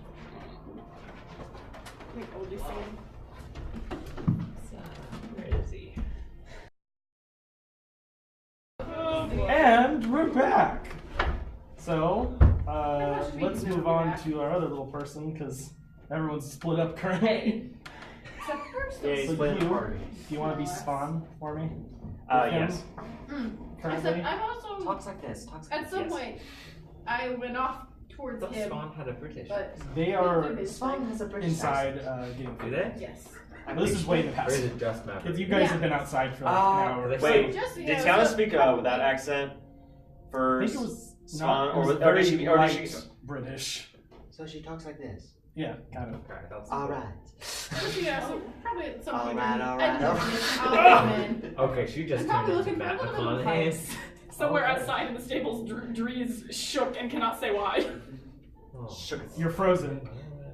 Wait, what would you say? Where is he? And we're back. So, let's move on to our other little person because everyone's split up currently. Except first. Yeah, he's So playing the you- party. Do you want to be Spawn for me? Yes. Currently? Except I've also Talks like this. Talks like at some point I went off towards I thought him, Spawn had a British. but They are Spawn has a British inside accent. getting Do food. they? yes. This is way in the Or past. is it just Maverick? Because you guys Yeah. have been outside for like Ah, an hour. they- Wait, Just, did yeah, Tiana so- speak with that accent I first? think it was Spawn, not, it was or very did she? light British. So she talks like this. Yeah, kind of. Okay, that's All right. Just, yeah, so probably at some point. Alright, in- alright. I'll come in. Okay, she just I'm probably turned into looking for Matt a little bit of McConaughey. fights. Somewhere Okay. outside in the stables, Dree is shook and cannot say why. Oh. Shook it. You're frozen.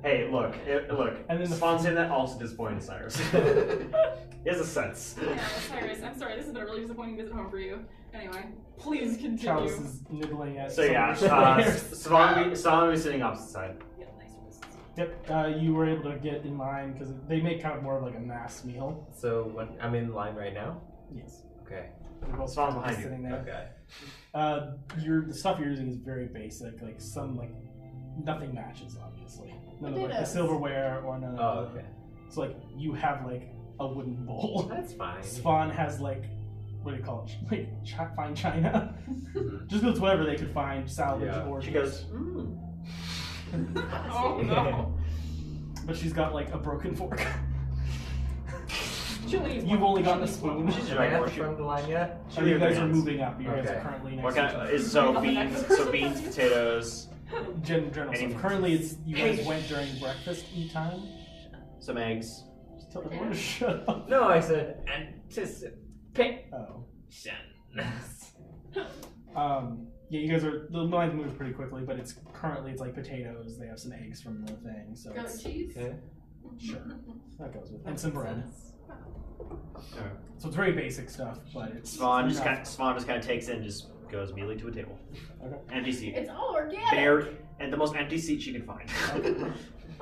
Hey, look, look. And then the- Spawn saying that also disappointed Cyrus. He has a sense. Yeah, Cyrus, I'm sorry, this has been a really disappointing visit home for you. Anyway, please continue. Chalice is nibbling at So some yeah, of your hairs. Spawn will be sitting opposite side. Yeah, nice wrists. Yep, you were able to get in line because they make kind of more of like a mass meal. So when I'm in line right now. Yes. Okay. They're both Spawn's just behind you. sitting there. Okay. The stuff you're using is very basic, like some like nothing matches obviously. None of like the Potatoes. silverware or none of Oh, okay. So like you have like a wooden bowl. That's fine. Spawn has like what do you call it? Like fine china. Just it's whatever they could find, salvage Yeah. or She goes, Oh no. But she's got like a broken fork. Chili. You've only gotten a spoon. She's Am I right at more the front of the line yet? So you guys are moving up. You guys Okay. are currently next What to kind each of, other. is so beans, potatoes, General Any- stuff. Currently, it's you guys Hey. went during breakfast time. some eggs. Just tell everyone to shut up. No, I said anticipation. Oh. Yeah, you guys are. The lines move pretty quickly, but it's like potatoes. They have some eggs from the thing, so Goat it's, cheese. Okay. sure that goes with, and some bread. Alright. So it's very basic stuff, but it's Spawn just enough. kind of takes it and just goes immediately to a table. Okay. Empty seat. It's all organic. Bare and the most empty seat she can find.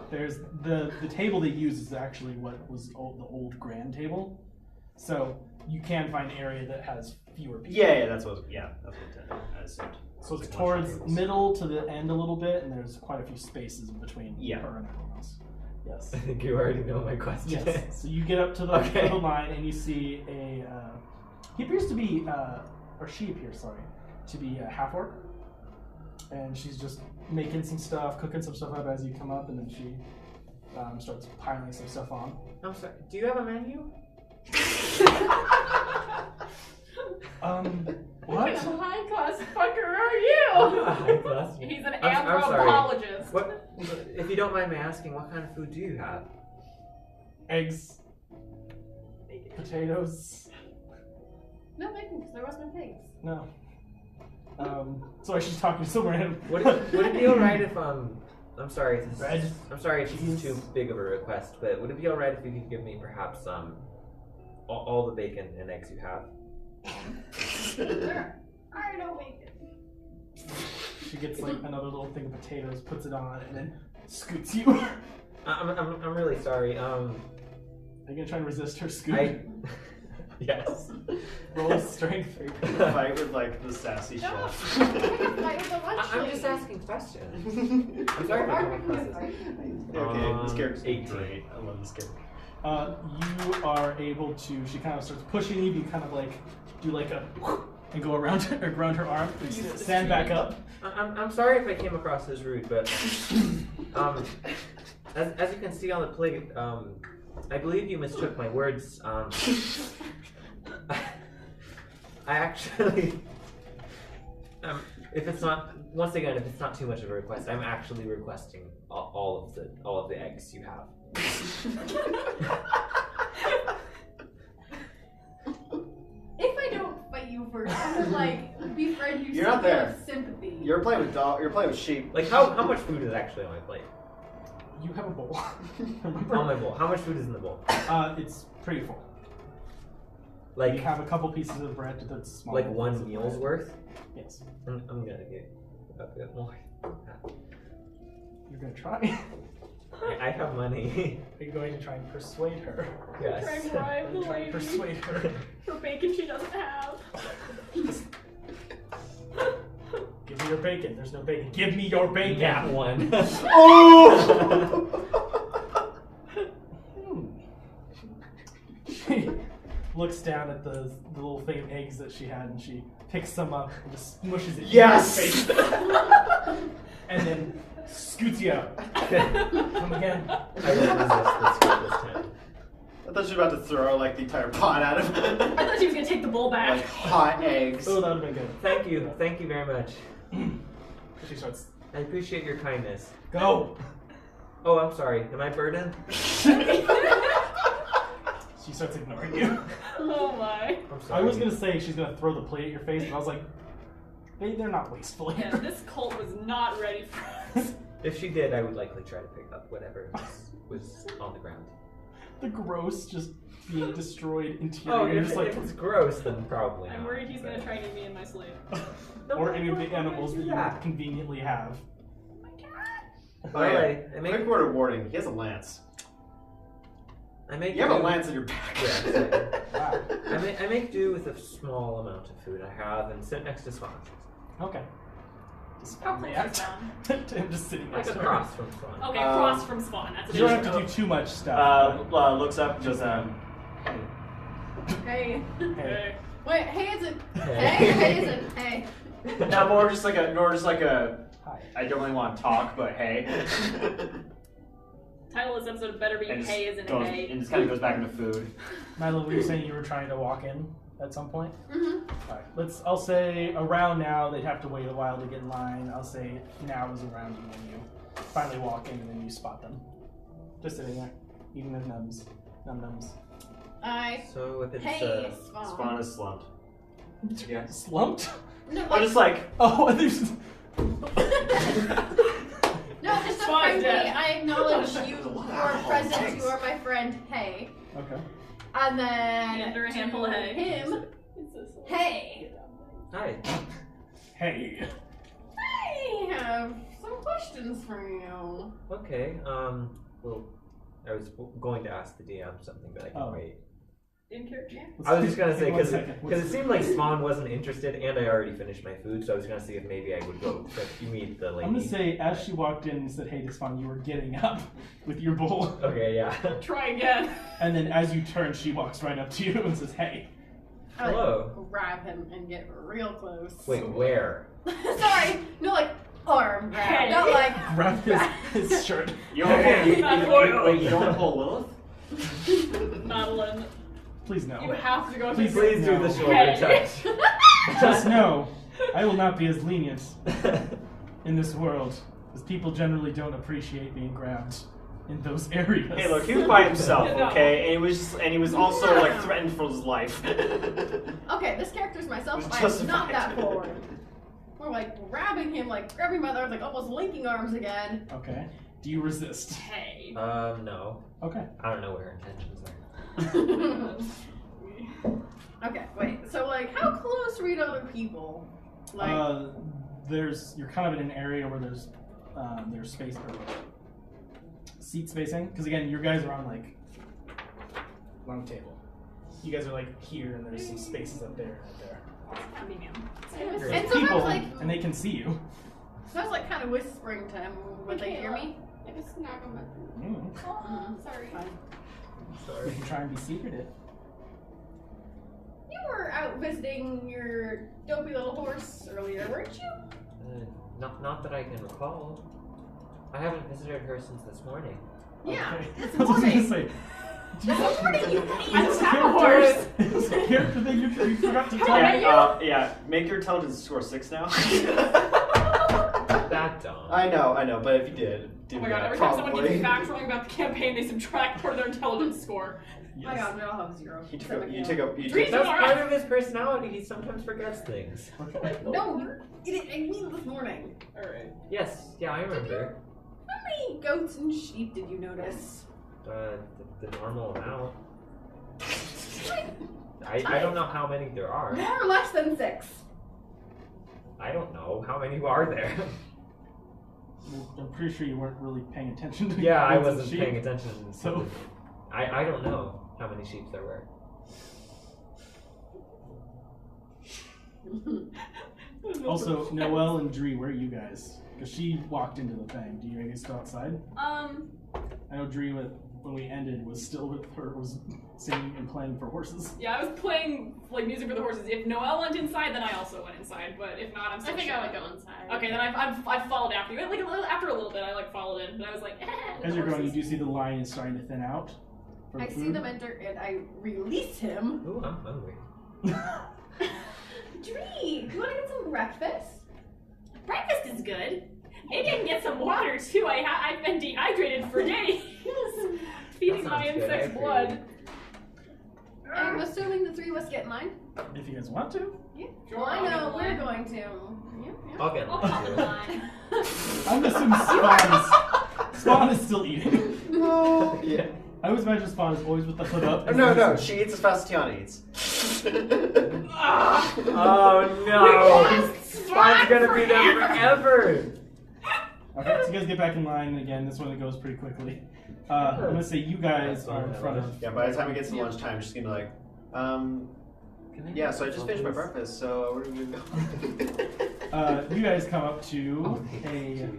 There's the table they use is actually what was the old grand table, so you can find an area that has fewer people. Yeah, that's what I assumed. So it's Like towards tables. middle to the end a little bit, and there's quite a few spaces in between Yeah. her and everyone else. Yes. I think you already know my question. Yes. So you get up to the, Okay. to the line and you see he appears to be, or she appears, sorry, to be a half orc. And she's just making some stuff, cooking some stuff up as you come up, and then she starts piling some stuff on. I'm sorry. Do you have a menu? What What? kind of high class fucker are you? High class. He's an I'm sorry. anthropologist. What? If you don't mind me asking, what kind of food do you have? Eggs. Potatoes. No bacon, because there was no pigs. No. Sorry, she's talking so random. Would it be alright if I'm sorry. This is, Bread? I'm sorry if this is Cheese? too big of a request, but would it be alright if you could give me perhaps all the bacon and eggs you have? There are no bacon. She gets like another little thing of potatoes, puts it on, and then scoots you. I'm really sorry. Are you gonna try and resist her scoop? Yes. Roll strength. Fight with like the sassy No, chef. I can fight with the lunch I'm just lady. asking questions. I'm sorry if I come across this. Okay, this character's 18. great. I love this character. You are able to. She kind of starts pushing you. You kind of like do like a and go around her arm. You stand back up. I'm sorry if I came across as rude, but as you can see on the plate, I believe you mistook my words. I actually if it's not, once again, if it's not too much of a request, I'm actually requesting all of the eggs you have. If I don't fight you first, I'm gonna like befriend you. You're so not there. Sympathy. You're playing with You're playing with sheep. Like how much food is actually on my plate? You have a bowl. On my bowl. How much food is in the bowl? It's pretty full. Like you have a couple pieces of bread that's small. Like one meal's worth? Yes. I'm gonna get a bit more. You're gonna try. I have money. Are you going to try and persuade her? Yes. Try and bribe the Try and lady persuade her. for bacon she doesn't have. Give me your bacon. There's no bacon. Give me your bacon. Yeah, one. Oh! She looks down at the little thing of eggs that she had, and she picks some up and just smushes it in your face. And then scoots you out. Come again. I will resist this time. I thought she was about to throw like the entire pot at him. I thought she was gonna take the bowl back. Like hot eggs. Oh, that would have been good. Thank you very much. She starts. I appreciate your kindness. Go. Oh, I'm sorry. Am I burdened? She starts ignoring you. Oh my. I'm sorry. I was gonna say she's gonna throw the plate at your face, but I was like, they're not wasteful. Yeah, this cult was not ready for us. If she did, I would likely try to pick up whatever was on the ground. The gross just being destroyed into Oh, you're if, just like, if it's gross, then probably I'm not. worried he's gonna try and eat me in my sleep. or any of the animals that Yeah. you conveniently have. Oh, yeah. Alright, I make Quick word of warning. He has a lance. I make You have a do- lance in your back. Yeah, Wow. I make do with a small amount of food I have and sit next to Swan. Okay. How close is Spawn? I'm just sitting Like next to her. across from Swan. Okay, cross from Spawn. That's You a don't have to do too much stuff. Looks up and goes, Hey. Hey. Wait, hey is it Hey. hey? Hey is it hey? no, more just like a, Hi. I don't really want to talk, but hey. Title of this episode better be And Hey isn't goes, Hey. and just kind of goes back into food. Milo, were you saying you were trying to walk in at some point? Mm-hmm. Alright, I'll say around now, they'd have to wait a while to get in line. I'll say now is around you when you finally walk in and then you spot them. Just sitting there, eating their nums. Nums. So if it's Hey, Spawn is slumped. Yeah. Slumped? No, Or just like, Oh, there's. No, just a Spawn's friendly. dead. I acknowledge you are present. You are my friend. Hey, Okay. and then Under a handful of hay. him. Hey, Hi. Hey. I have some questions for you. Okay. Well, I was going to ask the DM something, but I can Oh. wait. In character. I was just gonna say One because second. it seemed like Spawn wasn't interested, and I already finished my food, so I was gonna see if maybe I would go to meet the lady. I'm gonna say as she walked in and said, "Hey, to Spawn," you were getting up with your bowl, Okay, yeah. Try again. and then as you turn, she walks right up to you and says, "Hey." I like, Hello. grab him and get real close. Wait, where? Sorry, no, like arm grab, Hey. not like. Grab his shirt. you don't Hey. wait, you don't want to pull Lilith? Madeline, Please no. you have to go Please to Please do No. the shoulder Hey. touch. Just know, I will not be as lenient in this world, as people generally don't appreciate being grabbed in those areas. Hey, look, he was by himself, No. okay? And he was also like threatened for his life. Okay, this character's myself. It's I'm justified. not that forward. We're like grabbing him, like grabbing my arms, like almost linking arms again. Okay. Do you resist? Hey. No. Okay. I don't know what her intentions are. Okay, wait. So like, how close were you to other people? Like, You're kind of in an area where there's space or seat spacing, because again, you guys are on like long table. You guys are like here, and there's some spaces up there and up there. Happy man. and There's sometimes people, like, and they can see you. so I was like kind of whispering to him. Would they hear me? I just knock on my. Mm. Oh, sorry. You can try and be secretive. You were out visiting your dopey little horse earlier, weren't you? Not that I can recall. I haven't visited her since this morning. Yeah, Okay. this I was gonna morning. say, This morning you I just have a horse. It's a character thing you forgot to tell me. Yeah, make your intelligence score 6 now. That dumb. I know, but if you did, Oh my god, every time someone gets facts wrong about the campaign, they subtract part of their intelligence score. Oh my god, we all have 0. You took a That's part of his personality. He sometimes forgets things. No, I mean this morning. Alright. Yes, yeah, I remember. How many goats and sheep did you notice? The normal amount. I don't know how many there are. More or less than 6. I don't know. How many are there? I'm pretty sure you weren't really paying attention to Yeah, I goats and wasn't sheep. paying attention. So I don't know how many sheep there were. also, Noelle and Dree, where are you guys? Because she walked into the thing. Do you guys still outside? I know Dree, when we ended, was still with her, was singing and playing for horses. Yeah, I was playing like music for the horses. If Noelle went inside, then I also went inside. But if not, I'm still I think sure. I would go inside. Okay, then I followed after you. Like after a little bit, I like followed in, but I was like. As you're going, you do see the line is starting to thin out. I see them enter and I release him. Ooh, I'm hungry. Dree, you want to get some breakfast? Breakfast is good. Maybe I can get some water too. I've been dehydrated for days. Feeding my sounds good, insects I blood. I'm assuming the 3 of us get in line. If you guys want to. Yeah. Sure, Well, I I'll get know in we're line. going to. Yeah. I'll get I'll pop in one. line. I'm assuming Spawn is still eating. Yeah. I always imagine Spawn is always with the hood up. No, she eats as fast as Tiana eats. Oh no! Spawn's gonna be there forever! Okay, so you guys get back in line again. This one goes pretty quickly. I'm gonna say you guys are in front of. Yeah, by the time it gets to lunchtime, she's gonna be like, yeah, so I just finished my breakfast, so where do we go? You guys come up to a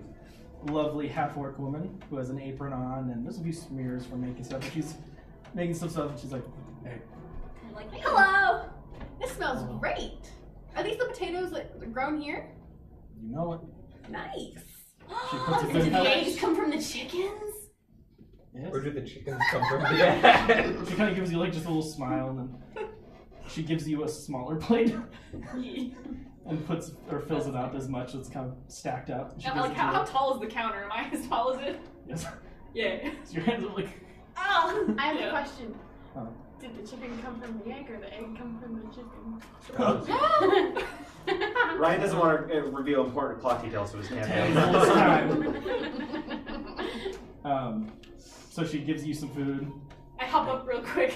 lovely half-orc woman who has an apron on, and there's a few smears from making stuff. And she's making some stuff, and she's like, "Hey, Like, hello! This smells great. Are these the potatoes that grown here? you know it." Nice. She puts a Did good the help. eggs come from the chickens? Yes. Where do the chickens come from? Yeah. She kind of gives you like just a little smile, and then she gives you a smaller plate and puts or fills it up as much as it's kind of stacked up. She Yeah, gives like it to how you. tall is the counter? Am I as tall as it? Yes. Yeah. So your hands are like. Oh. I have Yeah. a question. Oh. Did the chicken come from the egg or the egg come from the chicken? Ryan doesn't want to reveal important plot details to his campaign. All this time. So she gives you some food. I hop up real quick.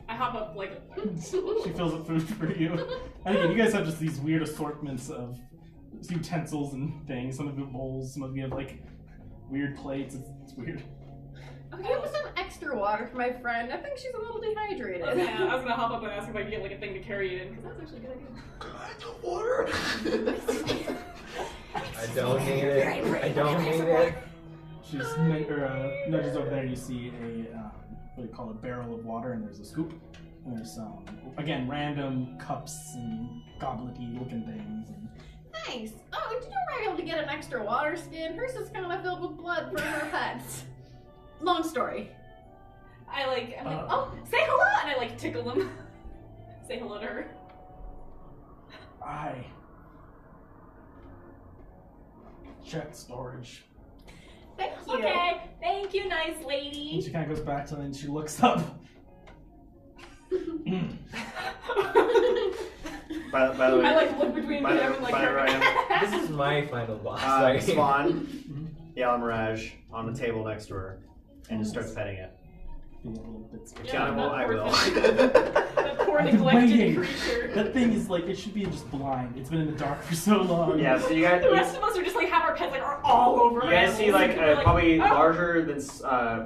I hop up like. She fills up food for you. And again, you guys have just these weird assortments of utensils and things. Some of you have bowls, some of you have like weird plates. It's weird. Okay, with some extra water for my friend. I think she's a little dehydrated. I was gonna hop up and ask if I could get like a thing to carry it in, because that's actually a good idea. Water. I don't need it. I don't need it. She's nudges over there. And you see a what do you call it, barrel of water, and there's a scoop. And there's some again random cups and goblet-y looking things. And Nice. Oh, did you know we're able to get an extra water skin? Hers is kind of filled with blood for her pets. Long story. I'm like, oh, say hello, and I like tickle them. Say hello to her. I check storage. Thank you. Okay, thank you, nice And lady. she kind of goes back to them and she looks up. By the way, I like look between by the- them and like by the her. way, This is my final boss. Like- Swan, Yala Mirage on the table next to her, and just starts petting it. Being a little bit scared. Yeah, Tiana will, I will. That poor I've been neglected waiting. creature. That thing is like, it should be just blind. It's been in the dark for so long. Yeah, so you guys, The rest of us are just like have our pets like are all over. you guys see animals, like and we're probably oh.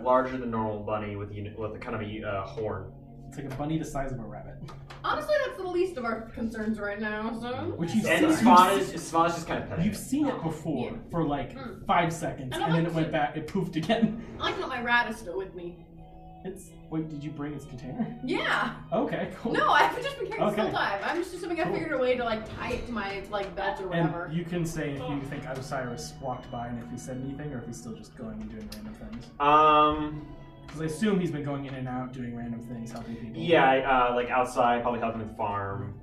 larger than normal bunny with a kind of a horn. It's like a bunny the size of a rabbit. Honestly, that's the least of our concerns right now, so. Which you've And seen, Spawn is just kind of petting. you've seen it before Yeah. for like 5 seconds, And I and then like it went to- back, it poofed again. I like that my rat is still with me. Wait, did you bring its container? Yeah! Okay, cool. No, I've just been carrying this Okay. whole time. I'm just assuming I Cool. figured a way to like tie it to my like belt or whatever. And you can say if you think Osiris walked by and if he said anything, or if he's still just going and doing random things. Because I assume he's been going in and out, doing random things, helping people. Yeah, like outside, probably helping with the farm,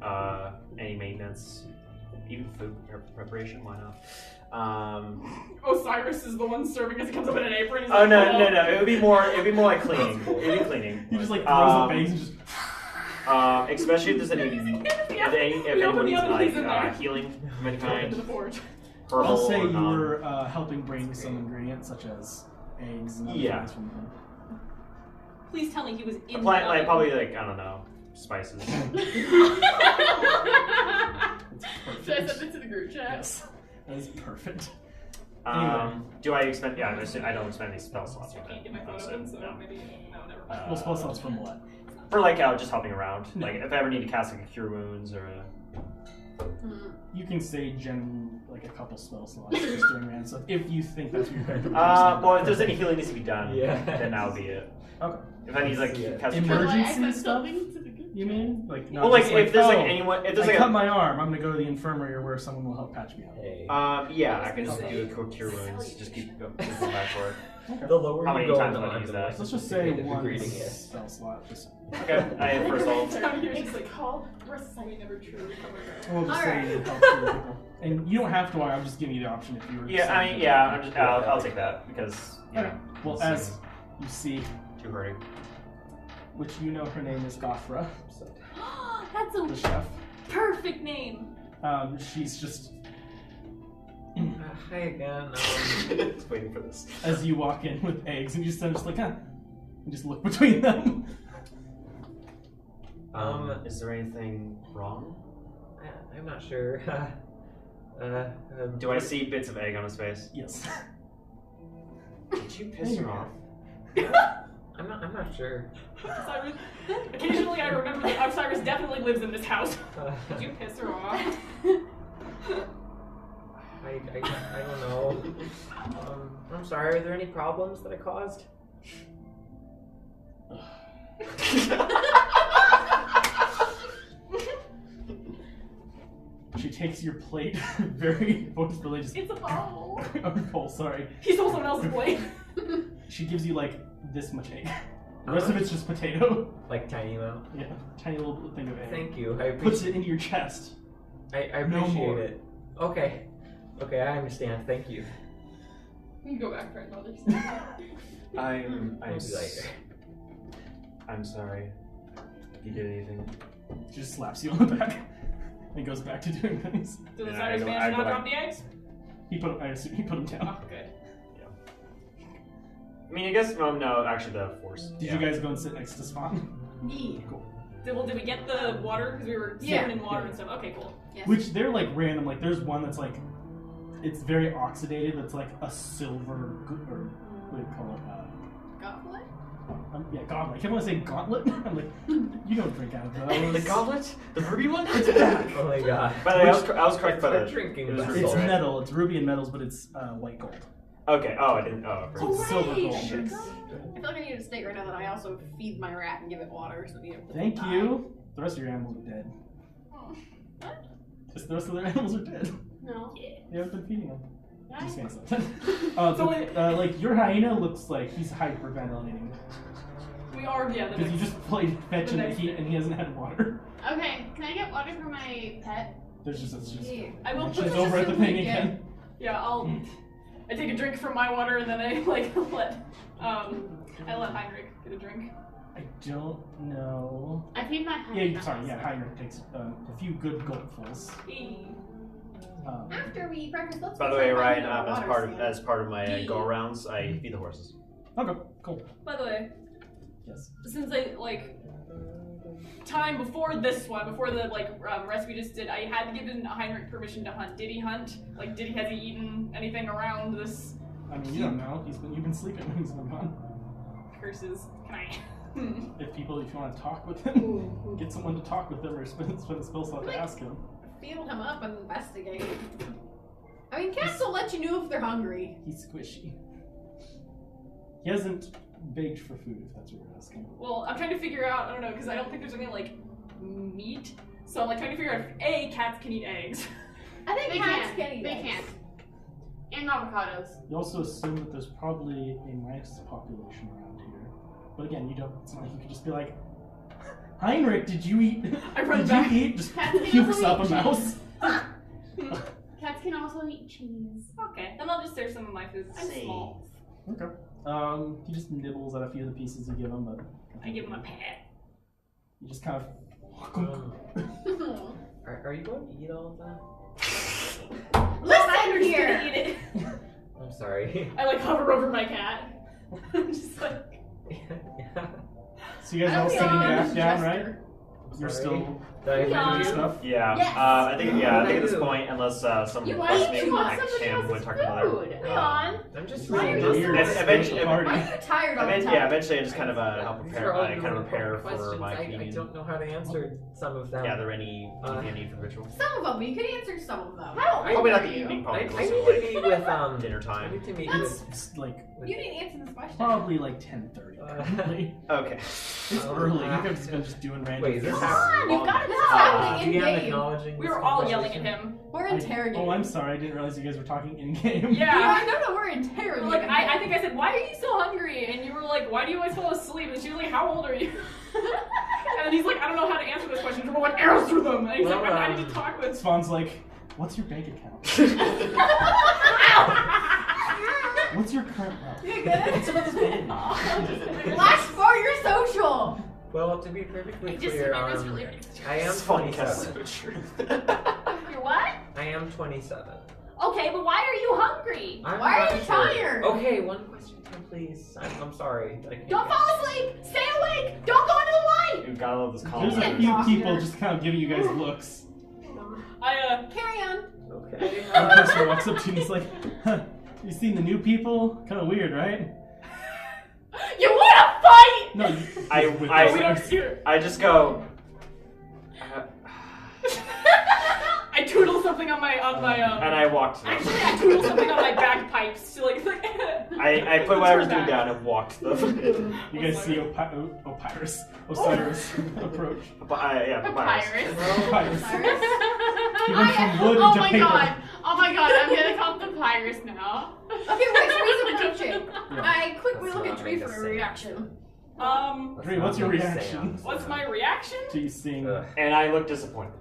any maintenance, even food preparation. Why not? Osiris is the one serving as he comes up in an apron. He's Oh like, no! "Hello." It would be more like cleaning. It'd be cleaning. He just like throws the bags and just. Especially if there's any, if anyone needs like there. healing of any Into kind. the forge. Herbal I'll say or you non. were helping bring some ingredients such as eggs and other Yeah. things from them. Please tell me he was in the Like oven. probably like I don't know, spices. It's perfect. Should I send it to the group chat? Yes, that is perfect. Anyway. Do I expend? Yeah, I don't expend any spell slots I with can't it. get my phone So, open, so no. maybe no, never mind. Well, spell slots from what? For like just helping around. Like if I ever need to cast like a cure wounds or a. You can say like a couple spell slots just doing random stuff if you think that's what you're going to do. Well, if there's any healing needs to be done, Yeah. then that'll be it. Okay. If I need like Yeah. cast a Can cure. I Emergency access stuff? something to the group You chat? mean like not Well, like just if there's like oh, anyone, if there's I like cut a, my arm, I'm gonna go to the infirmary or where someone will help patch me up. Hey. yeah, I was I can gonna just say, do a cure wounds. Sally. Just keep going back for it. The lower How you many go times in would the I use line, that? Let's just say the one greeting is. spell slot. Just Okay, I have first level. You're just like, call for society never truly covered. we'll just say Alright. it helps other people. And you don't have to. I'm just giving you the option if you were. Yeah, I mean, yeah, I'm just, I'll take that because you Okay. know, Well, it's, as you see, too hurting. which you know her name is Gothra, That's the a chef. perfect name. She's just Hi again. Just waiting for this. as you walk in with eggs, and you just like, huh, and just look between them. Is there anything wrong? I'm not sure. Do I see bits of egg on his face? Yes. Did you piss her off? I'm not sure. Osiris. Occasionally, I remember that Osiris definitely lives in this house. Did you piss her off? I don't know. I'm sorry. Are there any problems that I caused? She takes your plate very forcefully. Just It's a bowl. oh, sorry. He stole someone else's plate. She gives you like this much egg. The rest of it's just potato. Like tiny amount. Yeah, tiny little thing of egg. Thank you. I Puts appreciate it into your chest. I No appreciate more. it. Okay. Okay, I understand. Thank you. You can go back for another. I'm sorry. You did anything? She just slaps you on the back and goes back to doing things. Did Yeah, Osiris I manage to go not back. drop the eggs? I assume he put him down. Oh, good. I mean, I guess no. Actually, the force. Did you guys go and sit next to Spawn? Yeah. Cool. Did we get the water? Because we were Yeah. sitting in water and stuff. Okay, cool. Yes. Which they're like random. Like there's one that's like, it's very oxidated. It's like a silver or what do you call it? Goblet? Yeah, goblet. I kept want to say gauntlet. I'm like, you don't drink out of those. The goblet, the ruby one. It's back. Oh my god. By the way, I was correct by For the drinking it was vessel. ruby, It's right? metal. It's ruby and metals, but it's white gold. Okay. Oh, I didn't. Oh, So it's silver gold. I feel like I need to state right now that I also feed my rat and give it water, so you don't Thank die. you. The rest of your animals are dead. What? Just the rest of their animals are dead. No. You haven't been feeding them. I'm just Yeah. saying something. Like your hyena looks like he's hyperventilating We are, yeah. because you just played fetch in the next heat and he hasn't had water. Okay, can I get water for my pet? There's just it's just Yeah. I will she's put over at the thing Yeah. again. Yeah, I take a drink from my water and then I let Heinrich get a drink. I don't know. I feed my Yeah, sorry. Yeah, Heinrich takes a few good gulpfuls. After we practice, let's By the go way, try Ryan, finding the as water part of stand. my go arounds, I feed the horses. Okay, cool. By the way, Yes. since I time before this one, before the rest we just did, I had given Heinrich permission to hunt. Did he hunt? Has he eaten anything around this? I mean, you don't know. You've been sleeping when he's been gone. Curses. Can I? If you want to talk with him, get someone to talk with him or spend a spell slot to ask him. Feel him up and investigate. I mean, cats will let you know if they're hungry. He's squishy. He hasn't begged for food, if that's what you're asking. Well, I'm trying to figure out. I don't know because I don't think there's any meat. So I'm trying to figure out if cats can eat eggs. I think They cats can. can eat They eggs. can. And avocados. You also assume that there's probably a nice population around here. But again, you don't. It's not like you can just be like, Heinrich, did you eat? I run did back. you eat? Just Cats can pukes also up a eat mouse. Cats can also eat cheese. Okay, then I'll just share some of my food. I'm Say. small. Okay. He just nibbles at a few of the pieces you give him, but I give him a pat. you just kind of. Are you going to eat all of that? Listen here. Eat it. I'm sorry. I like hover over my cat. I'm just like. Yeah. So you guys I are all don't sitting feel back like down, I'm a right? You're Sorry. still Did I Yeah. offend doing you? stuff. Yeah. Yes. I think at this do. point, unless some You person want named to want Mac somebody Cam would else's talk about food. it. Leon. I'm just Why are reading you this. Weird And eventually- party. Why are you tired all the time? Yeah, eventually I just kind of help These prepare, are all kind of really prepare important for questions. my I communion. don't know how to answer some of them. Gather any anything I need for the ritual. Some of them. You could answer some of them. How old Probably not are the you? evening, I probably need closer to to meet with dinner I time. need to meet It's with. like You didn't answer this question. probably like 10:30. Currently. Okay. It's early. You guys have been just doing random. Wait, is this things. Come on, you've got this Do happening you in have game. acknowledging We this were all yelling at conversation? him. We're interrogating. Oh, I'm sorry. I didn't realize you guys were talking in game. Yeah. No, we're interrogating. Like I think I said, why are you so hungry? And you were like, why do you always fall asleep? And she was like, how old are you? And then he's like, I don't know how to answer this question. And we're like, answer them. And he's like, Well, I need to talk with. Spawn's like, what's your bank account? What's your current wealth? You good? Some of this been. Last for your social. Well, to be perfectly Just clear, remember it's really I am Funny because 27. it's true. You're what? I am 27. Okay, but why are you hungry? I'm Why are not you sure. tired? Okay, one question, please. I'm sorry. I can't Don't fall asleep. Stay awake. Don't go into the light. You gotta love this There's column. a few people just kind of giving you guys looks. Carry on. Okay. One person walks up to you and is like, huh, you seen the new people? Kind of weird, right? You wanna fight? No, you, with I this- We don't hear. I just go. I toodle something on my And I walked. Actually, I toodle something on my bagpipes to like. I put whatever's doing down and walked them. You guys see Osiris approach. Yeah, Papyrus. Osiris. Cyrus? He went from wood Oh into my paper. god. Oh my god, I'm gonna call him Papyrus now. Okay, wait. So he's approaching. Yeah. I quickly Let's look not at Tree make for a a sound. reaction. Tree, what's your reaction? What's my reaction? To you seeing? And I look disappointed.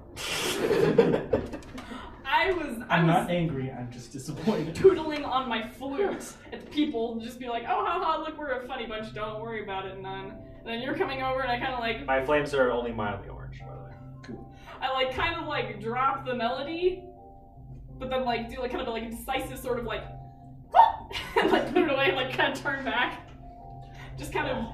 I was I'm not angry. I'm just disappointed. tootling on my flute at people, just be like, oh haha, look, we're a funny bunch. Don't worry about it, none. And then you're coming over, and I kind of like, My flames are only mildly orange, by the way. I like kind of like drop the melody, but then like do like kind of a like decisive sort of like, and like put it away, and like kind of turn back, just kind of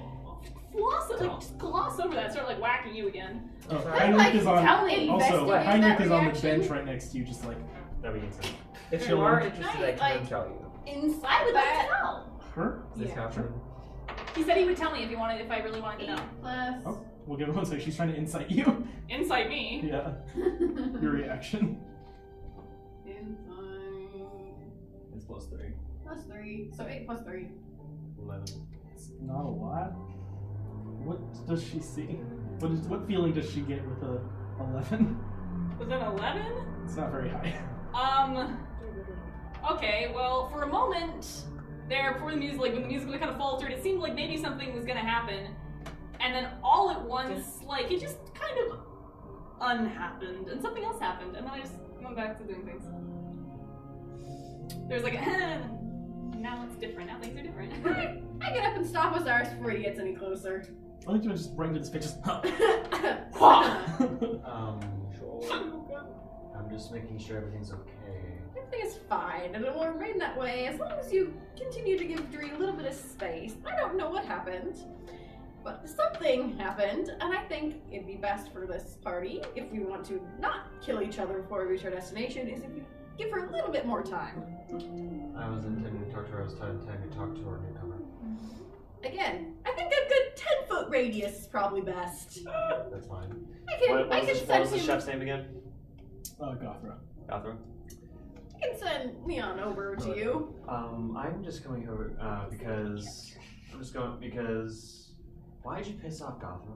floss it, like just gloss over that, start like whacking you again. Oh, Sorry. Heinrich is on. Tell me, Also, investigate Heinrich that is on the reaction. bench right next to you, just like That'd be insane. If you are interested, I can Like- tell you. Inside would of like that. to know. her. This happened. He said he would tell me if I really wanted to know. Plus. Oh, we'll give her one second. She's trying to incite you. Incite me. Yeah, your reaction. It's +3. Plus 3. So 8 plus 3. 11. It's not a lot. What does she see? What feeling does she get with a 11? Was it 11? It's not very high. Okay, well, for a moment there, before the music, like when the music kind of faltered, it seemed like maybe something was gonna happen. And then all at once, like, it just kind of unhappened, and something else happened, and then I just went back to doing things. There's like, now it's different, now things are different. I get up and stop Osiris before he gets any closer. I think you just right into his face, just. I'm just making sure everything's okay. Everything is fine, and it will remain that way as long as you continue to give Dree a little bit of space. I don't know what happened, but something happened, and I think it'd be best for this party, if we want to not kill each other before we reach our destination, is if you give her a little bit more time. I was intending to talk to her. I was intending to talk to our newcomer. Again, I think a good 10-foot radius is probably best. That's fine. I can What was send the him. chef's name again? Gothra. Gothra? I can send Leon over to you. I'm just going over because why'd you piss off Gotham?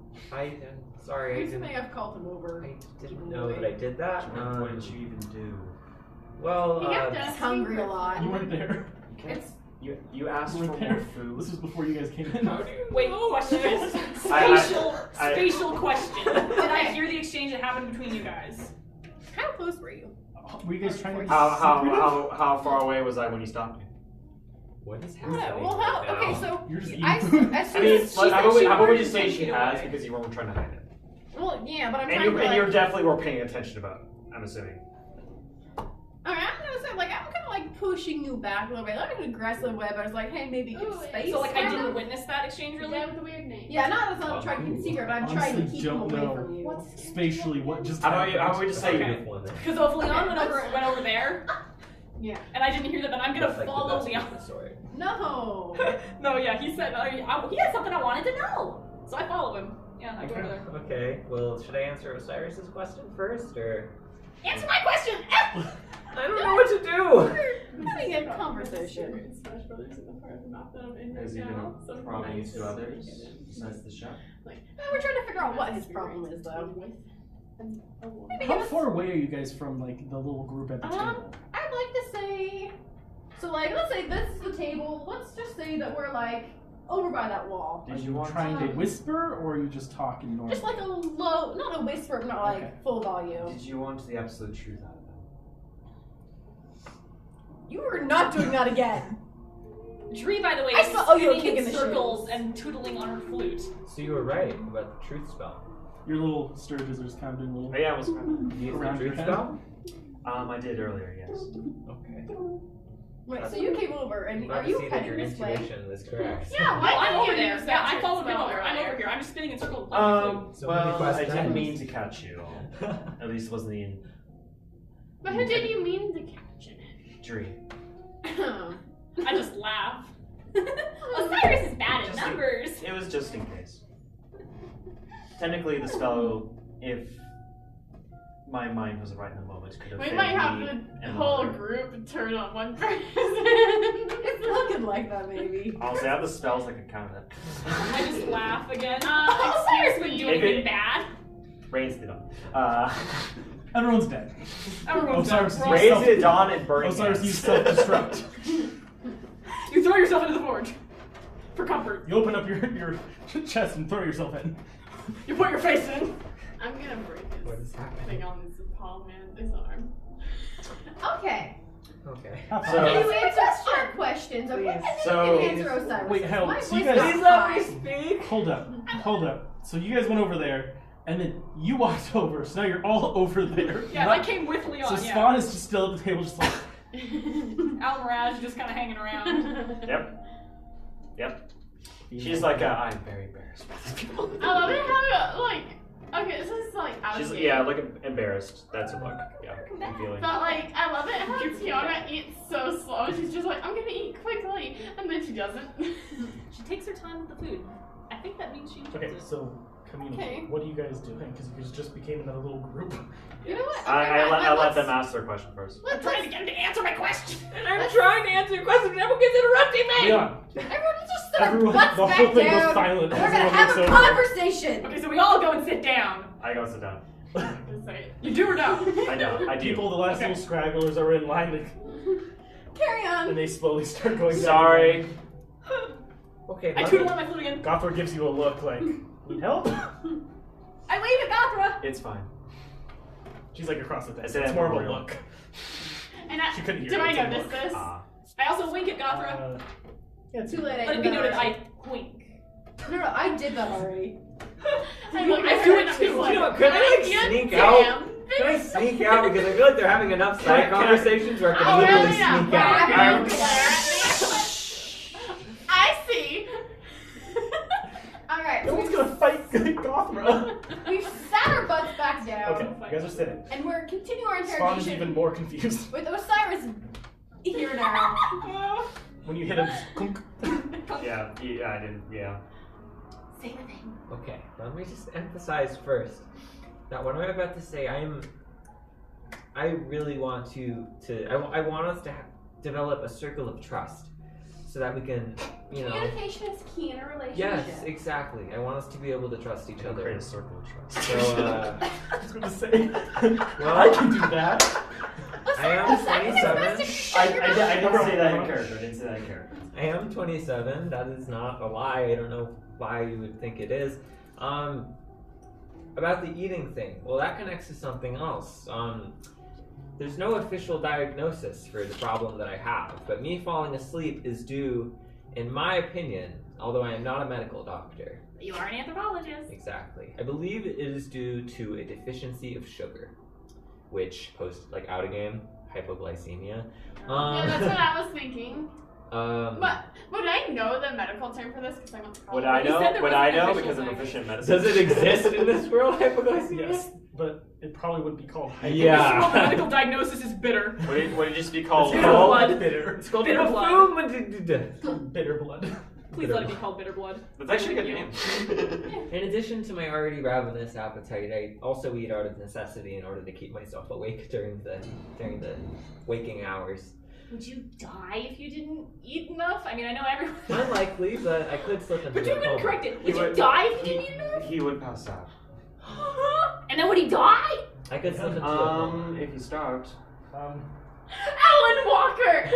Sorry, I You didn't. may have called him over. I didn't know that I did that. What did you even do? Well, He kept He's asking hungry for a lot. You weren't there. You can't. It's You asked for more food. This was before you guys came in. Wait, question. Spatial question. Did I hear the exchange that happened between you guys? How close were you? Were you guys trying to be How far away was I when you stopped me? What is happening? Well, how? right now? Okay, so You're just I, eating as I soon mean, as she like, how said about we she just say wanted she to has away. because you weren't trying to hide it, Well, yeah, but I'm and trying to you're definitely were paying attention about. I'm assuming. Alright, I'm gonna say, like, I'm kind of like pushing you back a little bit. Not in an aggressive way, but I was like, hey, maybe keep space. So like I from didn't her. witness that exchange really? Yeah, with the weird name. Yeah, not as I'm trying to keep it secret, but I'm trying to honestly keep him don't away know from you. spatially what just How happened. about we just say Okay. Because if Leon went over there, Yeah. and I didn't hear that, then I'm gonna That's like the follow best Leon. part of the story. No. No, yeah, he said he had something I wanted to know, so I follow him. Yeah, I go over there. Okay, well, should I answer Osiris's question first, or? Answer my question. I don't know what to do! We're having a conversation. Smash Brothers in the part of the map that I'm in Is he right gonna now. So promise nice. to others besides the chef? We're trying to figure out what his problem is, though. Maybe How give us- far away are you guys from like the little group at the table? I'd like to say, so like, let's say this is the table. Let's just say that we're like over by that wall. Are you trying to whisper or are you just talking normally? Just like a low, not a whisper, but not like Okay. full volume. Did you want the absolute truth out of them? You are not doing that again. Dree, by the way, I is saw you spinning kicking in the circles shins. and tootling on her flute. So you were right about the truth spell. Your little Sturgis are just kind of doing a little. Oh, yeah, it was fine. You used the Around your truth head? spell? I did earlier, yes. Okay. Wait, so you came over and Glad are to you see that heading your this way? intuition is correct. Yeah, Well, why I'm didn't over you there. use Yeah, that I followed him spell over. I'm earlier? over here. I'm just spinning in circles. So many Well, I questions. didn't mean to catch you. At least it wasn't the But who did you mean to catch in it? Dree. I just laugh. Osiris is bad at Just numbers. It was just in case. Technically, the spell, if my mind was right in the moment, could have We failed might have me the and whole another. group turn on one person. It's looking like that, maybe. Honestly, I have the spells that could counter that. I just laugh again. Excuse Osiris wouldn't do me. anything bad. Rains to dawn. Everyone's dead. Everyone's Osiris dead. is Rains self- to dawn and burning Osiris hands. used self-destruct. You throw yourself into the forge for comfort. You open up your chest and throw yourself in. You put your face in. I'm gonna break What this is happening? thing on this palm man's arm. Okay. Okay. Have So- fun. Can you answer our questions? Okay, and then So- you can answer Osiris. Wait, hell, My so you voice guys- got high. speak! Hold up. So you guys went over there, and then you walked over, so now you're all over there. Yeah, Not- I came with Leon. So yeah. Spawn is just still at the table, just like, Al Mirage just kind of hanging around. Yep. She's like, I'm very embarrassed by these people. I love it how, like, okay, this is like out She's of yeah, like embarrassed. That's a look. Yeah, I'm feeling. But like, I love it how Tiana eats so slow. She's just like, I'm gonna eat quickly, and then she doesn't. She takes her time with the food. I think that means she enjoys okay, it. so communicate. Okay. What are you guys doing? Because you guys just became another little group. You know what? Okay, I let let's- them ask their question first. I'm trying to get him to answer my question. And I'm trying to answer your question, and everyone keeps interrupting me. Leon, Everyone just sit our everyone, butts the back whole thing down. goes silent. We're gonna Everyone have looks a over. conversation. Okay, so we all go and sit down. I go sit down. Just say it. You do or no? I know. I do. People, the last little scragglers are in line, Carry and on. they slowly start going down. Sorry. Okay, I let tootle me- on my flute again. Gothor gives you a look like, need help? I wave at Gothra. It's fine. She's like across the I desk. said It's that more of a before. look. And She couldn't hear do it, I it's a notice look. this? I also wink at Gothra. Yeah, it's Too late. Let it be noted, I wink. No, I did that already. I'm like, I do it I'm too. just like, You know, could I like "God sneak damn, out? Can I sneak out because I feel like they're having enough side Can I- conversations where I can Oh, literally really? Yeah. sneak out. Right. I see. Alright, No one's gonna fight Gothra. we've sat our butts back down. Okay, you guys are sitting. And we're continuing our Spawn is interrogation even more confused. with Osiris here now. When you hit him, clunk. Yeah. Yeah. I didn't. Yeah. Say the name. Okay, let me just emphasize first that what I'm about to say, I really want I want us to develop a circle of trust so that we can, you know. Communication is key in a relationship. Yes, exactly. I want us to be able to trust each Create other. a circle of trust. So, I was gonna say, Well, I can do that. I am Osiris, 27. it's best to shut your I mouth. didn't say that in character. I didn't say that in character. I I am 27. That is not a lie. I don't know why you would think it is. About the eating thing. Well, that connects to something else. There's no official diagnosis for the problem that I have, but me falling asleep is due, in my opinion, although I am not a medical doctor. You are an anthropologist. Exactly. I believe it is due to a deficiency of sugar, which out of game hypoglycemia. Yeah, that's what I was thinking. But would I know the medical term for this? Because I went to college. Would I know? said Would there I was an know official because I'm thing. proficient in medicine? does it exist in this world, hypoglycemia? Yes, but it probably would be called hyper. Yeah. The medical diagnosis is bitter. Would it just be called? It's Bitter called blood. bitter. It's called Bitter blood. It's called bitter blood. Please let it be called bitter blood. That's actually a good name. In addition to my already ravenous appetite, I also eat out of necessity in order to keep myself awake during the waking hours. Would you die if you didn't eat enough? I mean, I know everyone. Unlikely, but I could slip into But you a wouldn't coma. correct it. Would you die if you didn't eat enough? He would pass out. And then would he die? I could slip into a coma. If he starved. Alan Walker!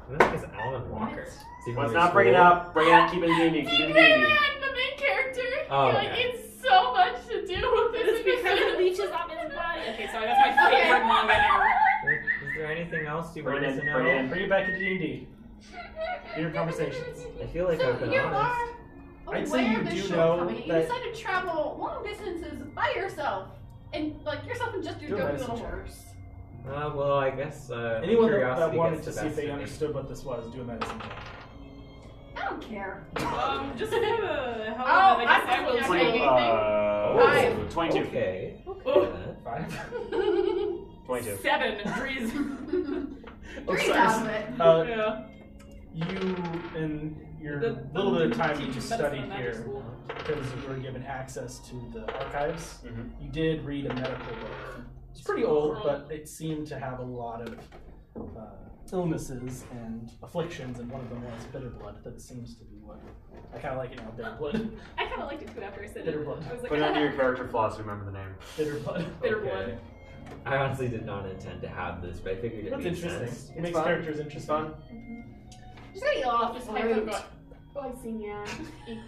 Who the heck is Alan Walker? Is he from Let's your not bring it school? up. Bring it up. Keep it in D&D. Keep it in D&D. The main character. Oh, Like, okay. it's so much to do with this. It's because it leeches off his body. Okay, sorry, that's my favorite manga ever. Is there anything else you Bring want it to in, know? bring it in. Bring it back into D&D. Your conversations. I feel like So I've been you honest. are I'd say aware you of this do show know coming. You that- decided to travel long distances by yourself. And yourself and just your Do a dopey medicine little check. horse. Well, I guess Anyone that curiosity wanted gets to the see if best they of me. understood what this was, do a medicine check. I don't care. Just how Oh, I guess I will I'm say. not 22. Okay. Oh. then. 5. 22. 7 degrees. Three out of it. Yeah. You, in your The little bit of time that you teachers studied medicine in here, magic school. because you were given access to the archives, Mhm. you did read a medical book. It's pretty old, but it seemed to have a lot of illnesses and afflictions, and one of them was bitter blood. That seems to be what I kind of like it now. Bitter blood. I kind of liked it too after I said Bitter it. blood. I was like, Put it under your character flaws to remember the name. Bitter blood. bitter Okay. blood. I honestly did not intend to have this, but I figured it That's made interesting. sense. It makes fun. characters interesting. Fun. Just gotta eat off Just this type fruit. of glycemia.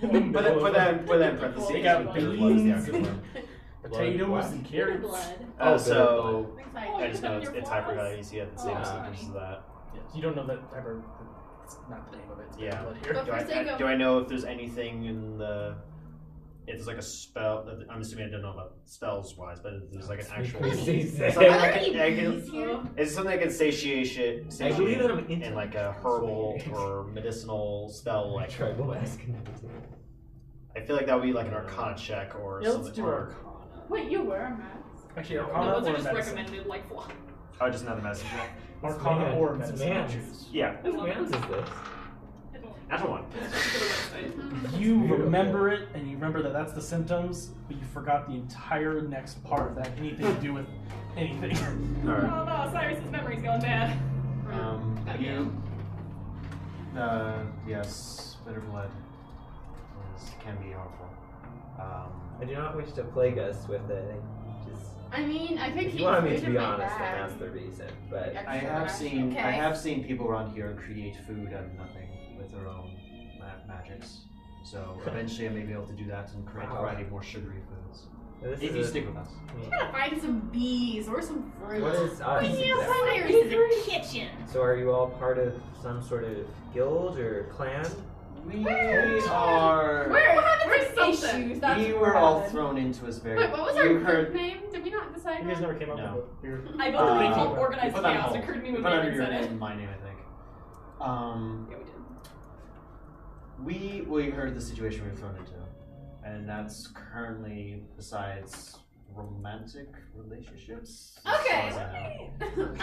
Put that in parentheses. They got Bitter blood is the beans actual and term. potatoes What? and Bitter carrots. blood. So Exciting. I just know Your it's flaws? hyper. You see it the same Oh. symptoms as that. Yes, you don't know that ever. It's not the name of it. It's bitter Yeah. blood here. But for sake of Do I know if there's anything in the? It's like a spell. I'm assuming I don't know about spells wise, but there's like an actual. Disease. Something Are like there I any can- bees here? Is it something that can satiate I believe that I'm in like a herbal or medicinal spell like Tribal way? esque. I feel like that would be like an Arcana check or Yeah, let's something. do Or, Arcana. Wait, you wear a mask? Actually, No, Arcana those or are just medicine. recommended, like, flaw. oh, just another medicine check. Arcana or It's medicine. man's. Choose. Yeah, Whose man's is this? that's one. You Beautiful. remember it, and you remember that that's the symptoms, but you forgot the entire next part that had anything to do with anything. All right. Oh no, Cyrus's memory's going bad. You. Yes, bitter blood can be harmful. I do not wish to plague us with it. I mean, I could If keep you want me food to in be my honest, then bag. that's the reason. But Yeah. I have seen Okay. I have seen people around here create food out of nothing with their own magics. So eventually I may be able to do that and create a Wow. variety of more sugary foods. this If is you a- stick with us. We gotta find some bees or some fruit. What is us? Cyrus Cyrus is a kitchen. So are you all part of some sort of guild or clan? We are. We're having some something. issues. That's We were all bad. thrown into this very. Wait, what was our you group heard. name? Did we not decide? You guys that? never came up No. with it. I voted we Uh, called organized put that on chaos. hold. Occurred to me when Put under David your said it. and my name, I think. Yeah, we did. We heard the situation we were thrown into, and that's currently besides romantic relationships. as Okay. far as I know.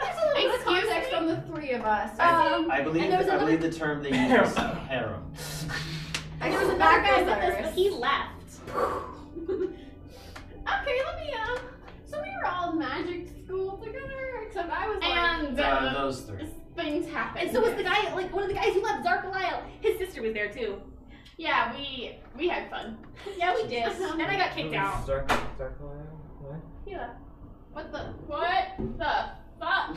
There's a little bit of Excuse context me? on the three of us. I believe and there was I another- believe the term they use is harem. And there was another That guy guy's with us, Cyrus. but he left. Okay, let me so we were all in magic school together, except I was like And Those three. things happen. And so was the guy, like one of the guys who left, Zarkalile. His sister was there too. Yeah, we had fun. Yeah, we did. And I got kicked out. What? Yeah. What the fuck?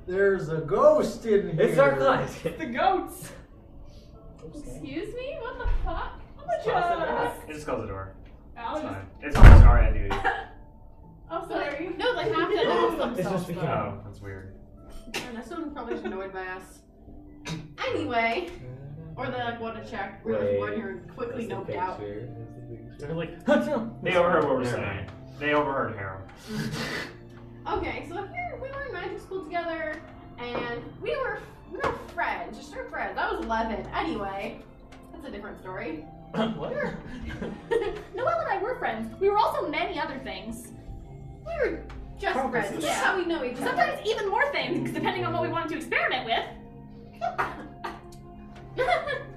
There's a ghost in here. It's Dark Knight. The goats. Excuse me? What the fuck? It just close the door. Alex. It's fine. It's sorry, I do. Oh, sorry. No, like have to announce It's themselves. just Oh, that's weird. And someone probably just annoyed by us. Anyway, or they like want to check really one here and quickly noped out. They're like, They overheard what we're saying. They overheard Harold. Okay, so here we were in magic school together, and we were friends, just our friends. I was 11. Anyway, that's a different story. what? Noelle and I were friends. We were also many other things. We were just friends. That's how we know each other. Sometimes even more things, depending on what we wanted to experiment with.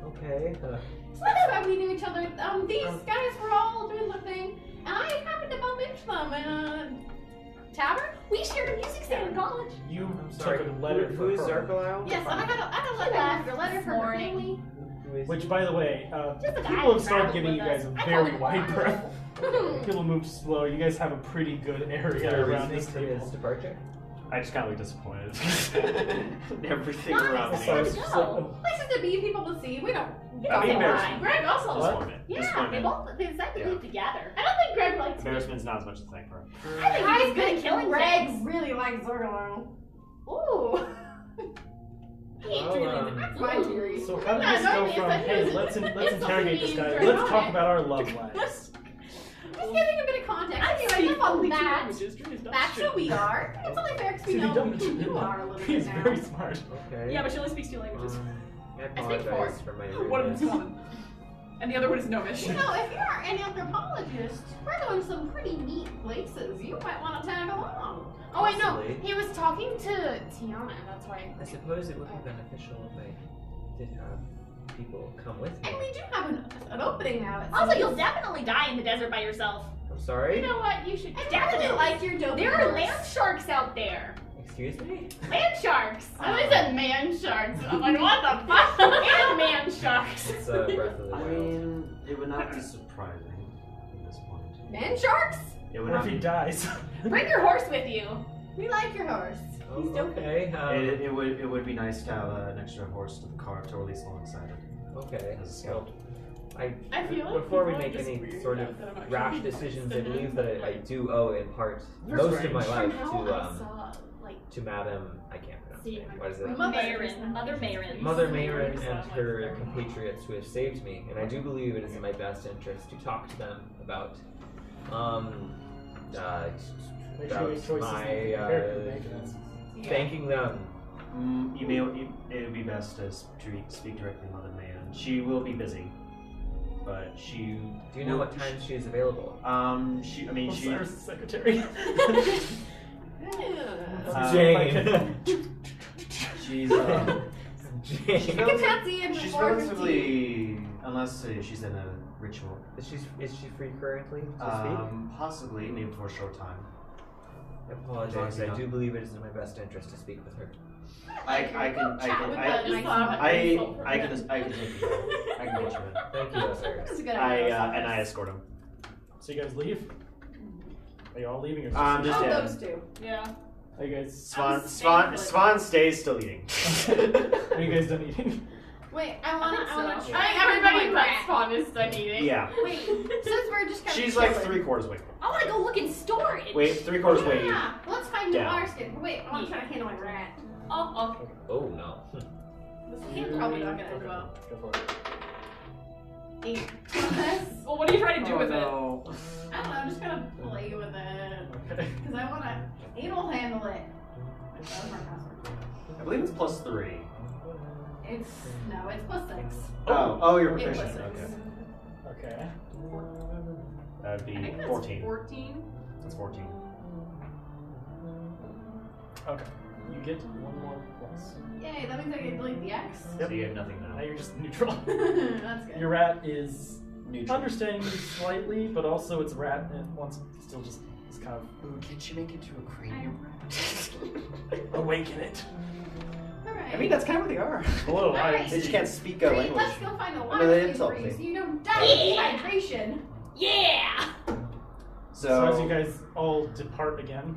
Okay. So that's how we knew each other. These guys were all doing the thing, and I happened to bump into them in a tavern. We shared a music stand in college. You Sorry, took a letter who for is her. Zarkolau? Yes, and I had a letter from her family. Which, by the way, Just a guy people have who started traveled giving you with guys us. a I very called wide him berth. People move slow. You guys have a pretty good area around this for his table. departure? I just kind of look disappointed. Everything Nice. around me. Sorry. is Places to be, people to see. We don't. I mean, Embarrassment. Greg also. disappointment. Yeah, they Disappointment. both they decided to Yeah. live together. I don't think Greg likes me. Embarrassment's not as much as a thing for her. I think he's good at killing Greg things. really likes Zorgalo. Ooh. That's my theory. So how did Yeah, this no, go it's from, like- hey, let's interrogate this guy, mean, let's right? talk about our love lives? Just giving a bit of context. Anyway, enough on that. That's who we are. It's only fair because we See, know don't- who you are a little bit He's now. very smart. Okay. Yeah, but she only speaks two languages. I speak apologize for my One of rudeness. them's common. And the other one is gnomish. You know, if you're an anthropologist, we're going some pretty neat places. You might want to tag along. Oh wait, no. Possibly. He was talking to Tiana. That's why. I suppose it would be beneficial if I did have people come with me. And we do have an opening now. It Also, seems. you'll definitely die in the desert by yourself. I'm sorry? You know what? You should I definitely like your dope. There are land sharks out there. Excuse me? Land sharks. I always said man sharks. I'm like, what the fuck? And man sharks. It's Breath of the I Wild. mean, it would not be surprising at this point. Man sharks? It would Or if not he be. dies. Bring your horse with you. We like your horse. Oh, He's dope. okay. It would be nice to have an extra horse to the car to release alongside it Okay. as a scout. I feel like Before we people make just any weird sort of that I'm actually rash interested decisions, I in believe it. that I do owe in part You're most of my strange. life Somehow I to saw like to Madam. I can't pronounce her name. What is it? Mother Marin. Mother Mayron and her compatriots who have saved me, and I do believe it is in my best interest to talk to them about Make sure you make choices my that you compare to make it. thanking them. It would be best to speak directly to Mother Mayan. She will be busy, but she. Do you know what time she is available? She. I mean, she. Cyrus' secretary. Jane. She's. Jane. She's I can fancy it She's before her tea. relatively, unless she's in a ritual. Is she free currently to Possibly, maybe for a short time. speak? I apologize. I do believe it is in my best interest to speak with her. I can take you. I can get you in. Thank you, Osiris. That's a good And idea. I escort him. So you guys leave? Are you all leaving or Just Oh, yeah. those two. Yeah. Are you guys Swan stays still eating. are you guys done eating? Wait, I want to. I think everybody but Spawn is done eating. Yeah. Wait, since we're just kind of. She's like 3/4 way. I want to go look in storage. Wait, 3/4 way. Yeah, let's find down. water skin. But wait, I want to try to handle my rat. Oh, okay. Oh no. This hand's probably not gonna end well. Go for it. 8. Well, what are you trying to do with I don't know. I'm just gonna play with it Okay. because I want to anal handle it. That was my password. I believe it's +3. It's +6. Oh, you're It proficient. was 6. Okay. Okay. That'd I be think that's 14. 14. That's 14. Okay. You get one more plus. Yay, that means I get delete the X. So you have nothing Now now. you're just neutral. That's good. Your rat is Neutral. understanding you slightly, but also it's a rat and it wants still just kind of Ooh, can she make it to a cranium rat? awaken it. Alright. I mean, that's kind of what they are. Hello, Alright. They just can't speak a Great, language. let's go find a I mean, water they skin insult for you me. so you don't die of dehydration. Yeah. So as you guys all depart again,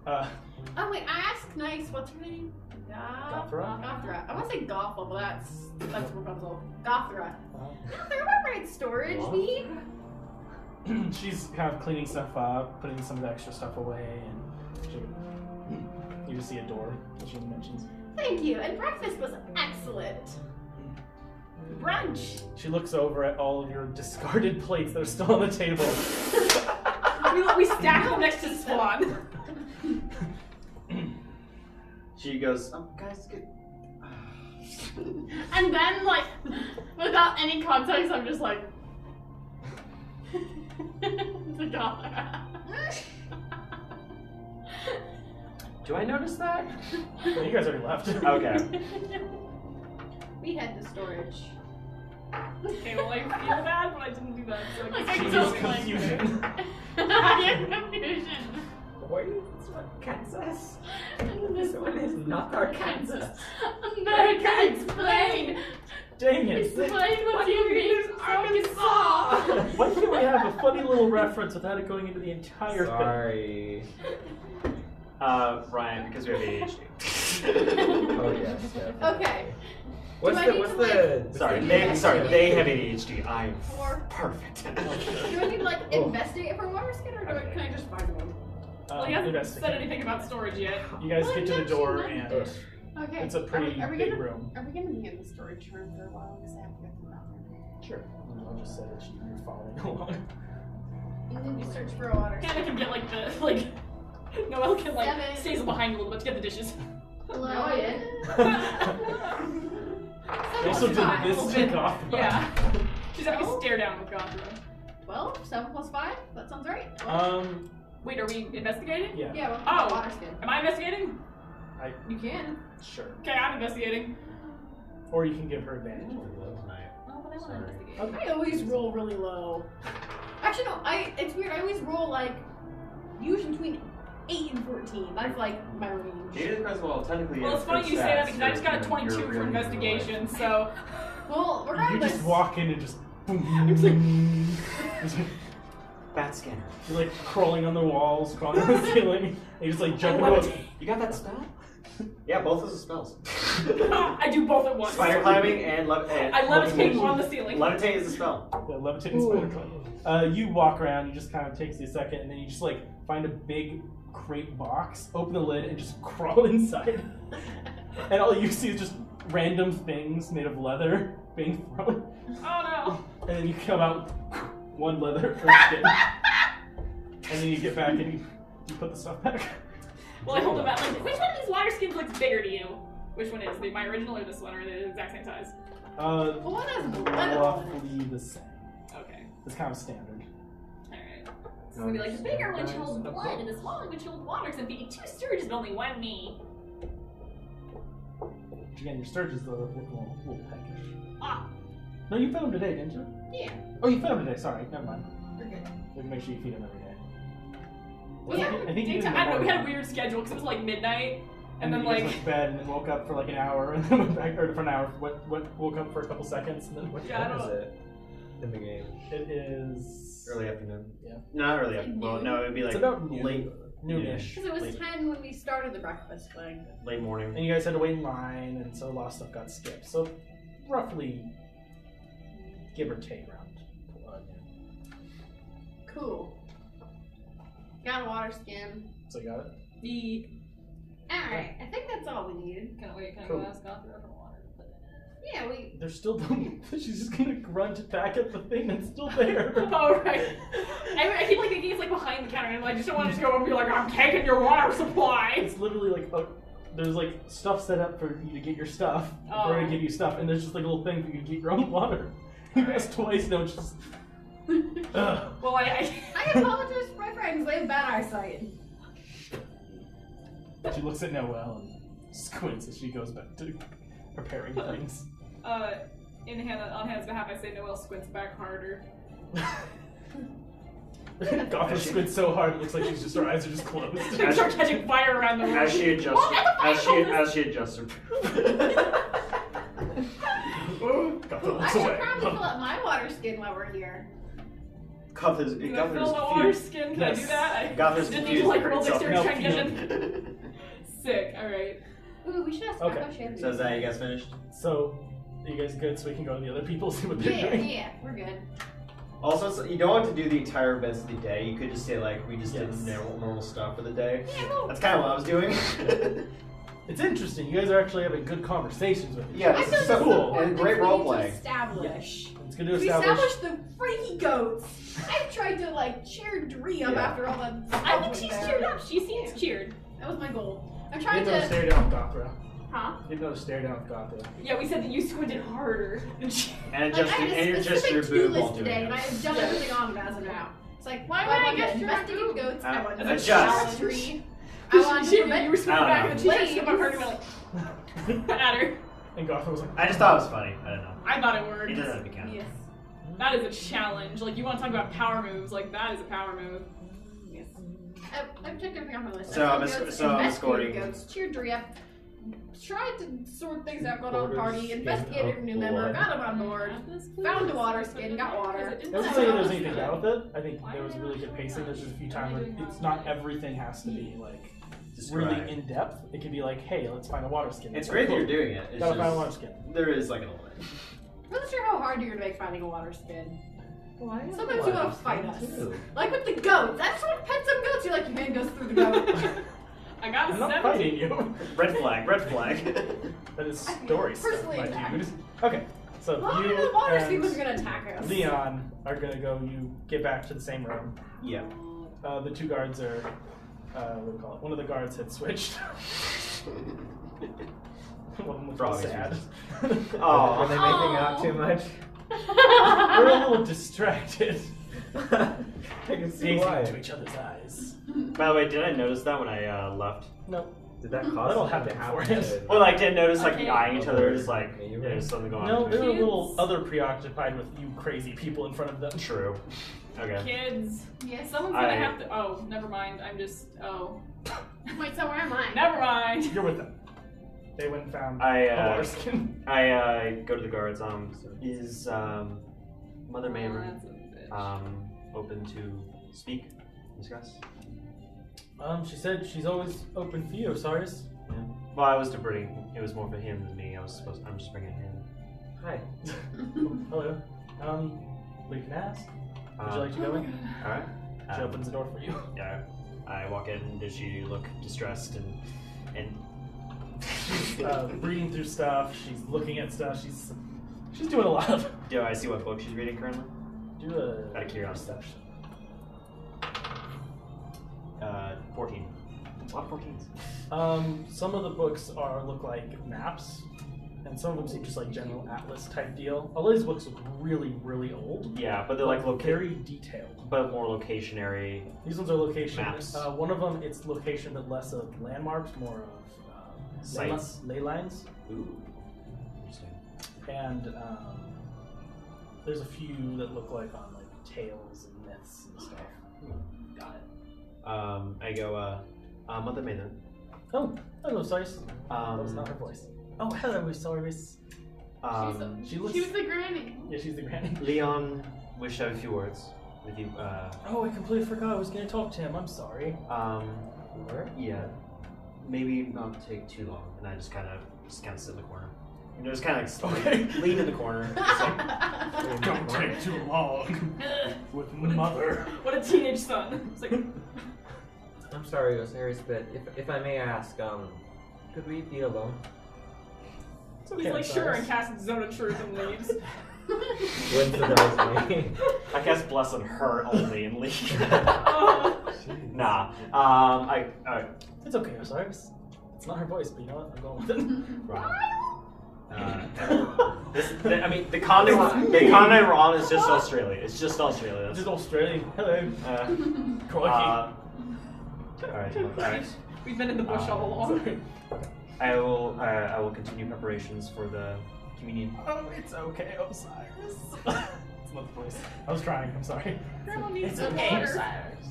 Oh wait, I asked nice. What's her name? Gothra? Gothra. I want to say Gothel, but that's Rapunzel. Gothra. Gothra, what right storage need? She's kind of cleaning stuff up, putting some of the extra stuff away, and you just see a door, as she mentions. Thank you, and breakfast was excellent. Brunch. She looks over at all of your discarded plates that are still on the table. we stack them next to Swan. She goes, guys, get. And then, like, without any context, I'm just like, it's a dollar. Do I notice that? Well, you guys already left. Okay. We head to storage. Okay, well, I feel bad, but I didn't do that. So I guess She I is don't like confusion. I am confusion. Wait, this one Kansas. This one is not Arkansas. America, explain! Dang it. Explain what you mean is Arkansas! Why can't we have a funny little reference without it going into the entire Sorry. Ryan, because we have ADHD. Oh yes. Definitely. Okay. What's I the need what's to, the? They have ADHD. I'm perfect. Do I need to like investigate for water skin, or can I just find one? Well, he hasn't investigate. said anything about storage yet. You guys get to the door, and Okay. it's a pretty are we big gonna, room. Are we gonna be in the storage room for a while? Because I have to go to the bathroom. Sure. I'll just say that you're following along. And then you search for a water Hannah skin. can get like the like. Noelle can like 7. stays behind a little bit to get the dishes. Hello. No, I didn't. You also did this to Gothra. Yeah. She's having a stare down with Gothra. 12, 7 plus 5. That sounds right. Wait, are we investigating? Yeah. Yeah. Well, Oh. water skin. Am I investigating? You can. Sure. Okay, I'm investigating. Or you can give her advantage. Oh, but I want to investigate. Okay. I always roll really low. Actually, no. It's weird. I always roll like usually between 8 and 14. That's like my range. Data depends. Well, technically. Well, it's funny you say that because I just got a 22 you're for really investigation, so. Well, You regardless. just walk in and just It's like Bat scanner. you're like crawling on the walls, crawling on the ceiling, and you just like jump into You got that spell? Yeah, both of the spells. I do both at once. Spider climbing and I levitate on the ceiling. Levitate is the spell. the levitating spider climb. You walk around, you just kind of takes you a second, and then you just like find a big crate box, open the lid, and just crawl inside. And all you see is just random things made of leather being thrown. Oh And then you come out one leather skin. And then you get back and you put the stuff back. no. Well, I hold them out. Like, which one of these water skins looks bigger to you? Which one is? My original or this one? Or are they the exact same size? One has blood on it. Roughly the same. Okay. It's kind of standard. Alright. So it's gonna be like the bigger one holds blood and the smaller one holds water, because I'm feeding 2 sturges but only 1 me. Again, your sturge is a little peckish. Ah. No, you fed him today, didn't you? Yeah. Oh, you fed him today. Sorry, never mind. We're good. We can make sure you feed him every day. Yeah, I think you did in the I don't know, we had a morning. weird schedule because it was like midnight, and then you guys like. went to bed and then woke up for like an hour and then went back or for an hour. Woke up for a couple seconds and then What Yeah, I time is don't- it in the game? it is Early afternoon. Not early. It's like Well, noon? no, it'd be like It's about noon. late noonish. Because it was late. 10 when we started the breakfast thing. late morning. And you guys had to wait in line, and so a lot of stuff got skipped. So roughly, give or take, around noon. Cool. Got a water skin. So you got it. Alright, I think that's all we needed. Can I Cool. go ask Gothra for water to put in Yeah, we. There's still she's just gonna grunt back at the thing that's still there. it? Oh, right. I keep like thinking it's like behind the counter, and I just don't want to just go over and be like, I'm taking your water supply! It's literally like there's like stuff set up for you to get your stuff, for her to Oh. give you stuff, and there's just like a little thing for you to get your own water. You asked twice, no, it's just. Ugh. Well, I apologize for my friends, they have bad eyesight. She looks at Noelle and squints as she goes back to preparing things. on Hannah's behalf, I say Noelle squints back harder. Gotham squints so hard it looks like she's just her eyes are just closed. She start catching fire around the room. As she adjusts, as she adjusts her. Gotham I looks should away. probably fill up my water skin while we're here. Gothar's Can I fill my water confused. skin? Can I do that? Gothar's Didn't confused. you like roll Itself. dexterity trying to get in? Sick. All right. Ooh, we should ask Okay. about Shannon. So is that you guys finished? So, are you guys good? So we can go to the other people see what they're Yeah, doing. yeah, we're good. Also, so you don't have to do the entire events of the day. You could just say like, we just Yes. did normal stuff for the day. Yeah, well, That's kind of what I was doing. It's interesting. You guys are actually having good conversations with each Yeah, other. I this feel is like so this cool. is And important great thing we role need to playing. establish. It's good to We establish. established the freaky goats. I've tried to like cheer Dree up Yeah. after all that. I think stuff she's with cheered them. up. She seems cheered. That was my goal. I'm You trying didn't know to to. stare down with Gothra. Huh? You didn't know to stare down with Gothra. Yeah, we said that you squinted harder. And Like, just I and had a just your specific to-do boob list won't do today, it. and I have done everything on it as of now. It's like, Why I would I want to guess you're a investigate boob? goats. I want to Adjust. challenge Dree. I want to You prevent were squinting back and she flames. just up her and went like, at her. And Gothra was like, I just thought it was funny. I don't know. I thought it He worked. doesn't have to count. Yes. That is a challenge. Like, you want to talk about power moves, like, that is a power move. Yes. I've checked everything on my list. So I'm Goats, so I'm investigated escorting. goats, cheered Dree up, tried to sort things out going on in the Quarters party, skin investigated a of new member, blood. got him on board, found a water skin, got water. I wasn't saying there's anything wrong with it. I think there was really good pacing. There's just a few times where it's not everything has to be like really Describe. in depth. It can be like, hey, let's find a water skin. It's great that you're doing it. It's Gotta find a just, water skin. there is like an element. I'm not sure how hard you're gonna make finding a water skin. Why? Sometimes you want to fight us. Like with the goats. I just want to pet some goats. You're like, your hand goes through the goat. I got a I'm not 17. fighting you. Red flag. Red flag. That is story stuff, Personally my attacked. dude. Okay, so Well, you the water skin and was gonna attack us. Leon are gonna go. You get back to the same room. Yeah. The two guards are. What do we call it? One of the guards had switched. One of them For was obvious sad. Oh. Were they making out too much? We're a little distracted. I can see Gazing why. into each other's eyes. By the way, did I notice that when I left? No. Did that cause That'll something to happen happen? beforehand. Well, like, did notice like Okay. eyeing each other is like Yeah, you're there's right. something going No, on. they were a Kids. little other preoccupied with you crazy people in front of them. True. Okay. Kids. Yes. Someone's gonna have to. Oh, never mind. I'm just. Oh. Wait, so where am I? Never mind. You're with them. They went and found I, a water skin. I go to the guards. Is Mother Oh, Maver that's a bitch. open to speak, discuss? She said she's always open for you, Cyrus. Yeah. Well, I was to bring. It was more for him than me. I'm just bringing him. Hi. Hello. We can ask. Would you like to go in? All right. She opens the door for you. Yeah. I walk in. Does she look distressed and She's reading through stuff. She's looking at stuff. She's doing a lot. do I see what book she's reading currently? Do a Out of curiosity. perception. 14. A lot of 14s. Some of the books look like maps, and some of them seem just like general atlas type deal. All these books look really, really old. Yeah, but they're like very detailed. but more locationary. These ones are location. Maps. One of them, it's location, but less of landmarks, more of Sites. ley lines. Ooh. Interesting. And there's a few that look like on like tales and myths and stuff. Got it. I go, Mother Maiden. Oh, hello, Cyrus. That was Um, not her voice. Oh, hello, Cyrus. She looks. She was the granny. Yeah, she's the granny. Leon, wish to have a few words with you. Oh, I completely forgot I was going to talk to him. I'm sorry. Yeah, maybe not take too long, and I just kind of sit in the corner. You know, just kind of like lean in the corner. Just like, Don't take too long with mother. What a teenage son. It's like, I'm sorry, Osiris, but if I may ask, could we be alone? It's okay, he's like, sure, Cyrus. and casts Zone of Truth and leaves. Wouldn't surprise me. I cast bless on her only and leave. Oh. Nah. It's okay, Osiris. It's not her voice, but you know what? I'm going with it. I mean, the continent we're on is just Australia. It's just Australia. This is Australian. Hello. Crikey. Alright. We've been in the bush all along. Sorry. I will continue preparations for the communion. Oh, it's okay, Osiris. It's not the voice. I was trying. I'm sorry. Grandma needs It's some okay, water. Osiris.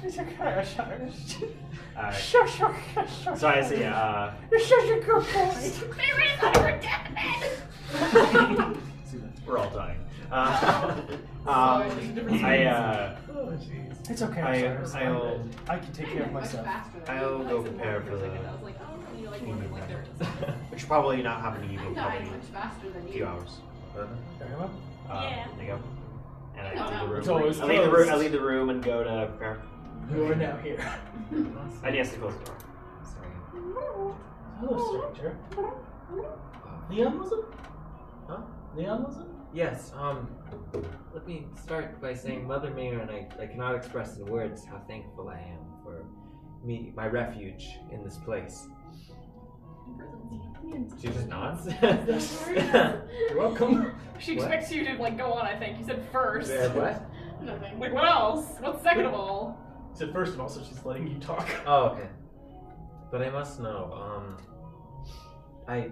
It's okay, Osiris. Alright. Shush. So I see, You're such a good boy. There is over deathbed. we're all dying. It's okay. I can take care of myself. I'll go prepare for the evening ride, which probably not happen in the evening, probably a few hours. Very well. Yeah. There you go. And I leave the room. It's always I leave the room and go to prepare. You are now here. And he has to close the door. Sorry. Hello, stranger. Leon, was it? Huh? Leon, was it? Yes, let me start by saying, Mother Mayor, and I cannot express in words how thankful I am for my refuge in this place. She just nods. You're welcome. She expects you to like go on. I think you said first. What? Nothing. Like what else? What's second of all? You said first of all, so she's letting you talk. Oh, okay. But I must know, I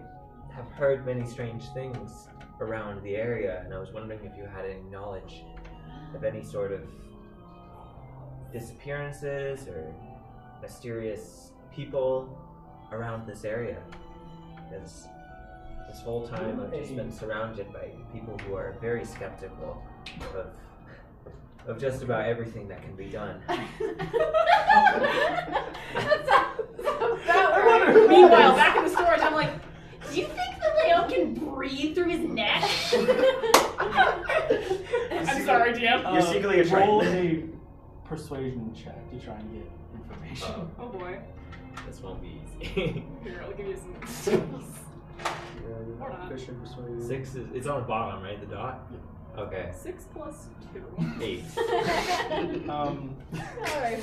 have heard many strange things around the area, and I was wondering if you had any knowledge of any sort of disappearances or mysterious people around this area. Because this whole time I've just been surrounded by people who are very skeptical of just about everything that can be done. Meanwhile, back in the storage, I'm like, do you think the Leo can breathe through his neck? I'm sorry, DM. You're secretly a train. Roll a persuasion check to try and get information. Oh boy. This won't be easy. Here, I'll give you some. Or not. Persuasion. 6 is, it's on the bottom, right? The dot? Yeah. Okay. 6 plus 2. 8. Alright,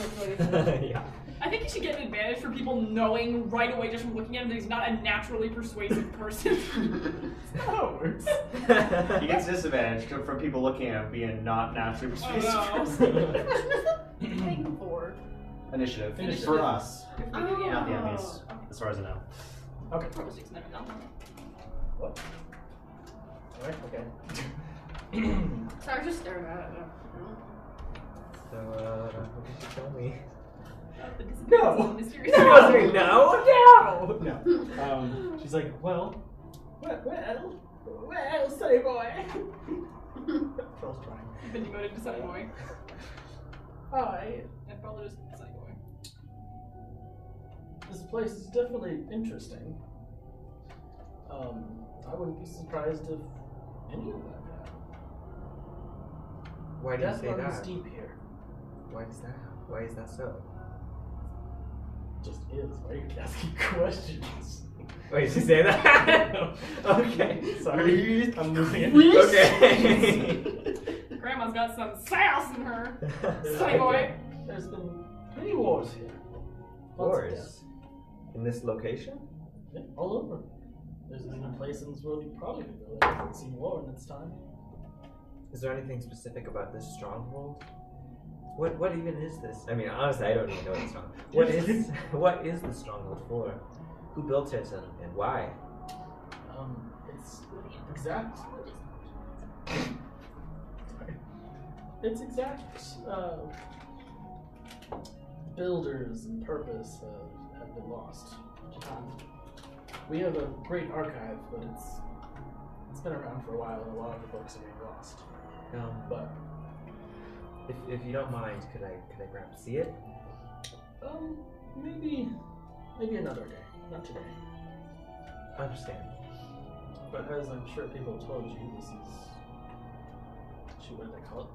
Yeah. I think you should get an advantage for people knowing right away just from looking at him that he's not a naturally persuasive person. That's not how it works. He gets disadvantage from people looking at him being not naturally persuasive. Thing for. Initiative. For us. Not the enemies, as far as I know. Okay. Probably 6 never done. What? Alright, okay. So I was just staring at it. So, what did you tell me? No! Mysterious. No! No. She's like, well, Sunny boy. Phil's trying. You've been demoted to Sunny Boy. And probably just Sunny Boy. This place is definitely interesting. I wouldn't be surprised if any of that happened. Why do you Death say runs that? deep here. Why is that so? Just is. Why are you asking questions? Wait, did you say that? Okay. Sorry. I'm losing it. Okay. Grandma's got some sass in her. Sunny Boy. There's been many wars here. Lots of Wars? death. In this location? Yeah, all over. There's even a place in this world you probably could go that hasn't seen war in its time. Is there anything specific about this stronghold? What even is this? I mean, honestly, I don't even know what it's stronghold. What is the stronghold for? Who built it and why? It's exact. Its exact builders and purpose have been lost. We have a great archive, but it's been around for a while, and a lot of the books are being lost. But if you don't mind, could I perhaps see it? maybe another day, not today. I understand. But as I'm sure people have told you, this is what do they call it?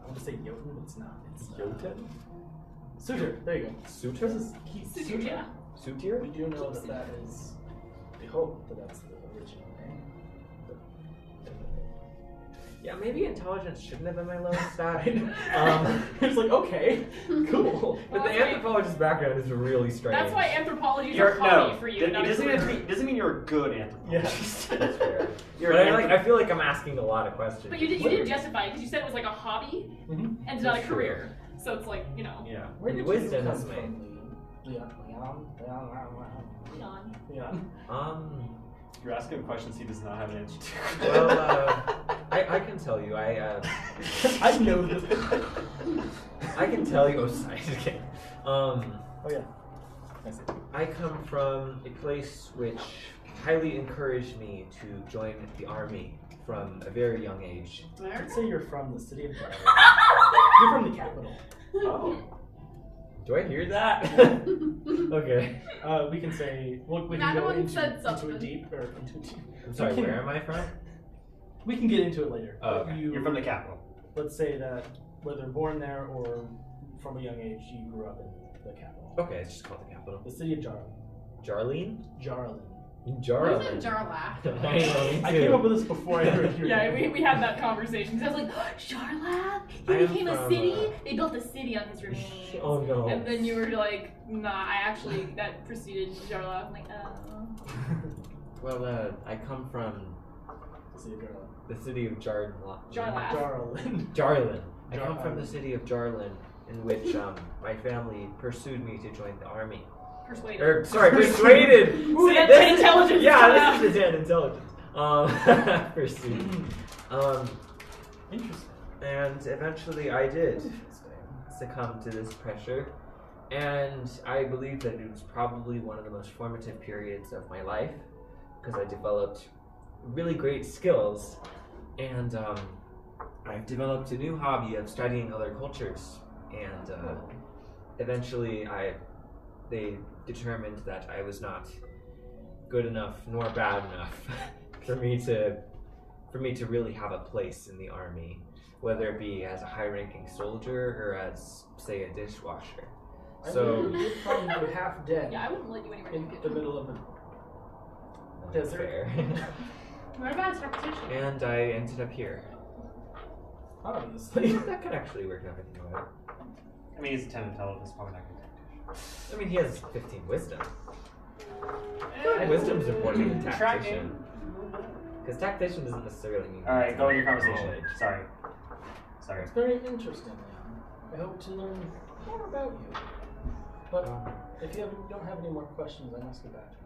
I want to say Jotun, but it's not. It's Jotun? Suitor. There you go. Suitor? Suitor, yeah. Suitor? We do know that is. We hope that's the original name. Yeah, maybe intelligence shouldn't have been my lowest stat. It's like, okay, cool. But the anthropologist background is really strange. That's why anthropology is a hobby for you. It doesn't mean you're a good Yeah. anthropologist. That's fair. I feel like I'm asking a lot of questions. But you did justify it because you said it was like a hobby and it's not a career. So it's like, you know. Yeah. Where did wisdom you is come made. from, Leon. You're asking him questions he does not have an answer to. Well, I can tell you. I know this. I can tell you. Oh, sorry. Okay. Oh yeah. I see. I come from a place which highly encouraged me to join the army from a very young age. Let's say you're from the city of Jarlath. You're from the capital. Oh. Do I hear that? Okay. We can say we Not can go one into said a something. deep. I'm sorry, where am I from? We can get into it later. Oh, okay. You're from the capital. Let's say that whether born there or from a young age, you grew up in the capital. Okay, it's just called the capital. The city of Jarlath. Jarleen? Jarlath. Jarlath. Where's in Jarlath? I know, me I too. came up with this before I heard your Yeah, name. we had that conversation. Because I was like, Charlotte? I He am became a from, city? They built a city on his remains. Oh no. And then you were like, nah, that preceded Jarlath. I'm like, oh. Well, I come from The city of Jarlath. the city of Jarlath. Jarlath. Jarlin. I come Jarlin. from the city of Jarlin, in which my family pursued me to join the army. Persuaded. Persuaded. Ooh, See, that's this 10 is- intelligence. Yeah, this is the 10 intelligence. Pursued. Interesting. And eventually I did succumb to this pressure. And I believe that it was probably one of the most formative periods of my life because I developed really great skills. And I've developed a new hobby of studying other cultures. And eventually they determined that I was not good enough nor bad enough for me to really have a place in the army, whether it be as a high-ranking soldier or as, say, a dishwasher. So you'd probably be half dead Yeah, I wouldn't let you anywhere in near the the middle of a that's desert. fair. What about interpretation? And I ended up here. Obviously. That could actually work everything out. I mean, he's 10 intelligence, probably not good. I mean, he has 15 wisdom. Wisdom's important in tactician. Because tactician doesn't necessarily mean. Alright, go in your conversation. knowledge. Sorry. It's very interesting. I hope to learn more about you. But if you don't have any more questions, I must get back to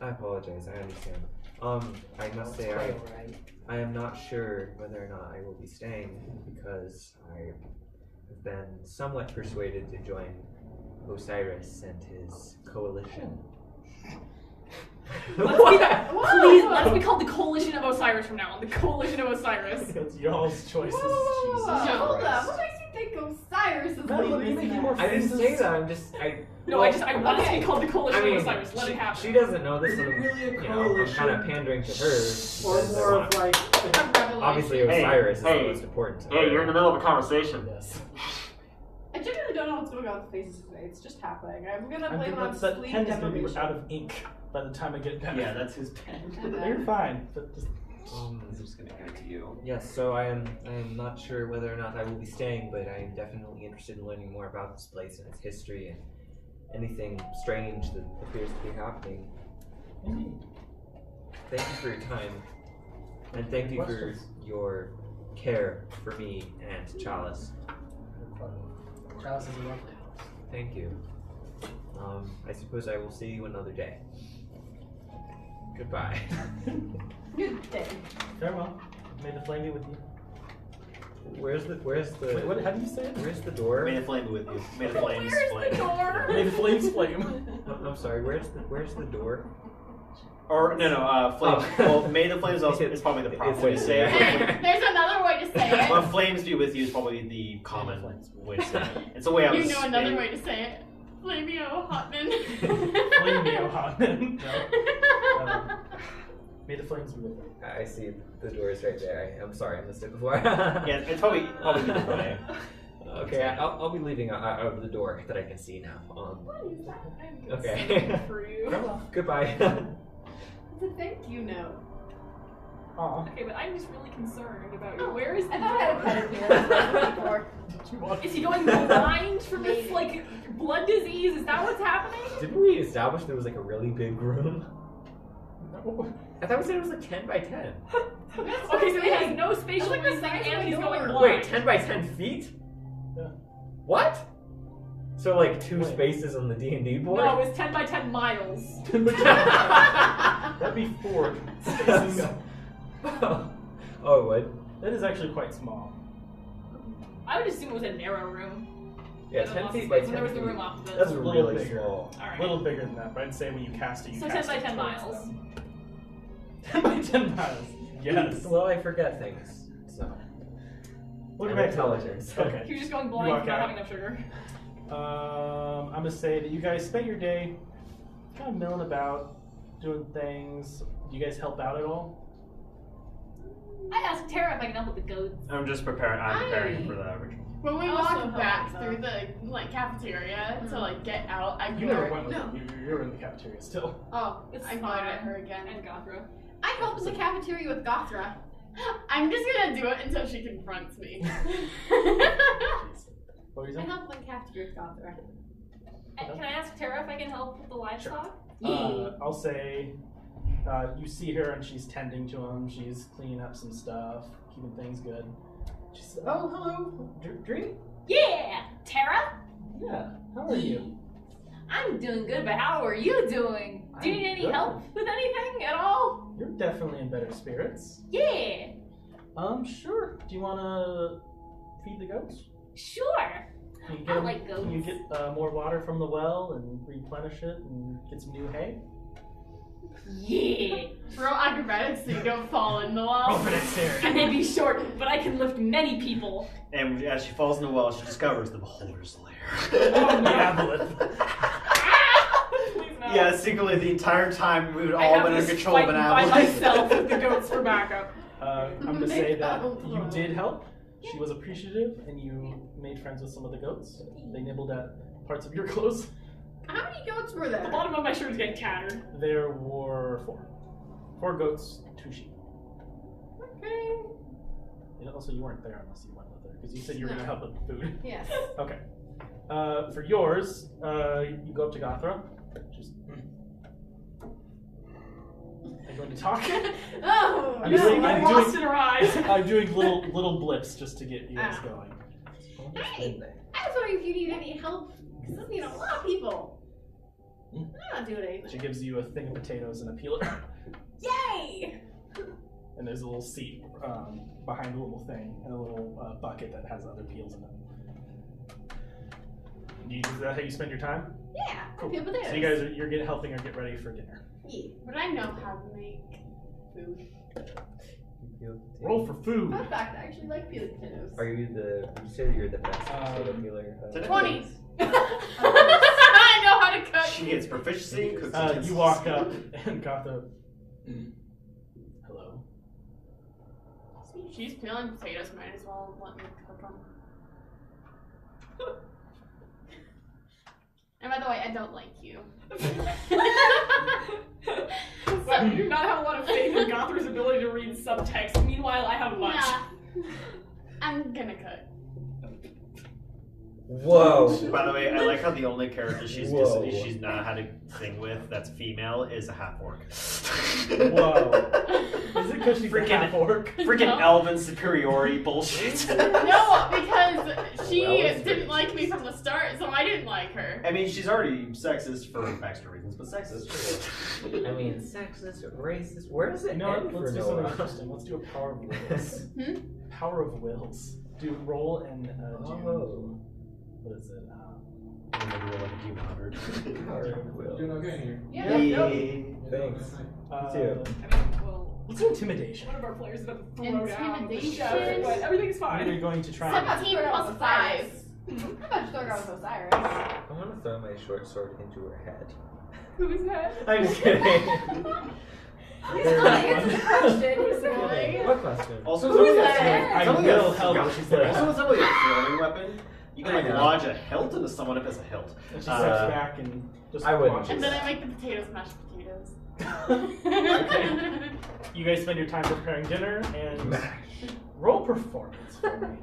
you. I apologize. I understand. I must say It's quite alright. I am not sure whether or not I will be staying because I have been somewhat persuaded to join Osiris and his coalition. Let's be called the Coalition of Osiris from now on. The Coalition of Osiris. It's y'all's choices. Hold Jesus up. Christ. What makes you think Osiris is Madeline, are you leading making this? more I didn't faces? say that. I Want it to be called the Coalition I mean, of Osiris. Let it happen. she doesn't know this, and Really a I'm coalition? kind of pandering to her. Or because I more want- of like obviously Hey, Osiris is hey, the most important to Hey, her. you're in the middle of a conversation. Yes. I genuinely don't know what's going on with the faces today. It's just happening. I'm gonna I blame think it on that's that sleep pen is going to be deprivation. out of ink by the time I get back. Yeah, that's his pen. You're fine. But just, I'm just gonna give it to you. Yes, so I am not sure whether or not I will be staying, but I am definitely interested in learning more about this place and its history and anything strange that appears to be happening. Thank you for your time, and thank you Questions? for your care for me and Chalice. Chalice is a lovely house. Thank you. I suppose I will see you another day. Goodbye. Good day. Farewell. May the flame be with you. Where's the Wait, what? How do you say it? where's the door? May the flame be with you. May the flames Where's flame. the door? May the flames flame. I'm sorry. Where's the door? Or no, flames. Oh. Well, may the flames also is probably the proper way to say it. Hey, there's another way to say it. Well, flames be with you is probably the common way to say it. It's a way I You was. know another way to say it. Flamio Hotman. Flameo Hotman. No. May the flames be with you. I see the door is right there. I'm sorry, I missed it before. Yeah, it's probably the way. Okay, I'll be leaving out the door that I can see now. What is that? Okay. For you. Goodbye. It's a thank you note. Aw. Okay, but I'm just really concerned about you. Where is the I thought I had a door? pen in here before. Did you want Is he going blind from this like blood disease? Is that what's happening? Didn't we establish there was like a really big room? No. I thought we said it was like 10 by 10. Okay, so he has no spatial That's like the reasoning size of and my he's going door. blind. Wait, 10 by 10 feet? Yeah. What? So like two Wait. spaces on the D&D board? No, it's 10 by 10 miles. That'd be 4 spaces. Oh, it would? That is actually quite small. I would assume it was a narrow room. Yeah, With 10 lots feet of by space, 10 and there was feet. the room opposite. That's a little really bigger. small. Alright. A little bigger than that, but I'd say when you cast it, you So cast 10 by it 10 towards miles. them. 10 by 10 miles. Yes. Well, I forget things, so. What I'm about intelligence. Okay. He was just going You blind walk for not out. having enough sugar. I'm gonna say that you guys spent your day kind of milling about, doing things. Do you guys help out at all? I asked Tara if I can help with the goats. I'm just preparing. I'm preparing for the ritual. When we Also walked back help, through the cafeteria to get out, I You never glared. went with you're in the cafeteria still. Oh, I glared at her again. And Gothra. I helped in the cafeteria with Gothra. I'm just gonna do it until she confronts me. What were you I saying? helped in the cafeteria with Gothra. Can I ask Tara if I can help with the livestock? I'll say you see her and she's tending to him. She's cleaning up some stuff, keeping things good. She's oh hello, Dream. Yeah, Tara. Yeah, how are you? I'm doing good, but how are you doing? Do you need any good. help with anything at all? You're definitely in better spirits. Yeah, Sure. Do you want to feed the goats? sure. Can you I get, like goats. Can you get more water from the well and replenish it and get some new hay? Yeah. Roll acrobatics so you don't fall in the well. I may be short, but I can lift many people. And as she falls in the well, she discovers the beholder's lair. Oh, Diabolith. Please no. Yeah, secretly the entire time we would I all have been under this control of fight an by aboleth. myself with the goats for backup. I'm going to say that you did help. She was appreciative, and you made friends with some of the goats. They nibbled at parts of your clothes. How many goats were The there? bottom of my shirt is getting tattered. There were 4. 4 goats, 2 sheep. Okay. And also, you weren't there unless you went with her, because you said you were going to help with the food. Yes. Okay. For yours, you go up to Gothra. Just. Are you going to talk? Oh, I'm no. doing- I I'm lost doing- in her eyes. I'm doing little blips just to get you guys going. Hey, I was wondering if you need any help. Because this needs a lot of people. Hmm? I'm not doing anything. She gives you a thing of potatoes and a peeler. Yay! And there's a little seat behind the little thing and a little bucket that has other peels in it. Is that how you spend your time? Yeah, Cool. peel potatoes. So you guys are helping her get ready for dinner. Yeah. But I know how to make food. Roll for food. Fun fact, I actually like peeled potatoes. Are you the? Would you say that you're the best potato peeler? 20. I know how to cook. She gets proficiency in cooking You utensils. walk up and Gothra. Hello. She's peeling potatoes. Might as well let me cook them. And by the way, I don't like you. Well, you do not have a lot of faith in Gothra's ability to read subtext. Meanwhile, I have much. Nah. I'm gonna cook. Whoa. By the way, I like how the only character she's Whoa. she's not had a thing with that's female is a half orc. Whoa. Is it because she's Freaking- a half orc? Freaking No. elven superiority bullshit. No, because she Well, it's didn't rich. like me from the start, so I didn't like her. I mean, she's already sexist for extra reasons, but sexist. I mean, sexist, racist. Where does it You know what? end for Let's do something Noah? interesting. Let's do a power of wills. Hmm? Power of wills. Do roll and do Oh. what is it? I'm gonna roll like a D100. Power of will. Doing okay here. Yeah. Yay. Thanks. Uh, You too. I mean, well, let's do intimidation. one of our players is about to throw down the Intimidation. chef, but everything's Are you fine. going to try? and- 17 plus 5. How about you throw her with Osiris? I want to throw my short sword into her head. Who's that? I'm just kidding. He's not answering the question. He's like, What question? Also, Who's it's only that? I it's only will a- help her. She said. Also, it's only a throwing weapon. You can like I know. lodge a hilt into someone if it's a hilt. And she steps back and just I wouldn't. watches. And then I make the potatoes mashed potatoes. Okay. You guys spend your time preparing dinner and roll performance for me.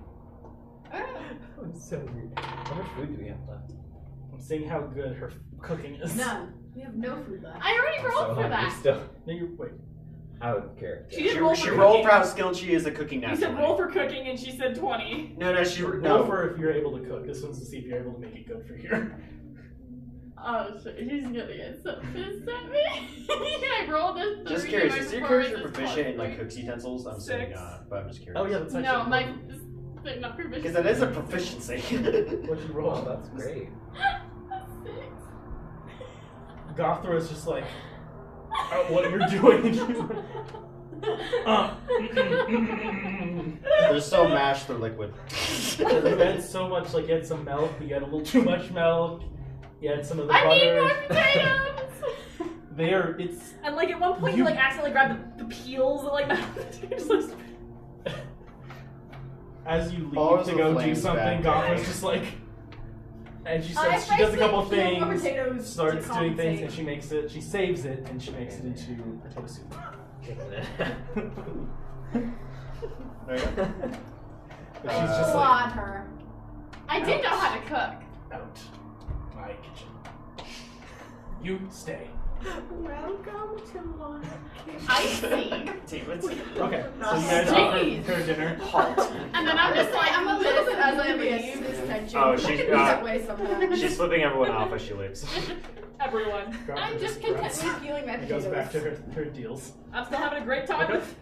I'm so weird. How much food do we have left? I'm seeing how good her cooking is. none. We have no food left. I already I'm rolled so for hungry that. still. No, you wait. Out of character. She did roll She for rolled cooking. for how skilled she is at cooking You naturally. said roll for cooking, and she said 20. No, she Roll no. for if you're able to cook. This one's to see if you're able to make it good for here. Oh shit, he's gonna get so pissed at me. I rolled a 3. Just curious, my is your performance character is proficient in plus like cooks utensils? I'm saying not, but I'm just curious. Oh yeah, that's 3. actually No, my important. they're not proficient. Because that is a proficiency. What'd you roll? Oh, that's great. 6. Gothra is just like, what you're doing. They're so mashed, they're liquid. You had so much, like you had some milk, but you had a little too much milk. You had some of the I butter. need more potatoes! It's And like at one point you like accidentally grabbed the peels and like just like as you leave Follows to the go do flames something, back. Gothram's just like, and she I starts. She does a couple basically peel more things, potatoes starts to doing things, compensate. and she makes it. She saves it, and she makes it into potato soup. There you go. But she's just like Applaud her. I do know how to cook. out my kitchen. You stay. Welcome to lunch. I see. Okay, so you guys Jeez. her dinner. And then I'm just like, I'm a little bit as I oblivious to leave. this tension. Oh, I she's, can be that way sometimes. She's flipping everyone off as she leaves. everyone. I'm just contently peeling my It goes potatoes. back to her deals. I'm still having a great time with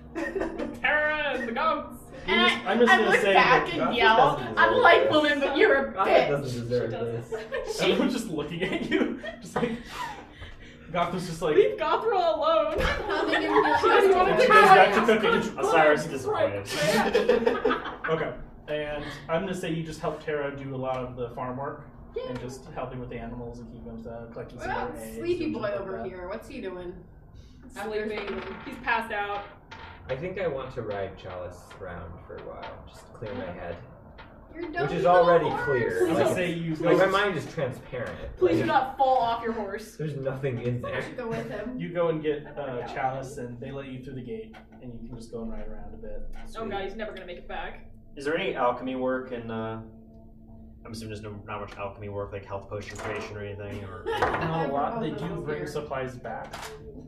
Tara and the goats. And I'm just I gonna look say back that and Gotham yell, doesn't I deserve like this. women, but you're a God bitch. doesn't deserve She does. this. Everyone's just looking at you, just like Gotham's just like. Leave Gothra alone. Nothing in She doesn't want to She do goes back to it. cooking. Osiris is disappointed. Okay, and I'm gonna say you just help Tara do a lot of the farm work Yeah. and just helping with the animals and keeping them collecting some Well, more eggs sleepy and boy stuff like over that. here. What's he doing? Sleeping. He's passed out. I think I want to ride Chalice around for a while, just to clear my head. You're Which is dopey already little clear. horse. I'm Like, gonna say you Like, my go. mind is transparent. Please Like, do not fall off your horse. There's nothing in there. I should go with him. You go and get Chalice, and they let you through the gate, and you can just go and ride around a bit. Oh god, he's never gonna make it back. Is there any alchemy work in? I'm assuming there's not much alchemy work, like health potion creation or anything, or. Not a lot. They do bring supplies back.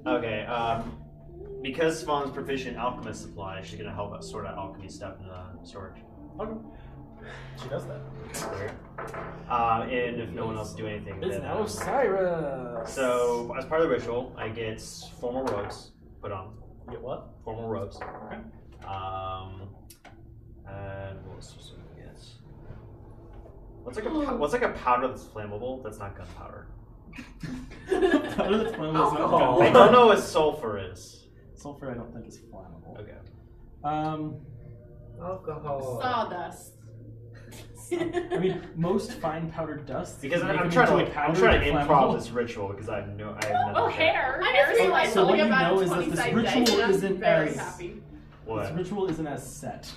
Okay. Because Swan's proficient in alchemist supply, she's gonna help us sort out alchemy stuff in the storage. Okay. She does that. And if no one else is doing anything, It's then, now Cyrus. so as part of the ritual, I get formal robes put on. You get what? Formal robes. Okay. And what else do we get? What's like a powder that's flammable? That's not gunpowder. Alcohol. I don't know what sulfur is. Sulfur, I don't think is flammable. Okay. Alcohol. Sawdust. I mean, most fine powdered dust. Because make I'm them trying to into a I'm powder trying to that's improv flammable. this ritual because I have no. Oh, hair. I Hair just realized So what something you about know a is that this 20-sided ritual dice, and I'm isn't very as- happy. What? This ritual isn't as set. So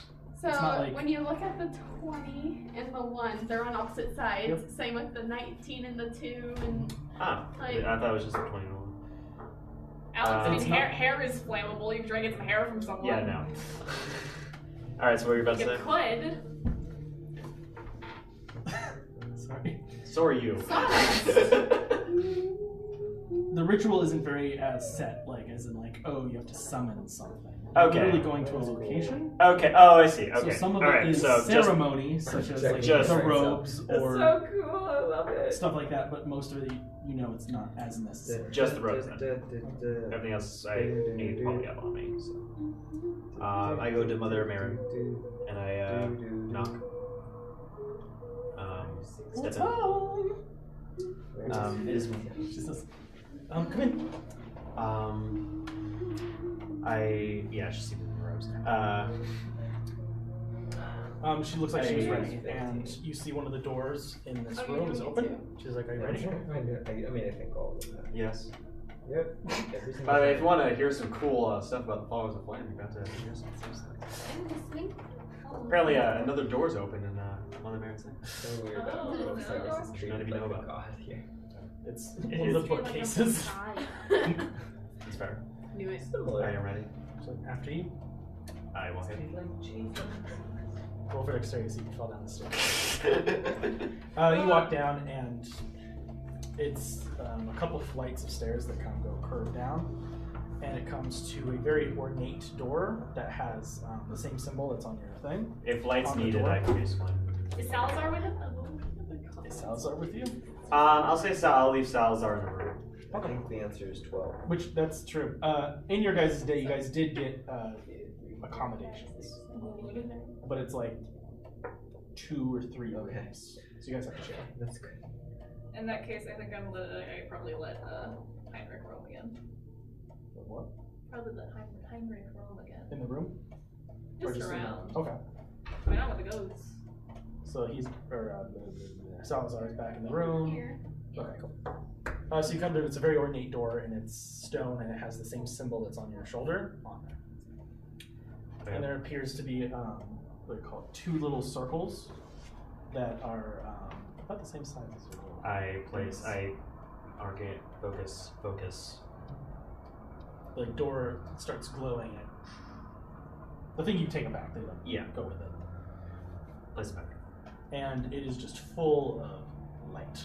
It's not like- when you look at the 20 and the 1, they're on opposite sides. Yep. Same with the 19 and the 2, and Ah, Like- I thought it was just a 21. Alex, I mean, It's not- hair is flammable. You can try to get some hair from someone. Yeah, no. All right, so what were you about You to say? could. Sorry. So are you. The ritual isn't very as set, like as in like, oh, you have to summon something. Okay. You're really going to a location. Okay. Oh, I see. Okay. So some of All it right. is So just ceremony, such as like Just- the robes or so cool. I love it. stuff like that, but most of it, you know, it's not as necessary. Just the robes then. Everything else I need probably have on me. So. I go to Mother Mary and I knock. Step in. It is me. She says, come in. She's sleeping in the robes. She looks like she's ready, and you see one of the doors in this room is open. She's like, "Are you ready?" I mean, I think all of them. Yes. Yep. Every single By the way, if thing. you want to hear some cool stuff about the Followers of Flame, you're about to hear some stuff. I'm listening. Apparently, another door's open in Mother Mary's thing. So weird. Oh, Osiris is Should not treated even know like a about. god here. It's It one of is- the bookcases. It's fair. Knew it. I Similar. am ready. So after you, I will hit. roll for dexterity, so you can fall down the stairs. You walk down, and it's a couple flights of stairs that kind of go curve down, and it comes to a very ornate door that has the same symbol that's on your thing. If light's On the needed, door. I can respawn. Is Salazar with him? Is Salazar with you? I'll say I'll leave Salazar in the room. I think the answer is 12. Which, that's true. In your guys' day, you guys did get accommodations. But it's like 2 or 3 rooms. So you guys have to share. That's good. In that case, I think I probably let Heinrich roll again. What? Probably the Heinrich room again. In the room? Or Just in the- around. Okay. I mean, not with the goats. So he's, Salazar's back in the room. Here. Okay, cool. So you come to, it's a very ornate door, and it's stone, and it has the same symbol that's on your shoulder on there. And there appears to be, what do you call it, 2 little circles that are about the same size as your door. Arcade, focus. The door starts glowing, and the thing you've taken back, they don't go with it. Place it back. And it is just full of light.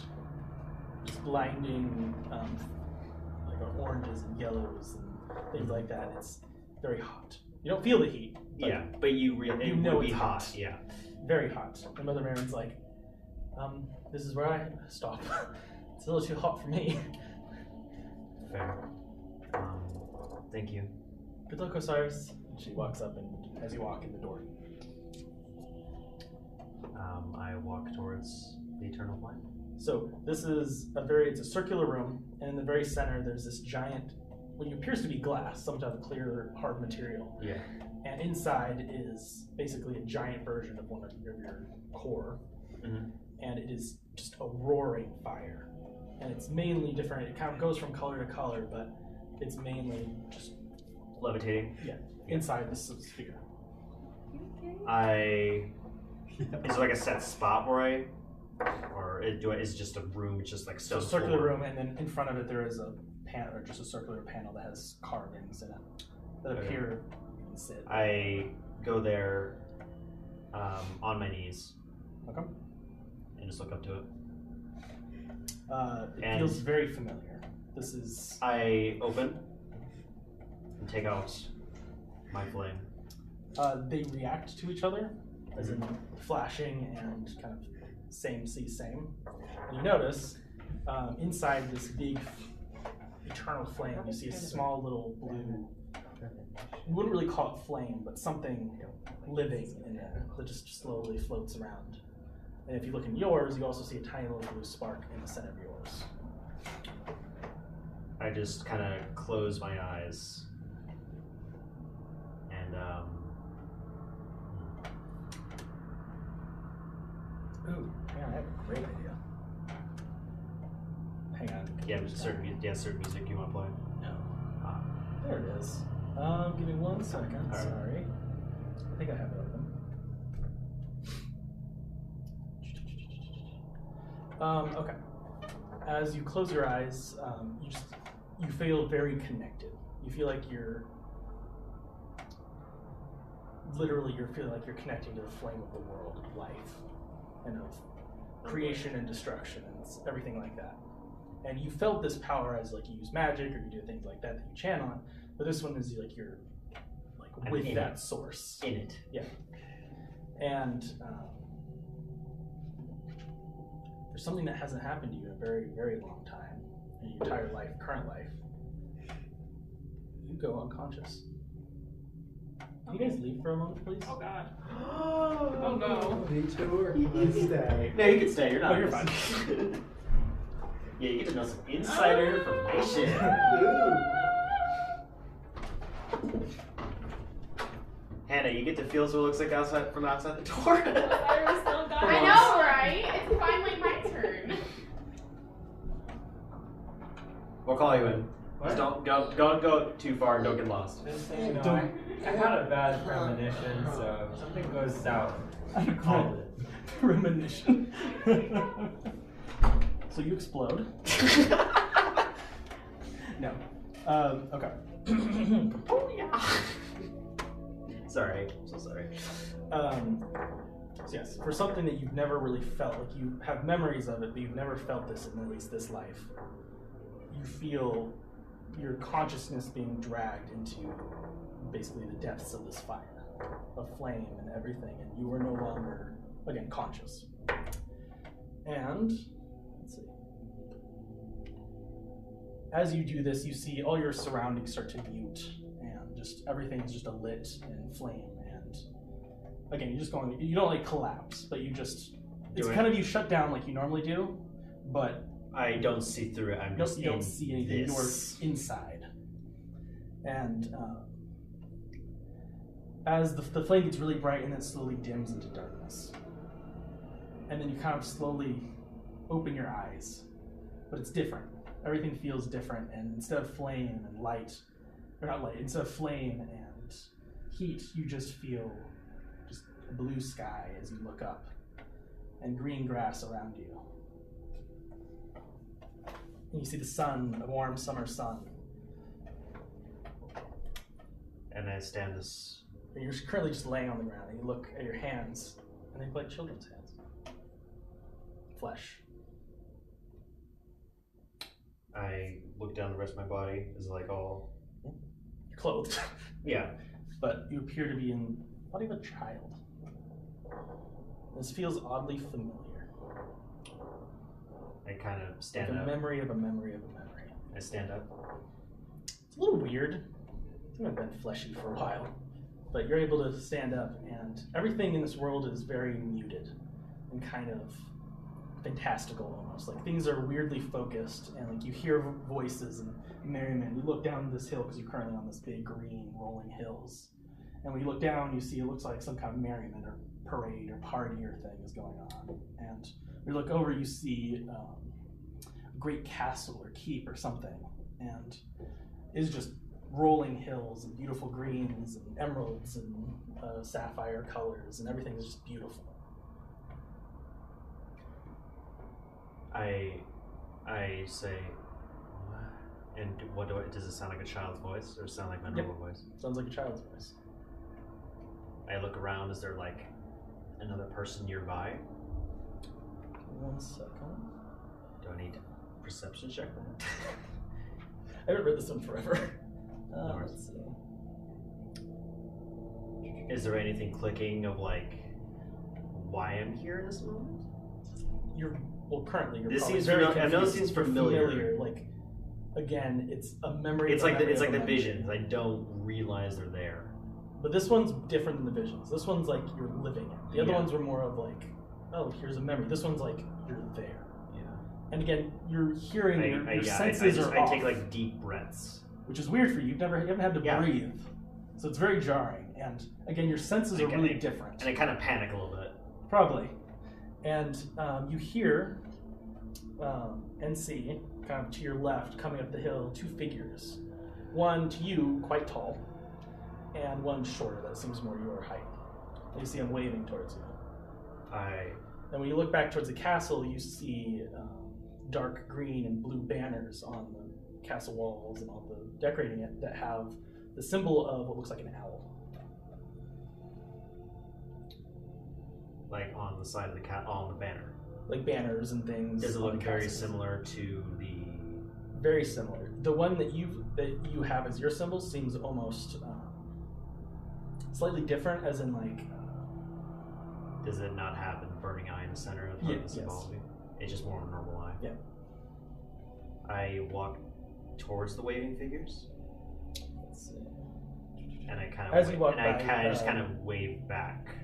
Just blinding, like oranges and yellows and things like that. It's very hot. You don't feel the heat. But you really you know would be it's hot. hot. Yeah. Very hot. And Mother Marin's like, this is where I stop. It's a little too hot for me. Fair. Thank you. Good luck, Osiris. And she walks up, and as you walk in the door. I walk towards the Eternal Flame. So this is it's a circular room, and in the very center there's this giant, what appears to be glass, some type of clear, hard material. Yeah. And inside is basically a giant version of one of your core. Mm-hmm. And it is just a roaring fire. And it's mainly different. It kind of goes from color to color, but it's mainly just levitating. Yeah, inside this sphere. Is it like a set spot where is it just a room? It's just like So a circular room, and then in front of it there is a panel, or just a circular panel that has carvings in it that appear you can sit. I go there on my knees. Okay. And just look up to it. It feels very familiar. This is. I open and take out my flame. They react to each other, as in flashing and kind of same see same. And you notice inside this big eternal flame, you see a small little blue. You wouldn't really call it flame, but something living in there that just slowly floats around. And if you look in yours, you also see a tiny little blue spark in the center of yours. I just kind of close my eyes and Ooh, hang on, I have a great idea. Hang on. Yeah, certain music you want to play? No. There it is. Give me 1 second. All right. Sorry. I think I have it open. Okay. As you close your eyes, you feel very connected. You feel like you're feeling like you're connecting to the flame of the world, of life, and of creation and destruction, and everything like that. And you felt this power as like you use magic or you do things like that you chant on, but this one is like you're like I'm with in that it. source. In it. Yeah. And there's something that hasn't happened to you in a very, very long time, in your entire life, current life. You go unconscious. Can you guys leave for a moment, please? Oh God. Oh no. Me too, or can I stay? No, you can stay. You're not. Oh, you're fine. Yeah, you get to know some insider information. Hannah, you get to feel what it looks like from outside the door. I know, right? It's finally my turn. We'll call you in. What? Just don't go too far and don't get lost. Just so you know, I had a bad premonition, so if something goes south, call it. Premonition. So you explode. No. Okay. Sorry, I'm so sorry. So yes, for something that you've never really felt, like you have memories of it, but you've never felt this in at least this life, you feel your consciousness being dragged into basically the depths of this fire, of flame and everything, and you are no longer, again, conscious. And, let's see. As you do this, you see all your surroundings start to mute, and just everything is just alit in flame. And again, you don't like collapse, but you just, it's kind of you shut down like you normally do, but I don't see through it. I'm just you don't see anything. this. You're inside. And as the flame gets really bright and then slowly dims into darkness. And then you kind of slowly open your eyes. But it's different. Everything feels different, and instead of flame and light, or not light, instead of flame and heat, you just feel just a blue sky as you look up, and green grass around you. And you see the sun, a warm summer sun. And I stand this. And you're currently just laying on the ground, and you look at your hands, and they look like children's hands. Flesh. I look down the rest of my body. Is it like all? You're clothed. Yeah. But you appear to be in the body of a child. This feels oddly familiar. I kind of stand like up. A memory of a memory of a memory. I stand up. It's a little weird. I think I've been fleshy for a while. But you're able to stand up, and everything in this world is very muted and kind of fantastical almost. Like things are weirdly focused, and like you hear voices and merriment. You look down this hill because you're currently on this big green rolling hills. And when you look down, you see it looks like some kind of merriment or parade or party or thing is going on. And when you look over, you see a great castle or keep or something. And it's just rolling hills and beautiful greens and emeralds and sapphire colors, and everything is just beautiful. I say, and what does it sound like a child's voice or sound like my normal voice? Sounds like a child's voice. I look around. Is there like another person nearby? 1 second. Do I need a perception check? I haven't read this one forever. Let's see. Is there anything clicking of like why I'm here in this moment? Currently you're this probably seems very I know it seems familiar. Like again, it's a memory. It's like the visions. I don't realize they're there. But this one's different than the visions. This one's like you're living it. The other ones were more of like, oh, here's a memory. This one's like you're there. Yeah. And again, you're hearing your senses are off. I take like deep breaths, which is weird for you. You haven't had to breathe, so it's very jarring. And again, your senses are really different. And I kind of panic a little bit. Probably. And you hear and see, kind of to your left, coming up the hill, 2 figures. One to you, quite tall, and one shorter, that seems more your height. You see them waving towards you. And when you look back towards the castle, you see dark green and blue banners on the castle walls and all the decorating it that have the symbol of what looks like an owl. Like on the side of the on the banner. Like banners and things. Does it look very similar to the? Very similar. The one that you have as your symbol seems almost slightly different, as in like. Does it not have the burning eye in the center of the symbology? It's just more of a normal eye. Yeah. I walk towards the waving figures. Let's see. And I kind of just kind of wave back.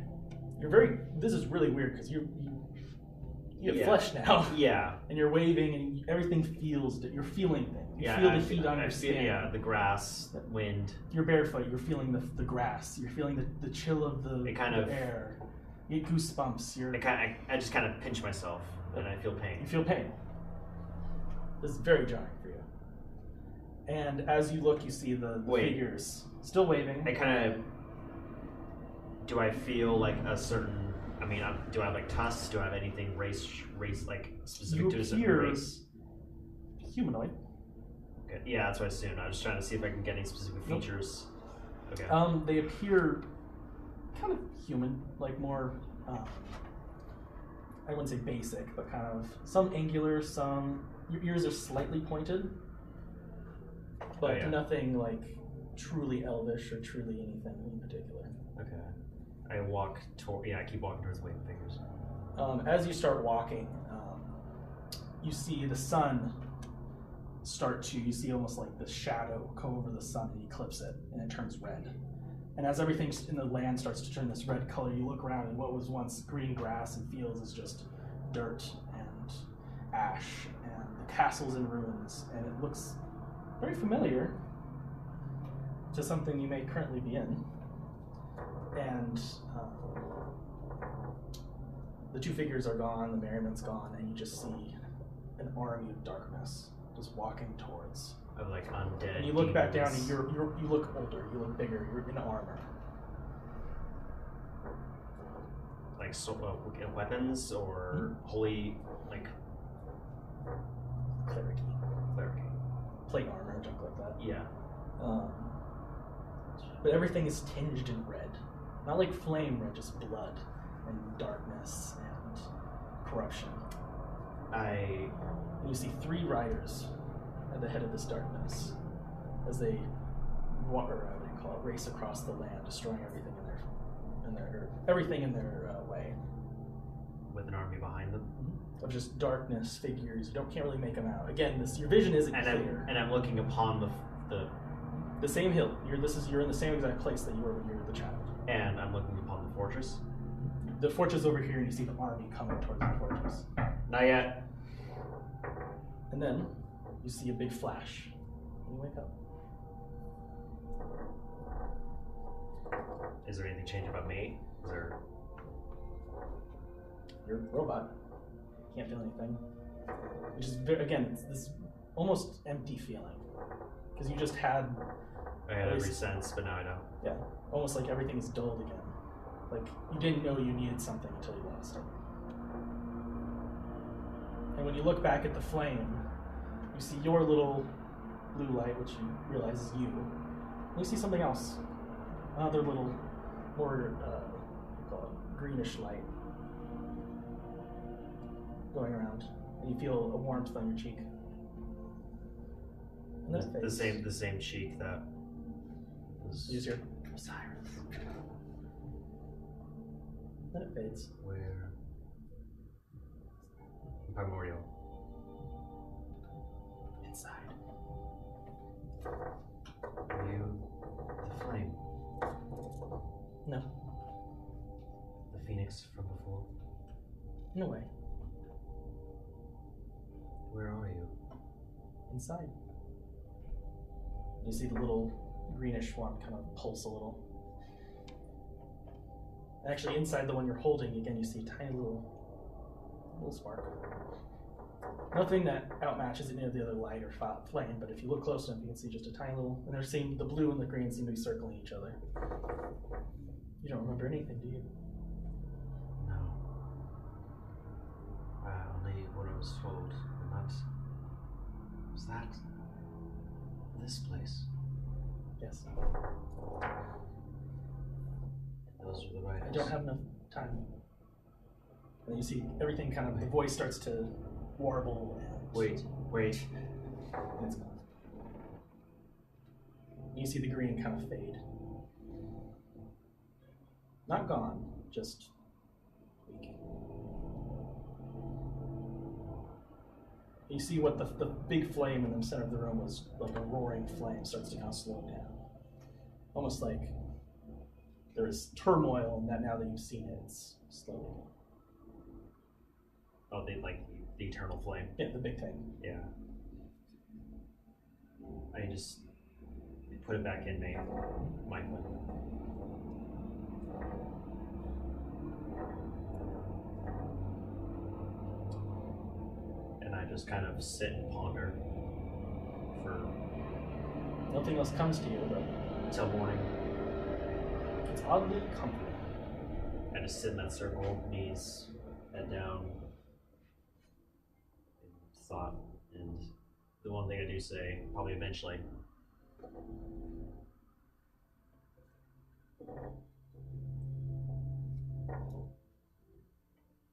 This is really weird because you have flesh now. Yeah. And you're waving and everything feels, you're feeling things. You feel the heat on your skin. Yeah, the grass, the wind. You're barefoot, you're feeling the grass, you're feeling the chill of the air. You get goosebumps. I just kind of pinch myself and I feel pain. You feel pain. This is very jarring for you. And as you look, you see the figures still waving. Do I feel like a certain? I mean, do I have like tusks? Do I have anything race like specific to a certain race? Humanoid. Okay. Yeah, that's what I assumed. I was trying to see if I can get any specific features. Okay. They appear kind of human, like more. I wouldn't say basic, but kind of some angular, some. Your ears are slightly pointed, but nothing like truly elvish or truly anything in particular. Okay. I walk toward. Yeah, I keep walking towards the waving figures. As you start walking, you see the sun you see almost like the shadow come over the sun and eclipse it, and it turns red. And as everything in the land starts to turn this red color, you look around and what was once green grass and fields is just dirt and ash, and the castle's in ruins, and it looks very familiar. to something you may currently be in. And the two figures are gone, the merriment's gone, and you just see an army of darkness just walking towards. Of like undead. And you look back down, demons. and you look older, you look bigger, you're in armor. Like weapons or holy, like Cleric. cleric. Plate armor, junk like that. Yeah. But everything is tinged in red. Not like flame red, just blood and darkness and corruption. And you see 3 riders at the head of this darkness as they race across the land, destroying everything everything in their way. With an army behind them. Of just darkness figures. You can't really make them out. Again, your vision isn't clear. I'm looking upon the same hill. You're in the same exact place that you were when you were the child. And I'm looking upon the fortress. The fortress over here, and you see the army coming towards the fortress. Not yet. And then you see a big flash, and you wake up. Is there anything changed about me? You're a robot. Can't feel anything. Which is again, it's this almost empty feeling because you just had. I had every sense, but now I don't. Yeah, almost like everything is dulled again. Like you didn't know you needed something until you lost it. And when you look back at the flame, you see your little blue light, which you realize is you. And you see something else, another little, more greenish light going around, and you feel a warmth on your cheek. And then it fades. The same cheek that was. Use your Osiris. Then it fades. Where? Primordial. Inside. Are you the flame? No. The phoenix from before? No way. Where are you? Inside. You see the little greenish one kind of pulse a little. Actually, inside the one you're holding, again, you see a tiny little spark. Nothing that outmatches any of the other light or flame, but if you look close enough, you can see just a tiny little, and the blue and the green seem to be circling each other. You don't remember anything, do you? No. Only what I was told, and that was that this place. Yes. Those were the riders. I don't have enough time. And you see everything kind of, the voice starts to warble. And Wait. And it's gone. You see the green kind of fade. Not gone, just weak. You see what the big flame in the center of the room was like a roaring flame starts to kind of slow down. Almost like there is turmoil in that now that you've seen it, it's slowly. Oh, the eternal flame. Yeah, the big thing. Yeah. I just put it back in me, mindfully. And I just kind of sit and ponder for Nothing else comes to you, but until morning. it's oddly comforting. I just sit in that circle, knees, head down, thought, and the one thing I do say, probably eventually, do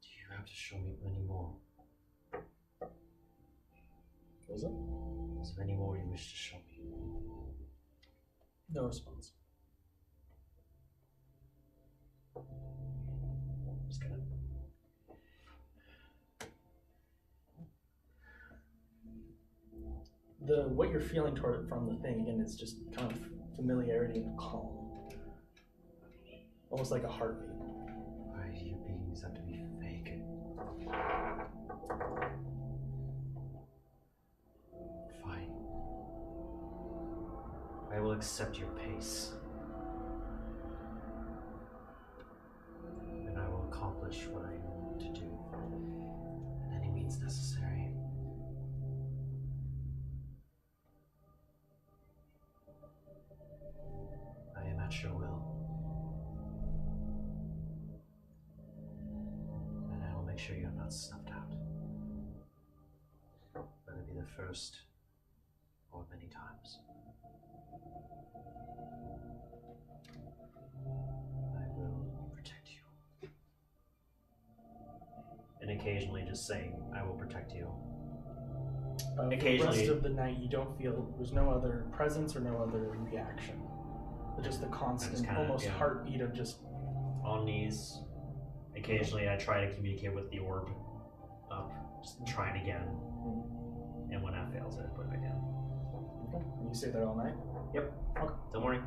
you have to show me any more? What was it? Is there any more you wish to show me? No response. Just kind of. What you're feeling toward it from the thing again is just kind of familiarity and calm, almost like a heartbeat. Why do you beings have to be fake? Fine. I will will accept your pace. And I will accomplish what I need to do at any means necessary. I am at your will. And I will make sure you are not snuffed out. Whether it be the first or many times. I will protect you. And occasionally just saying, I will protect you. For the Occasionally- rest of the night, you don't feel there's no other presence or no other reaction. But just the constant, kinda, almost yeah. heartbeat of just. On knees. Occasionally I try to communicate with the orb up, just trying again. And when that fails, I put it back down. Okay. And you stay there all night? Yep. Okay. Till morning.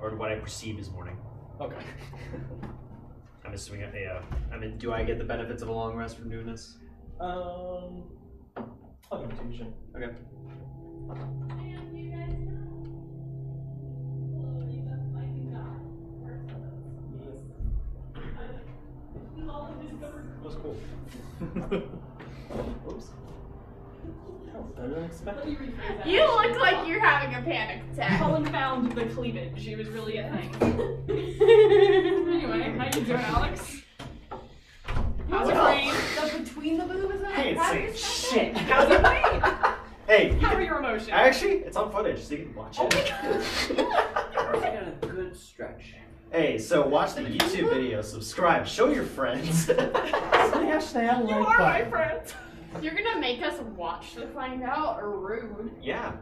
Or what I perceive as morning. Okay. I'm assuming do I get the benefits of a long rest from doing this? I'll give it to you, Shin. Okay. That was cool. Oops. That was unexpected. You look like you're having a panic attack. Colin found the cleavage. It was really a thing. Anyway, how you doing, Alex? How's your brain? The between the boob is I ain't that saying disgusting? shit. How's your brain? Hey, How are your emotions? actually, it's on footage, so you can watch it. I got a good stretch. Hey, so watch the YouTube video, subscribe, show your friends. Smash that You like are my button. friend. You're gonna make us watch to find out, or rude? Yeah.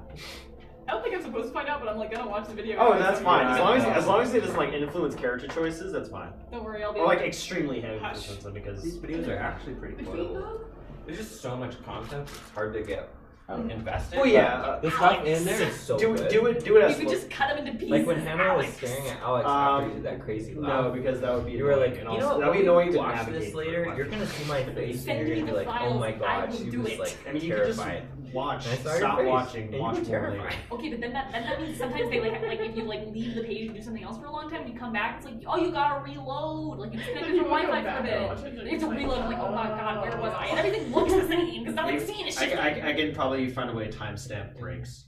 I don't think I'm supposed to find out, but I'm like gonna watch the video. Oh, anyways. that's fine. Yeah, As long as it doesn't like influence character choices, that's fine. Don't worry, I'll be Or like extremely heavy Hush. influence them because These videos are actually pretty Between quotable. boob? There's just so much content. It's hard to get invested. Well, yeah, the stuff in there is so do good. it You as could just cut them into pieces. Like when Hannah was Alex. staring at Alex after you did that crazy laugh. No, because that would be You were annoying, like, and you know also- what? that would be When annoying we to watch navigate this through later, watching. you're gonna see my face Send and you're me gonna be the like, oh files, my I god, will she do was it. like I mean, you could just terrified. watch, And I saw your stop face, watching, and you watch were more later. terrified. Okay, but then that means sometimes they like if you like leave the page and do something else for a long time and you come back, it's like, oh, you gotta reload. Like you disconnected from Wi-Fi for a bit. You have to reload. I'm like, oh my god, where was I? And everything looks the same because nothing's seen it. I can probably find a way to timestamp breaks.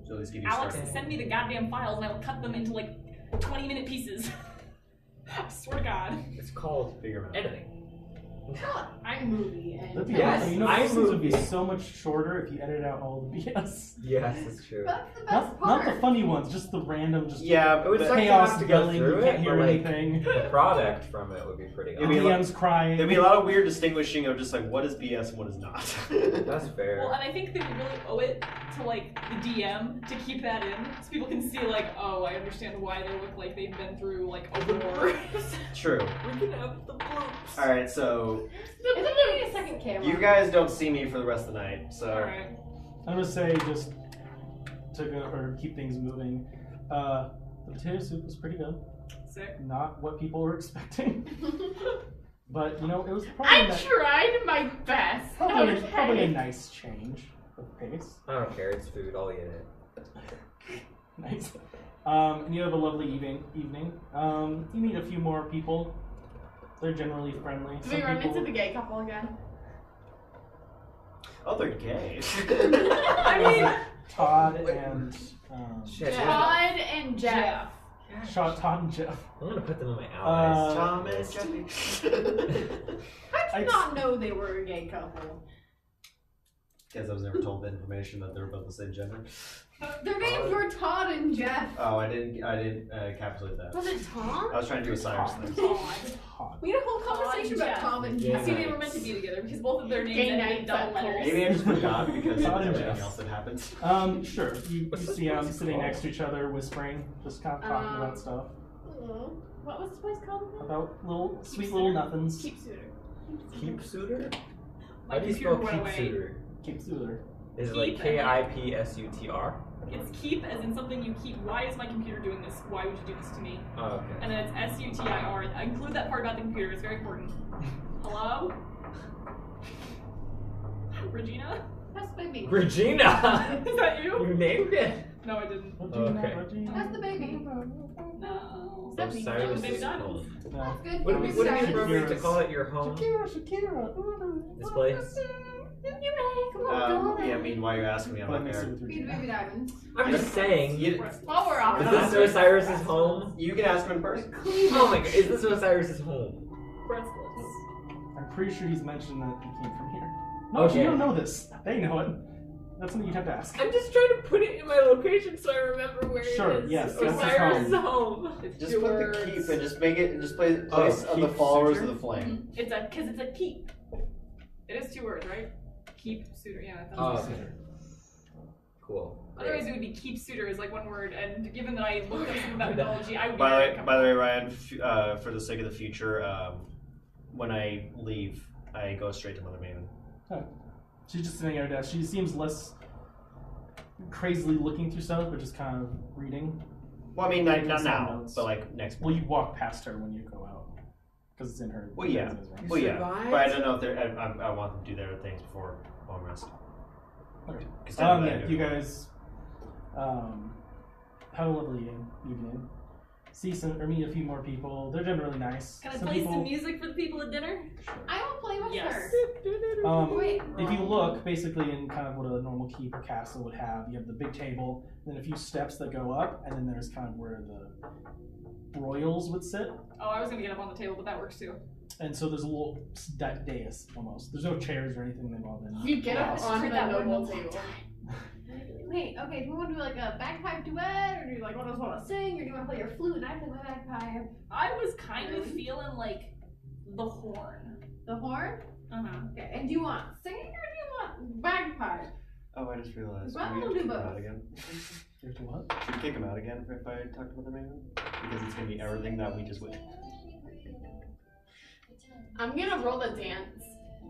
So at least give you Alex, start. send me the goddamn files and I will cut them into like 20-minute pieces. I swear to God. It's called Figure 'em out. editing. iMovie and That'd be Yes, awesome. You know, I this would be movie. so much shorter if you edited out all the BS. Yes, it's true. That's the best Not part. the funny ones, just the random, just Yeah, It would but suck to chaos have to yelling. go You through can't it, hear but like anything. the product from it would be pretty It'd be awesome. like- DMs crying. There'd be a lot of weird distinguishing of just like what is BS and what is not. That's fair. Well, and I think that we really owe it to like the DM to keep that in, so people can see like, oh, I understand why they look like they've been through like a war. True. We can have the bloops. All right, so Is there gonna be a second camera? you guys don't see me for the rest of the night. So All right. I'm gonna say just to go or keep things moving. The potato soup was pretty good. Sick. Not what people were expecting, but you know it was probably I tried my best. probably a Okay. nice change of pace. I don't care. It's food. I'll eat it. Nice. And you have a lovely evening. You meet a few more people. They're generally friendly. Do we run into the gay couple again? oh, they're gay. I mean, Todd and Shit. Todd and Jeff. Todd and Jeff. I'm gonna put them in my allies. Tom and Jeffy. I did not know they were a gay couple. Because I was never told the information that they're both the same gender. Their names were Todd and Jeff. Oh, I didn't encapsulate that. Was it Tom? I was trying to do a Cyrus thing. Todd. We had a whole conversation about Jeff. Tom and Yeah. Jeff. see, they were meant to be together because both of their names Gay ended in nights double at letters. Maybe I just forgot because of Todd and everything Jeff. else that happened. Sure. You see them sitting next to each other, whispering, just kind of talking about stuff. What was this place called again? About sweet little nothings. Keep suitor. Keep suitor? My How do you computer spell went keep away. suitor? Keep Soother. Is it like Keep and then- KIPSUTR? It's keep as in something you keep. Why is my computer doing this? Why would you do this to me? Oh, okay. And then it's SUTIR. I include that part about the computer. It's very important. Hello? Regina? That's the baby. Regina! Is that you? You named it? No, I didn't. Okay. That's the baby. No. Osiris Baby is Donald. home. That's good. Would it be Cyrus. appropriate to call it your home? Shakira. This place? Yeah, I mean, why are you asking me? I'm not there. Be the baby diamonds. I'm just saying. While we're off. Is this Osiris's home? You can ask him in person. Oh my god, is this Osiris's home? Breathless. I'm pretty sure he's mentioned that he came from here. No, Okay. you don't know this. They know it. That's something you'd have to ask. I'm just trying to put it in my location so I remember where Sure, it is. yes, that's his Osiris' home. home. It's Just two put words. the keep and just make it, just play place of the keep followers suitor? of the flame. It's a keep. It is 2 words, right? Keep suitor. Yeah. I Oh, thought it was okay. suitor. Cool. Otherwise, it would be keep suitor is like 1 word, and given that I looked up some of that mythology, I would be By very the comfortable. way, Ryan, for the sake of the future, when I leave, I go straight to Mother Maven. She's just sitting at her desk. She seems less crazily looking through stuff, but just kind of reading. Well, I mean, not Some now, notes. but like next. Well, you walk past her when you go out because it's in her. Well, yeah. business, right? Well, yeah, survived? but I don't know if they're. I want them to do their things before long rest. Okay. 'Cause Yeah, technically you guys have a lovely evening. See some or meet a few more people. They're generally nice. Can I Some play people, some music for the people at dinner? I will play with Yes. her. If you look, basically in kind of what a normal keep or castle would have, you have the big table, then a few steps that go up, and then there's kind of where the royals would sit. Oh, I was gonna get up on the table, but that works too. And so there's a little dais almost. There's no chairs or anything involved in it. You get up Yes. on Heard the that word noble multiple table. Wait, okay, do we want to do like a bagpipe duet, or do you like want to sing, or do you want to play your flute and I play my bagpipe? I was kind of feeling like the horn. The horn? Uh-huh. Okay, and do you want singing or do you want bagpipe? Oh, I just realized. Well, we we'll have to do kick him both. out again. You have to what? Should we kick him out again if I talk to Mother Maven? Because it's gonna be everything that we just went. I'm gonna roll the dance.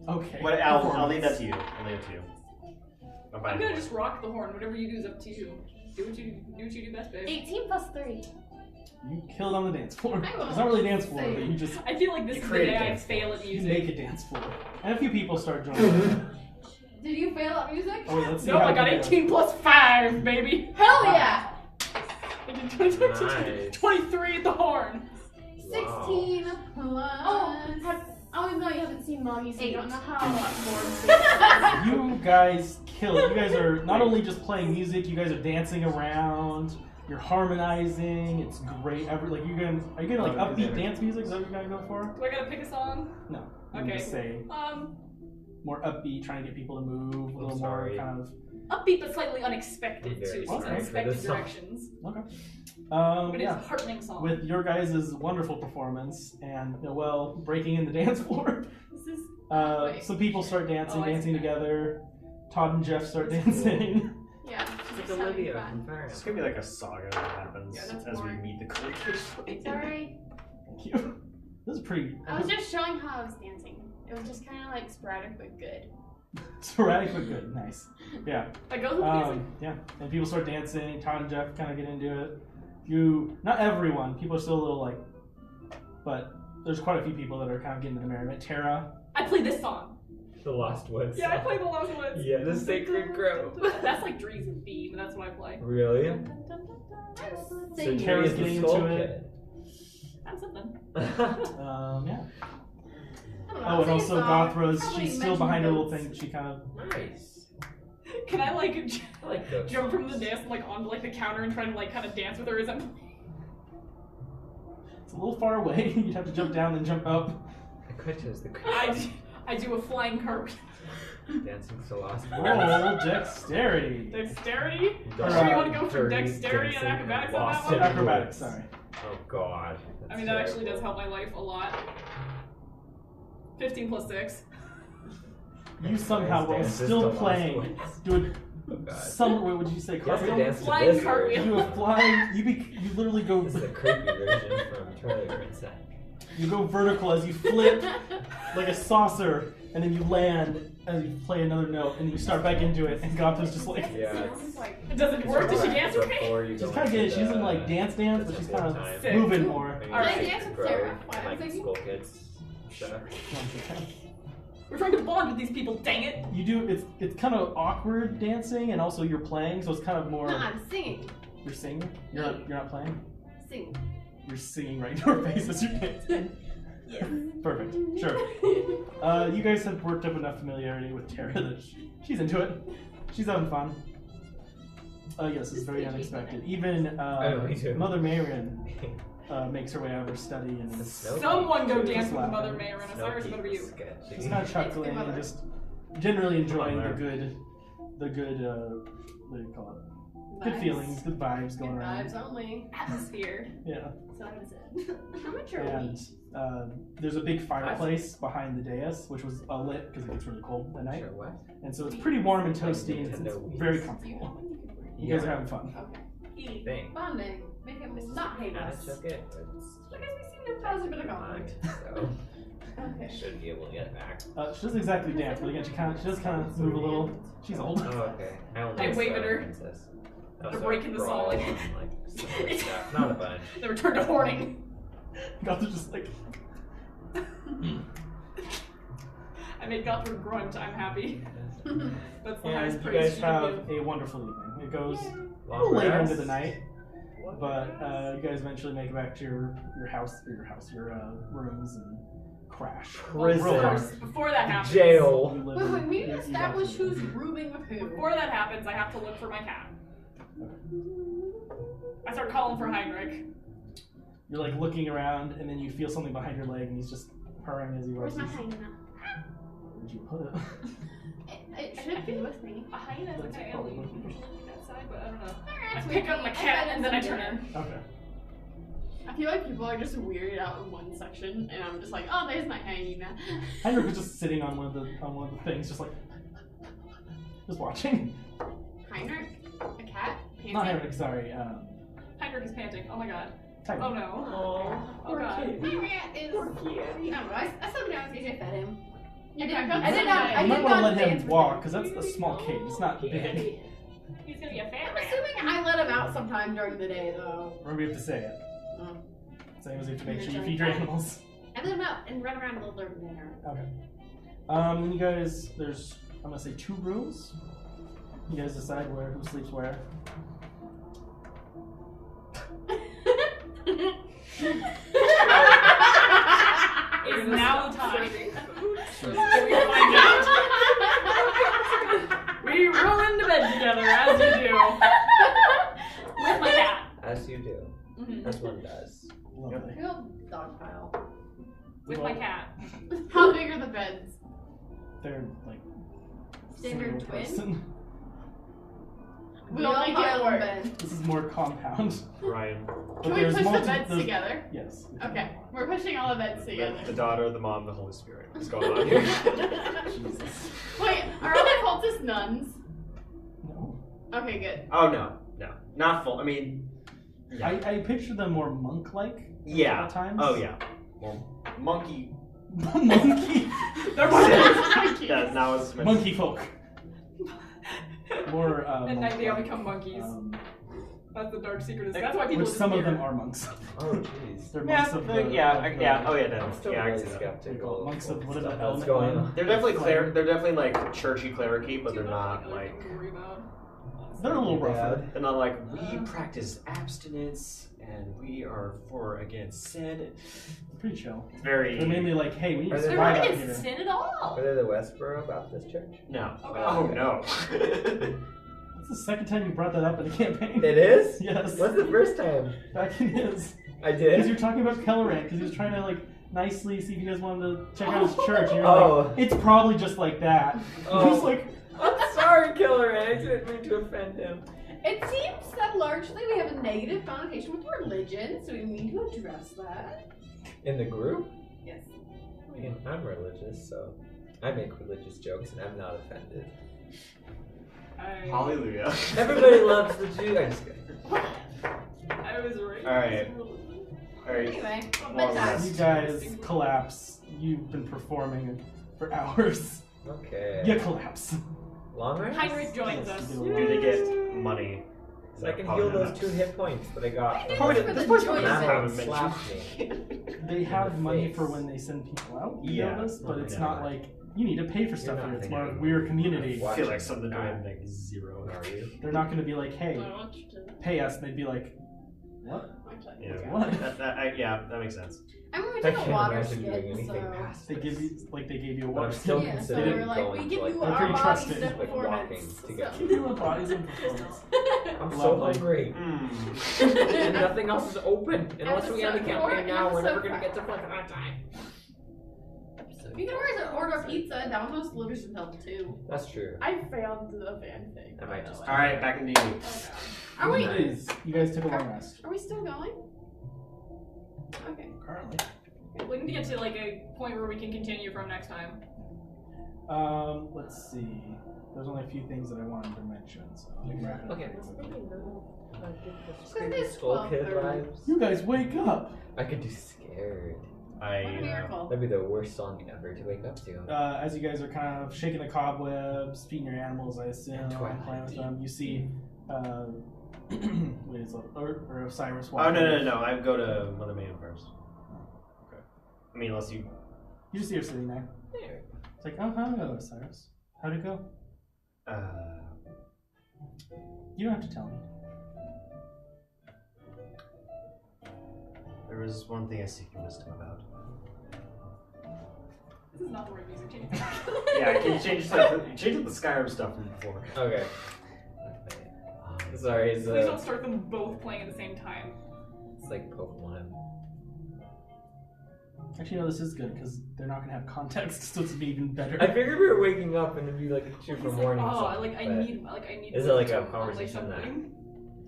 Okay. But I'll leave that to you. I'll leave it to you. I'm fine. I'm gonna just rock the horn. Whatever you do is up to you. Do what you do best, babe. 18 plus 3. You killed on the dance floor. I will It's not really a dance floor, say- but you just I feel like this You is the create a day I dance fail at you music. make a dance floor, and a few people start joining. Did you fail at music? Oh, wait, let's see Nope, how I got you do. 18 plus 5, baby. Hell yeah! I did 20, Nice. 23 at the horn. 16 plus. Oh no, you haven't seen Molly, so you don't know how more. You guys kill it. You guys are not only just playing music, you guys are dancing around. You're harmonizing. It's great. Are you getting like upbeat dance music? Is that what you're gonna go for? Do I gotta pick a song? No. You Okay. can just say more upbeat, trying to get people to move a little more sorry. kind of. Upbeat but slightly unexpected too. Okay. So it's unexpected For this song. directions. Okay. But it's Yeah. a heartening song. With your guys' wonderful performance and Noelle breaking in the dance floor, This is some people start dancing, Oh, I see. together. Todd and Jeff start dancing. Yeah, It's she's Olivia having from fun. Fire. It's gonna be like a saga that happens Yeah, that's as we boring. meet the creatures. Sorry. Thank you. This is pretty I was just showing how I was dancing. It was just kind of like sporadic but good. sporadic but good. Nice. Yeah. that goes with the music. Yeah. And people start dancing. Todd and Jeff kind of get into it. Not everyone. People are still a little like, but there's quite a few people that are kind of getting into the merriment. Tara. I play this song. The Lost Woods. Yeah, I play the Lost Woods. Yeah, the Sacred Grove. That's like Dre's theme, and that's what I play. Really? So Sing. Tara's Dre's getting the Skull into Kid. That's something. Yeah. I don't know, Oh, and sing a also song. Gothra's. Probably She's still mention behind her little notes. thing. She kind of. Nice. Can I like I like those. jump from the dance like onto like the counter and try to like kind of dance with her as I'm It's a little far away. You'd have to jump down and jump up. I could choose the I do a flying cartwheel. Dancing to Lost Woods. Roll dexterity. Dexterity? Or, Sure you want to go for dirty dexterity and dancing acrobatics on Lost that one? in Acrobatics. Woods. Sorry. Oh god. I mean that actually does help my life a lot. 15 plus 6. You somehow, while Dances to still Lost playing, Woods. do Oh a god. some. What would you say? You have to Cartwheel. dance to Flying this cartwheel. version. You do a flying. You literally go. This is a creepy version from Twilight Princess. You go vertical as you flip like a saucer, and then you land as you play another note, and you start back into it. And Gothra's just like. Yeah, it's It doesn't work. Does she dance with me? before you She's go kind of into getting. She's the- in like dance, the but she's temple kind of time. Sick. moving more. Maybe Alright. the Dance with Sacred Sarah. Grove Why and, I'm like singing? school kids stuff. We're trying to bond with these people, dang it! You do. It's kind of awkward dancing, and also you're playing, so it's kind of more. No, I'm singing. You're singing. You're not playing. Singing. You're singing right to her face as you're dancing. Yes. Perfect. Sure. You guys have worked up enough familiarity with Tara that she's into it. She's having fun. Yes, it's very unexpected. Even me too. Mother Marion makes her way out of her study and Someone go dance with laughing. Mother Marion. Cyrus, better be you. just kind of chuckling and just generally enjoying the good, what do you call it? Good Vibes. feelings, good vibes going around. Vibes only. Atmosphere. Yeah. So that was it. How much are And there's a big fireplace behind the dais, which was lit because it gets really cold at night. Sure, what? And so it's pretty warm and toasty, and it's very comfortable. You guys are having fun. Okay. Thanks. Bonding. Make him not hate I us. took it. I guess we seem to have caused a bit of conflict. So Okay. should be able to get it back. She doesn't exactly dance, but again, she does kind of move a little. She's old. Oh, okay. I wave at her. They're breaking the solid. Not a bunch. They return to hoarding. Gunther just like. I made Gunther grunt. I'm happy. That's the highest And you praise guys you can have give. a wonderful evening. It goes a Long little later rest. into the night, but you guys eventually make it back to your rooms and crash. Well, of Prison. course, before that happens. Jail. You live Wait, in- we need to you establish got who's rooming with who. Before that happens, I have to look for my cat. I start calling for Heinrich. You're like looking around, and then you feel something behind your leg, and he's just purring as he Where's rises. my hyena? Where'd you put it? It should have been with me. A hyena is That's like probably animal what usually that side, but I don't know. I It's pick with up me. my I cat got and then I some turn dinner. in. Okay. I feel like people are just weirded out in one section, and I'm just like, oh, there's my hyena. Heinrich was just sitting on one of the things, just like just watching. Heinrich? A cat? Panting? Not Heinrich, sorry. Heinrich is panting. Oh my god. Tiger. Oh no. Oh god. My rat is. I don't know. I sat down and I fed him. You I got did guts not. I You did might not want to let dance him with walk, him. because that's a small cage. It's not big. He's gonna be a fat I'm rat. assuming I let him out sometime during the day, though. Remember, you have to say it. Oh. Same as you have to make sure you feed your animals. I let him out and run around a little during dinner. Okay. You guys, there's, I'm gonna say 2 rooms. You guys decide who sleeps where. It's now time. We roll into bed together, as you do. With my cat. As you do. Mhm. As one does. Lovely. Real dog pile. With my cat. How big are the beds? They're like Standard single twin? person. We'll make it work. This is more compound. Ryan, Can we push the beds together? Yes. Okay, we're pushing all the beds together. the daughter, the mom, the Holy Spirit. What's going on here? Wait, are all the cultists nuns? No. Okay, good. Oh no, not full. I mean, yeah. I picture them more monk-like. Yeah. At times. Oh yeah. Well, monkey. Monkey. They're Monkey. That's now it's Monkey folk. More. At night they all monk-like. become monkeys. That's the dark secret. Like, That's why people Which some of disappear. them are monks. Oh, jeez. They're Yeah, monks of the. yeah, of the- yeah. Oh yeah, I'm no. still Yeah, I really can see that. skeptical. Monks of what whatever stuff the that's element going one. on. They're definitely They're definitely like churchy clericy, but they're not like. They're a little rougher. They're not like we practice abstinence and we are for against sin. They're pretty chill. It's very. They're mainly like, hey, we need Are to they They're survive not out against here. sin at all. Are they the Westboro Baptist Church? No. Oh, Oh God. no. It's the second time you brought that up in the campaign. It is? Yes. What's the first time? Back in his. I Because did? you're talking about Kelleran, because he was trying to like nicely see if you guys wanted to check out his church, and you're Oh. like, it's probably just like that. Oh. He was like, I'm sorry, Killer. I didn't mean to offend him. It seems that largely we have a negative connotation with religion, so we need to address that. In the group? Yes. I mean, I'm religious, so I make religious jokes and I'm not offended. Hallelujah. Everybody loves the Jew. I'm just kidding. I was right. Alright. Alright. Anyway, More bedtime. rest. you guys collapse. You've been performing for hours. Okay. You collapse. Long rest? Heinrich joins Yes, us. you do. Do they get money? So I can heal those 2 hit points that I got. This from- is for the joy Matt of haven't slapped me. They have In the money face. for when they send people out. You Yeah. know this, but it's Yeah. not like You need to pay for stuff You're here. not It's more of thinking we're a community. I feel like something doing like 0. Are you? They're not going to be like, hey, I want you to- pay us. And they'd be like, what? Yeah, What? yeah, that makes sense. I mean, we I took a can't water imagine doing skit, anything so... past They give you a But I'm water still skit. Yeah, so considering we're like, going we to give like you They're our pretty bodies trusted, and like walking performance. together. Give you a bodies and performance. I'm so Lovely. hungry. And nothing else is open. Unless we end the campaign now, we're never gonna get to fucking on time. You can always order pizza. Domino's delivers some help too. That's true. I failed the fanfic. I might just. All right, back in D&D. Are we? You guys took a long rest. Are we still going? Okay. Currently. We need to get to like a point where we can continue from next time. Let's see. There's only a few things that I wanted to mention, so I'll wrap it up. Okay. It's Skull Kid 12:30. vibes. You guys wake up! I could do scared. What a miracle. That'd be the worst song ever to wake up to. As you guys are kind of shaking the cobwebs, feeding your animals, I assume, Twilight. playing with them, you see, wait, or Osiris Oh, walking. no. I go to Mother Maiden first. Okay. I mean, unless you. You just see her sitting there. It's like, oh, hello, Osiris. How'd it go? You don't have to tell me. There is one thing I seek your wisdom about. This is not the right music change. Yeah, can you change the Skyrim stuff from before? Okay. Sorry, it's Please don't start them both playing at the same time. it's like Pokemon. Actually, no, this is good because they're not gonna have context, so it's be even better. I figured we were waking up and it'd be like a two for morning. Oh, song, I but need. Is it like a to conversation that something.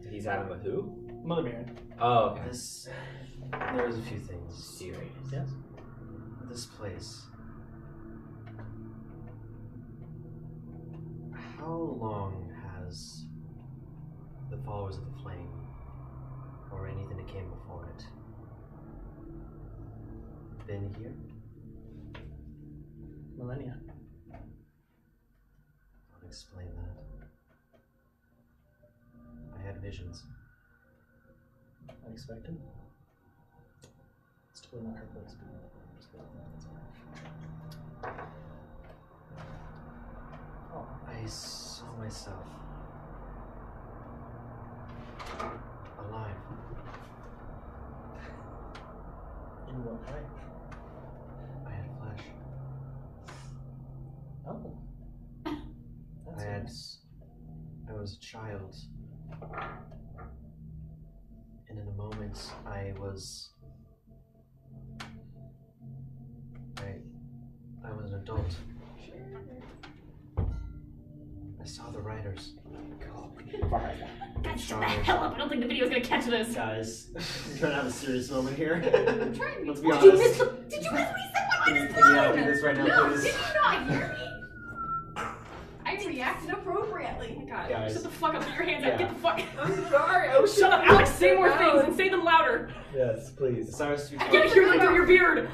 he's having with who? Mother Mary. Oh, okay. There's a few things. Serious. Yes. This place. How long has the followers of the flame, or anything that came before it, been here? Millennia. I'll explain that. I had visions. Unexpected. It's totally not her place. I saw myself alive. In what way? I had flesh. Oh. I was a child. And in a moment I was an adult. I saw the riders. Guys, shut the hell up! I don't think the video's gonna catch this. Guys, we're trying to have a serious moment here. I'm trying to Let's be. be Did you honest. Did you miss me? Someone Can on you his not phone? do this right now, No, please? did you not hear me? I reacted appropriately. Oh my God, Guys. shut the fuck up! Put your hands Yeah. up! Get the fuck. I'm sorry. Oh, shut up, Alex! Say more things and say them louder. Yes, please. Cyrus, I can't hear them through your beard.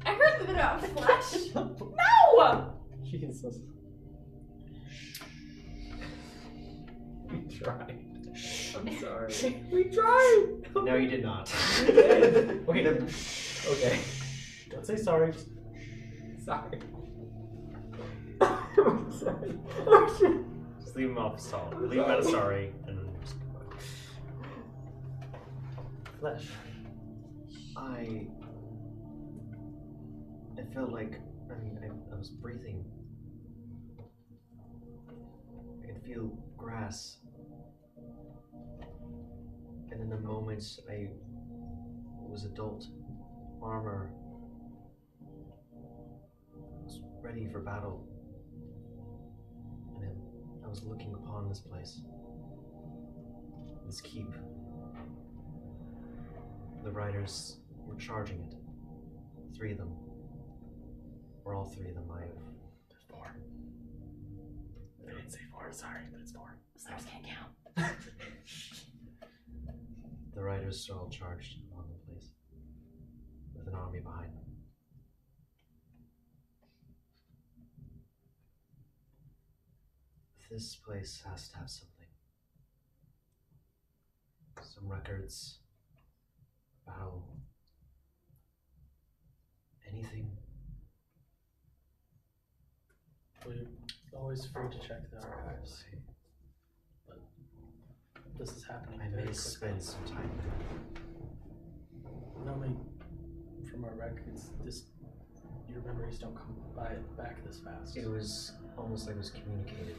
I heard the bit about flesh. No! Jesus. We tried. I'm sorry. We tried. No, you did not. Wait. Okay. Don't say sorry. Just Sorry. I'm sorry. Oh, shit. Just leave him off salt. Leave him out of sorry. And then just... flesh. I felt like I was breathing. I could feel grass. And in a moment I was adult, armor, was ready for battle. And then I was looking upon this place, this keep. The riders were charging it. 3 of them. Or all 3 of them. There's 4. They didn't say 4, sorry, but it's 4. Stars can't count. The riders are all charged on the place, with an army behind them. This place has to have something. Some records, battle, anything. We're always free to check the archives. But this is happening I very may quickly. spend some time there. Normally, from our records, your memories don't come back this fast. It was almost like it was communicated.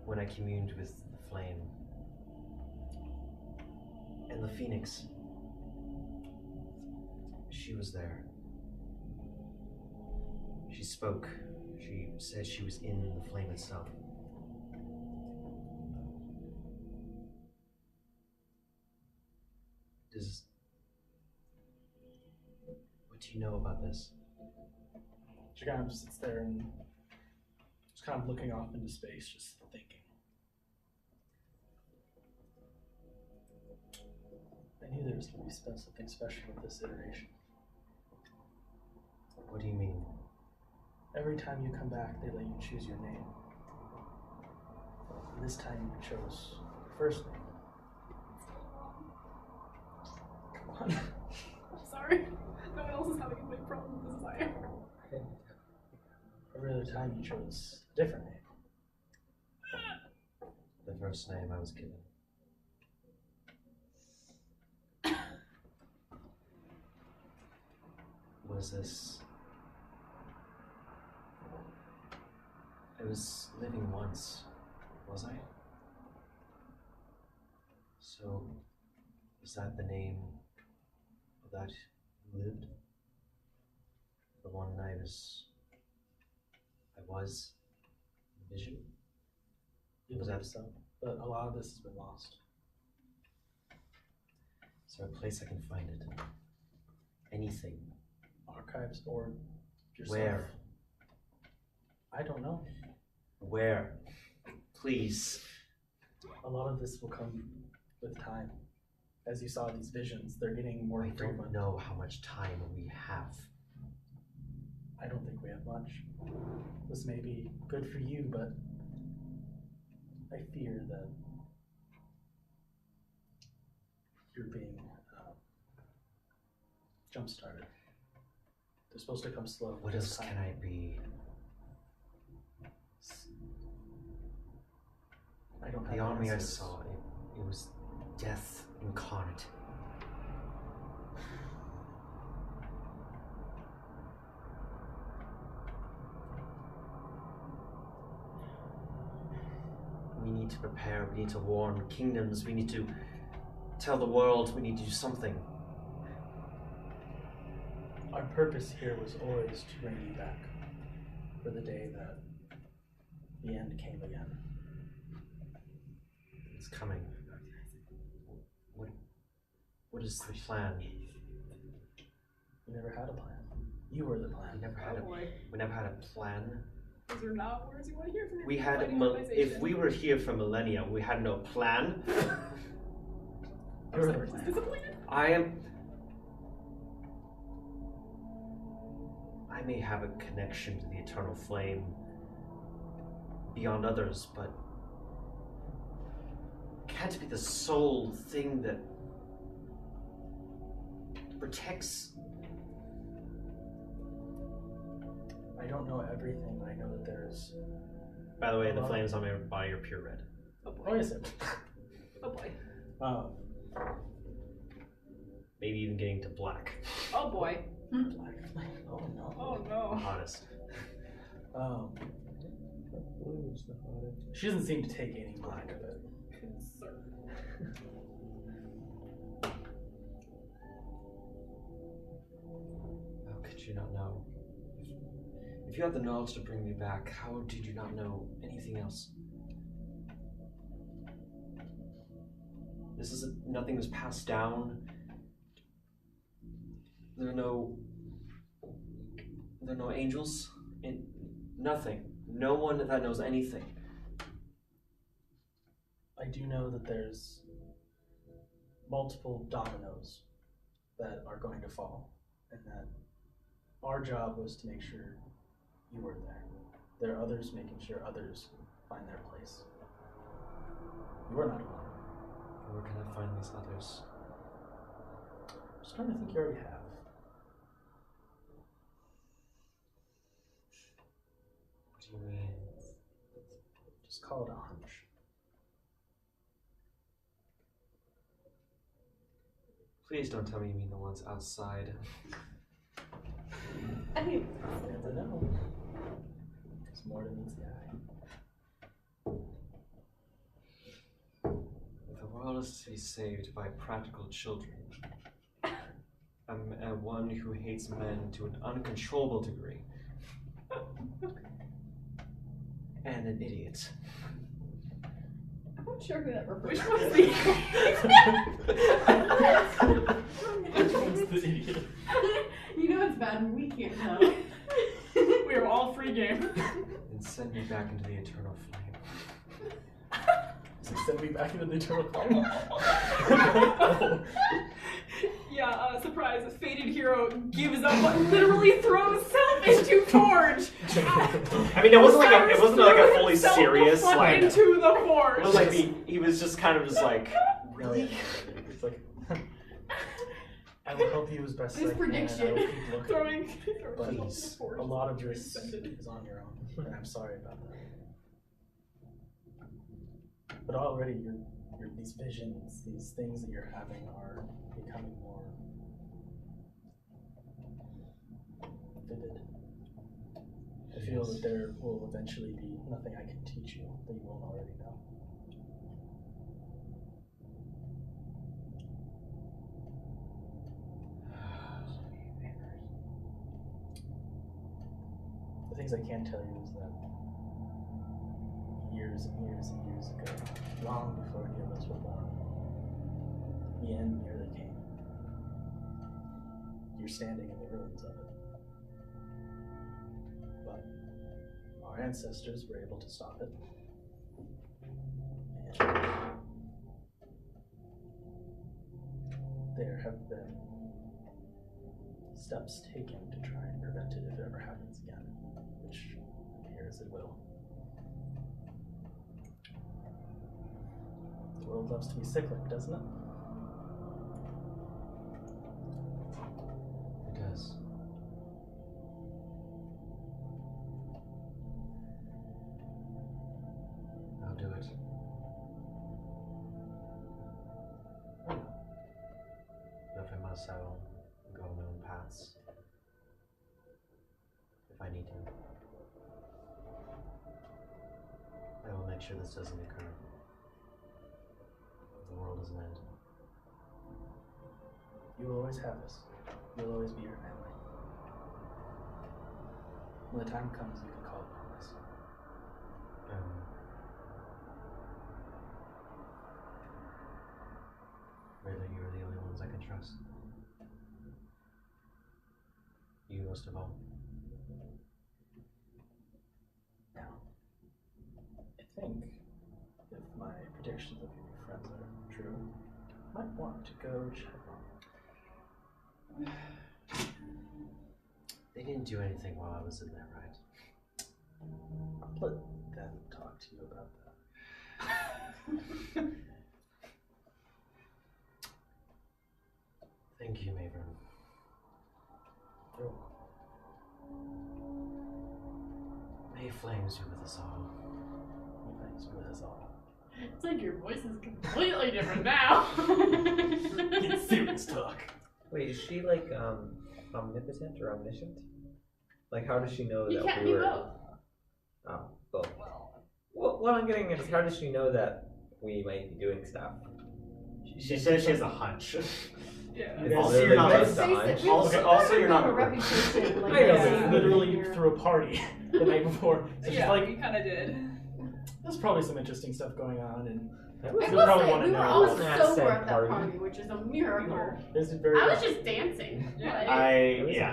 When I communed with the flame and the phoenix, she was there. She spoke. She said she was in the flame itself. What do you know about this? She kind of sits there and just kind of looking off into space, just thinking. I knew there was going to be something special with this iteration. What do you mean? Every time you come back, they let you choose your name. And this time you chose your first name. Come on. I'm sorry. No one else is having a big problem with this as I am. Every other time you chose a different name. The first name I was given. Was this... I was living once, was I? So, is that the name that lived? The one I was vision? Was that so? But a lot of this has been lost. Is there a place I can find it? Anything? Archives or yourself? Where? I don't know. Where? Please. A lot of this will come with time. As you saw these visions, they're getting more frequent. I don't know how much time we have. I don't think we have much. This may be good for you, but I fear that you're being jump-started. They're supposed to come slow. What else can I be? I don't have the army answers. I saw, it was death incarnate. We need to prepare, we need to warn kingdoms, we need to tell the world, we need to do something. Our purpose here was always to bring you back for the day that the end came again. It's coming. What is the plan? We never had a plan. You were the plan. We never had a plan. Those are not words you want to hear from your We had organization. if we were here for millennia, we had no plan. You're the plan. Disappointed? I may have a connection to the eternal flame beyond others, but it can't be the sole thing that protects. I don't know everything, but I know that there's... By the way, the flames on my body are pure red. Oh boy. Oh, yes, it. Oh boy. Maybe even getting to black. Oh boy. Black flame. Oh no. Oh The no. hottest. She doesn't seem to take any mind of it. Concern. How could you not know? If you had the knowledge to bring me back, how did you not know anything else? Nothing was passed down. There are no angels. Nothing. No one that knows anything. I do know that there's multiple dominoes that are going to fall, and that our job was to make sure you were there. There are others making sure others find their place. You are not alone. Where can I find these others? I'm starting to think you already have. do you mean? Just call it a hunch. Please don't tell me you mean the ones outside. I mean, Never know. There's more than meets the eye. The world is to be saved by practical children. I'm one who hates men to an uncontrollable degree. And an idiot. I'm not sure who that refers Which to. one's the Which one's the idiot? You know it's bad when we can't tell. We are all free game. And send me back into the eternal flame. So send me back into the eternal flame. Yeah, surprise, a fated hero gives up, but literally throws self into forge. I mean, it wasn't like a fully serious like. Into the forge. It was like he was just kind of just like. Really? It's like, I will help you as best as I His can. And I will prediction. keep looking. Throwing But into the forge. a lot of this is on your own, and I'm sorry about that. But already, these visions, these things that you're having, are becoming more vivid. I feel that there will eventually be nothing I can teach you that you won't already know. The things I can tell you is that years and years and years ago, long before any of us were born, the end nearly came. You're standing in the ruins of it. But our ancestors were able to stop it. And there have been steps taken to try and prevent it if it ever happens again, which appears it will. The world loves to be cyclic, doesn't it? It does. I'll do it. If I must, I will go my own paths. If I need to. I will make sure this doesn't occur. The world doesn't end. You will always have us. You'll always be your family. When the time comes, you can call upon us. Really, you are the only ones I can trust. You most of all. Now, I think if my predictions of your friends are true, I might want to go check on them. They didn't do anything while I was in there, right? I'll let them talk to you about that. Thank you, Maven. You're welcome. May flames be with us all. May flames be with us all. It's like your voice is completely different now. It's serious talk. Wait, is she like omnipotent or omniscient? Like, how does she know You that can't we be were? both. Oh, both. Well, what I'm getting at is, how does she know that we might be doing stuff? She says she has a hunch. Yeah. It's Also, literally you're not just a hunch. Also, you're not a reputation. Like, I know, Yeah, but we literally threw a party the night before. So she's Yeah, like, we kind of did. there's probably some interesting stuff going on, and I I was You will probably say, wanna we were know all what's that sober said at that party. party, which is a miracle. this is very. I was just dancing. Yeah.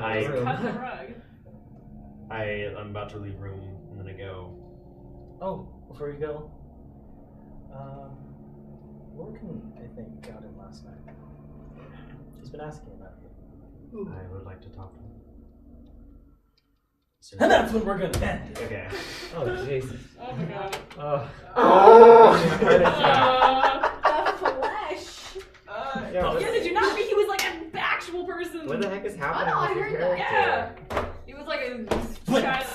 Like, Cut the rug. I'm about to leave room and then I go. Oh, before you go, Lorcan, I think, got in last night. He's been asking about you. I would like to talk to him. And that's when we're gonna end. Okay. Oh, Jesus. Oh my god. Oh. The flesh. Yeah, Yeah, did you not think he was like an actual person? What the heck is happening Oh, no, I with your heard that. character? Yeah. He was like a child.